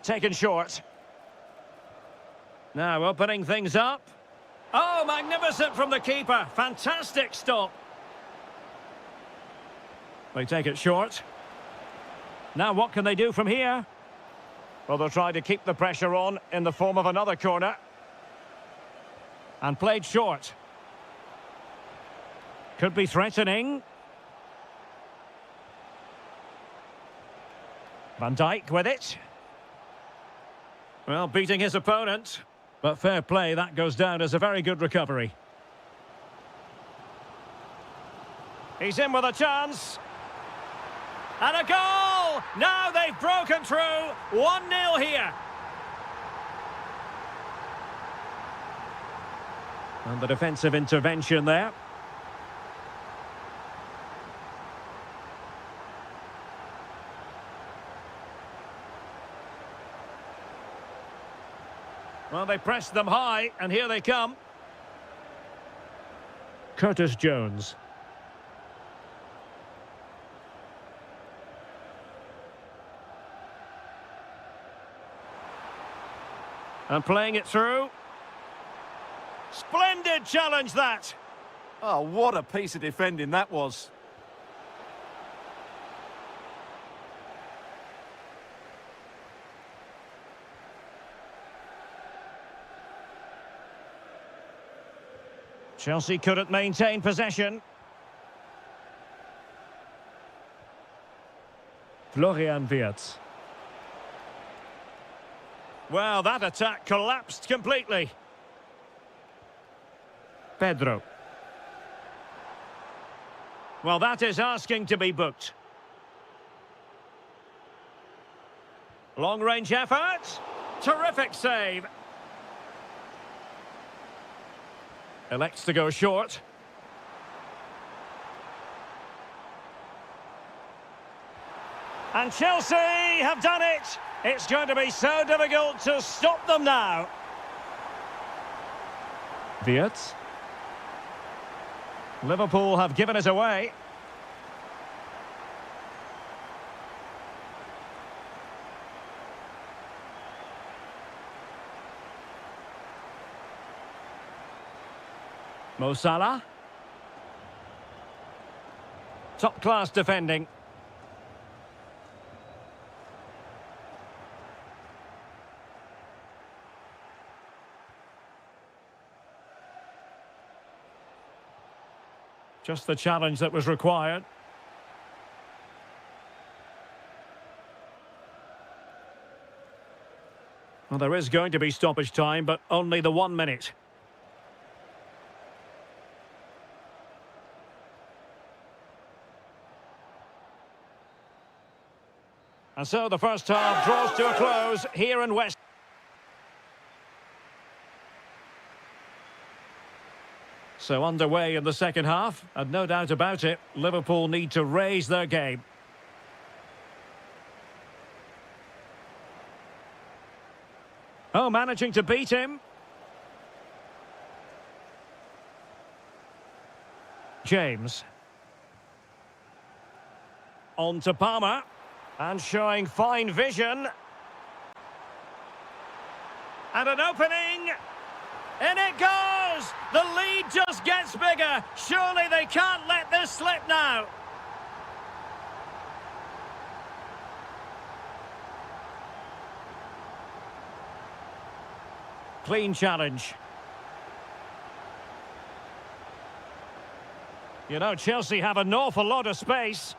S1: Taken short. Now opening things up. Oh, magnificent from the keeper. Fantastic stop. They take it short. Now what can they do from here? Well, they'll try to keep the pressure on in the form of another corner. And played short. Could be threatening. Van Dijk with it. Well, beating his opponent. But fair play, that goes down as a very good recovery. He's in with a chance. And a goal! Now they've broken through. 1-0 here. And the defensive intervention there. Well, they pressed them high, and here they come. Curtis Jones. And playing it through. Splendid challenge, that.
S3: Oh, what a piece of defending that was.
S1: Chelsea couldn't maintain possession. Florian Wirtz. Well, that attack collapsed completely. Pedro. Well, that is asking to be booked. Long-range effort. Terrific save. Elects to go short. And Chelsea have done it. It's going to be so difficult to stop them now. Wirtz. Liverpool have given it away. Mo Salah. Top-class defending. Just the challenge that was required. Well, there is going to be stoppage time, but only the 1 minute. And so the first half draws to a close here in West. So underway in the second half, and no doubt about it, Liverpool need to raise their game. Oh, managing to beat him. James. On to Palmer. And showing fine vision. And an opening. In it goes! The lead just gets bigger. Surely they can't let this slip now. Clean challenge. You know, Chelsea have an awful lot of space.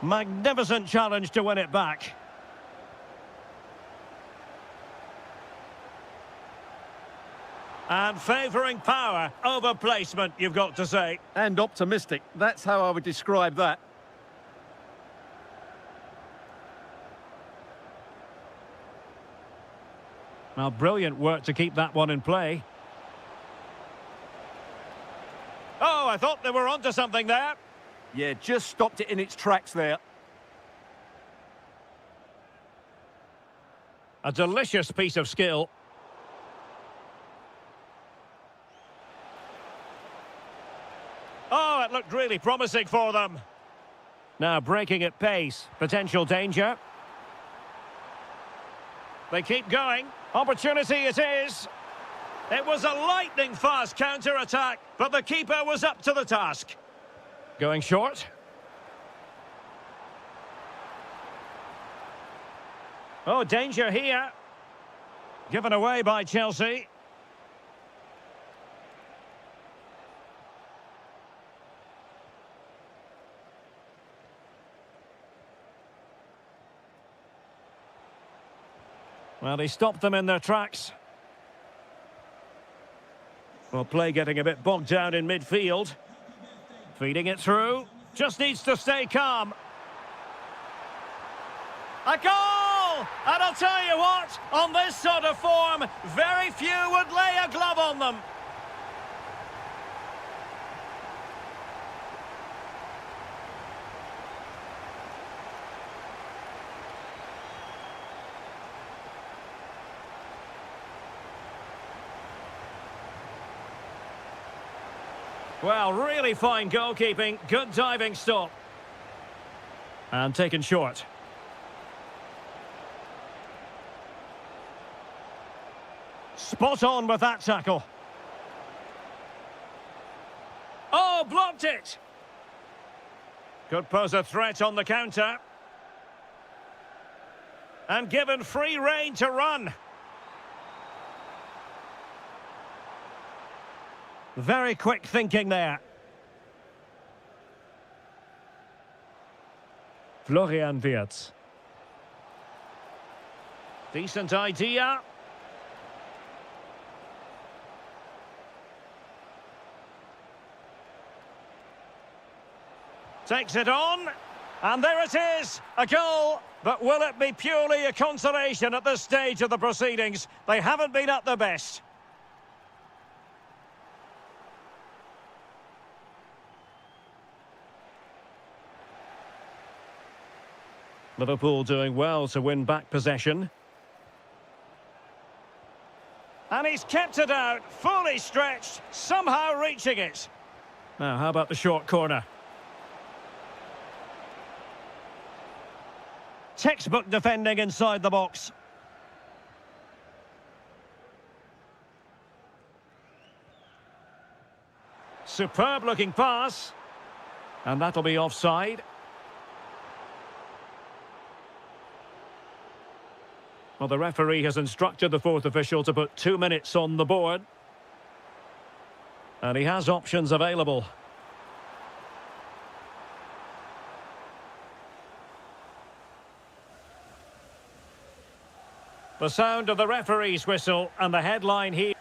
S1: Magnificent challenge to win it back. And favouring power over placement, you've got to say.
S3: And optimistic. That's how I would describe that.
S1: Now, brilliant work to keep that one in play. Oh, I thought they were onto something there.
S3: Yeah, just stopped it in its tracks there.
S1: A delicious piece of skill. Oh, it looked really promising for them. Now breaking at pace. Potential danger. They keep going. Opportunity it is. It was a lightning-fast counter-attack, but the keeper was up to the task. Going short. Oh, danger here. Given away by Chelsea. Well, he stopped them in their tracks. Well, play getting a bit bogged down in midfield. Feeding it through. Just needs to stay calm. A goal! And I'll tell you what, on this sort of form, very few would lay a glove on them. Well, really fine goalkeeping, good diving stop. And taken short. Spot on with that tackle. Oh, blocked it! Could pose a threat on the counter. And given free rein to run. Very quick thinking there. Florian Wirtz. Decent idea. Takes it on. And there it is, a goal. But will it be purely a consolation at this stage of the proceedings? They haven't been at their best. Liverpool doing well to win back possession. And he's kept it out, fully stretched, somehow reaching it. Now, how about the short corner? Textbook defending inside the box. Superb looking pass. And that'll be offside. Well, the referee has instructed the fourth official to put 2 minutes on the board. And he has options available. The sound of the referee's whistle and the headline here.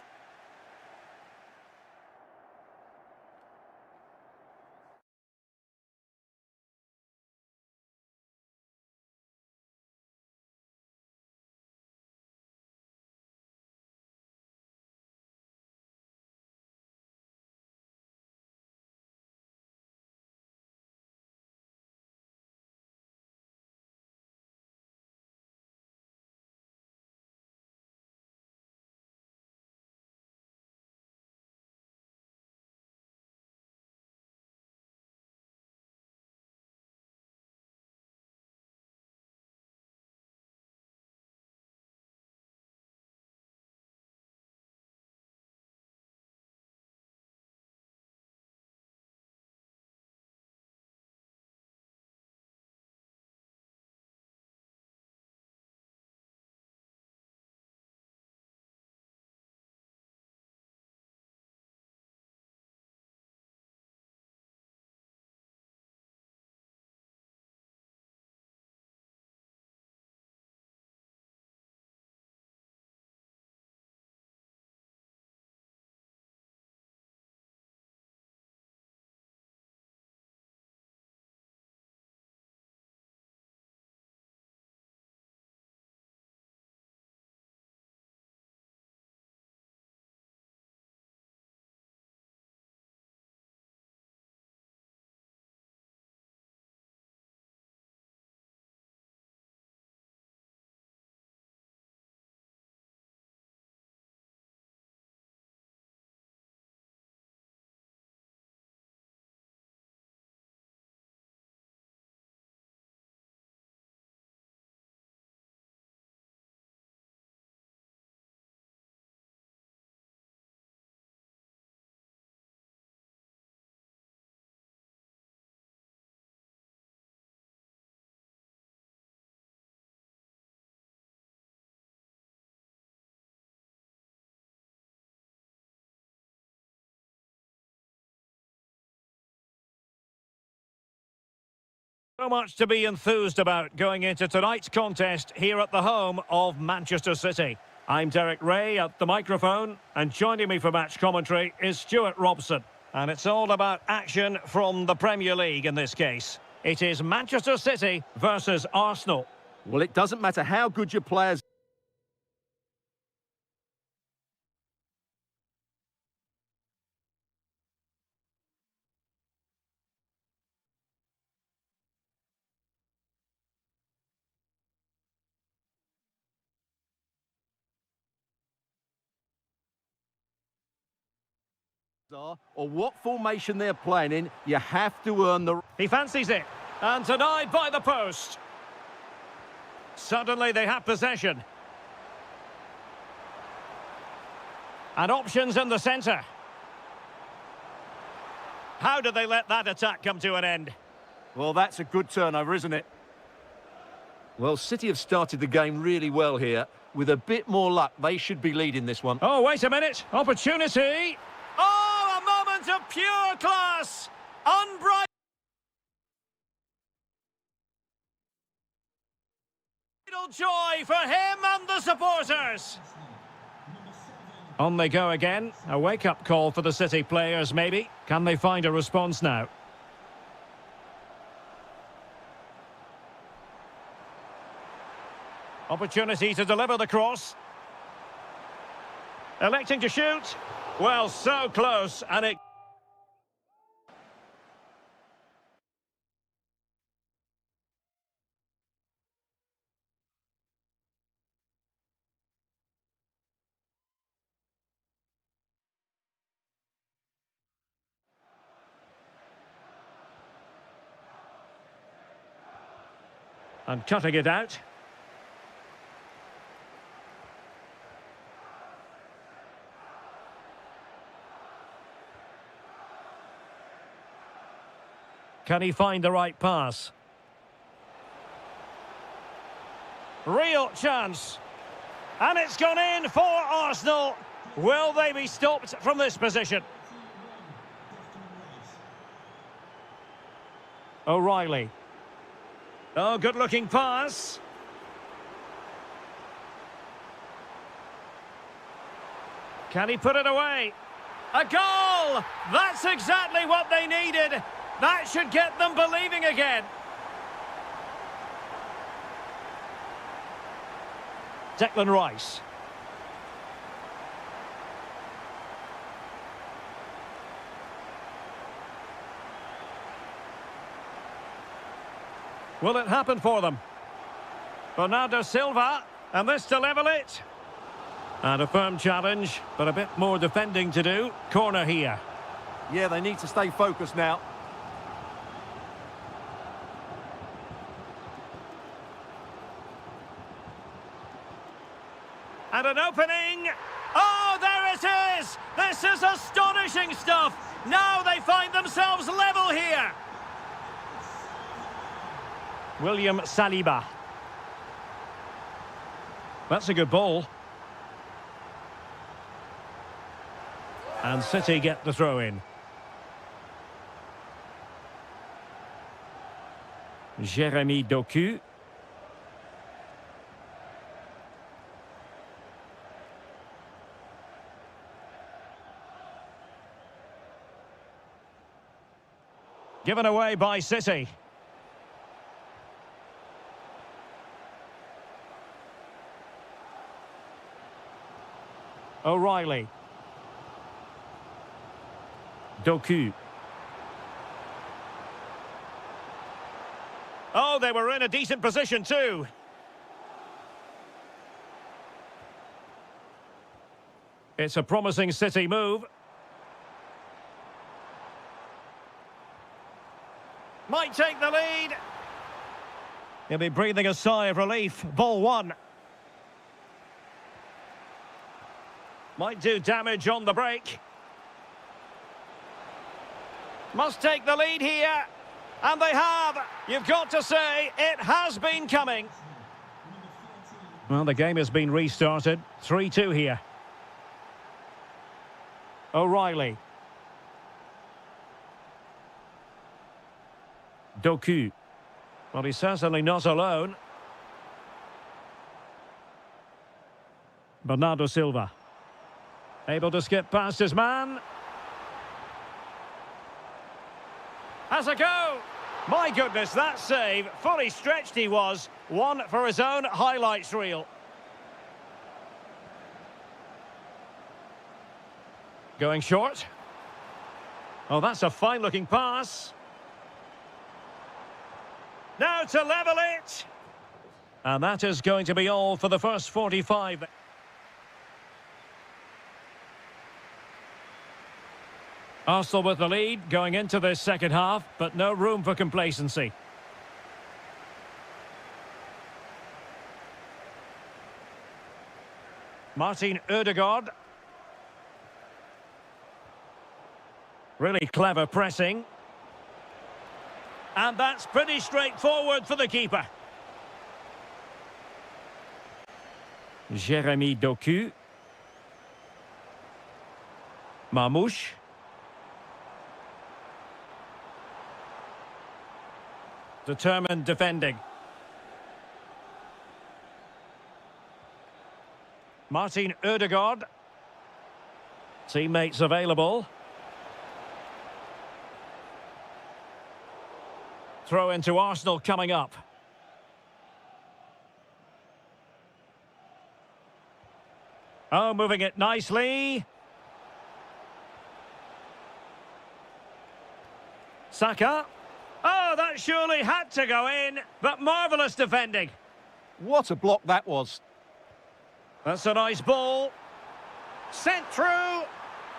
S1: So much to be enthused about going into tonight's contest here at the home of Manchester City. I'm Derek Ray at the microphone, and joining me for match commentary is Stuart Robson. And it's all about action from the Premier League in this case. It is Manchester City versus Arsenal.
S2: Well, it doesn't matter how good your players are or what formation they're playing in, you have to earn the...
S1: He fancies it, and denied by the post. Suddenly they have possession. And options in the centre. How do they let that attack come to an end?
S3: Well, that's a good turnover, isn't it?
S2: Well, City have started the game really well here. With a bit more luck, they should be leading this one.
S1: Oh, wait a minute. Opportunity. Oh, a moment of pure class. Unbridled joy for him and the supporters. On they go again. A wake-up call for the City players, maybe. Can they find a response now? Opportunity to deliver the cross. Electing to shoot. Well, so close, and it... And cutting it out. Can he find the right pass? Real chance. And it's gone in for Arsenal. Will they be stopped from this position? O'Reilly. Oh, good-looking pass. Can he put it away? A goal! That's exactly what they needed. That should get them believing again. Declan Rice. Will it happen for them? Bernardo Silva, and this to level it. And a firm challenge, but a bit more defending to do. Corner here.
S3: Yeah, they need to stay focused now.
S1: And an opening. Oh, there it is! This is astonishing stuff. Now they find themselves level here. William Saliba. That's a good ball. And City get the throw in. Jeremy Doku. Given away by City. O'Reilly. Doku. Oh, they were in a decent position too. It's a promising City move. Might take the lead. He'll be breathing a sigh of relief. Ball one. Might do damage on the break. Must take the lead here. And they have. You've got to say, it has been coming. Well, the game has been restarted. 3-2 here. O'Reilly. Doku. Well, he's certainly not alone. Bernardo Silva. Able to skip past his man. Has a go! My goodness, that save. Fully stretched he was. One for his own highlights reel. Going short. Oh, that's a fine-looking pass. Now to level it. And that is going to be all for the first 45. Arsenal with the lead going into this second half, but no room for complacency. Martin Ødegaard. Really clever pressing. And that's pretty straightforward for the keeper. Jérémy Doku. Mamouche. Determined defending. Martin Ødegaard. Teammates available. Throw into Arsenal coming up. Oh, moving it nicely. Saka. Oh, that surely had to go in, but marvellous defending.
S3: What a block that was.
S1: That's a nice ball. Sent through.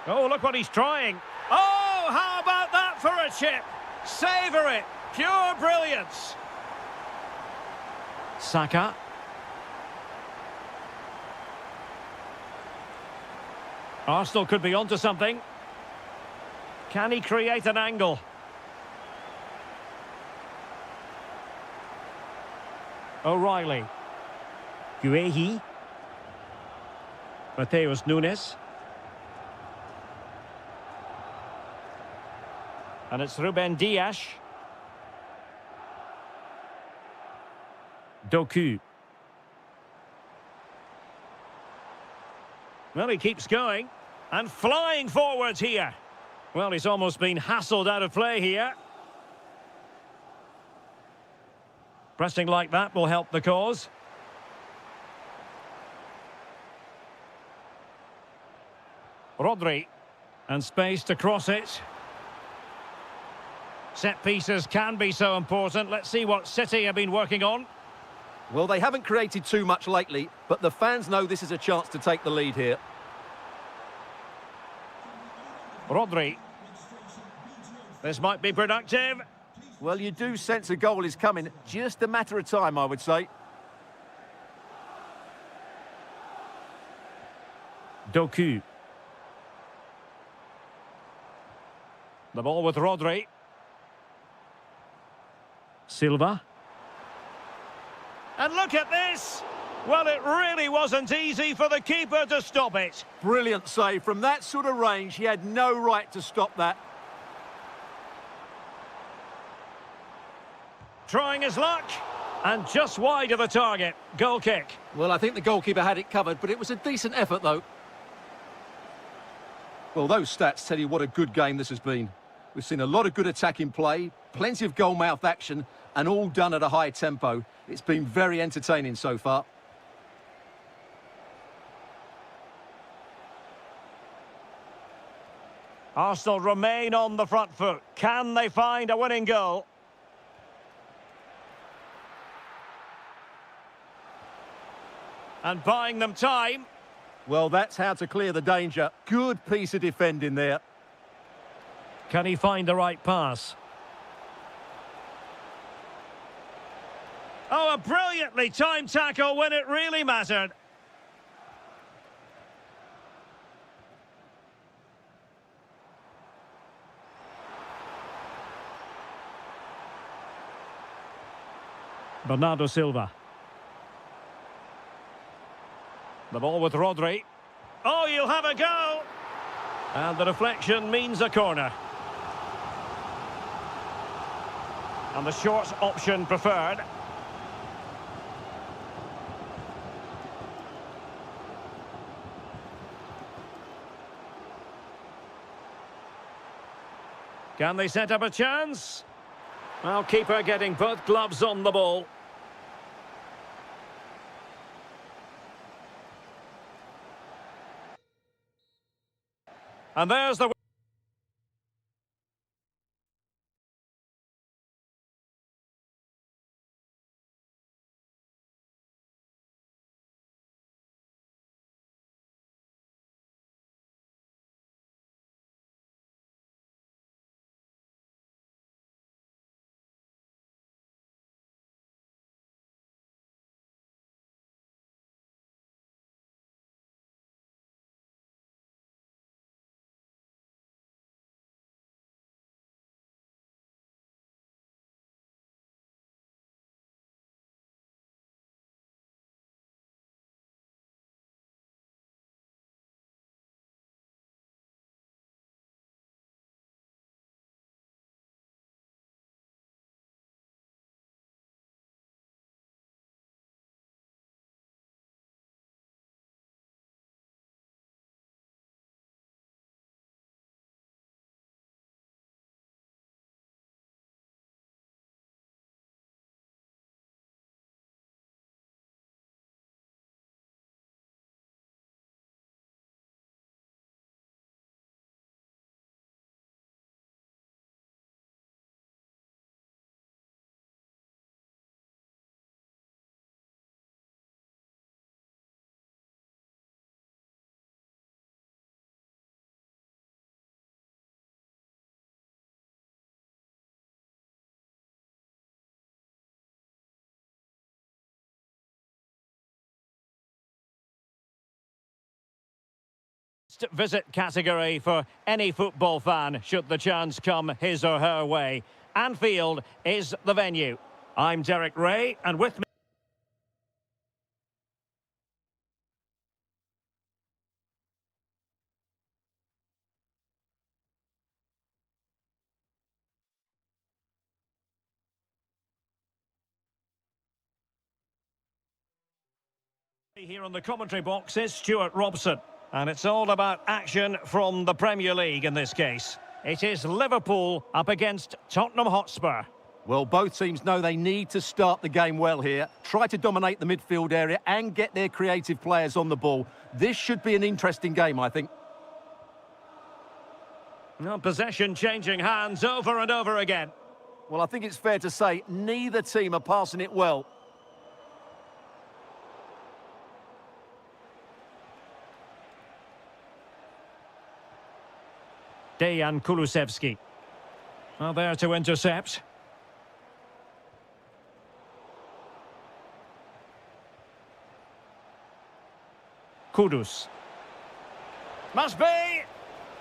S1: Oh, look what he's trying. Oh, how about that for a chip? Savour it. Pure brilliance. Saka. Arsenal could be onto something. Can he create an angle? O'Reilly. Guehi. Mateus Nunes. And it's Ruben Dias. Doku. Well, he keeps going. And flying forwards here. Well, he's almost been hassled out of play here. Pressing like that will help the cause. Rodri. And space to cross it. Set pieces can be so important. Let's see what City have been working on.
S2: Well, they haven't created too much lately, but the fans know this is a chance to take the lead here.
S1: Rodri. This might be productive.
S2: Well, you do sense a goal is coming. Just a matter of time, I would say.
S1: Doku. The ball with Rodri. Silva. And look at this! Well, it really wasn't easy for the keeper to stop it.
S2: Brilliant save. From that sort of range, he had no right to stop that.
S1: Trying his luck. And just wide of the target. Goal kick.
S2: Well, I think the goalkeeper had it covered, but it was a decent effort, though. Well, those stats tell you what a good game this has been. We've seen a lot of good attacking play, plenty of goal-mouth action, and all done at a high tempo. It's been very entertaining so far.
S1: Arsenal remain on the front foot. Can they find a winning goal? And buying them time.
S2: Well, that's how to clear the danger. Good piece of defending there.
S1: Can he find the right pass? Oh, a brilliantly timed tackle when it really mattered. Bernardo Silva. The ball with Rodri. Oh, you'll have a go. And the deflection means a corner. And the short option preferred. Can they set up a chance? Well, keeper getting both gloves on the ball. And there's the... Visit category for any football fan should the chance come his or her way. Anfield is the venue. I'm Derek Ray, and with me here on the commentary box is Stuart Robson. And it's all about action from the Premier League in this case. It is Liverpool up against Tottenham Hotspur.
S2: Well, both teams know they need to start the game well here, try to dominate the midfield area and get their creative players on the ball. This should be an interesting game, I think.
S1: Well, possession changing hands over and over again.
S2: Well, I think it's fair to say neither team are passing it well.
S1: Dejan Kulusevski. Well, there to intercept. Kudus. Must be!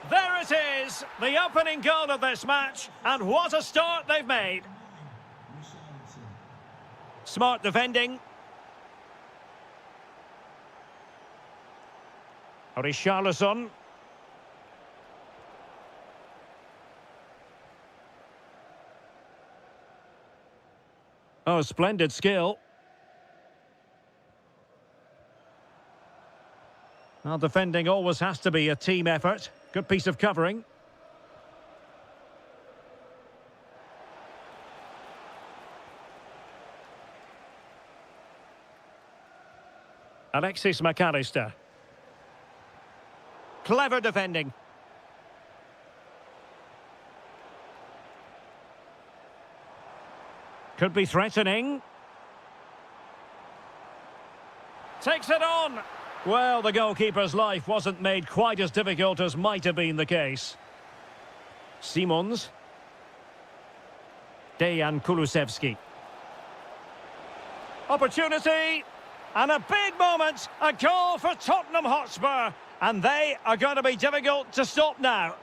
S1: There it is! The opening goal of this match, and what a start they've made. Smart defending. Richarlison. Oh, splendid skill. Well, defending always has to be a team effort. Good piece of covering. Alexis McAllister. Clever defending. Could be threatening. Takes it on. Well, the goalkeeper's life wasn't made quite as difficult as might have been the case. Simons. Dejan Kulusevski. Opportunity. And a big moment. A goal for Tottenham Hotspur. And they are going to be difficult to stop now.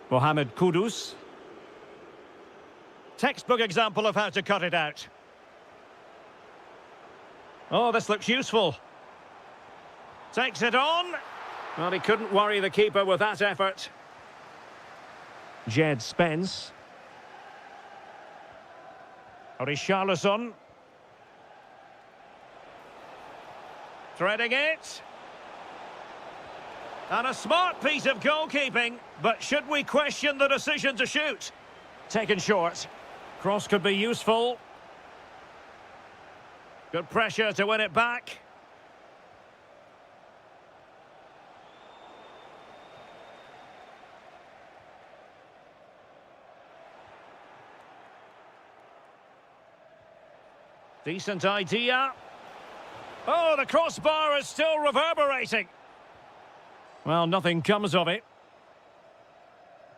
S1: Mohamed Kudus. Textbook example of how to cut it out. Oh, this looks useful. Takes it on. Well, he couldn't worry the keeper with that effort. Jed Spence. Richarlison. Threading it. And a smart piece of goalkeeping, but should we question the decision to shoot? Taken short. Cross could be useful. Good pressure to win it back. Decent idea. Oh, the crossbar is still reverberating. Well, nothing comes of it.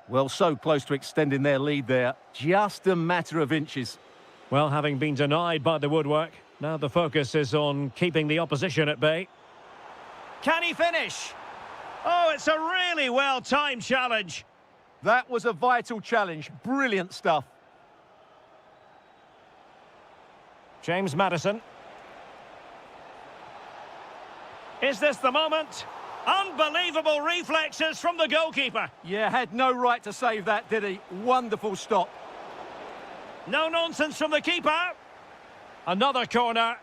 S3: Well, so close to extending their lead there. Just a matter of inches.
S1: Well, having been denied by the woodwork, now the focus is on keeping the opposition at bay. Can he finish? Oh, it's a really well-timed challenge.
S3: That was a vital challenge. Brilliant stuff.
S1: James Maddison. Is this the moment? Unbelievable reflexes from the goalkeeper.
S3: Yeah, had no right to save that, did he? Wonderful stop.
S1: No nonsense from the keeper. Another corner.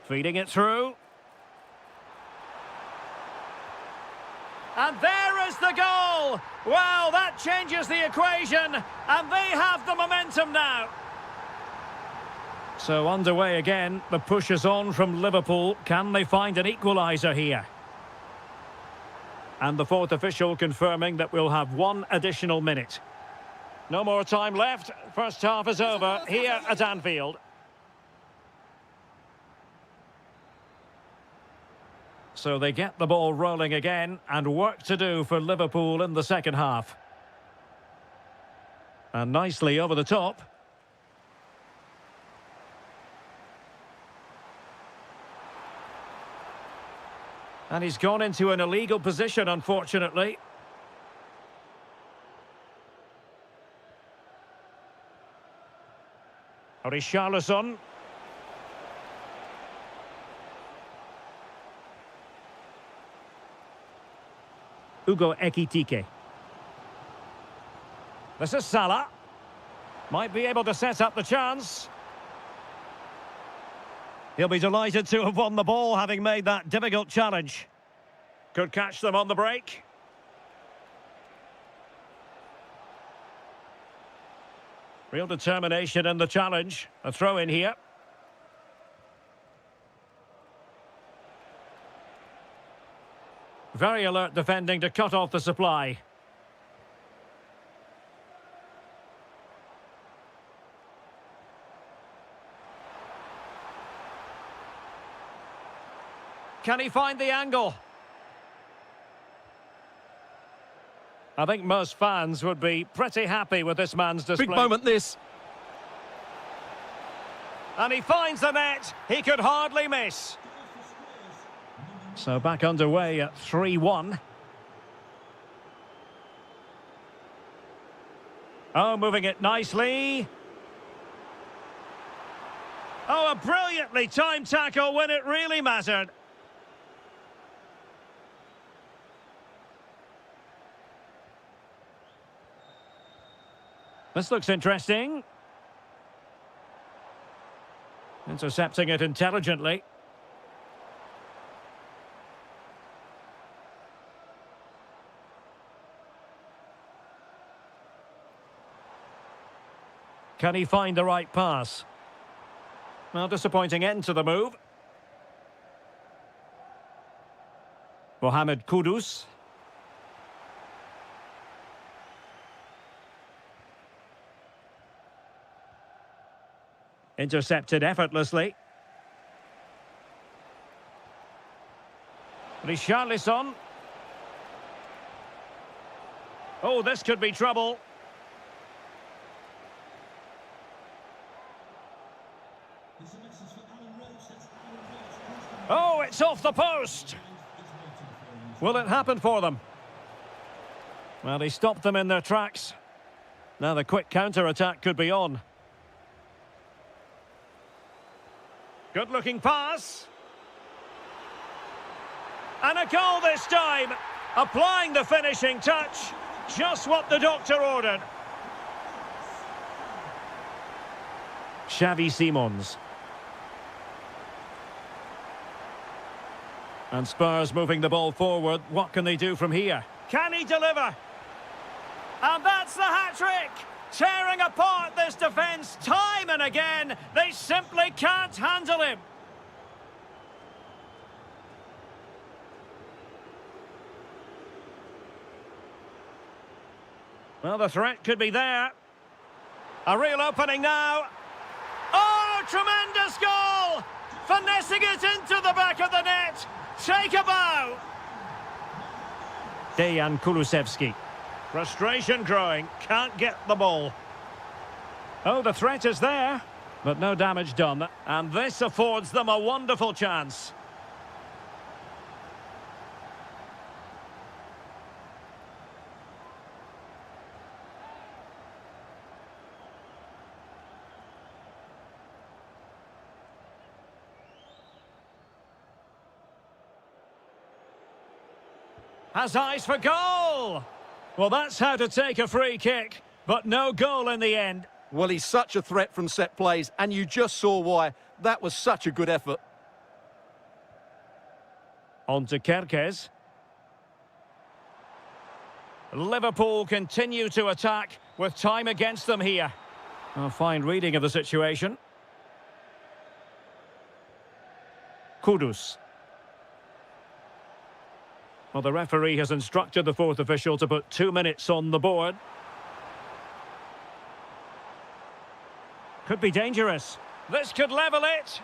S1: Feeding it through. And there is the goal! Well, that changes the equation, and they have the momentum now. So underway again, the push is on from Liverpool. Can they find an equaliser here? And the fourth official confirming that we'll have one additional minute. No more time left. First half is over here at Anfield. So they get the ball rolling again, and work to do for Liverpool in the second half. And nicely over the top. And he's gone into an illegal position, unfortunately. Richarlison. Hugo Ekitike. This is Salah. Might be able to set up the chance. He'll be delighted to have won the ball, having made that difficult challenge. Could catch them on the break. Real determination in the challenge. A throw in here. Very alert defending to cut off the supply. Can he find the angle? I think most fans would be pretty happy with this man's display.
S3: Big moment, this.
S1: And he finds the net. He could hardly miss. So back underway at 3-1. Oh, moving it nicely. Oh, a brilliantly timed tackle when it really mattered. This looks interesting. Intercepting it intelligently. Can he find the right pass? Well, disappointing end to the move. Mohamed Kudus. Intercepted effortlessly. Richarlison. Oh, this could be trouble. Oh, it's off the post. Will it happen for them? Well, he stopped them in their tracks. Now the quick counter-attack could be on. Good-looking pass. And a goal this time. Applying the finishing touch. Just what the doctor ordered. Xavi Simons. And Spurs moving the ball forward. What can they do from here? Can he deliver? And that's the hat-trick! Tearing apart this defence time and again. They simply can't handle him. Well, the threat could be there. A real opening now. Oh, tremendous goal! Finessing it into the back of the net. Take a bow. Dejan Kulusevski. Frustration growing. Can't get the ball. Oh, the threat is there, but no damage done. And this affords them a wonderful chance. Has eyes for goal! Well, that's how to take a free kick, but no goal in the end.
S2: Well, he's such a threat from set plays, and you just saw why. That was such a good effort.
S1: On to Kerkez. Liverpool continue to attack with time against them here. A fine reading of the situation. Kudus. Well, the referee has instructed the fourth official to put 2 minutes on the board. Could be dangerous. This could level it.